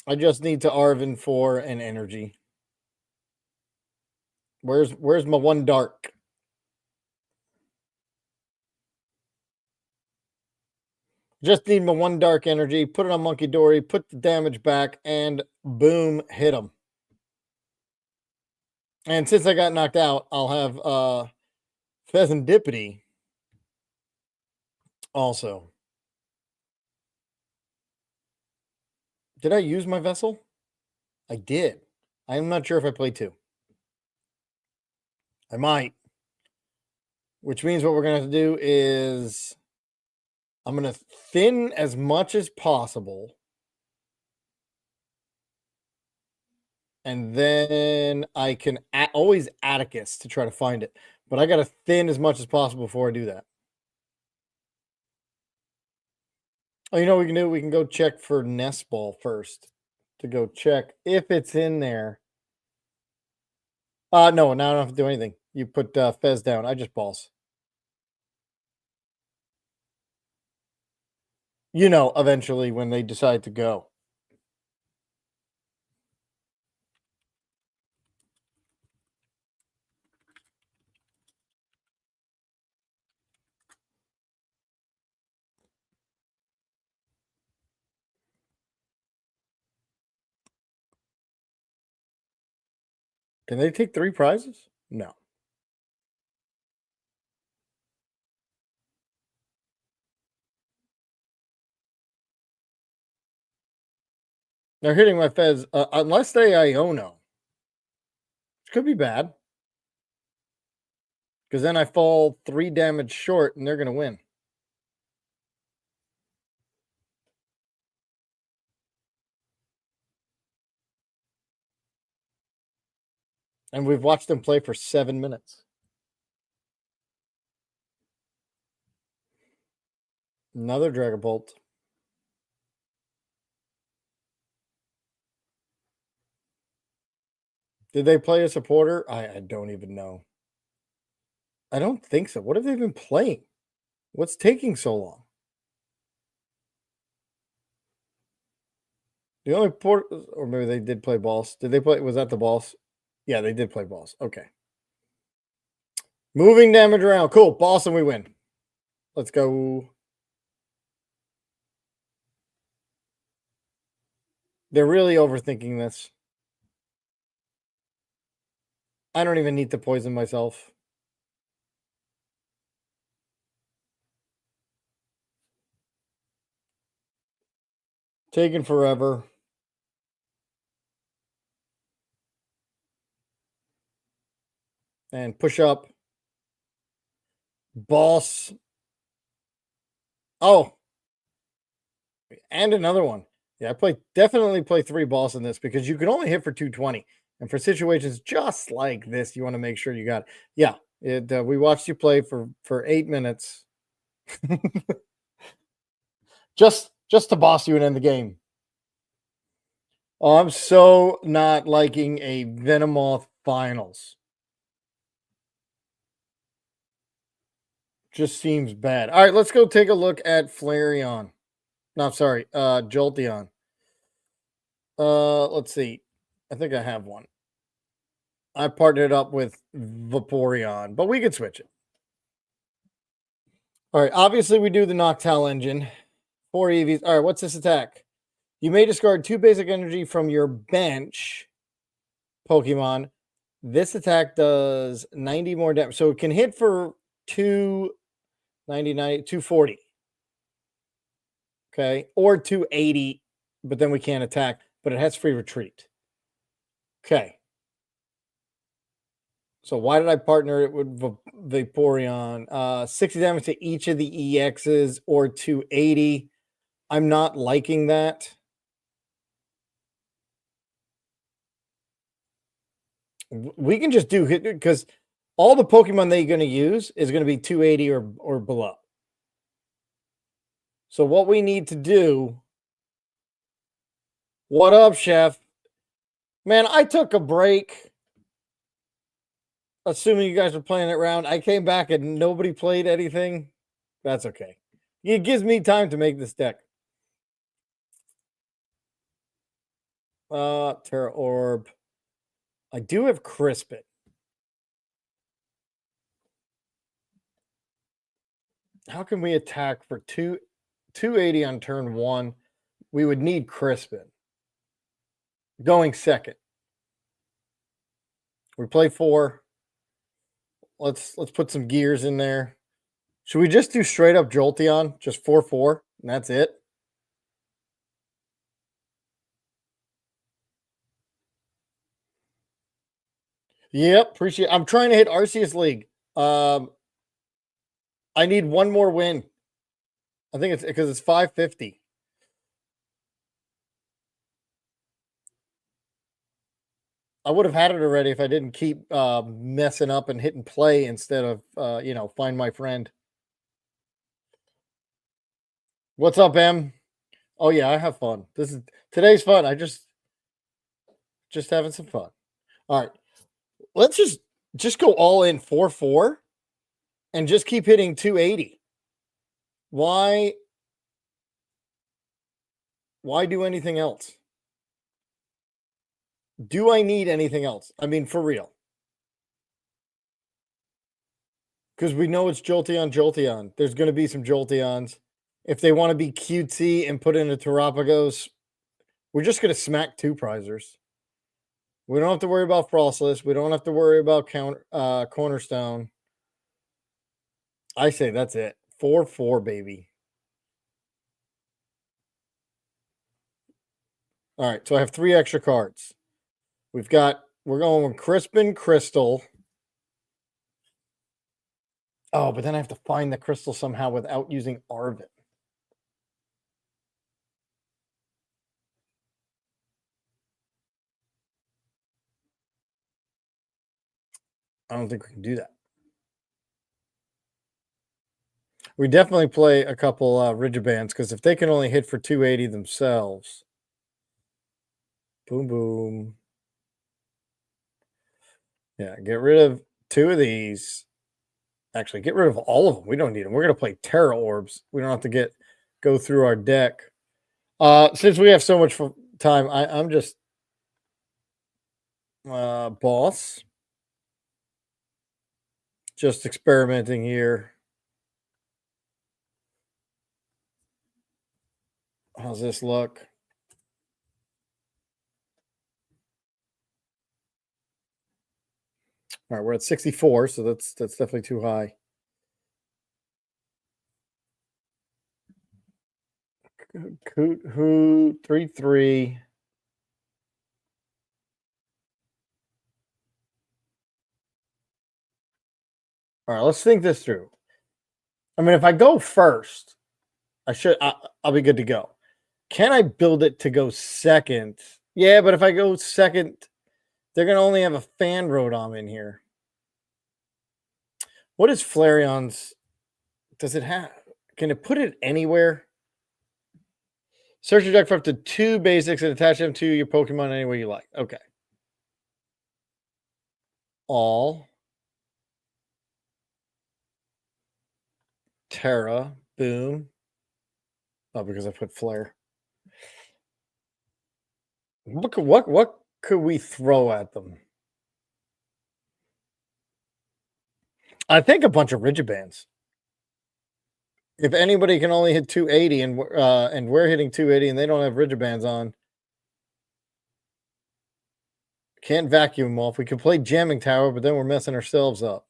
I just need to Arvin for an energy. Where's my one dark? Just need my one dark energy, put it on Monkey Dory, put the damage back, and boom, hit him. And since I got knocked out, I'll have Pheasantipity also. Did I use my vessel? I did. I'm not sure if I played 2. I might. Which means what we're going to have to do is I'm going to thin as much as possible. And then I can always Atticus to try to find it. But I got to thin as much as possible before I do that. Oh, you know what we can do? We can go check for Nest Ball first. To go check if it's in there. No, now I don't have to do anything. You put Fez down. I just balls. You know, eventually when they decide to go. Can they take 3 prizes? No. They're hitting my Fez unless they Iono. Which could be bad. Because then I fall 3 damage short and they're going to win. And we've watched them play for 7 minutes. Another Dragapult. Did they play a supporter? I don't even know. I don't think so. What have they been playing? What's taking so long? The only port, or maybe they did play balls. Did they play? Was that the balls? Yeah, they did play balls. Okay. Moving damage around. Cool. Boss and we win. Let's go. They're really overthinking this. I don't even need to poison myself. Taking forever. And push up. Boss. Oh. And another one. Yeah, definitely play 3 boss in this because you can only hit for 220. And for situations just like this, you want to make sure you got it. Yeah, we watched you play for 8 minutes. just to boss you and end the game. Oh, I'm so not liking a Venomoth finals. Just seems bad. All right, let's go take a look at Flareon. No, sorry, Jolteon. Let's see. I think I have one. I partnered up with Vaporeon, but we could switch it. All right, obviously we do the Noctowl engine. 4 EVs. All right, what's this attack? You may discard 2 basic energy from your bench Pokemon. This attack does 90 more damage. So it can hit for 299, 240. Okay, or 280, but then we can't attack, but it has free retreat. Okay. So why did I partner it with Vaporeon? 60 damage to each of the EXs or 280. I'm not liking that. We can just do hit because all the Pokemon that you're going to use is going to be 280 or below. So what we need to do. What up, Chef? Man, I took a break. Assuming you guys were playing it round. I came back and nobody played anything. That's okay. It gives me time to make this deck. Terra Orb. I do have Crispin. How can we attack for 280 on turn 1? We would need Crispin. Going second. We play 4. Let's put some gears in there. Should we just do straight up Jolteon? Just 4/4, and that's it? Yep, appreciate it. I'm trying to hit Arceus League. I need one more win. I think it's because it's 550. I would have had it already if I didn't keep messing up and hitting play instead of find my friend. What's up, Em? Oh yeah, I have fun. Today's fun. I just having some fun. All right. Let's just go all in 4/4 and just keep hitting 280. Why do anything else? Do I need anything else? I mean, for real. Because we know it's Jolteon. There's going to be some Jolteons. If they want to be cutesy and put in a Terapagos, we're just going to smack 2 prizers. We don't have to worry about Frostless. We don't have to worry about Cornerstone. I say that's it. 4/4, baby. All right, so I have 3 extra cards. We're going with Crispin Crystal. Oh, but then I have to find the crystal somehow without using Arvin. I don't think we can do that. We definitely play a couple Rigibands because if they can only hit for 280 themselves. Boom, boom. Yeah, get rid of 2 of these. Actually, get rid of all of them. We don't need them. We're going to play Terra Orbs. We don't have to go through our deck. Since we have so much time, I'm just boss. Just experimenting here. How's this look? All right, we're at 64, so that's definitely too high. Who 3/3. All right, let's think this through. I mean, if I go first, I'll be good to go. Can I build it to go second? Yeah, but if I go second, they're going to only have a fan Rotom in here. What is Flareon's? Does it have? Can it put it anywhere? Search your deck for up to 2 basics and attach them to your Pokemon any way you like. Okay. All. Terra. Boom. Oh, because I put Flare. What could we throw at them? I think a bunch of Rigibands. If anybody can only hit 280 and we're hitting 280 and they don't have Rigibands on, can't vacuum them off. We could play Jamming Tower, but then we're messing ourselves up.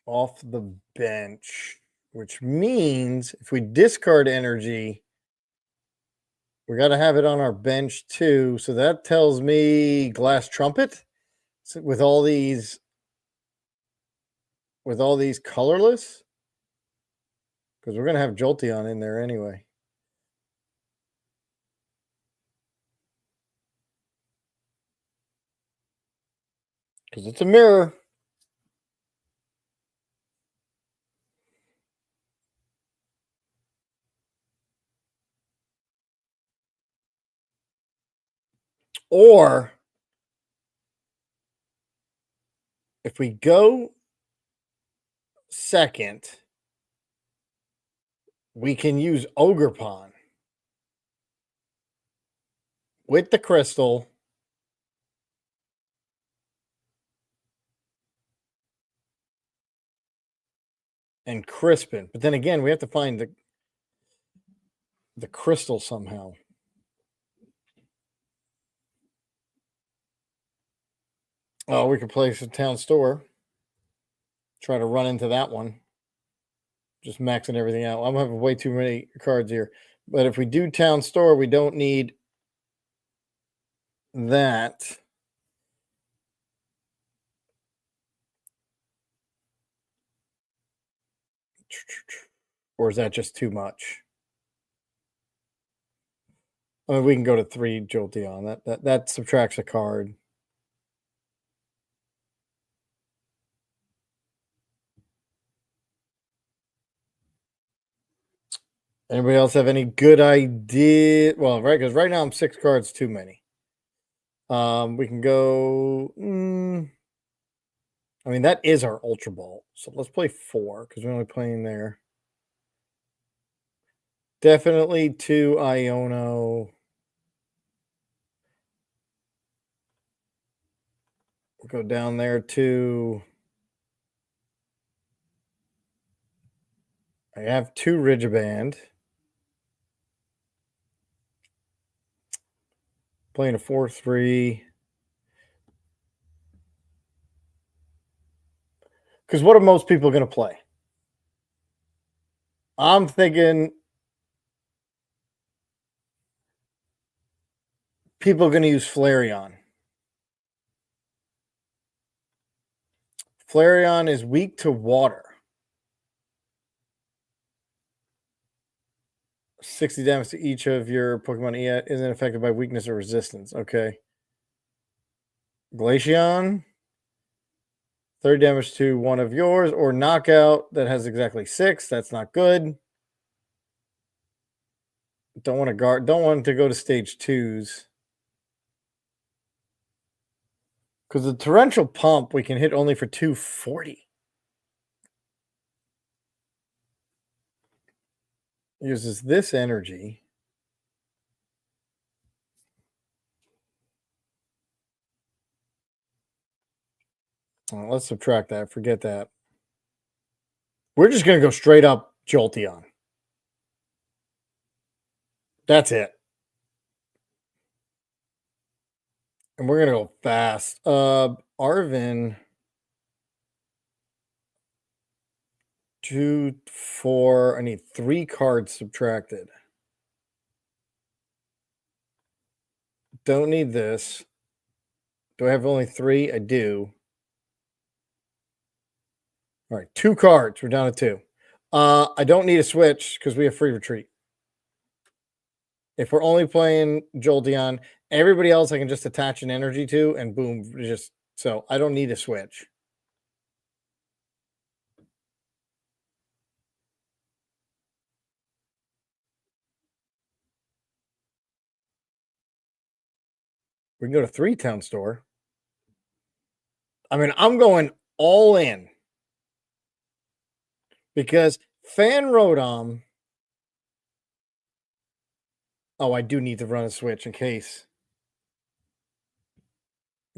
Off the bench, which means if we discard energy, we got to have it on our bench too. So that tells me Glass Trumpet with all these colorless. Because we're going to have Jolteon in there anyway. Because it's a mirror. Or if we go second, we can use Ogerpon with the crystal. And Crispin. But then again, we have to find the crystal somehow. Oh, we could place a town store. Try to run into that one. Just maxing everything out. I'm having way too many cards here. But if we do town store, we don't need that. Or is that just too much? I mean, we can go to 3 Jolteon. That subtracts a card. Anybody else have any good idea? Well, right, because right now I'm 6 cards too many. We can go. I mean, that is our Ultra Ball. So let's play 4 because we're only playing there. Definitely 2 Iono. We'll go down there to. I have 2 Rigiband. Playing a 4-3. Because what are most people going to play? I'm thinking people are going to use Flareon. Flareon is weak to water. 60 damage to each of your Pokemon isn't affected by weakness or resistance. Okay. Glaceon. 30 damage to one of yours, or Knockout that has exactly 6. That's not good. Don't want to guard. Don't want to go to stage 2s. Because the Torrential Pump we can hit only for 240. Uses this energy. Oh, let's subtract that. Forget that. We're just going to go straight up Jolteon. That's it. And we're going to go fast. Arvin. 2, 4. I need 3 cards subtracted. Don't need this. Do I have only 3? I do. All right, 2 cards. We're down to 2. I don't need a switch because we have free retreat. If we're only playing Jolteon, everybody else I can just attach an energy to, and boom, just so I don't need a switch. We can go to 3 town store. I mean, I'm going all in because Fan Rotom. Oh, I do need to run a switch in case.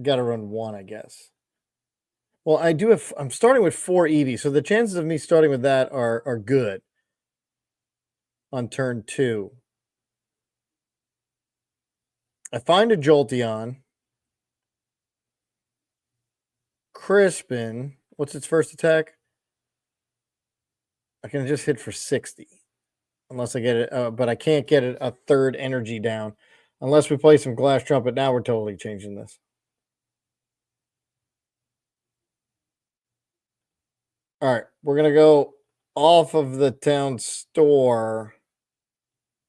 Got to run 1, I guess. Well, I do have. I'm starting with 4 Eevee, so the chances of me starting with that are good on turn 2. I find a Jolteon. Crispin. What's its first attack? I can just hit for 60. Unless I get it. But I can't get it a 3rd energy down. Unless we play some Glass Trumpet. Now we're totally changing this. All right. We're going to go off of the town store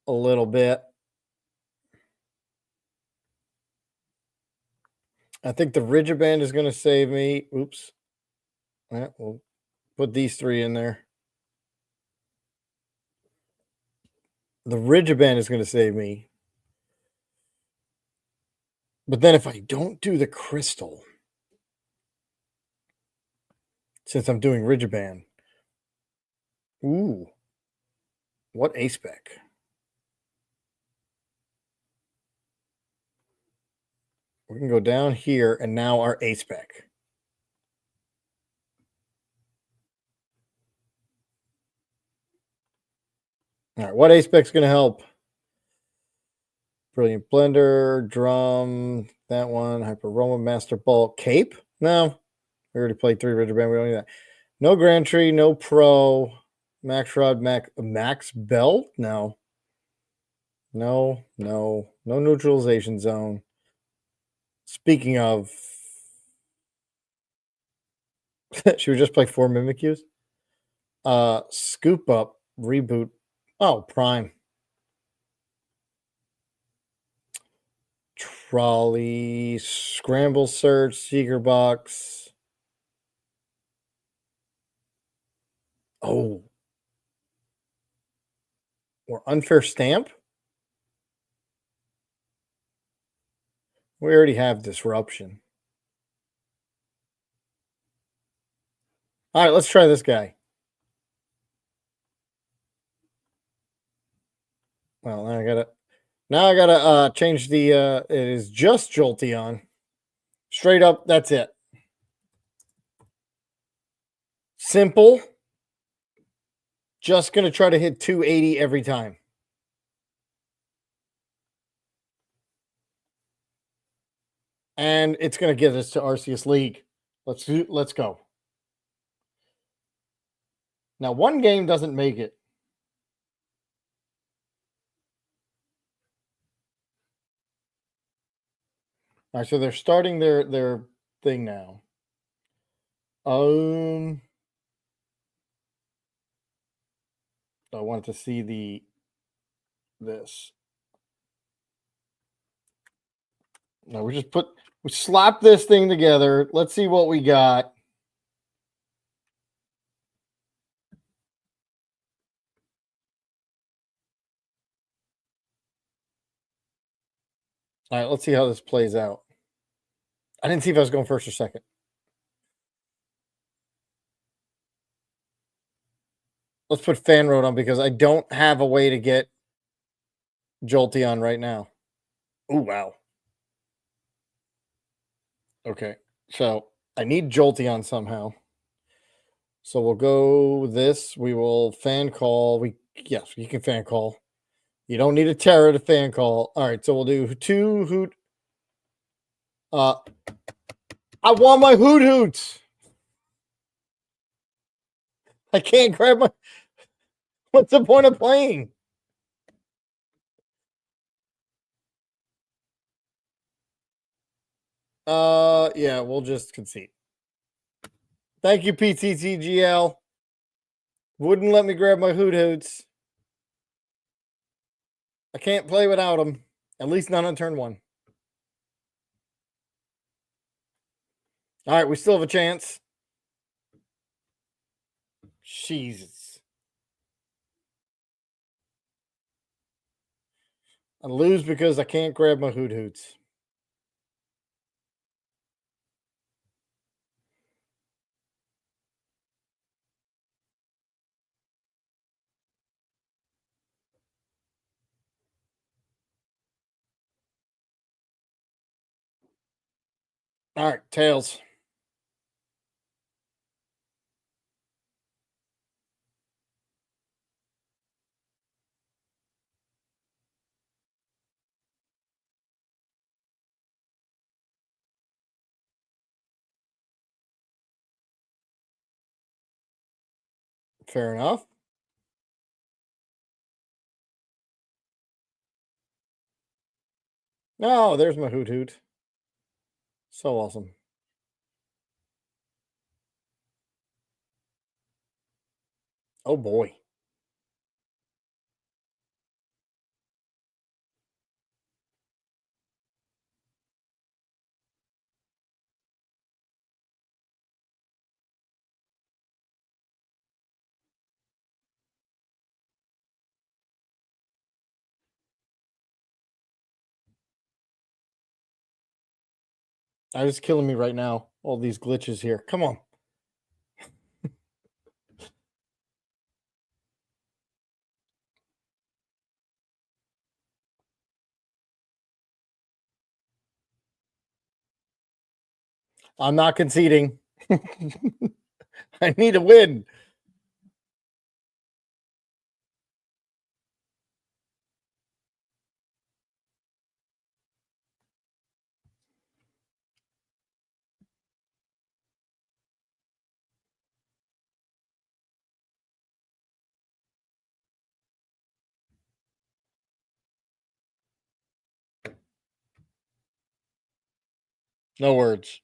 a little bit. I think the Rigiband is going to save me. Oops. Yeah, we'll put these 3 in there. The Rigiband is going to save me. But then if I don't do the crystal, since I'm doing Rigiband, ooh, what A-spec? We can go down here, and now our A-spec. All right, what A-spec's going to help? Brilliant Blender, Drum, that one, Hyper Roma, Master Ball, Cape? No, we already played 3 Rigiband. We don't need that. No Grand Tree, no Pro, Max Rod, Max Belt? No. No neutralization zone. Speaking of, should we just play 4 Mimikyus? Scoop Up, Reboot. Oh, Prime. Trolley, Scramble Search, Seeker Box. Oh. Or Unfair Stamp? We already have Disruption. All right, let's try this guy. Well, now I gotta change the it is just Jolteon. Straight up, that's it. Simple. Just gonna try to hit 280 every time. And it's gonna get us to Arceus League. Let's go. Now, one game doesn't make it. All right, so they're starting their thing now. I wanted to see this. No, we slap this thing together. Let's see what we got. All right, let's see how this plays out. I didn't see if I was going first or second. Let's put Fan Road on because I don't have a way to get Jolteon right now. Oh, wow. Okay, so I need Jolteon somehow. So we'll go this. We will fan call. Yes, you can fan call. You don't need a Terra to fan call. All right, so we'll do 2 Hoot. I want my Hoot Hoots. I can't grab my. What's the point of playing? Yeah, we'll just concede. Thank you, PTTGL. Wouldn't let me grab my Hoot Hoots. I can't play without them. At least not on turn 1. All right, we still have a chance. Jesus. I lose because I can't grab my Hoot Hoots. All right, Tails. Fair enough. No, there's my Hoot Hoot. So awesome. Oh boy. That is killing me right now. All these glitches here. Come on. I'm not conceding. I need a win. No words.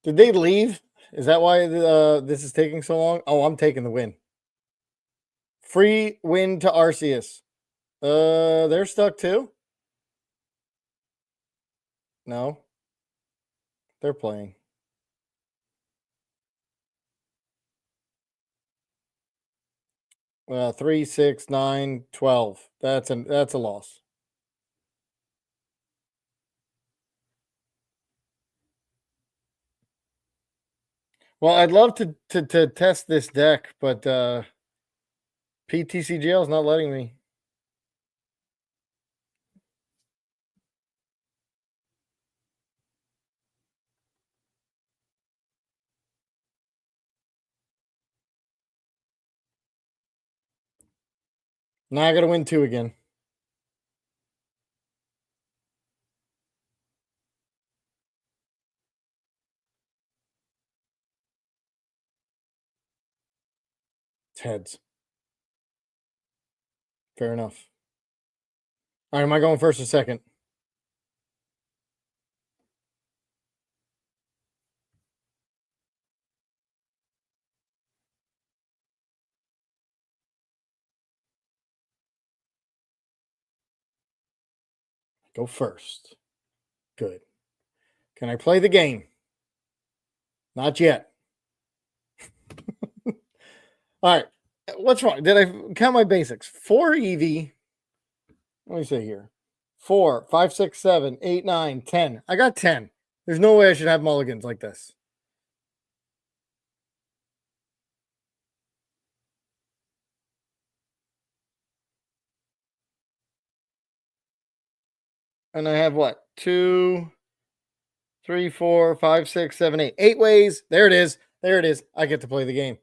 Did they leave? Is that why this is taking so long? Oh, I'm taking the win. Free win to Arceus. They're stuck too? No. They're playing. Well, 3, 6, 9, 12. That's a loss. Well, I'd love to test this deck, but PTCGL is not letting me. Now I got to win 2 again. It's heads. Fair enough. All right, am I going first or second? Go first. Good. Can I play the game? Not yet. All right. What's wrong? Did I count my basics? 4 EV. Let me see here. 4, 5, 6, 7, 8, 9, 10. I got 10. There's no way I should have mulligans like this. And I have what? 2, 3, 4, 5, 6, 7, 8. 8 ways. There it is. There it is. I get to play the game.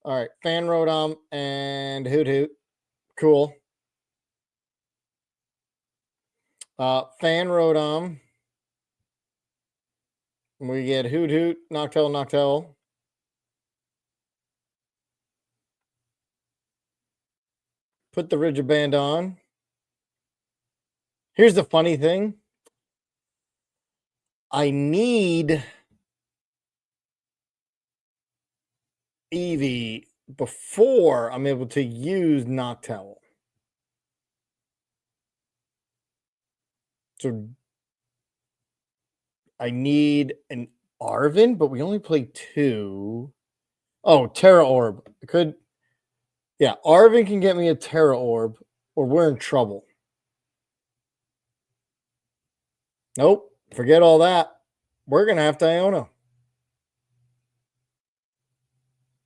All right. Fan Rodom and Hoot Hoot. Cool. Fan Rodom. We get Hoot Hoot, Noctowl, Noctowl. Put the rigid band on. Here's the funny thing. I need Eevee before I'm able to use Noctowl. So I need an Arven, but we only play 2. Oh, Terra Orb. Yeah, Arven can get me a Terra Orb, or we're in trouble. Nope, forget all that. We're going to have to Iona.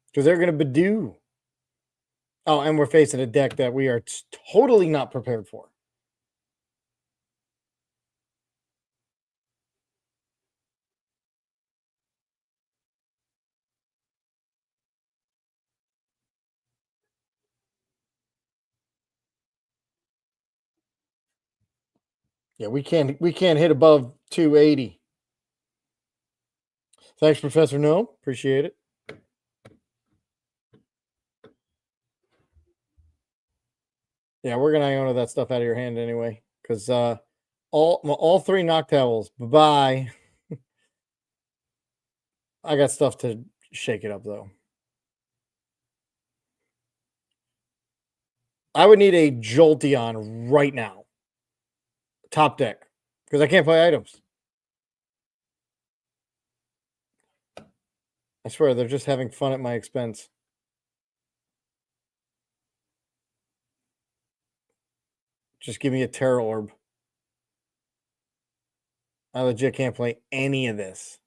Because they're going to Badoo. Oh, and we're facing a deck that we are totally not prepared for. Yeah, we can't hit above 280. Thanks, Professor No. Appreciate it. Yeah, we're gonna Iona that stuff out of your hand anyway, because all 3 Noctowls. Bye. I got stuff to shake it up though. I would need a Jolteon right now. Top deck. Because I can't play items. I swear, they're just having fun at my expense. Just give me a Terra Orb. I legit can't play any of this.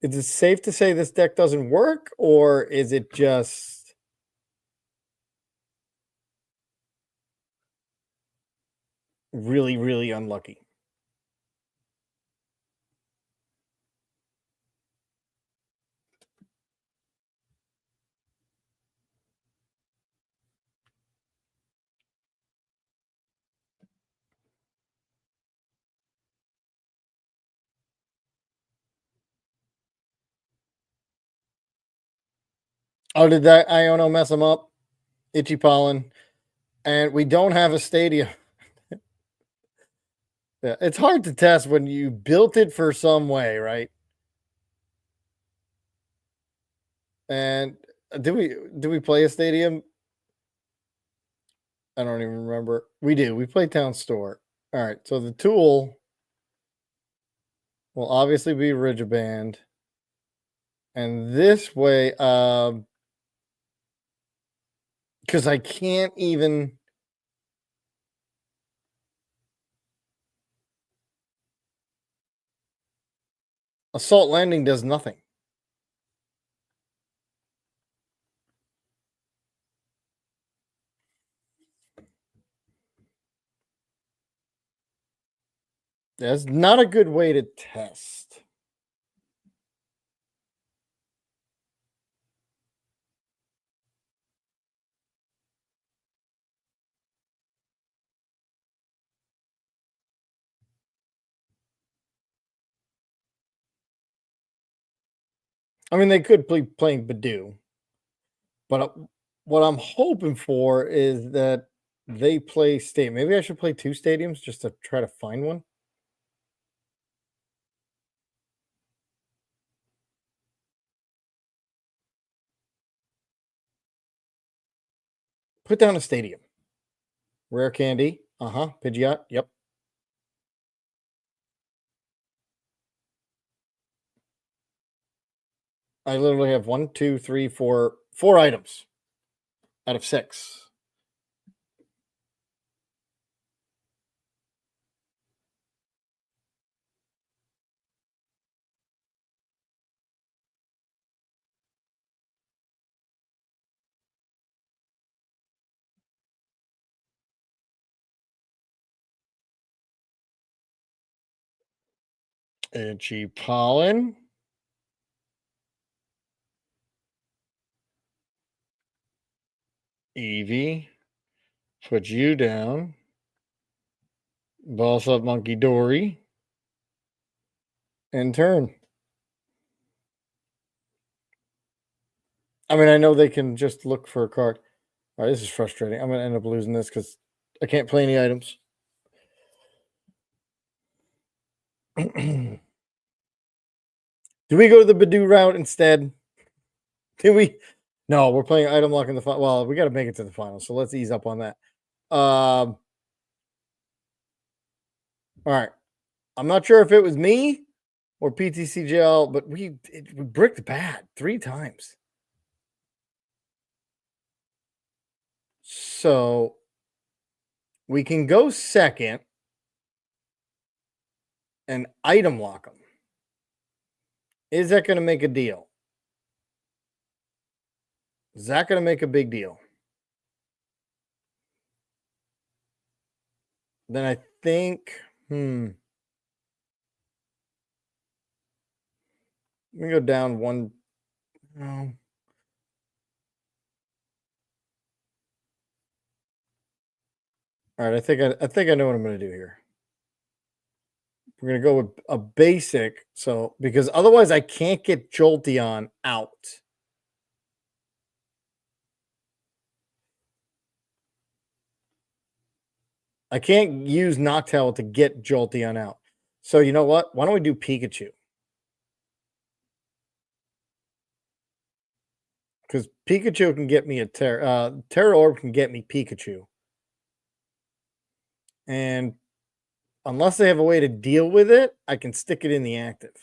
Is it safe to say this deck doesn't work, or is it just really, really unlucky? Oh, did that Iono mess them up? Itchy Pollen. And we don't have a stadium. Yeah, it's hard to test when you built it for some way, right? And do we play a stadium? I don't even remember. We do. We play Town Store. All right. So the tool will obviously be Rigiband. And this way, because I can't even. Assault Landing does nothing. That's not a good way to test. I mean, they could be playing Badoo. But what I'm hoping for is that they play state. Maybe I should play 2 stadiums just to try to find one. Put down a stadium. Rare Candy. Pidgeot. Yep. I literally have 1, 2, 3, 4 items out of 6. Itchy Pollen. Eevee. Put you down. Boss up Monkey Dory. And turn. I mean, I know they can just look for a card. All right, this is frustrating. I'm going to end up losing this because I can't play any items. Do we go the Badoo route instead? Do we? No, we're playing item lock in the final. Well, we got to make it to the final, so let's ease up on that. All right. I'm not sure if it was me or PTCGL, but we bricked bad 3 times. So we can go second and item lock them. Is that going to make a deal? Is that going to make a big deal? Then I think, let me go down 1. No. All right, I think I know what I'm going to do here. We're going to go with a basic. So, because otherwise I can't get Jolteon out. I can't use Noctowl to get Jolteon out. So, you know what? Why don't we do Pikachu? Because Pikachu can get me a Terra Orb can get me Pikachu. And unless they have a way to deal with it, I can stick it in the active.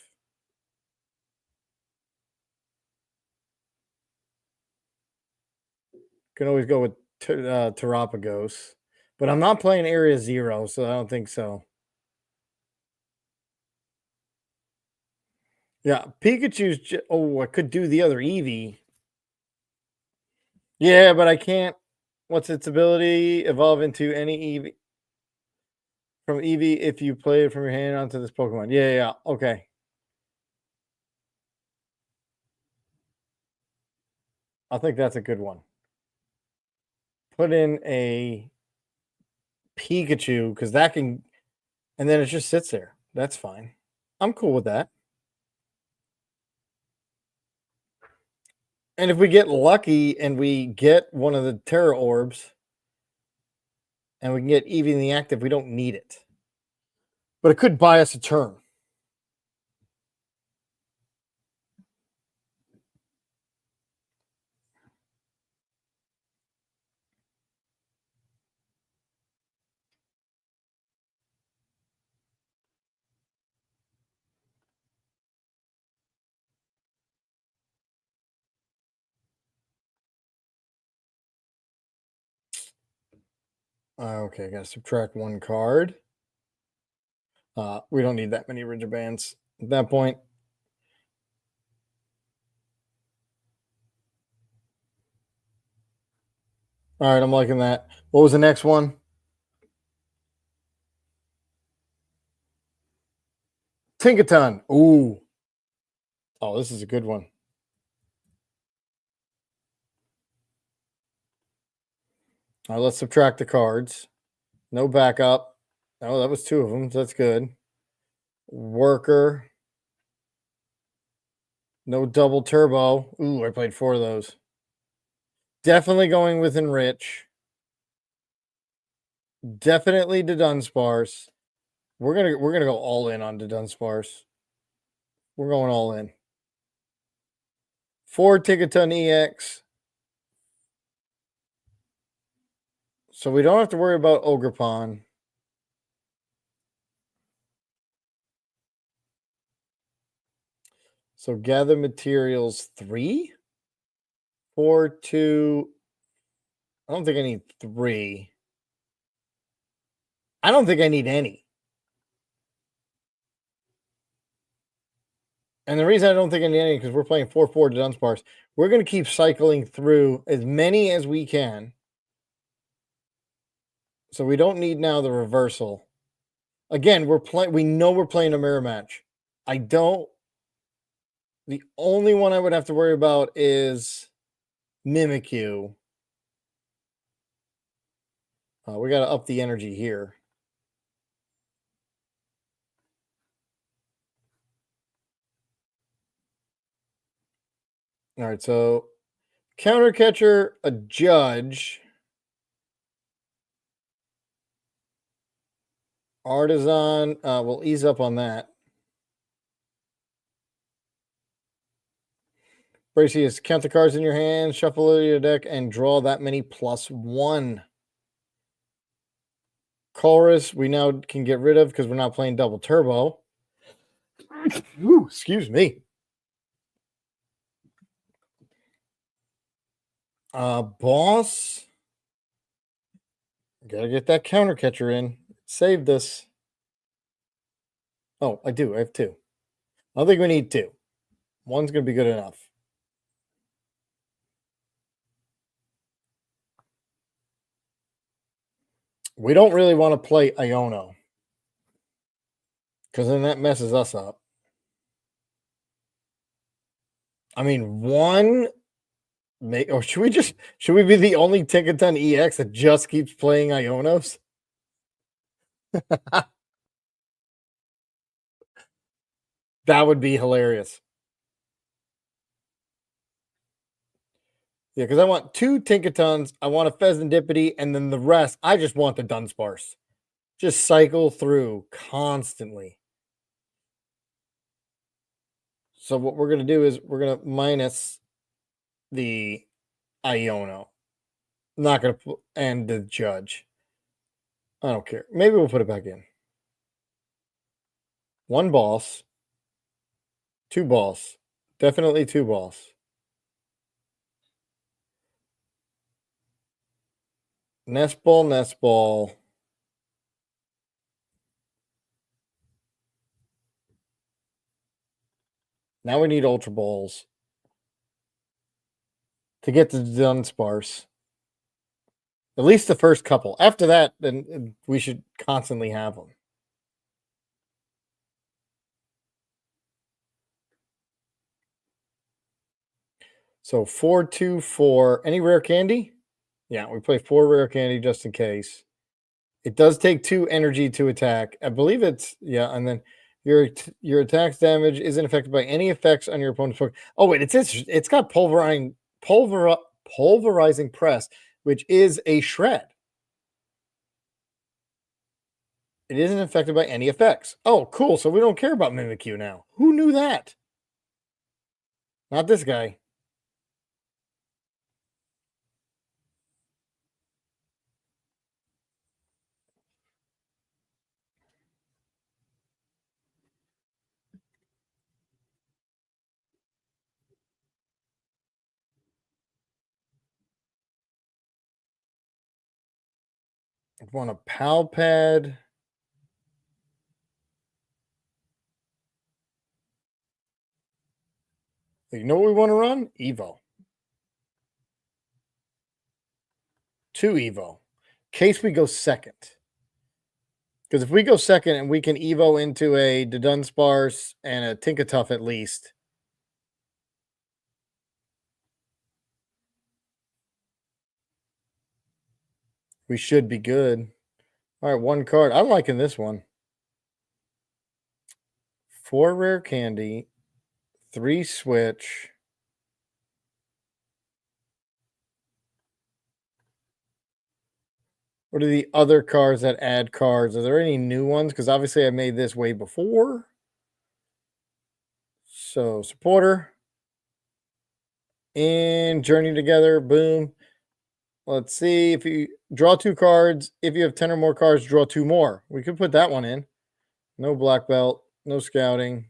Can always go with Terapagos. But I'm not playing Area 0, so I don't think so. Yeah, Pikachu's... Oh, I could do the other Eevee. Yeah, but I can't... What's its ability? Evolve into any Eevee. From Eevee if you play it from your hand onto this Pokemon. Yeah, okay. I think that's a good one. Put in a Pikachu, because that can... And then it just sits there. That's fine. I'm cool with that. And if we get lucky and we get one of the Terra Orbs and we can get Eevee in the active, we don't need it. But it could buy us a turn. Okay, gotta subtract one card. We don't need that many Rigid Bands at that point. All right, I'm liking that. What was the next one? Tinkaton. Ooh. Oh, this is a good one. All right, let's subtract the cards. No backup. Oh, that was two of them. So that's good. Worker. No double turbo. Ooh, I played 4 of those. Definitely going with Enrich. Definitely to Dunsparce. We're gonna go all in on the Dunsparce. We're going all in. 4 Tinkaton EX. So we don't have to worry about Ogerpon. So gather materials 3. 4, 2. I don't think I need 3. I don't think I need any. And the reason I don't think I need any because we're playing 4/4 to Dunsparce. We're going to keep cycling through as many as we can. So we don't need now the reversal. Again, we know we're playing a mirror match. The only one I would have to worry about is Mimikyu. We got to up the energy here. All right, so counter catcher, a judge, artisan. We'll ease up on that. Bracius, count the cards in your hand, shuffle it to your deck, and draw that many +1. Chorus, we now can get rid of because we're not playing double turbo. Ooh, excuse me. Boss. Gotta get that counter catcher in. Save this. Oh, I do. I have 2. I don't think we need 2. One's going to be good enough. We don't really want to play Iono because then that messes us up. I mean, or should we be the only Tinkaton EX that just keeps playing Ionos? That would be hilarious. Yeah, because I want 2 Tinkatons, I want a Pheasantipity, and then the rest, I just want the Dunsparce. Just cycle through constantly. So what we're going to do is we're going to minus the Iono. Not going to put, and the Judge. I don't care. Maybe we'll put it back in. 1 boss. 2 boss. Definitely 2 boss. Nest ball, nest ball. Now we need Ultra Balls to get the Dunsparce. At least the first couple. After that, then we should constantly have them. So 4, 2, 4. Any rare candy? Yeah, we play 4 rare candy just in case. It does take 2 energy to attack. I believe it's, yeah, and then your attack's damage isn't affected by any effects on your opponent's Pokemon. Oh, wait, it's got pulverizing press, which is a shred. It isn't affected by any effects. Oh, cool. So we don't care about Mimikyu now. Who knew that? Not this guy. I want a Pal Pad. You know what we want to run? Evo. 2 Evo. In case we go second. Because if we go second and we can Evo into a Dunsparce and a Tinkatuff at least. We should be good. All right, 1 card. I'm liking this one. 4 rare candy. 3 switch. What are the other cards that add cards? Are there any new ones? Because obviously I made this way before. So supporter. And journey together. Boom. Let's see. If you draw 2 cards, if you have 10 or more cards, draw 2 more. We could put that one in. No black belt. No scouting.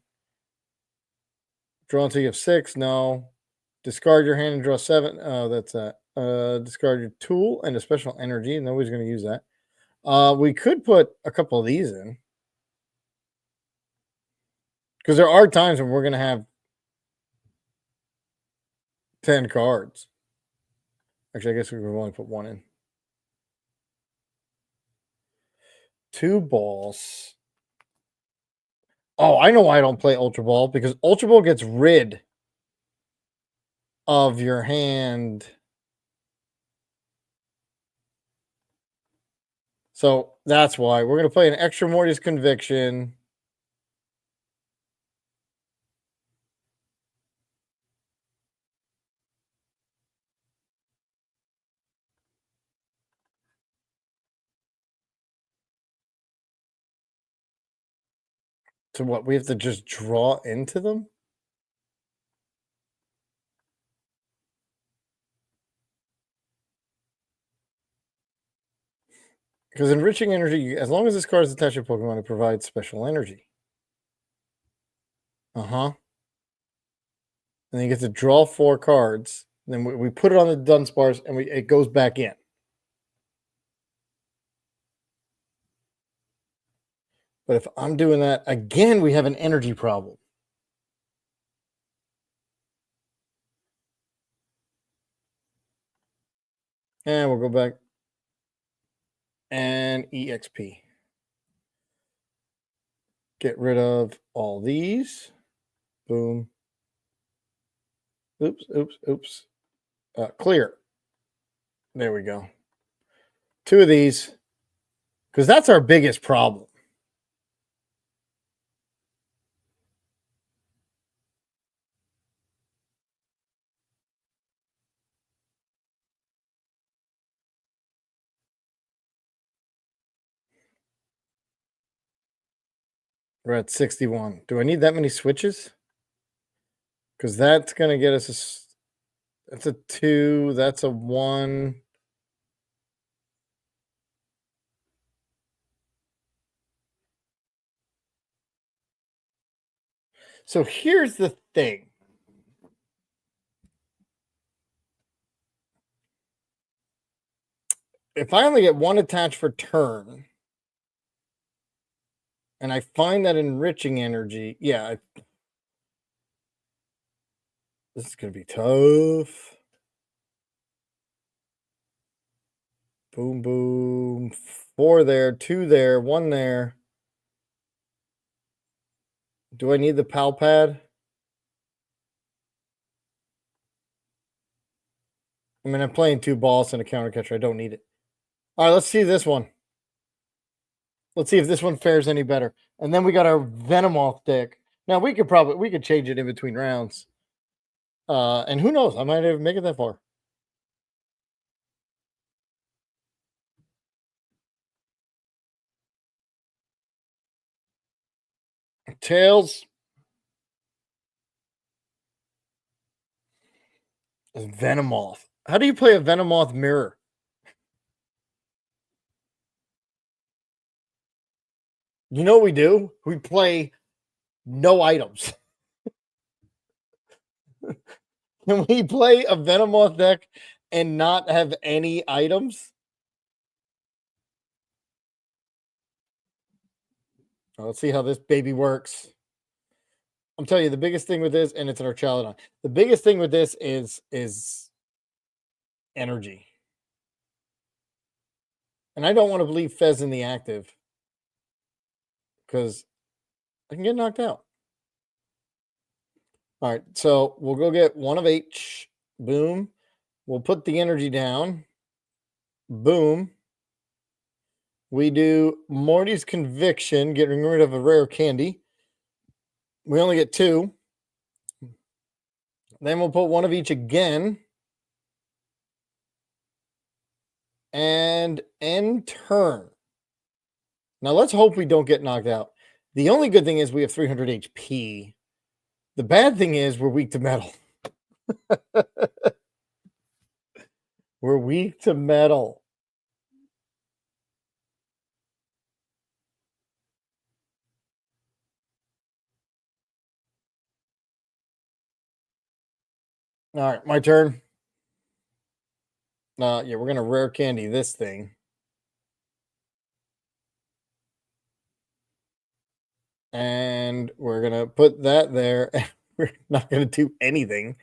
Draw until you have 6. No. Discard your hand and draw 7. Oh, that's that. Discard your tool and a special energy. Nobody's going to use that. We could put a couple of these in. Because there are times when we're going to have 10 cards. Actually, I guess we could only put 1 in. 2 balls. Oh, I know why I don't play Ultra Ball. Because Ultra Ball gets rid of your hand. So that's why. We're going to play an Extra Mortis Conviction. So what? We have to just draw into them? Because enriching energy, as long as this card is attached to Pokemon, it provides special energy. And then you get to draw 4 cards. Then we put it on the Dunsparce and it goes back in. But if I'm doing that, again, we have an energy problem. And we'll go back. And EXP. Get rid of all these. Boom. Oops. Clear. There we go. 2 of these. Because that's our biggest problem. We're at 61. Do I need that many switches? Because that's going to get us that's a 2. That's a 1. So here's the thing. If I only get 1 attached for turn, and I find that enriching energy, yeah, this is going to be tough. Boom, boom. 4 there, 2 there, 1 there. Do I need the pal pad? I mean, I'm playing 2 balls and a counter catcher. I don't need it. All right, let's see this one. Let's see if this one fares any better. And then we got our Venomoth deck. Now we could change it in between rounds. And who knows? I might even make it that far. Tails. Venomoth. How do you play a Venomoth mirror? You know what we do? We play no items. Can we play a Venomoth deck and not have any items? Let's see how this baby works. I'm telling you, the biggest thing with this, and it's an Archaludon. The biggest thing with this is energy. And I don't want to believe Fez in the active because I can get knocked out. All right, so we'll go get 1 of H. Boom. We'll put the energy down. Boom. We do Morty's Conviction, getting rid of a rare candy. We only get 2. Then we'll put 1 of each again. And end turn. Now let's hope we don't get knocked out. The only good thing is we have 300 HP. The bad thing is we're weak to metal. We're weak to metal. All right, my turn. Yeah, we're gonna rare candy this thing. And we're gonna put that there. We're not gonna do anything.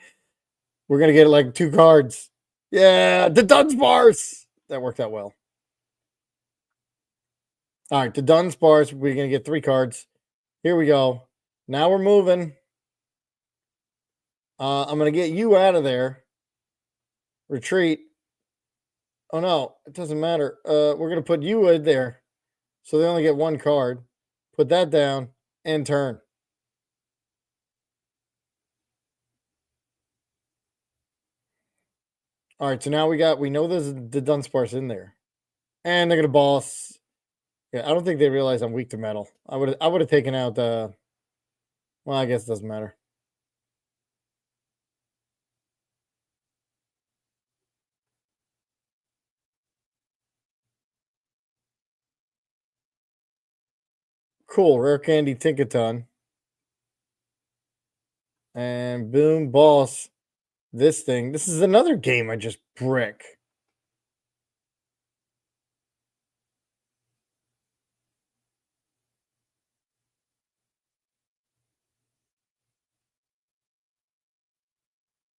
We're gonna get like 2 cards. Yeah, the Dunsparce. That worked out well. All right, the Dunsparce. We're gonna get 3 cards. Here we go. Now we're moving. I'm gonna get you out of there. Retreat. Oh no, it doesn't matter. We're gonna put you in there, so they only get 1 card. Put that down and turn. All right, so now we know there's the Dunsparce in there, and they're gonna boss. Yeah, I don't think they realize I'm weak to metal. I would have taken out the. Well, I guess it doesn't matter. Cool, rare candy Tinkaton. And boom, boss. This thing. This is another game I just brick.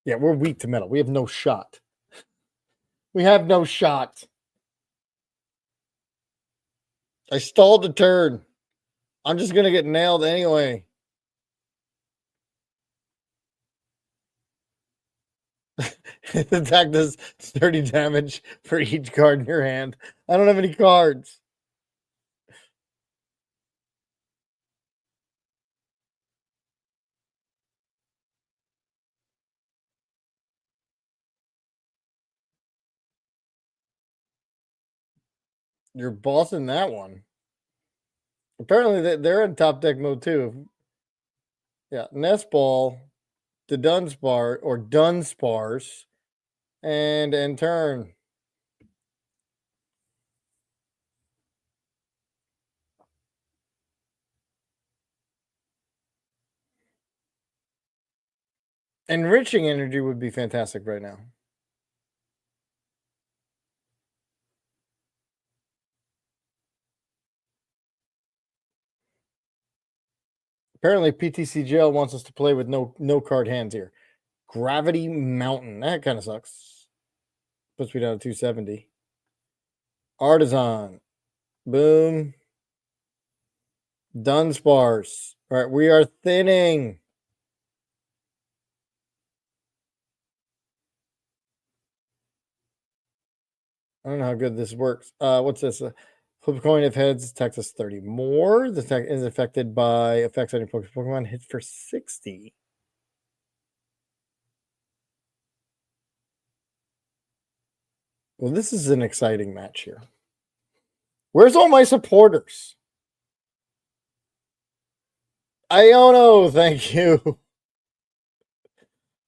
Yeah, we're weak to metal. We have no shot. We have no shot. I stalled the turn. I'm just gonna get nailed anyway. The attack does 30 damage for each card in your hand. I don't have any cards. You're bossing that one. Apparently they're in top deck mode too. Yeah, Nest Ball, the Dunsparce or Dunsparce, and end turn. Enriching Energy would be fantastic right now. Apparently, PTCGL wants us to play with no card hands here. Gravity Mountain. That kind of sucks. Puts me down to 270. Artisan. Boom. Dunsparce. All right, we are thinning. I don't know how good this works. What's this? Flip a coin if heads, attacks us 30 more. The attack is affected by effects on your Pokemon. Hits for 60. Well, this is an exciting match here. Where's all my supporters? Iono, thank you.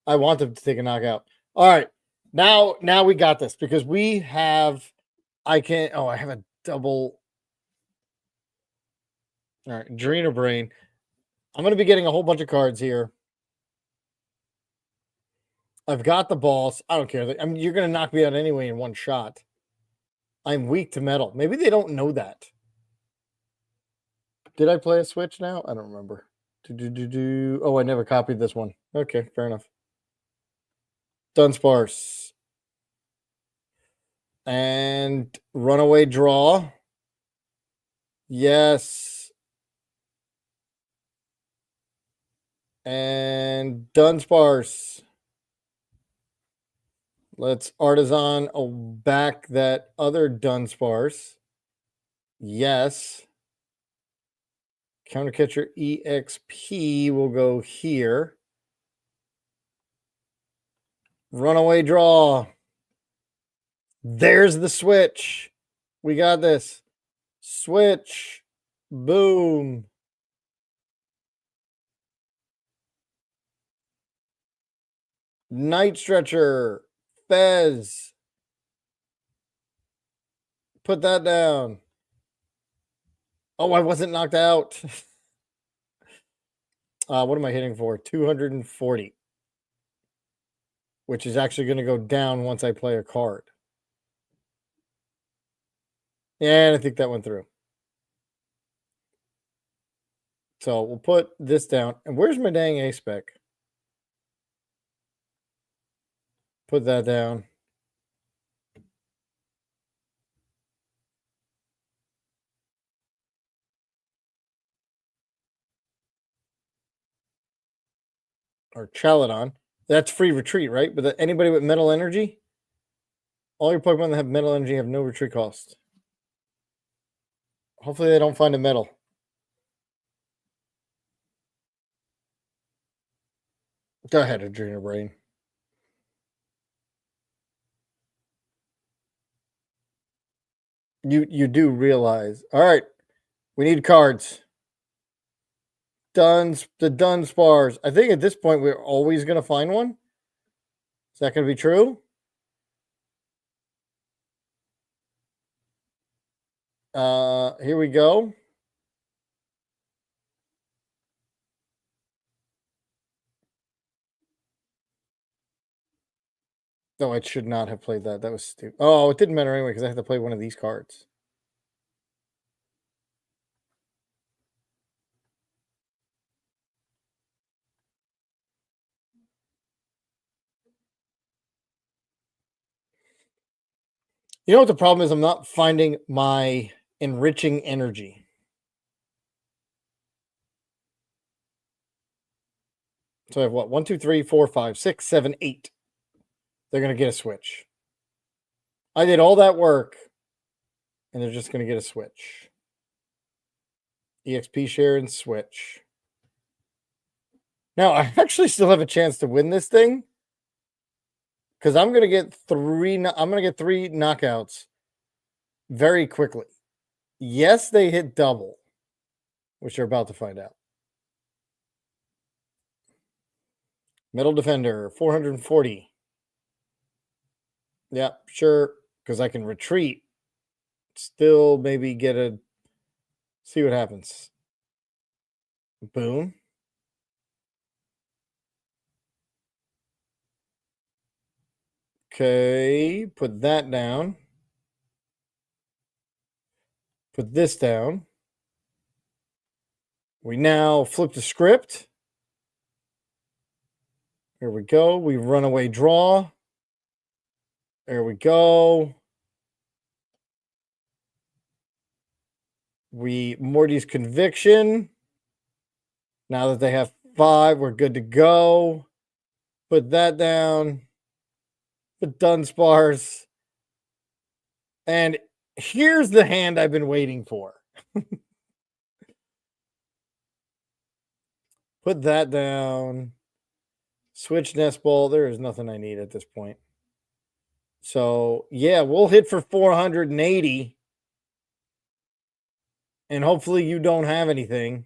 I want them to take a knockout. All right. Now we got this because we have I have a double. All right, Adrenal Brain. I'm going to be getting a whole bunch of cards here. I've got the balls. I don't care. I mean, you're going to knock me out anyway in one shot. I'm weak to metal. Maybe they don't know that. Did I play a switch now? I don't remember. Oh, I never copied this one. Okay, fair enough. Dunsparce. And Runaway Draw. Yes. And Dunsparce. Let's Artisan back that other Dunsparce. Yes. Countercatcher EXP will go here. Runaway Draw. There's the switch. We got this. Switch. Boom. Night Stretcher. Fez. Put that down. Oh, I wasn't knocked out. What am I hitting for? 240. Which is actually going to go down once I play a card. And I think that went through. So we'll put this down. And where's my dang A-Spec? Put that down. Or Chaladon. That's free retreat, right? But anybody with metal energy? All your Pokemon that have metal energy have no retreat cost. Hopefully they don't find a metal. Go ahead, Adrenal Brain. You do realize. All right. We need cards. The Dunsparce. I think at this point we're always going to find one. Is that going to be true? Here we go. No, I should not have played that. That was stupid. Oh, it didn't matter anyway because I had to play one of these cards. You know what the problem is? I'm not finding my enriching energy. So I have what? 1, 2, 3, 4, 5, 6, 7, 8. They're going to get a switch. I did all that work, and they're just going to get a switch. EXP share and switch. Now, I actually still have a chance to win this thing because I'm going to get 3 knockouts very quickly. Yes, they hit double. which you're about to find out. Middle defender, 440. Yeah, sure, because I can retreat. Still maybe get a... See what happens. Boom. Okay, put that down. Put this down. We now flip the script. Here we go. We run away draw. There we go. We Morty's conviction. Now that they have 5, we're good to go. Put that down. Put Dunsparce. And here's the hand I've been waiting for. Put that down. Switch Nest Ball. There is nothing I need at this point. So, yeah, we'll hit for 480. And hopefully you don't have anything.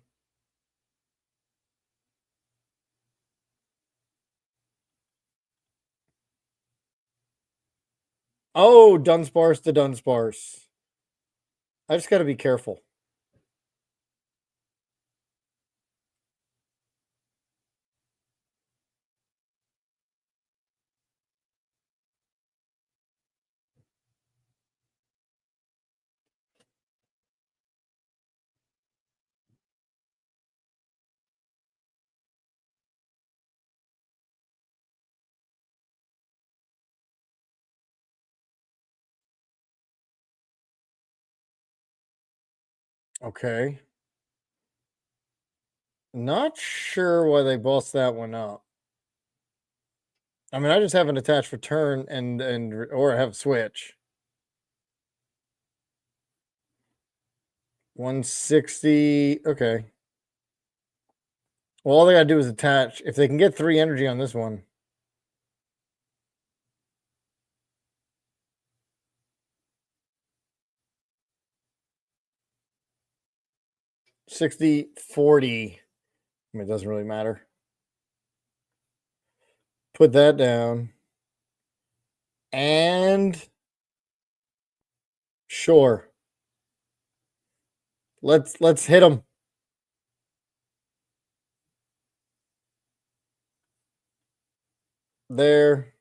Oh, Dunsparce to Dunsparce. I just got to be careful. Okay. Not sure why they bossed that one up. I mean, I just have an attached return or I have a switch. 160. Okay. Well, all they gotta do is attach. If they can get 3 energy on this one. $60-40. I mean, it doesn't really matter. Put that down. And sure. Let's hit them. There.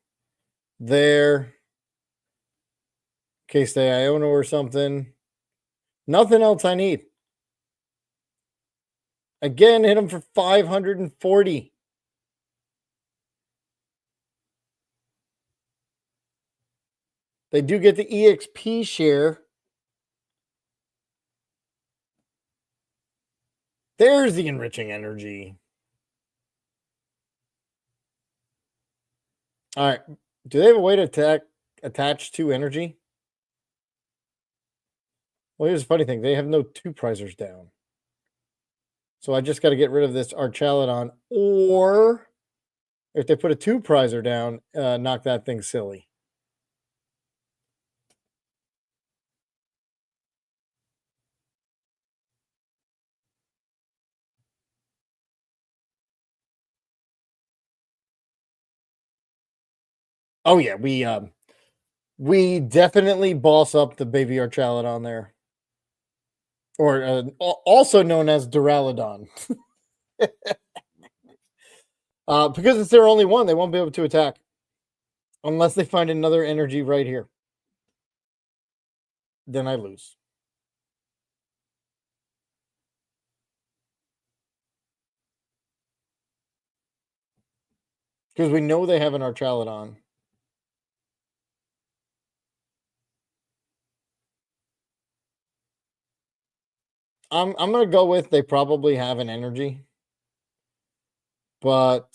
Case they Iona or something. Nothing else I need. Again, hit them for 540. They do get the EXP share. There's the enriching energy. All right. Do they have a way to attach 2 energy? Well, here's the funny thing. They have no 2 prizers down. So I just got to get rid of this Archaludon. Or if they put a 2 prizer down, knock that thing silly. Oh yeah, we definitely boss up the baby Archaludon there, or also known as Duraludon. Because it's their only one, they won't be able to attack unless they find another energy right here. Then I lose. Because we know they have an Archaludon. I'm gonna go with they probably have an energy. But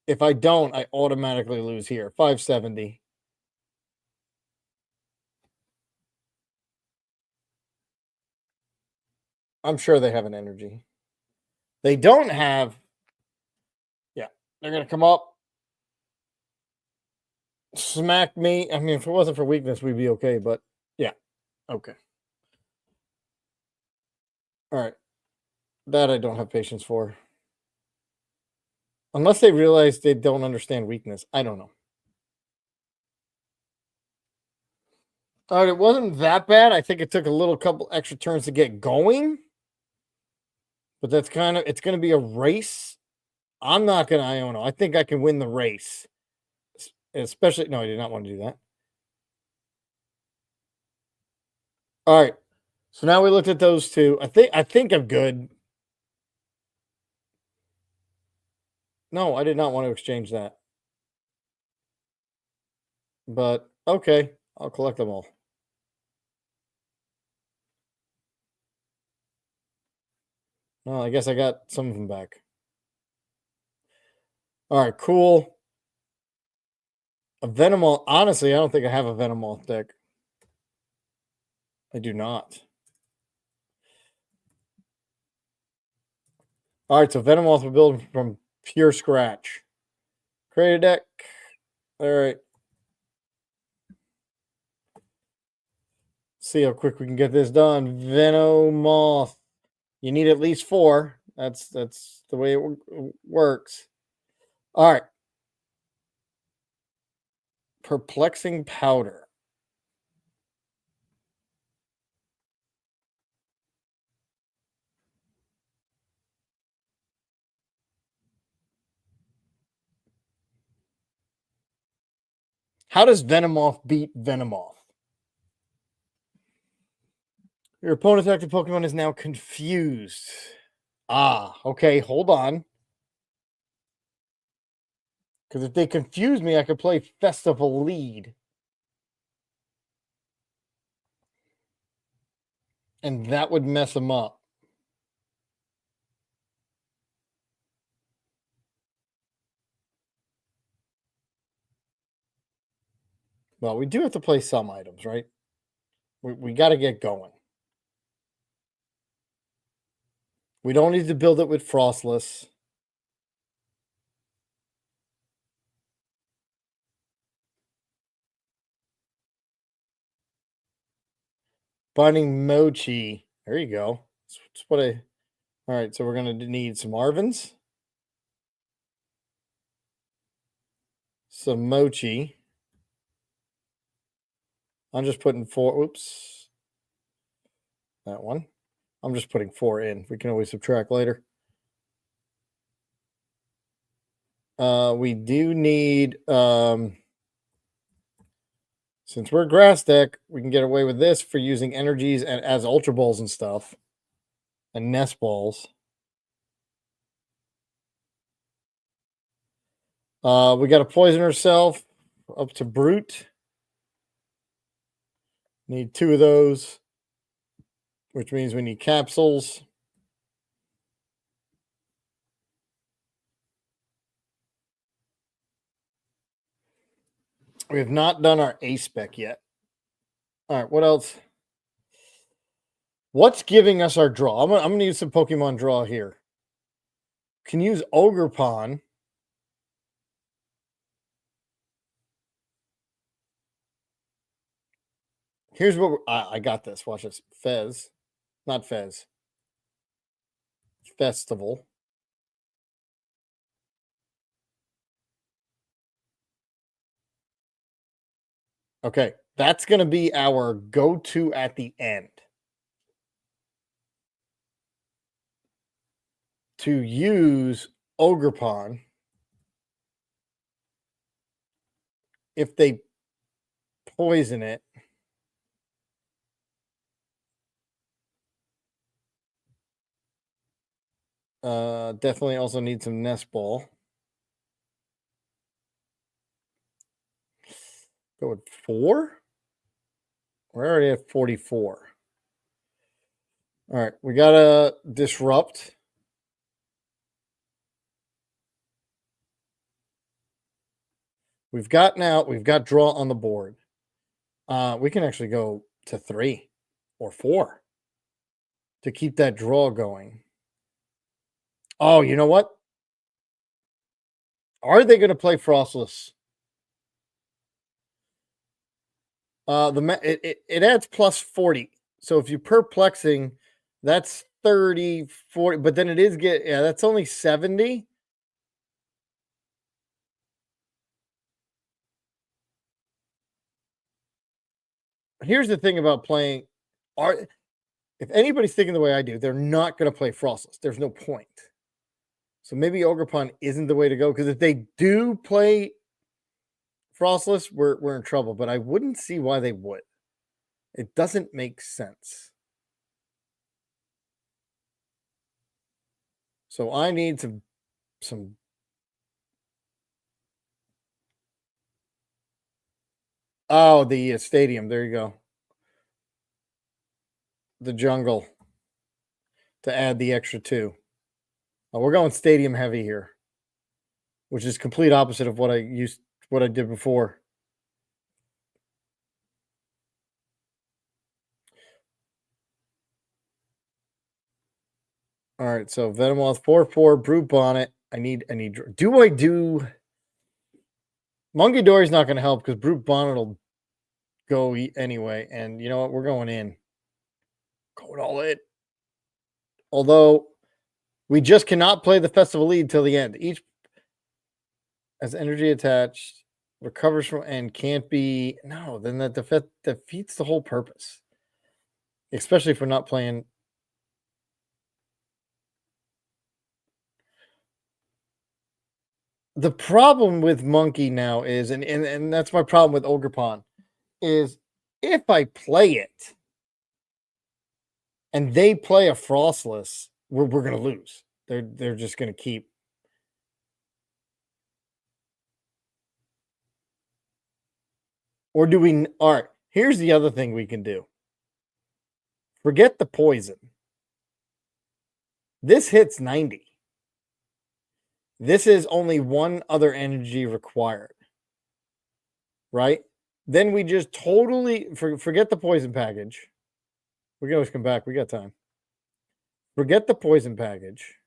if I don't, I automatically lose here. 570. I'm sure they have an energy. They don't have. Yeah, they're going to come up, smack me. I mean, if it wasn't for weakness, we'd be okay. But yeah, okay. All right. That I don't have patience for. Unless they realize they don't understand weakness. I don't know. All right, it wasn't that bad. I think it took a little couple extra turns to get going. But that's kind of, it's going to be a race. I'm not going to Iono. I think I can win the race. Especially, no, I did not want to do that. All right. So now we looked at those two. I think I'm good. No, I did not want to exchange that. But okay, I'll collect them all. Well, I guess I got some of them back. All right, cool. A Venomoth. Honestly, I don't think I have a Venomoth deck. I do not. All right, so Venomoth will build from pure scratch. Create a deck. All right. See how quick we can get this done. Venomoth. You need at least 4. That's the way it works. All right. Perplexing Powder. How does Venomoth beat Venomoth? Your opponent's active Pokemon is now confused. Ah, okay, hold on. Because if they confuse me, I could play Festival Lead. And that would mess them up. Well, we do have to play some items, right? We got to get going. We don't need to build it with Frostless. Binding Mochi. There you go. That's what I... All right, so we're going to need some Arvins. Some Mochi. I'm just putting 4... Oops. That one. I'm just putting 4 in. We can always subtract later. We do need... since we're grass deck, we can get away with this for using energies and as Ultra Balls and stuff. And Nest Balls. We got to poison herself up to Brute. Need 2 of those, which means we need capsules. We have not done our A spec yet. All right, what else? What's giving us our draw? I'm gonna use some Pokemon draw here. Can use Ogerpon. Here's what I got this. Watch this. Fez. Not Fez. Festival. Okay, that's going to be our go-to at the end. To use Ogerpon if they poison it. Definitely also need some Nest Ball. Go with 4. We're already at 44. All right, we got to disrupt. We've got draw on the board. We can actually go to 3 or 4 to keep that draw going. Oh, you know what? Are they going to play Frostless? It adds plus 40. So if you're perplexing, that's 30, 40, but then it is that's only 70. Here's the thing about playing if anybody's thinking the way I do, they're not going to play Frostless. There's no point. So maybe Ogerpon isn't the way to go, because if they do play Frostless, we're in trouble, but I wouldn't see why they would. It doesn't make sense. So I need some oh, the stadium. There you go. The jungle to add the extra 2. We're going stadium heavy here, which is complete opposite of what I did before. All right, so Venomoth 4/4, Brute Bonnet. I need do I do Monkey Dory's not going to help because Brute Bonnet will go anyway, and you know what? We're going in. Going all in. Although we just cannot play the Festival lead till the end. Each has energy attached, recovers from, and can't be. No, then that defeats the whole purpose. Especially if we're not playing. The problem with Monkey now is, and that's my problem with Ogerpon, is if I play it and they play a Frostless, we're going to lose. They're just going to keep. Or do we? All right, here's the other thing we can do. Forget the poison. This hits 90. This is only one other energy required. Right? Then we just totally forget the poison package. We can always come back. We got time. Forget the poison package.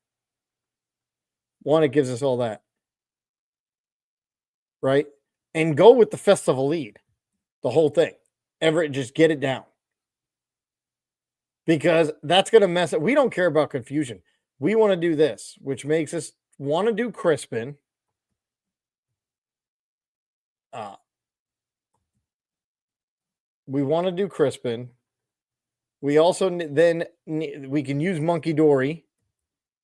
One, it gives us all that. Right? And go with the Festival lead. The whole thing. Everett, just get it down. Because that's going to mess up. We don't care about confusion. We want to do this, which makes us want to do Crispin. We want to do Crispin. We also then we can use Monkey Dory,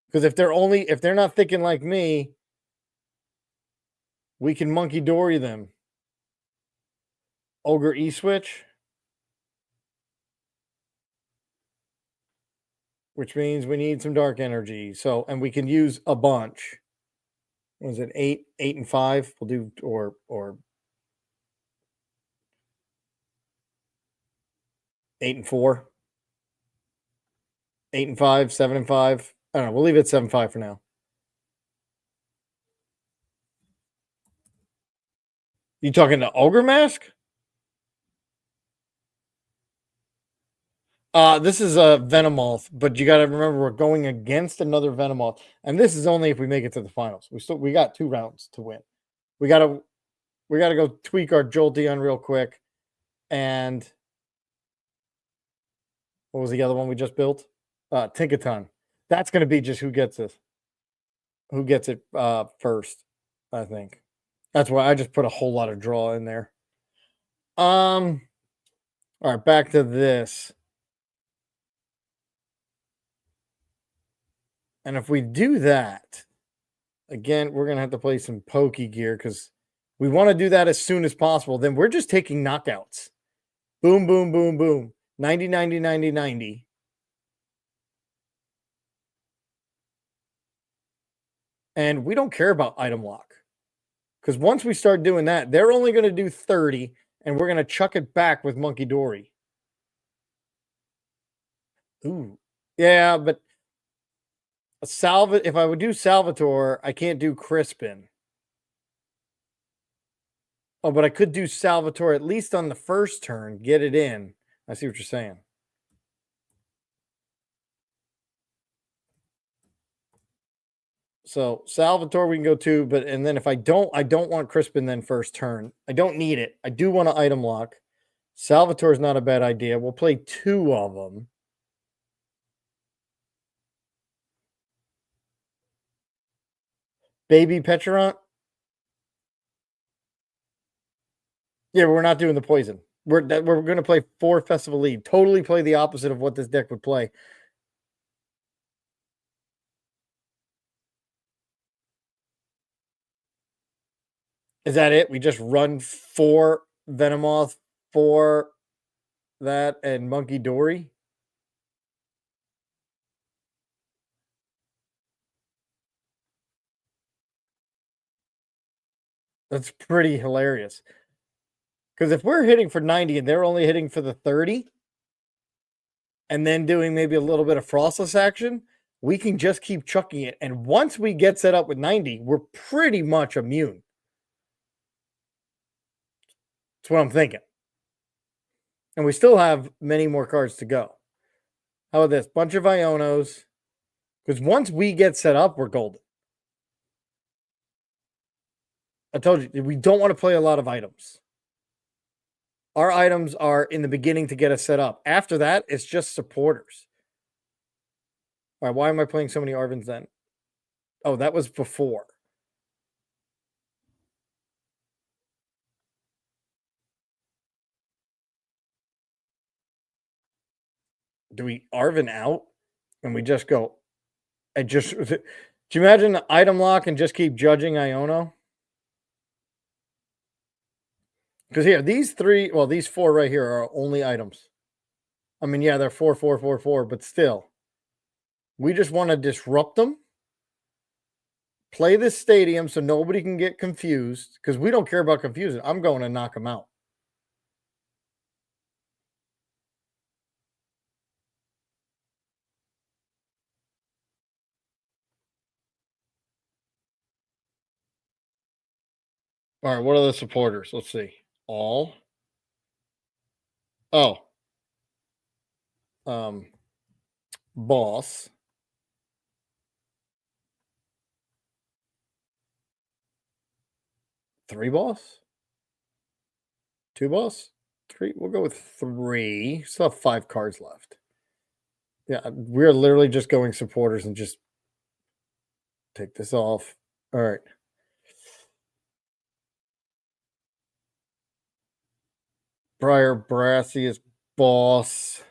because if they're not thinking like me, we can Monkey Dory them. Ogre E-switch, which means we need some dark energy. So, and we can use a bunch. What is it? 8, 8, and 5? We'll do or 8 and 4. 8 and 5, 7 and 5. I don't know. We'll leave it 7-5 for now. You talking to Ogre Mask? This is a Venomoth, but you got to remember we're going against another Venomoth, and this is only if we make it to the finals. We got 2 rounds to win. We got to go tweak our Jolteon real quick, and what was the other one we just built? Tinkaton. That's going to be just who gets it first, I think. That's why I just put a whole lot of draw in there. All right, back to this. And if we do that, again, we're going to have to play some pokey gear because we want to do that as soon as possible. Then we're just taking knockouts. Boom, boom, boom, boom. 90, 90, 90, 90. And we don't care about item lock. Because once we start doing that, they're only going to do 30, and we're going to chuck it back with Monkey Dory. Ooh. Yeah, but if I would do Salvatore, I can't do Crispin. Oh, but I could do Salvatore at least on the first turn, get it in. I see what you're saying. So Salvatore we can go to, and then if I don't want Crispin then first turn. I don't need it. I do want to item lock. Salvatore's not a bad idea. We'll play 2 of them. Baby Petrant. Yeah, we're not doing the poison. We're going to play 4 Festival Lead. Totally play the opposite of what this deck would play. Is that it? We just run 4 Venomoth, 4 that, and Monkey Dory? That's pretty hilarious. Because if we're hitting for 90 and they're only hitting for the 30, and then doing maybe a little bit of frostless action, we can just keep chucking it. And once we get set up with 90, we're pretty much immune. That's what I'm thinking. And we still have many more cards to go. How about this? Bunch of Ionos. Because once we get set up, we're golden. I told you, we don't want to play a lot of items. Our items are in the beginning to get us set up. After that, it's just supporters. All right, why am I playing so many Arvins then? Oh, that was before. Do we Arvin out and we just go and just do you imagine the item lock and just keep judging Iono? Because here, these 3, well, these 4 right here are only items. I mean, yeah, they're 4, 4, 4, 4, but still. We just want to disrupt them. Play this stadium so nobody can get confused. Because we don't care about confusion. I'm going to knock them out. All right, what are the supporters? Let's see. All. Oh. Boss. Three boss? 2 boss? 3? We'll go with 3. Still have 5 cards left. Yeah, we're literally just going supporters and just take this off. All right. Briar Brassius boss.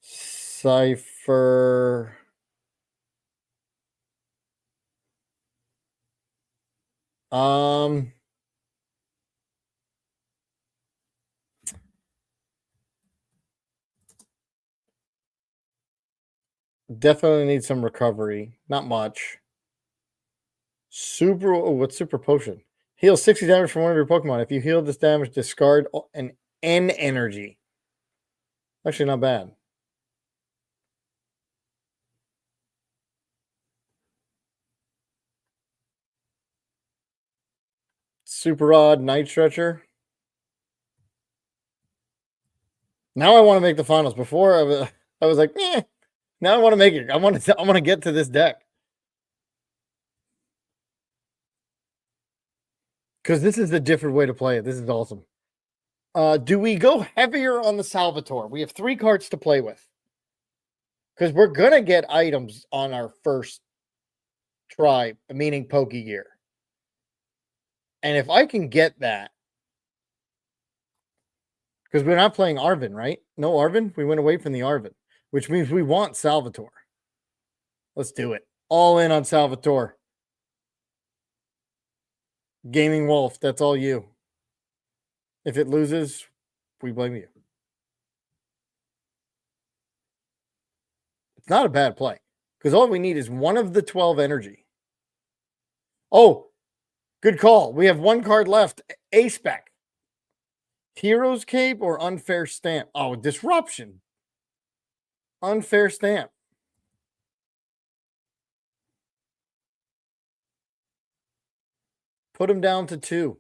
Cypher. Definitely need some recovery. Not much. Super. Oh, what's Super Potion? Heal 60 damage from one of your Pokemon. If you heal this damage, discard an N energy. Actually, not bad. Super Rod, Night Stretcher. Now I want to make the finals. Before I was like, eh. Now I want to make it. I want to get to this deck. Because this is a different way to play it. This is awesome. Do we go heavier on the Salvatore? We have 3 cards to play with. Because we're going to get items on our first try, meaning Pokegear. And if I can get that, because we're not playing Arvin, right? No Arvin? We went away from the Arvin, which means we want Salvatore. Let's do it. All in on Salvatore. Gaming Wolf, that's all you. If it loses, we blame you. It's not a bad play. Because all we need is one of the 12 energy. Oh, good call. We have 1 card left. A-Spec. Hero's Cape or Unfair Stamp? Oh, Disruption. Unfair Stamp. Put him down to 2.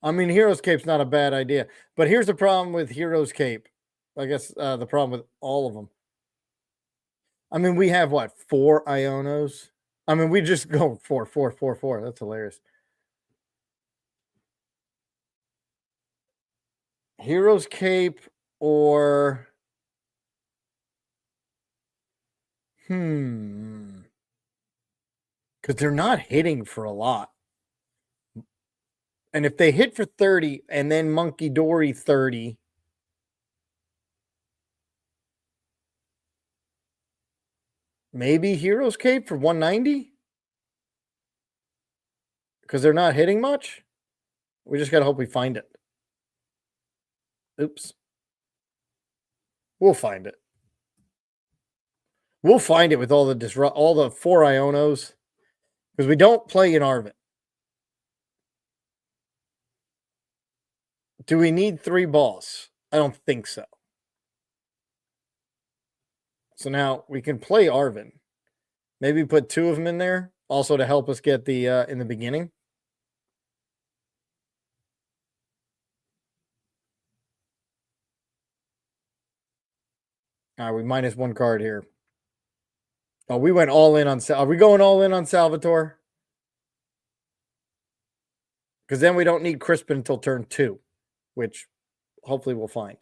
I mean, Hero's Cape's not a bad idea. But here's the problem with Hero's Cape. I guess the problem with all of them. I mean, we have, what, 4 Ionos? I mean, we just go 4, 4, 4, 4. That's hilarious. Hero's Cape or Because they're not hitting for a lot. And if they hit for 30 and then Monkey Dory 30, maybe Hero's Cape for 190? Because they're not hitting much? We just got to hope we find it. Oops. We'll find it. We'll find it with all the 4 Ionos. Because we don't play in Arvin. Do we need 3 balls? I don't think so. So now we can play Arvin. Maybe put 2 of them in there. Also to help us get the in the beginning. All right, we minus 1 card here. Oh, we went all in on... Are we going all in on Salvatore? Because then we don't need Crispin until turn 2, which hopefully we'll find.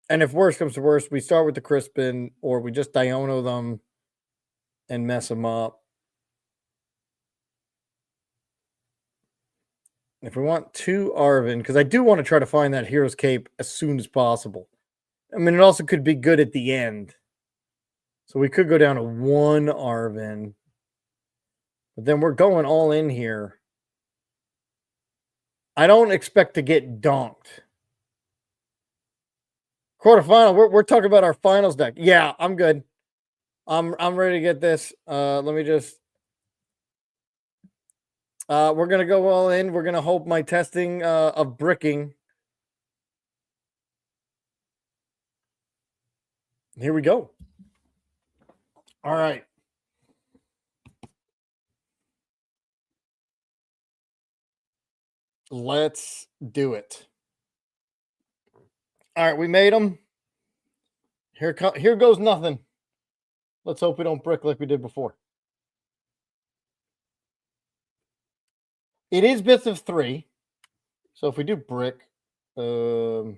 And if worse comes to worse, we start with the Crispin, or we just Diono them and mess them up. If we want 2 Arvin, because I do want to try to find that Hero's Cape as soon as possible. I mean, it also could be good at the end. So we could go down to 1 Arvin. But then we're going all in here. I don't expect to get donked. Quarterfinal, we're talking about our finals deck. Yeah, I'm good. I'm ready to get this. Let me just... we're going to go all in. We're going to hope my testing of bricking. Here we go. All right. Let's do it. All right, we made them. Here goes nothing. Let's hope we don't brick like we did before. It is bits of 3. So if we do brick, hopefully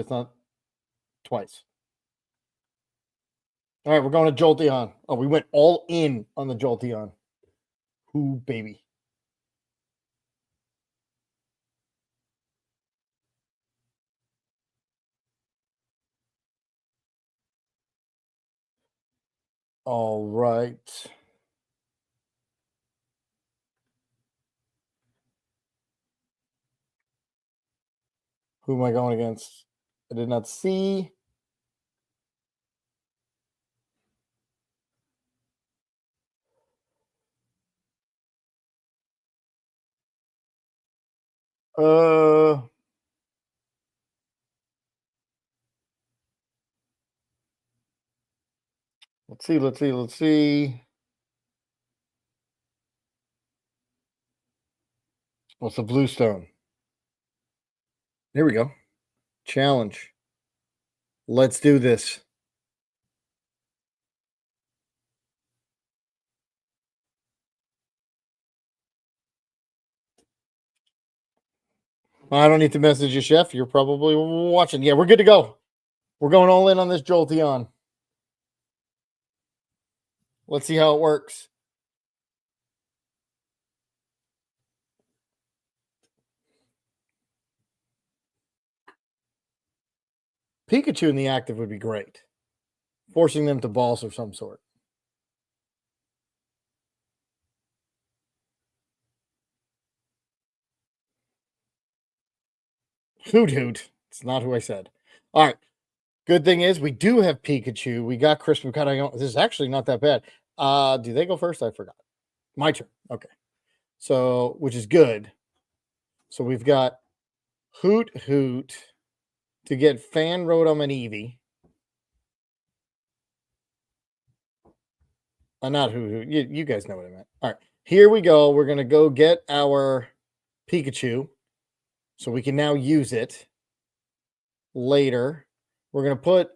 it's not twice. All right, we're going to Jolteon. Oh, we went all in on the Jolteon. Ooh, baby. All right. Who am I going against? I did not see. Let's see. What's the Bluestone? Here we go. Challenge. Let's do this. I don't need to message you, Chef. You're probably watching. Yeah, we're good to go. We're going all in on this Jolteon. Let's see how it works. Pikachu in the active would be great. Forcing them to balls of some sort. Hoot. It's not who I said. All right. Good thing is we do have Pikachu. We got Chris. We got this is actually not that bad. Do they go first? I forgot. My turn. Okay. So, which is good. So we've got Hoot to get Fan, Rotom, and Eevee. Not Hoot. You guys know what I meant. All right. Here we go. We're going to go get our Pikachu. So we can now use it later. We're going to put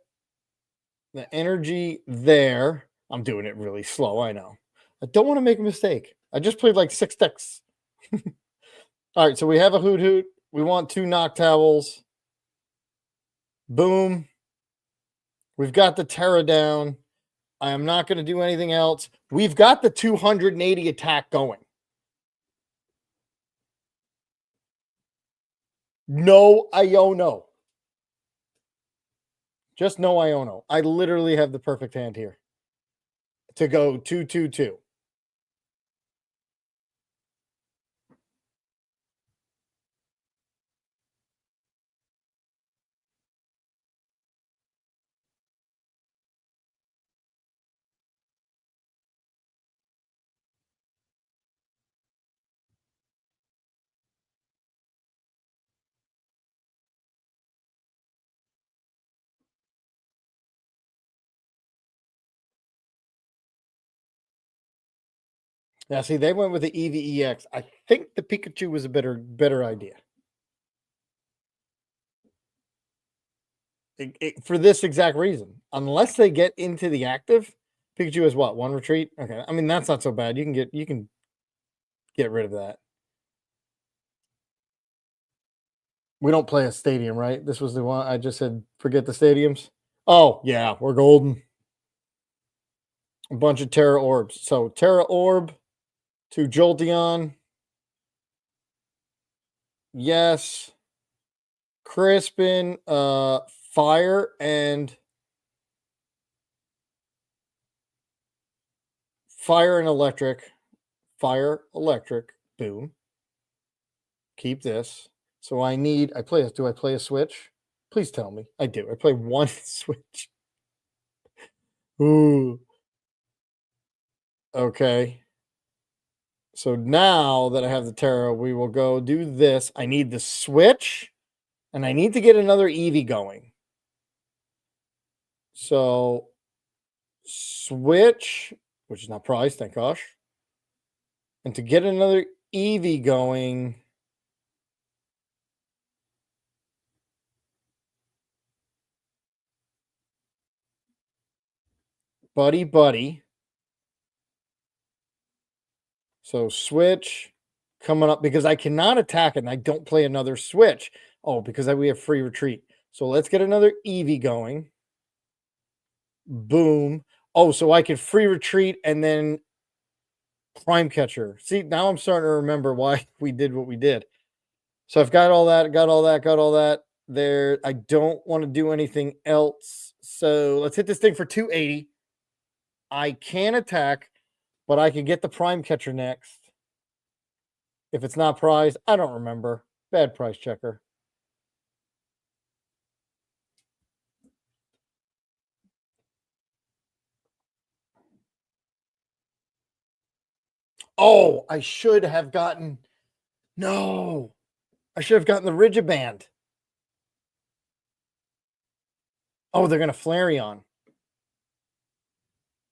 the energy there. I'm doing it really slow, I know. I don't want to make a mistake. I just played like 6 decks. All right, so we have a Hoot Hoot. We want 2 Knock Towels. Boom. We've got the Terra down. I am not going to do anything else. We've got the 280 attack going. No Iono. Just no Iono. I literally have the perfect hand here to go 2-2-2. Now, see, they went with the EVEX. I think the Pikachu was a better idea. For this exact reason. Unless they get into the active, Pikachu has what? 1 retreat? Okay. I mean, that's not so bad. You can get rid of that. We don't play a stadium, right? This was the one I just said, forget the stadiums. Oh, yeah, we're golden. A bunch of Terra Orbs. So Terra Orb to Jolteon. Yes. Crispin, Fire and Electric. Fire, Electric. Boom. Keep this. So I play. Do I play a switch? Please tell me. I do. I play 1 switch. Ooh. Okay. So now that I have the Terra, we will go do this. I need the switch, and I need to get another Eevee going. So switch, which is not priced, thank gosh. And to get another Eevee going, buddy. So switch coming up because I cannot attack it and I don't play another switch. Oh, because we have free retreat. So let's get another Eevee going. Boom. Oh, so I could free retreat and then Prime Catcher. See, now I'm starting to remember why we did what we did. So I've got all that, there. I don't want to do anything else. So let's hit this thing for 280. I can attack, but I can get the Prime Catcher next. If it's not prized, I don't remember. Bad price checker. Oh, I should have gotten. No, I should have gotten the Rigiband. Oh, they're going to Flareon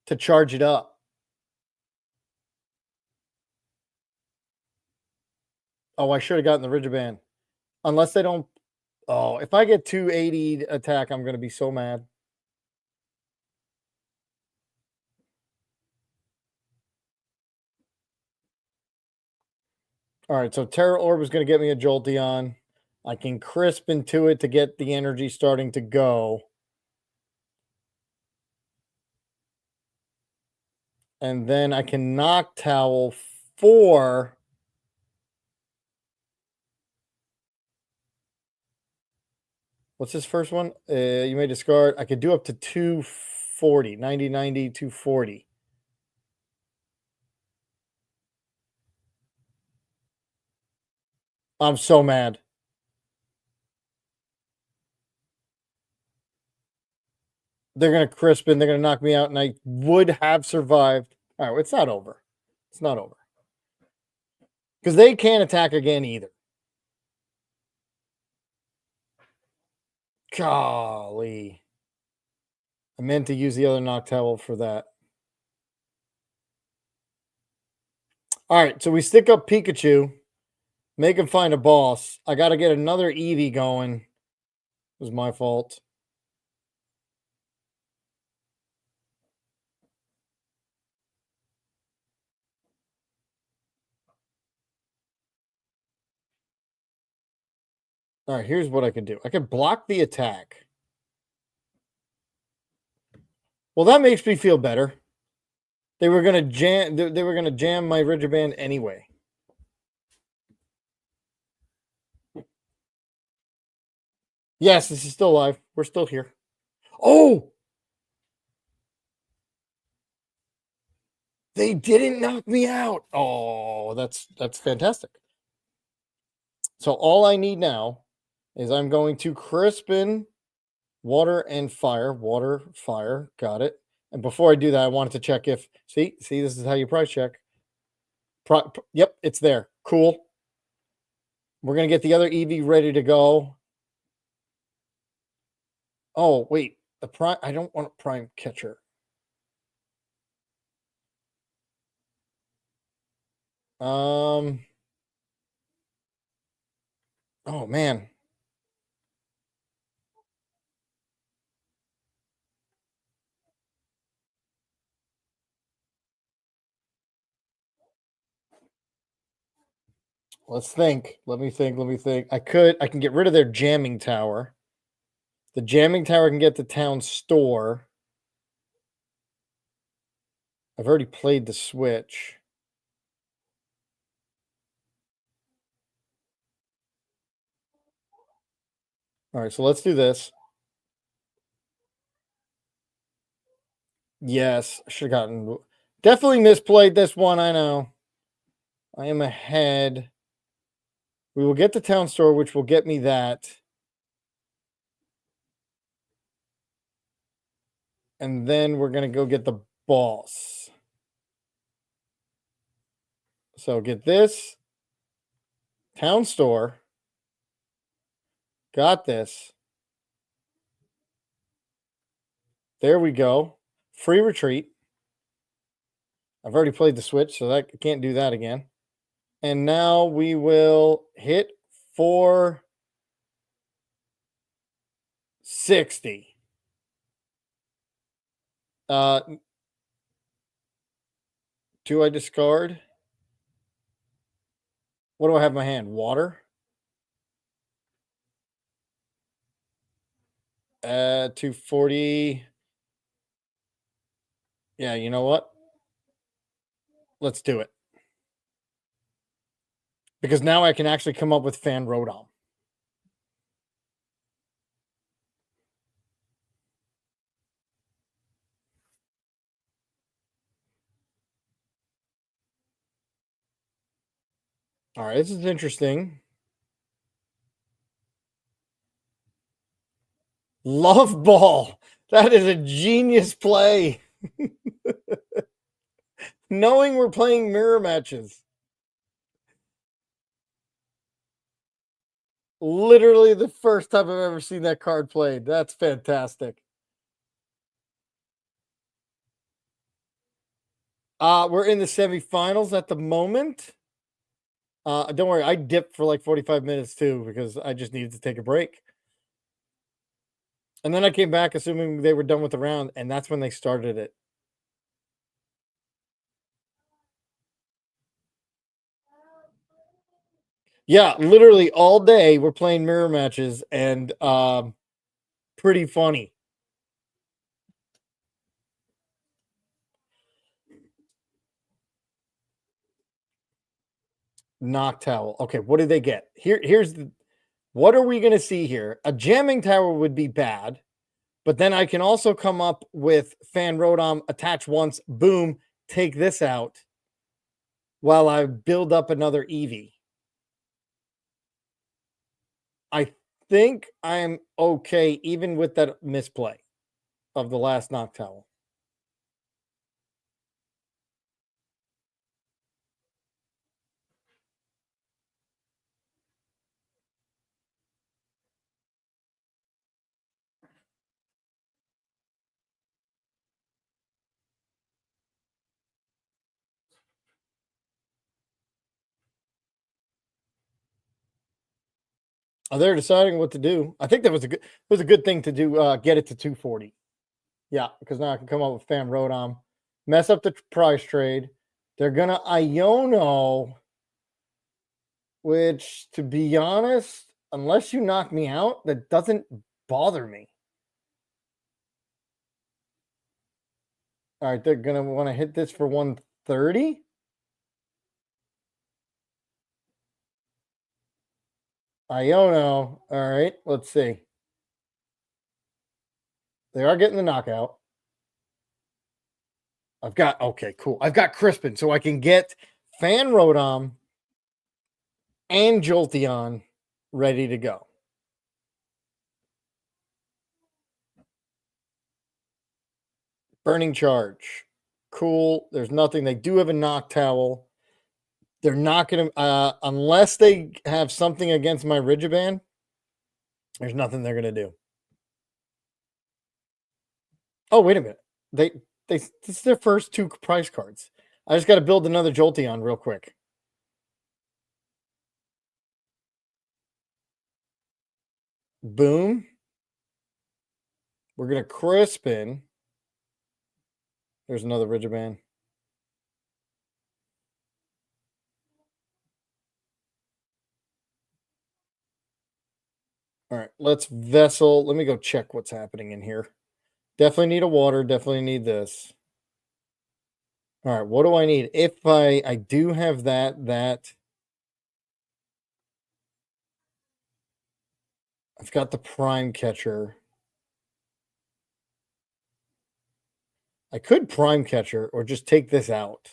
to charge it up. Oh, I should have gotten the Rigiband. Unless they don't. Oh, if I get 280 attack, I'm going to be so mad. All right, so Terra Orb is going to get me a Jolteon. I can crisp into it to get the energy starting to go. And then I can Knock Towel for... What's this first one? You may discard. I could do up to 240. 90, 90, 240. I'm so mad. They're going to Crispin. They're going to knock me out, and I would have survived. All right, it's not over. It's not over. Because they can't attack again either. Golly. I meant to use the other Noctowl for that. All right, so we stick up Pikachu. Make him find a boss. I got to get another Eevee going. It was my fault. All right, here's what I could do. I could block the attack. Well, that makes me feel better. They were gonna jam. They were gonna jam my Rigid Band anyway. Yes, this is still live. We're still here. Oh, they didn't knock me out. Oh, that's fantastic. So all I need now is I'm going to crispen water and fire. Water, fire. Got it. And before I do that, I wanted to check if see this is how you price check. Yep, it's there. Cool. We're gonna get the other EV ready to go. Oh wait, the prime. I don't want a prime catcher. Oh man. Let's think. Let me think. I can get rid of their jamming tower. The jamming tower can get the town store. I've already played the switch. All right, so let's do this. Yes, I should have gotten. Definitely misplayed this one. I know. I am ahead. We will get the town store, which will get me that. And then we're going to go get the boss. So get this. Town store. Got this. There we go. Free retreat. I've already played the switch, so that I can't do that again. And now we will hit 460. Do I discard? What do I have in my hand? Water? 240. Yeah, you know what? Let's do it. Because now I can actually come up with Fan Rodom. All right, this is interesting. Love Ball. That is a genius play. Knowing we're playing mirror matches. Literally the first time I've ever seen that card played. That's fantastic. We're in the semifinals at the moment. Don't worry, I dipped for like 45 minutes too because I just needed to take a break. And then I came back assuming they were done with the round, and that's when they started it. Yeah, literally all day we're playing mirror matches and pretty funny. Knock towel. Okay, what do they get? Here's the what are we going to see here? A jamming tower would be bad, but then I can also come up with Fan Rodom, attach once, boom, take this out while I build up another Eevee. I think I'm okay even with that misplay of the last knock towel. They're deciding what to do. I think that was a good thing to do. Get it to 240. Yeah, because now I can come up with Fan Rodom, mess up the price trade. They're gonna Iono, which, to be honest, unless you knock me out, that doesn't bother me. All right, they're going to want to hit this for 130. Iono. All right, let's see. They are getting the knockout. Okay, cool. I've got Crispin, so I can get Fan Rodom and Jolteon ready to go. Burning Charge. Cool. There's nothing. They do have a Knock Towel. They're not going to, unless they have something against my Rigiban, there's nothing they're going to do. Oh, wait a minute. This is their first 2 prize cards. I just got to build another Jolteon real quick. Boom. We're going to Crispin. There's another Rigiban. All right, let's Vessel. Let me go check what's happening in here. Definitely need a water. Definitely need this. All right, what do I need? If I do have that I've got the Prime Catcher. I could Prime Catcher or just take this out.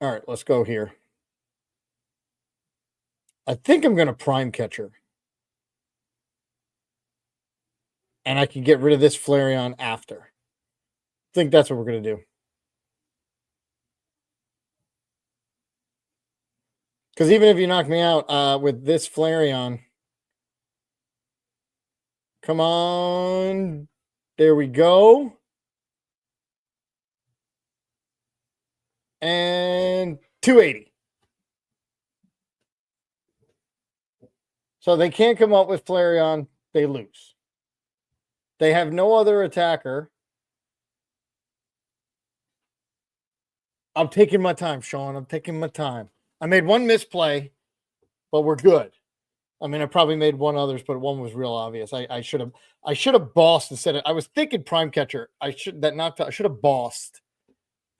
All right, let's go here. I think I'm going to Prime Catcher. And I can get rid of this Flareon after. I think that's what we're going to do. Because even if you knock me out with this Flareon. Come on. There we go. And 280. So they can't come up with Flareon. They lose. They have no other attacker. I'm taking my time, Sean. I'm taking my time. I made one misplay, but we're good. I mean, I probably made one others, but one was real obvious. I should have bossed instead of, I was thinking Prime Catcher. I should have bossed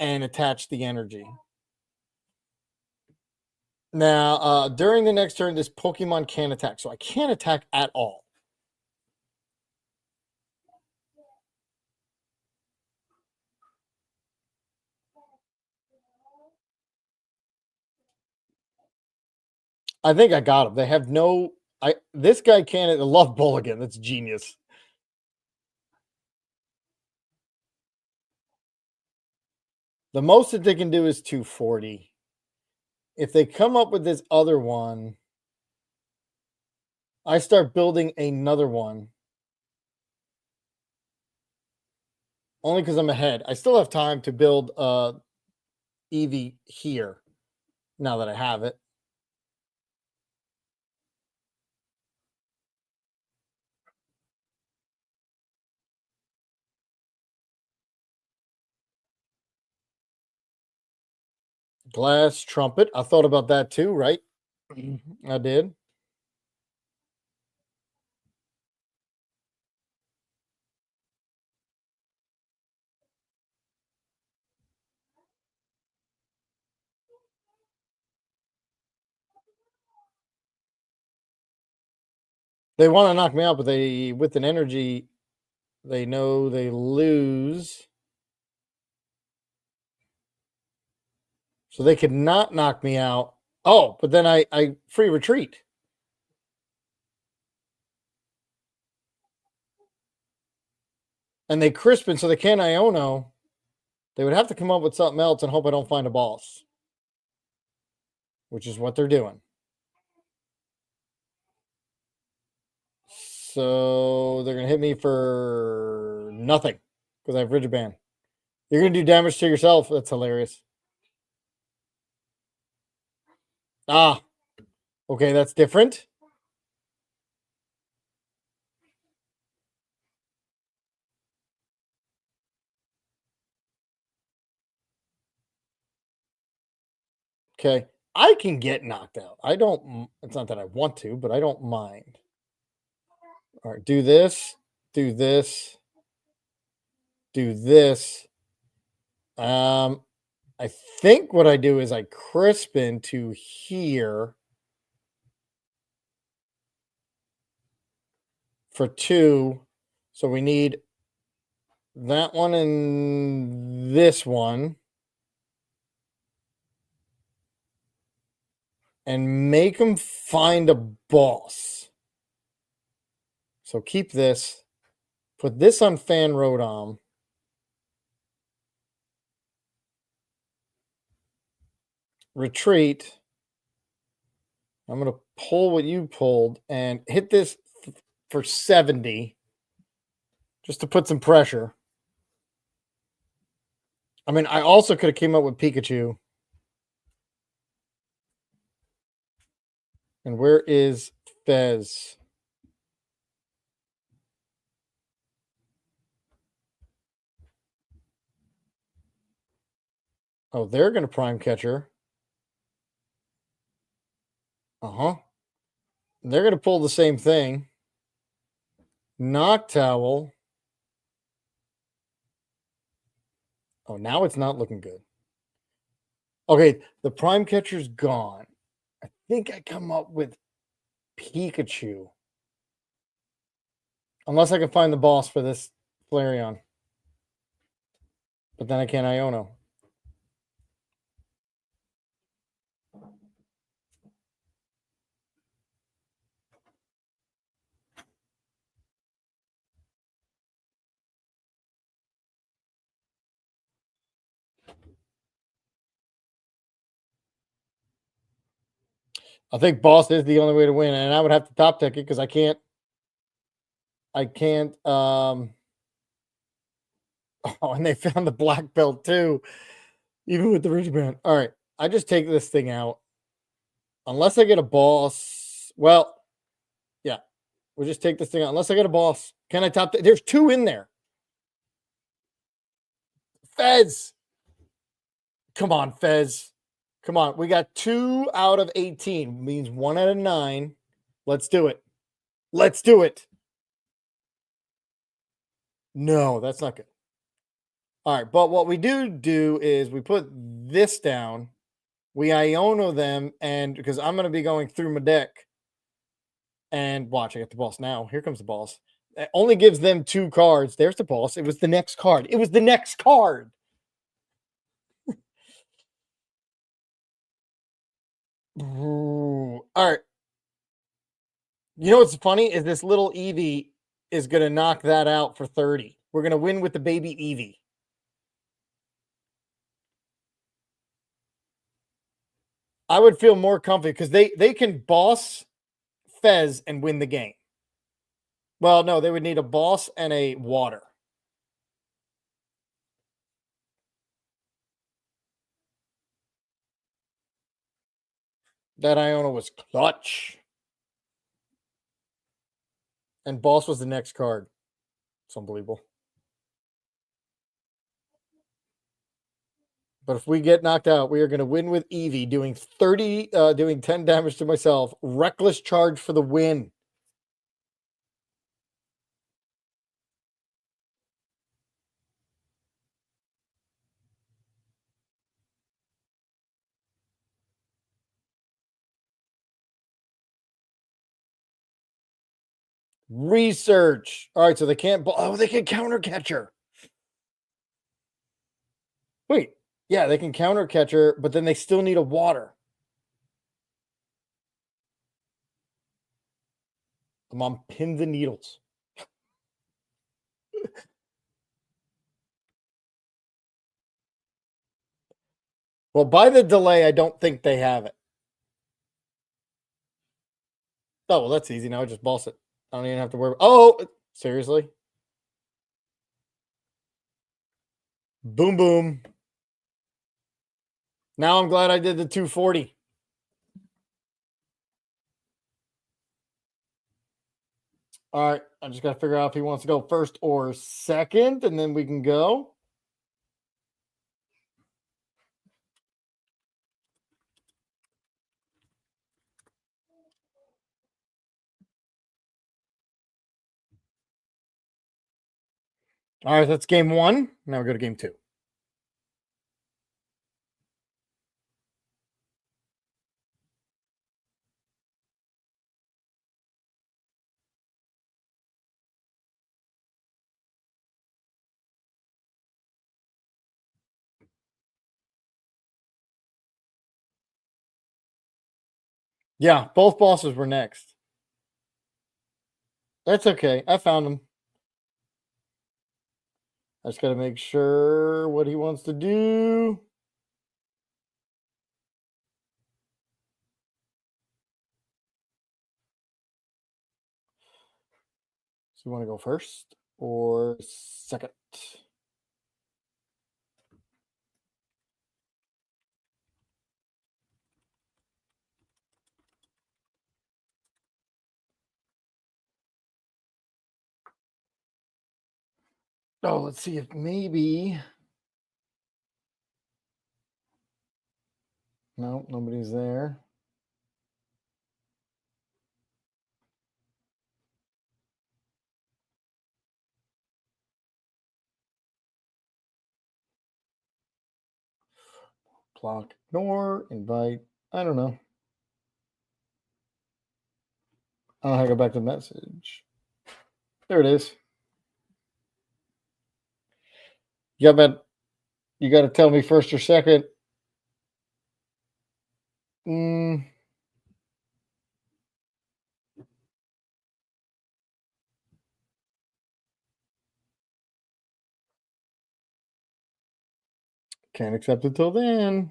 and attached the energy. Now, during the next turn, this Pokemon can attack, so I can't attack at all. I think I got him. They have no. This guy can't. I love Bulligan. That's genius. The most that they can do is 240. If they come up with this other one, I start building another one. Only because I'm ahead. I still have time to build Eevee here. Now that I have it. Glass Trumpet. I thought about that too, right? I did. They want to knock me out, but they, with an energy, they know they lose. So they could not knock me out. Oh, but then I free retreat. And they Crispin, so they can't Iono. They would have to come up with something else and hope I don't find a boss. Which is what they're doing. So they're going to hit me for nothing. Because I have Rigiban. You're going to do damage to yourself. That's hilarious. Ah. Okay, that's different. Okay. I can get knocked out. I don't, it's not that I want to, but I don't mind. All right. Do this. Do this. Do this. I think what I do is I crisp into here for 2. So we need that one and this one. And make them find a boss. So keep this. Put this on Fan Rodom. Retreat. I'm going to pull what you pulled and hit this for 70 just to put some pressure. I mean, I also could have came up with Pikachu. And where is Fez? Oh, they're going to Prime Catcher. Uh-huh. They're going to pull the same thing. Knock Towel. Oh, now it's not looking good. Okay, the Prime Catcher's gone. I think I come up with Pikachu. Unless I can find the boss for this Flareon. But then I can't Iono. I think boss is the only way to win, and I would have to top deck it because I can't oh, and they found the black belt too, even with the wristband. All right, I just take this thing out. Unless I get a boss. Well, yeah. We'll just take this thing out. Unless I get a boss. Can I top deck? There's 2 in there. Fez. Come on, Fez. Come on. We got 2 out of 18. Means 1 out of 9. Let's do it. Let's do it. No, that's not good. All right. But what we do is we put this down. We Iono them. And because I'm going to be going through my deck. And watch, I get the boss now. Here comes the boss. It only gives them 2 cards. There's the boss. It was the next card. It was the next card. Ooh. All right. You know what's funny is this little Eevee is going to knock that out for 30. We're going to win with the baby Eevee. I would feel more comfy because they can boss Fez and win the game. Well, no, they would need a boss and a water. That Iono was clutch. And boss was the next card. It's unbelievable. But if we get knocked out, we are going to win with Eevee doing 10 damage to myself. Reckless charge for the win. Research. All right, so they can't. Oh, they can counter catcher. Wait, yeah, they can counter catcher, but then they still need a water. I'm on pins and needles. Well, by the delay, I don't think they have it. Oh, well, that's easy. Now I just boss it. I don't even have to worry. Oh, seriously? Boom, boom. Now I'm glad I did the 240. All right. I just got to figure out if he wants to go first or second, and then we can go. All right, that's game one. Now we go to game two. Yeah, both bosses were next. That's okay. I found them. I just got to make sure what he wants to do. So you want to go first or second? Oh, let's see if maybe. No, nobody's there. Block, ignore, invite. I don't know. I don't know how to go back to the message. There it is. You got to tell me first or second. Can't accept it till then.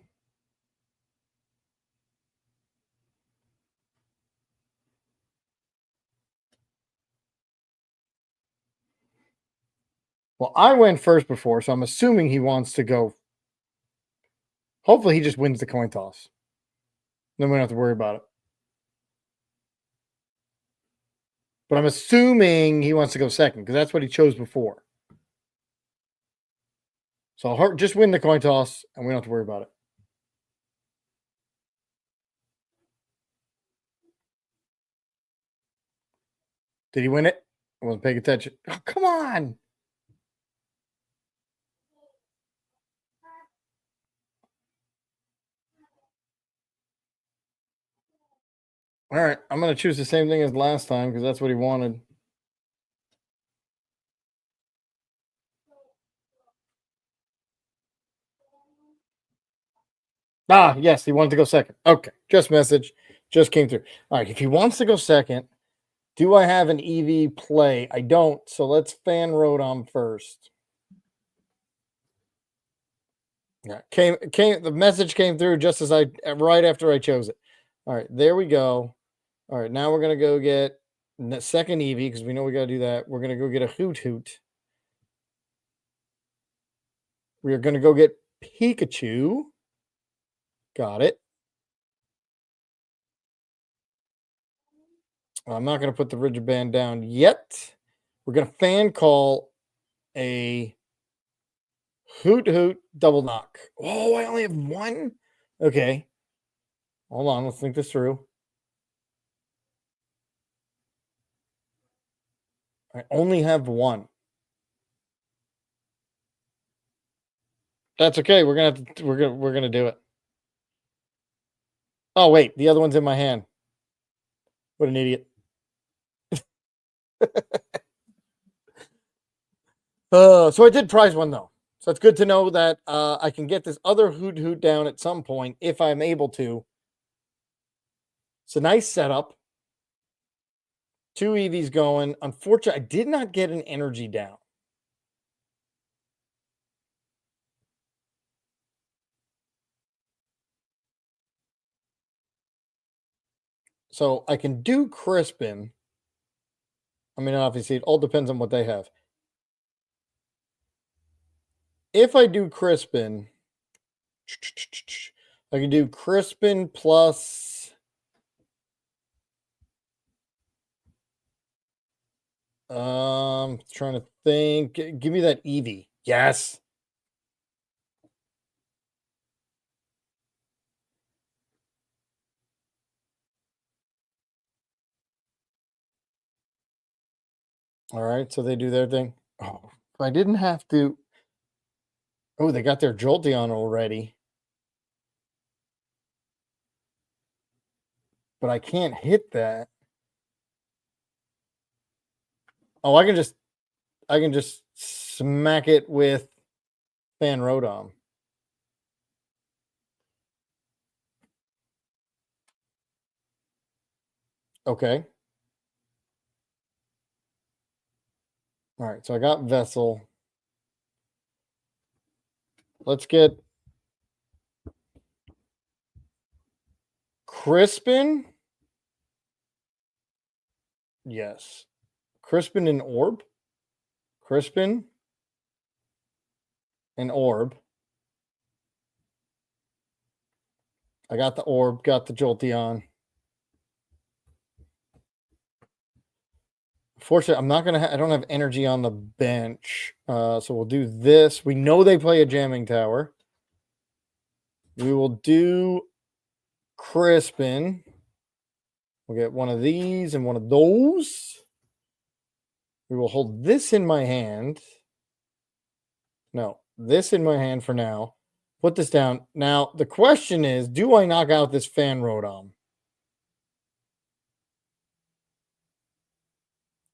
Well, I went first before, so I'm assuming he wants to go. Hopefully, he just wins the coin toss. Then we don't have to worry about it. But I'm assuming he wants to go second because that's what he chose before. So I'll just win the coin toss, and we don't have to worry about it. Did he win it? I wasn't paying attention. Oh, come on. All right. I'm going to choose the same thing as last time because that's what he wanted. Ah, yes. He wanted to go second. Okay. Just message. Just came through. All right. If he wants to go second, do I have an EV play? I don't. So let's fan Rodom first. Yeah, the message came through just as right after I chose it. All right, there we go. All right, now we're gonna go get the second Eevee because we know we gotta do that. We're gonna go get a Hoot Hoot. We are gonna go get Pikachu. Got it. I'm not gonna put the rigid band down yet. We're gonna fan call a Hoot Hoot double knock. Oh, I only have one. Okay, hold on. Let's think this through. I only have one. That's okay. We're gonna do it. Oh wait, the other one's in my hand. What an idiot. So I did prize one though. So it's good to know that I can get this other Hoot Hoot down at some point if I'm able to. It's a nice setup. 2 EVs going. Unfortunately, I did not get an energy down. So I can do Crispin. I mean, obviously, it all depends on what they have. If I do Crispin, I can do Crispin plus trying to think. Give me that Eevee. Yes. All right, so they do their thing. Oh, I didn't have to. Oh, they got their Jolteon already. But I can't hit that. Oh, I can just smack it with Fan Rodom. Okay. All right, so I got Vessel. Let's get Crispin. Yes. Crispin and Orb. Crispin and Orb. I got the Orb, got the Jolteon. Fortunately, I'm not gonna. I don't have energy on the bench, so we'll do this. We know they play a jamming tower. We will do Crispin. We'll get one of these and one of those. We will hold this in my hand. No, this in my hand for now. Put this down. Now, the question is, do I knock out this Fan Rodom?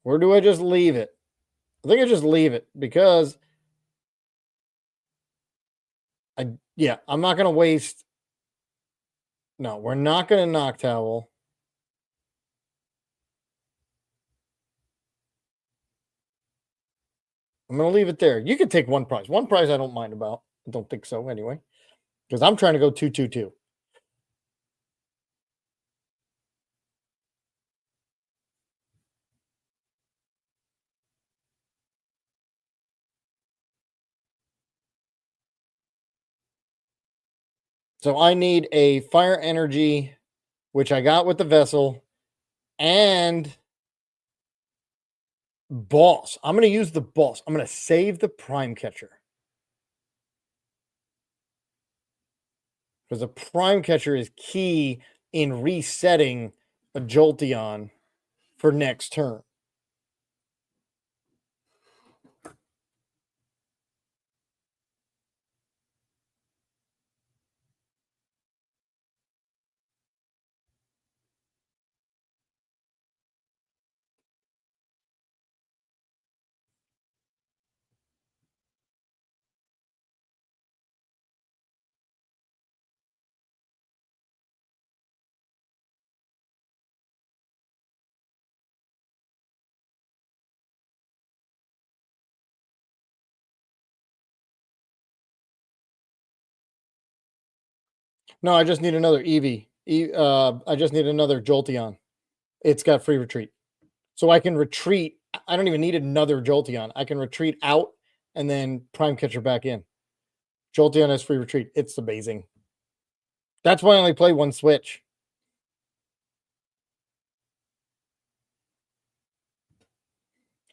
Or do I just leave it? I think I just leave it because I'm not going to waste. No, we're not going to knock towel. I'm going to leave it there. You can take one prize. One prize I don't mind about. I don't think so anyway. Because I'm trying to go 2-2-2. So I need a fire energy, which I got with the vessel, and boss. I'm going to use the boss. I'm going to save the prime catcher. Because a prime catcher is key in resetting a Jolteon for next turn. No, I just need another Eevee. I just need another Jolteon. It's got free retreat. So I can retreat. I don't even need another Jolteon. I can retreat out and then prime catcher back in. Jolteon has free retreat. It's amazing. That's why I only play one switch.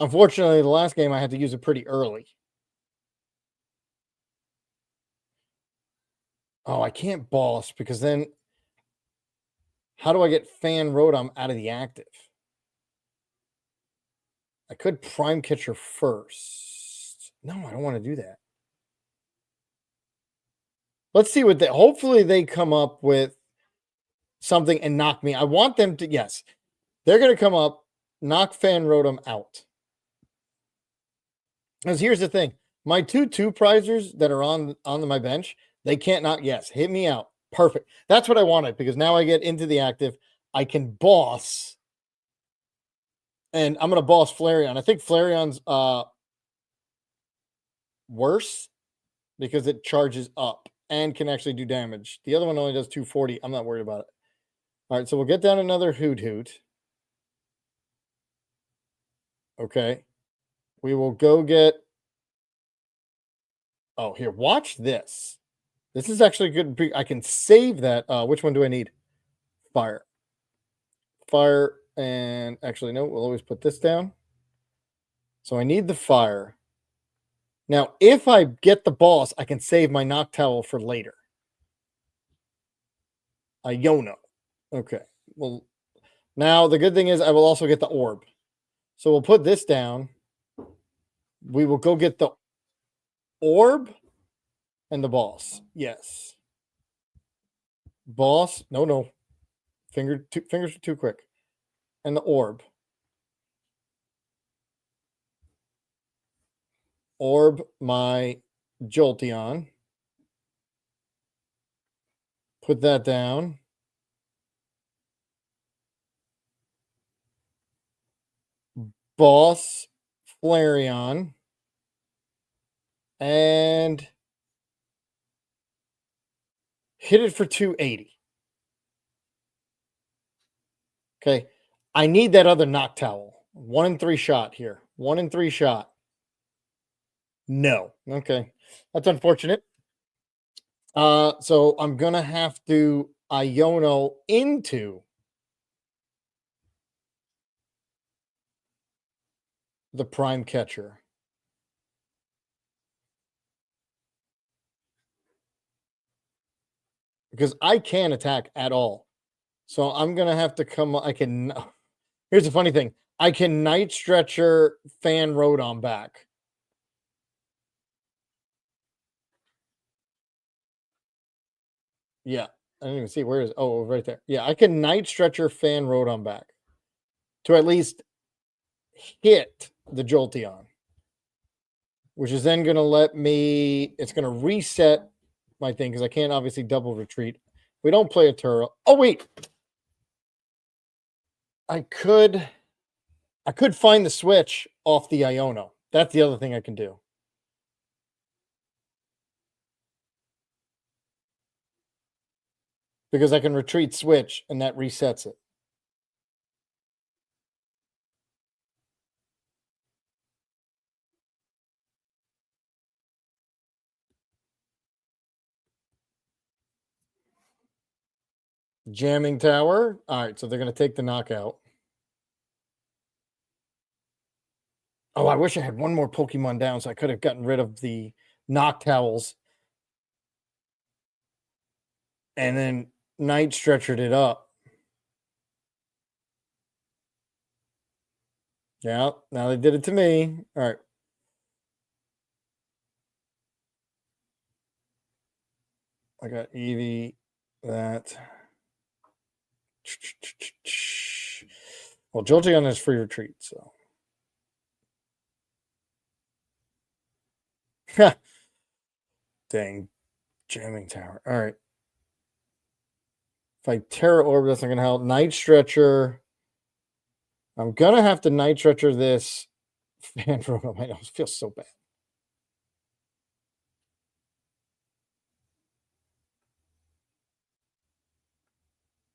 Unfortunately, the last game I had to use it pretty early. Oh, I can't boss because then how do I get Fan Rodom out of the active? I could prime catcher first. No, I don't want to do that. Let's see what they hopefully they come up with something and knock me. I want them to, yes. They're going to come up, knock Fan Rodom out. Because here's the thing. My two prizers that are on my bench, they can't knock. Yes, hit me out. Perfect. That's what I wanted because now I get into the active. I can boss. And I'm going to boss Flareon. I think Flareon's worse because it charges up and can actually do damage. The other one only does 240. I'm not worried about it. All right, so we'll get down another Hoot. Okay. We will go get... Oh, here, watch this. This is actually good. I can save that. Which one do I need? Fire. Fire, and actually, no, we'll always put this down. So I need the fire. Now, if I get the boss, I can save my knock towel for later. Iono. Okay. Well, now the good thing is I will also get the orb. So we'll put this down. We will go get the orb and the boss. Yes. Boss. No. Fingers are too quick. And the orb. Orb my Jolteon. Put that down. Boss Flareon. And hit it for 280. Okay. I need that other knock towel. 1 in 3 shot here. 1 in 3 shot. No. Okay. That's unfortunate. So I'm gonna have to Iono into the prime catcher. Because I can't attack at all. So I'm gonna have to come. Here's the funny thing. I can Night Stretcher Fan Rodon back. Yeah. I didn't even see where is. Oh, right there. Yeah, I can Night Stretcher Fan Rodon back to at least hit the Jolteon, which is then going to let me. It's going to reset my thing because I can't obviously double retreat. We don't play a Turo. Oh wait, I could find the switch off the Iono. That's the other thing I can do. Because I can retreat switch and that resets it. Jamming Tower. All right, so they're going to take the knockout. Oh, I wish I had one more Pokemon down so I could have gotten rid of the knock towels. And then Night Stretchered it up. Yeah, now they did it to me. All right. I got Eevee, that. Well, Jolteon is free retreat, so. Dang. Jamming Tower. All right. If I Terra Orb, that's not going to help. Night Stretcher. I'm going to have to Night Stretcher this. Man, my nose feels so bad.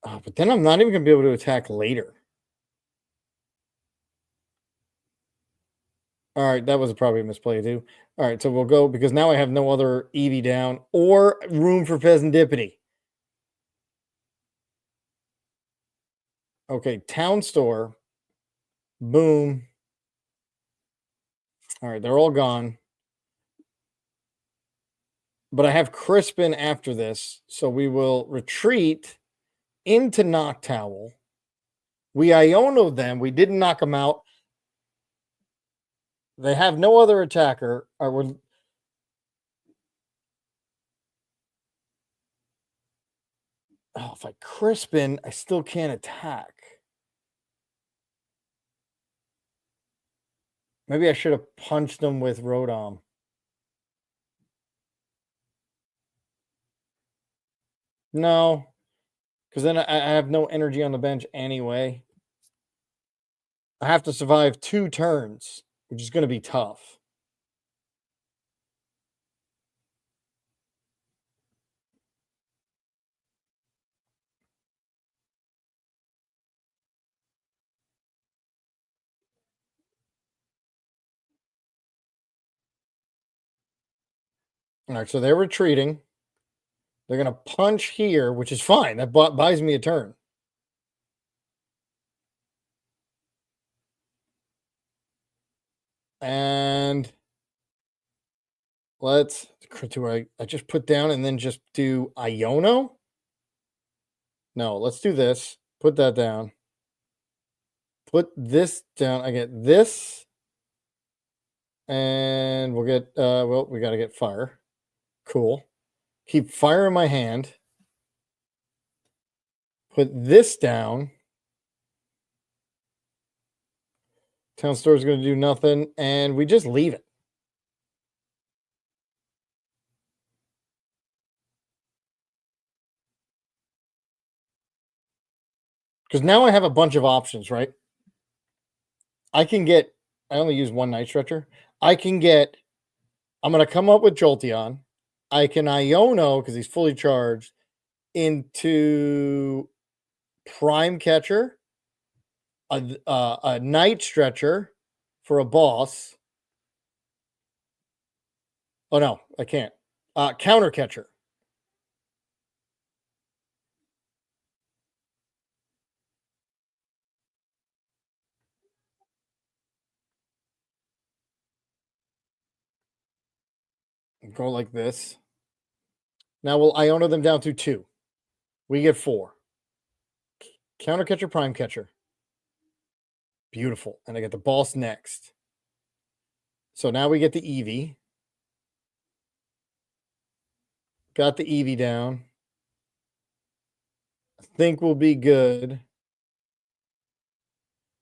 Oh, but then I'm not even going to be able to attack later. All right, that was probably a misplay too. All right, so we'll go because now I have no other Eevee down or room for Pheasantipity. Okay, Town Store. Boom. All right, they're all gone. But I have Crispin after this, so we will retreat into Noctowl. We Iono'd them. We didn't knock them out. They have no other attacker. Oh, if I Crispin, I still can't attack. Maybe I should have punched them with Rodom. No, because then I have no energy on the bench anyway. I have to survive 2 turns, which is going to be tough. All right, so they're retreating. They're going to punch here, which is fine. That buys me a turn. And let's I just put down and then just do Iono. No, let's do this. Put that down. Put this down. I get this And we'll get, well, we got to get fire. Cool. Keep fire in my hand. Put this down. Town store is going to do nothing. And we just leave it. Because now I have a bunch of options, right? I can get, I only use one night stretcher. I can get, I'm going to come up with Jolteon. I can Iono, because he's fully charged, into Prime Catcher, a Night Stretcher for a boss. Oh, no, I can't. Counter Catcher. Go like this. Now we'll Iono them down to 2. We get 4. Counter Catcher, Prime Catcher. Beautiful. And I get the boss next. So now we get the Eevee. Got the Eevee down. I think we'll be good.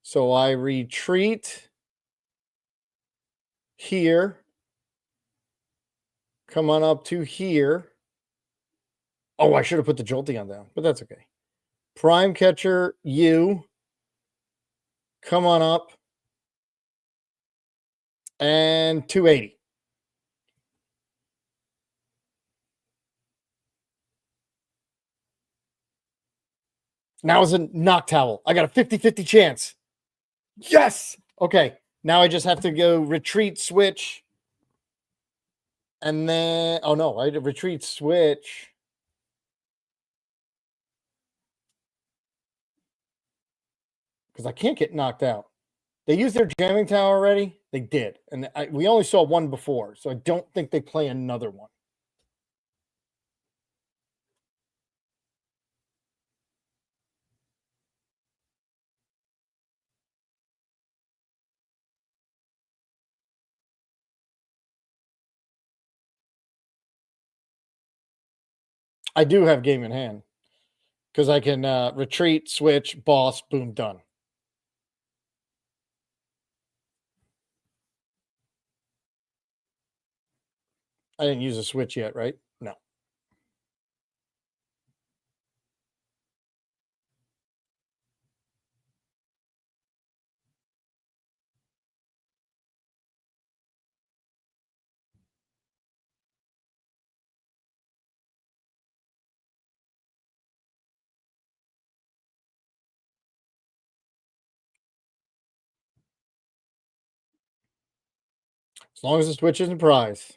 So I retreat here. Come on up to here. Oh, I should have put the Jolteon down, but that's okay. Prime Catcher, you. Come on up. And 280. Now it's a Noctowl. I got a 50-50 chance. Yes! Okay. Now I just have to go retreat, switch. And then, oh no, I had to retreat, switch. Because I can't get knocked out. They used their jamming tower already? They did. And we only saw one before, so I don't think they play another one. I do have game in hand. Because I can retreat, switch, boss, boom, done. I didn't use a switch yet, right? No. As long as the switch isn't prize.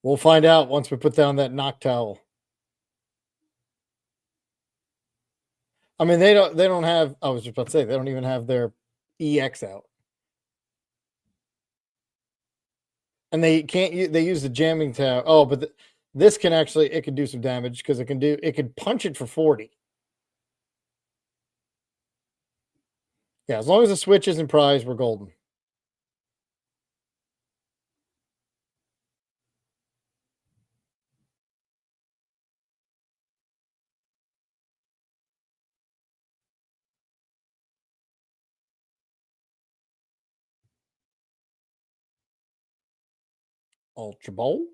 We'll find out once we put down that Noctowl. I mean, they don't have, I was just about to say, they don't even have their EX out. And they can't, they use the jamming tower. Oh, but this can actually, it can do some damage because it could punch it for 40. Yeah, as long as the switch isn't prize, we're golden. Ultra Ball.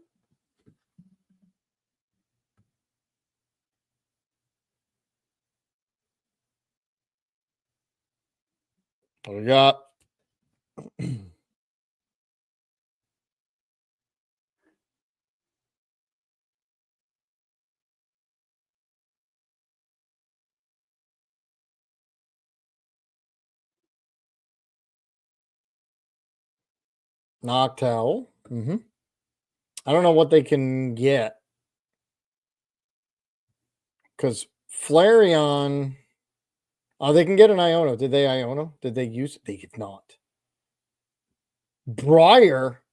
What we got? Noctowl. I don't know what they can get. Because Flareon. Oh, they can get an Iono. Did they Iono? Did they use it? They did not. Briar.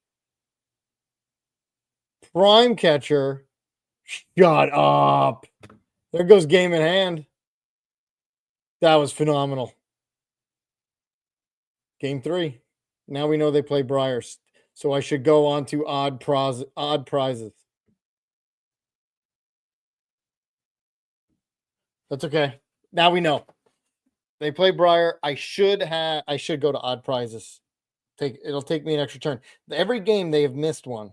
Prime Catcher. Shut up. There goes game in hand. That was phenomenal. Game 3. Now we know they play Briars. So I should go on to odd prizes. That's okay. Now we know. They play Briar. I should go to odd prizes. It'll take me an extra turn. Every game they have missed one.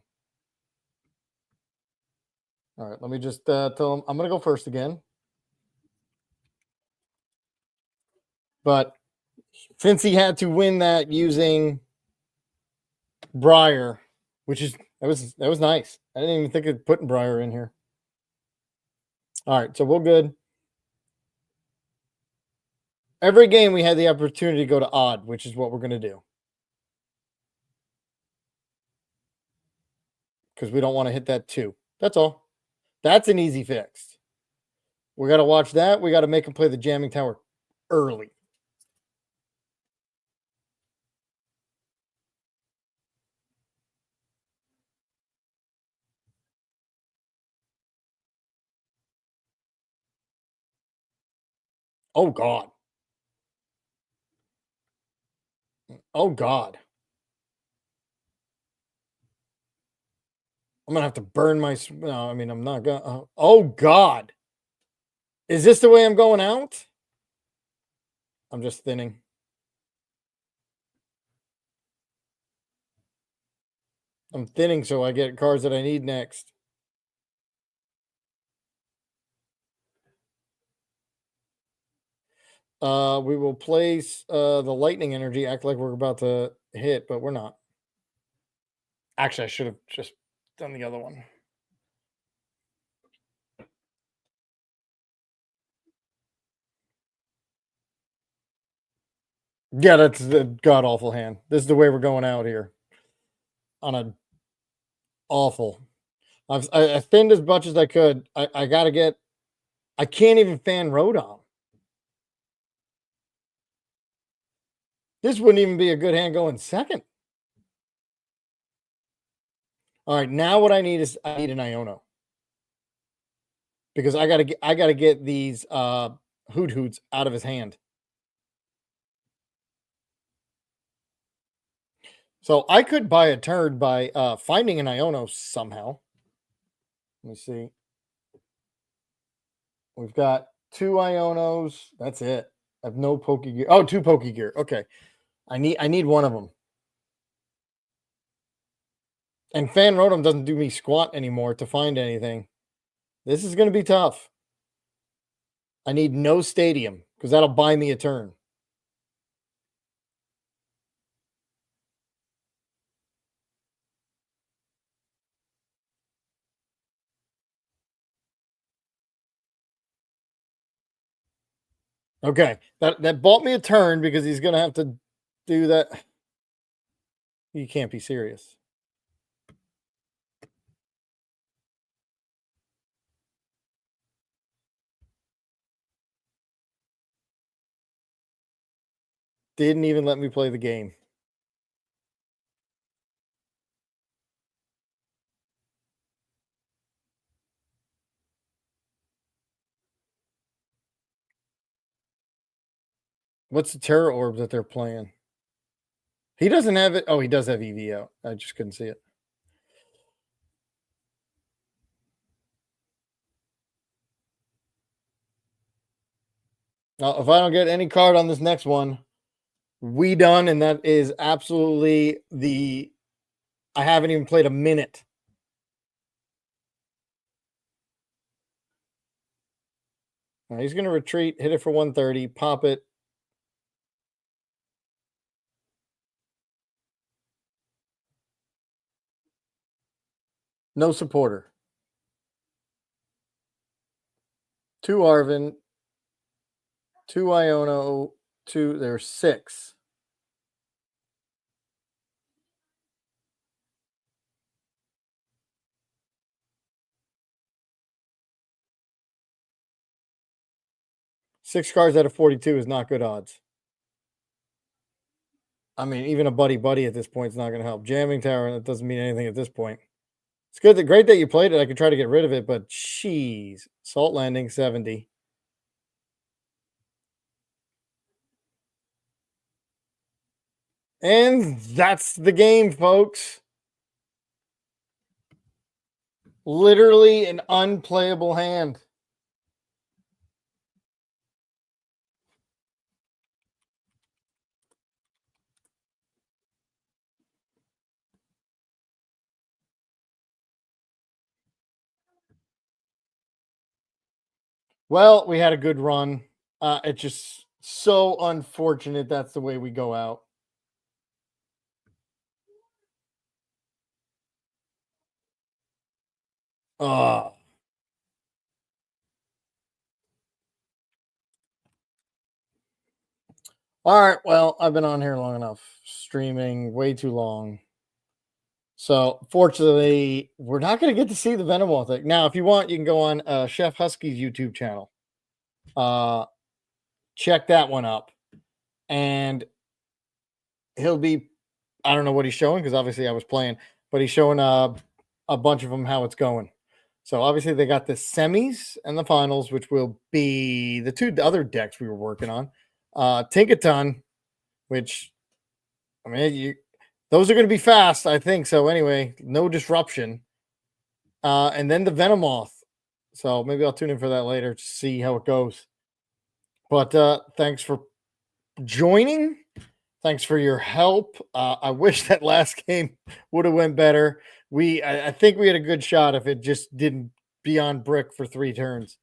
All right, let me just tell them I'm going to go first again. But since he had to win that using Briar, which is that was nice. I didn't even think of putting Briar in here. All right, so we're good. Every game we had the opportunity to go to odd, which is what we're going to do. Because we don't want to hit that 2. That's all. That's an easy fix. We got to watch that. We got to make him play the jamming tower early. Oh, God. Oh, God. I'm going to have to burn my... No, I mean, I'm not going to... Oh, God. Is this the way I'm going out? I'm just thinning. I'm thinning so I get cards that I need next. We will place the lightning energy, act like we're about to hit, but we're not. Actually, I should have just done the other one. Yeah, that's the god-awful hand. This is the way we're going out here. On a awful. I thinned as much as I could. I got to get... I can't even fan Rodon. This wouldn't even be a good hand going second. All right, now what I need is I need an Iono. Because I gotta get these hoot hoots out of his hand. So I could buy a turn by finding an Iono somehow. Let me see. We've got 2 Ionos. That's it. I have no Pokegear. Oh, 2 Pokegear. Okay. I need one of them. And Fan Rotom doesn't do me squat anymore to find anything. This is going to be tough. I need no stadium because that'll buy me a turn. Okay, that bought me a turn because he's going to have to do that. You can't be serious. Didn't even let me play the game. What's the Terror Orb that they're playing? He doesn't have it. Oh, he does have EV out. I just couldn't see it. Now, if I don't get any card on this next one, we done, and that is absolutely the... I haven't even played a minute. Now he's going to retreat, hit it for 130, pop it. No supporter. 2 Arvin, 2 Iono, 2. There's 6. Six cards out of 42 is not good odds. I mean, even a buddy at this point is not going to help. Jamming Tower, that doesn't mean anything at this point. It's good. Great that you played it. I could try to get rid of it, but jeez. Salt Landing, 70. And that's the game, folks. Literally an unplayable hand. Well, we had a good run. It's just so unfortunate that's the way we go out. All right. Well, I've been on here long enough, streaming way too long. So, fortunately, we're not going to get to see the Venom thing. Now, if you want, you can go on Chef Husky's YouTube channel. Check that one up. And he'll be, I don't know what he's showing because obviously I was playing, but he's showing a bunch of them how it's going. So obviously they got the semis and the finals, which will be the other decks we were working on. Tinkaton, which I mean, those are going to be fast, I think. So anyway, no disruption. And then the Venomoth. So maybe I'll tune in for that later to see how it goes. But thanks for joining. Thanks for your help. I wish that last game would have went better. I think we had a good shot if it just didn't be on brick for 3 turns.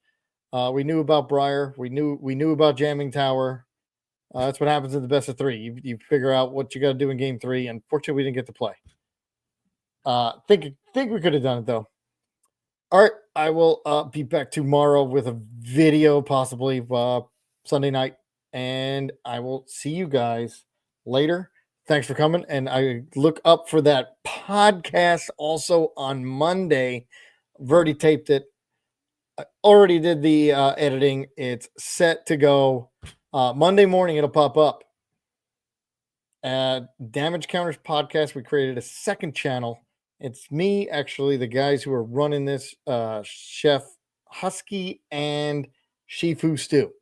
We knew about Briar. We knew about Jamming Tower. That's what happens in the best of 3. You figure out what you got to do in game 3. Unfortunately, we didn't get to play. Think we could have done it though. All right, I will be back tomorrow with a video, possibly Sunday night, and I will see you guys later. Thanks for coming, and I look up for that podcast also on Monday. I've already taped it. I already did the editing. It's set to go. Monday morning, it'll pop up. Damage Counters Podcast. We created a second channel. It's me, actually, the guys who are running this, Chef Husky and Shifu Stew.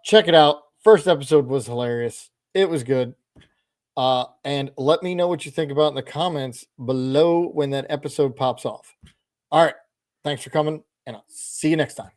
Check it out. First episode was hilarious. It was good. And let me know what you think about in the comments below when that episode pops off. All right. Thanks for coming, and I'll see you next time.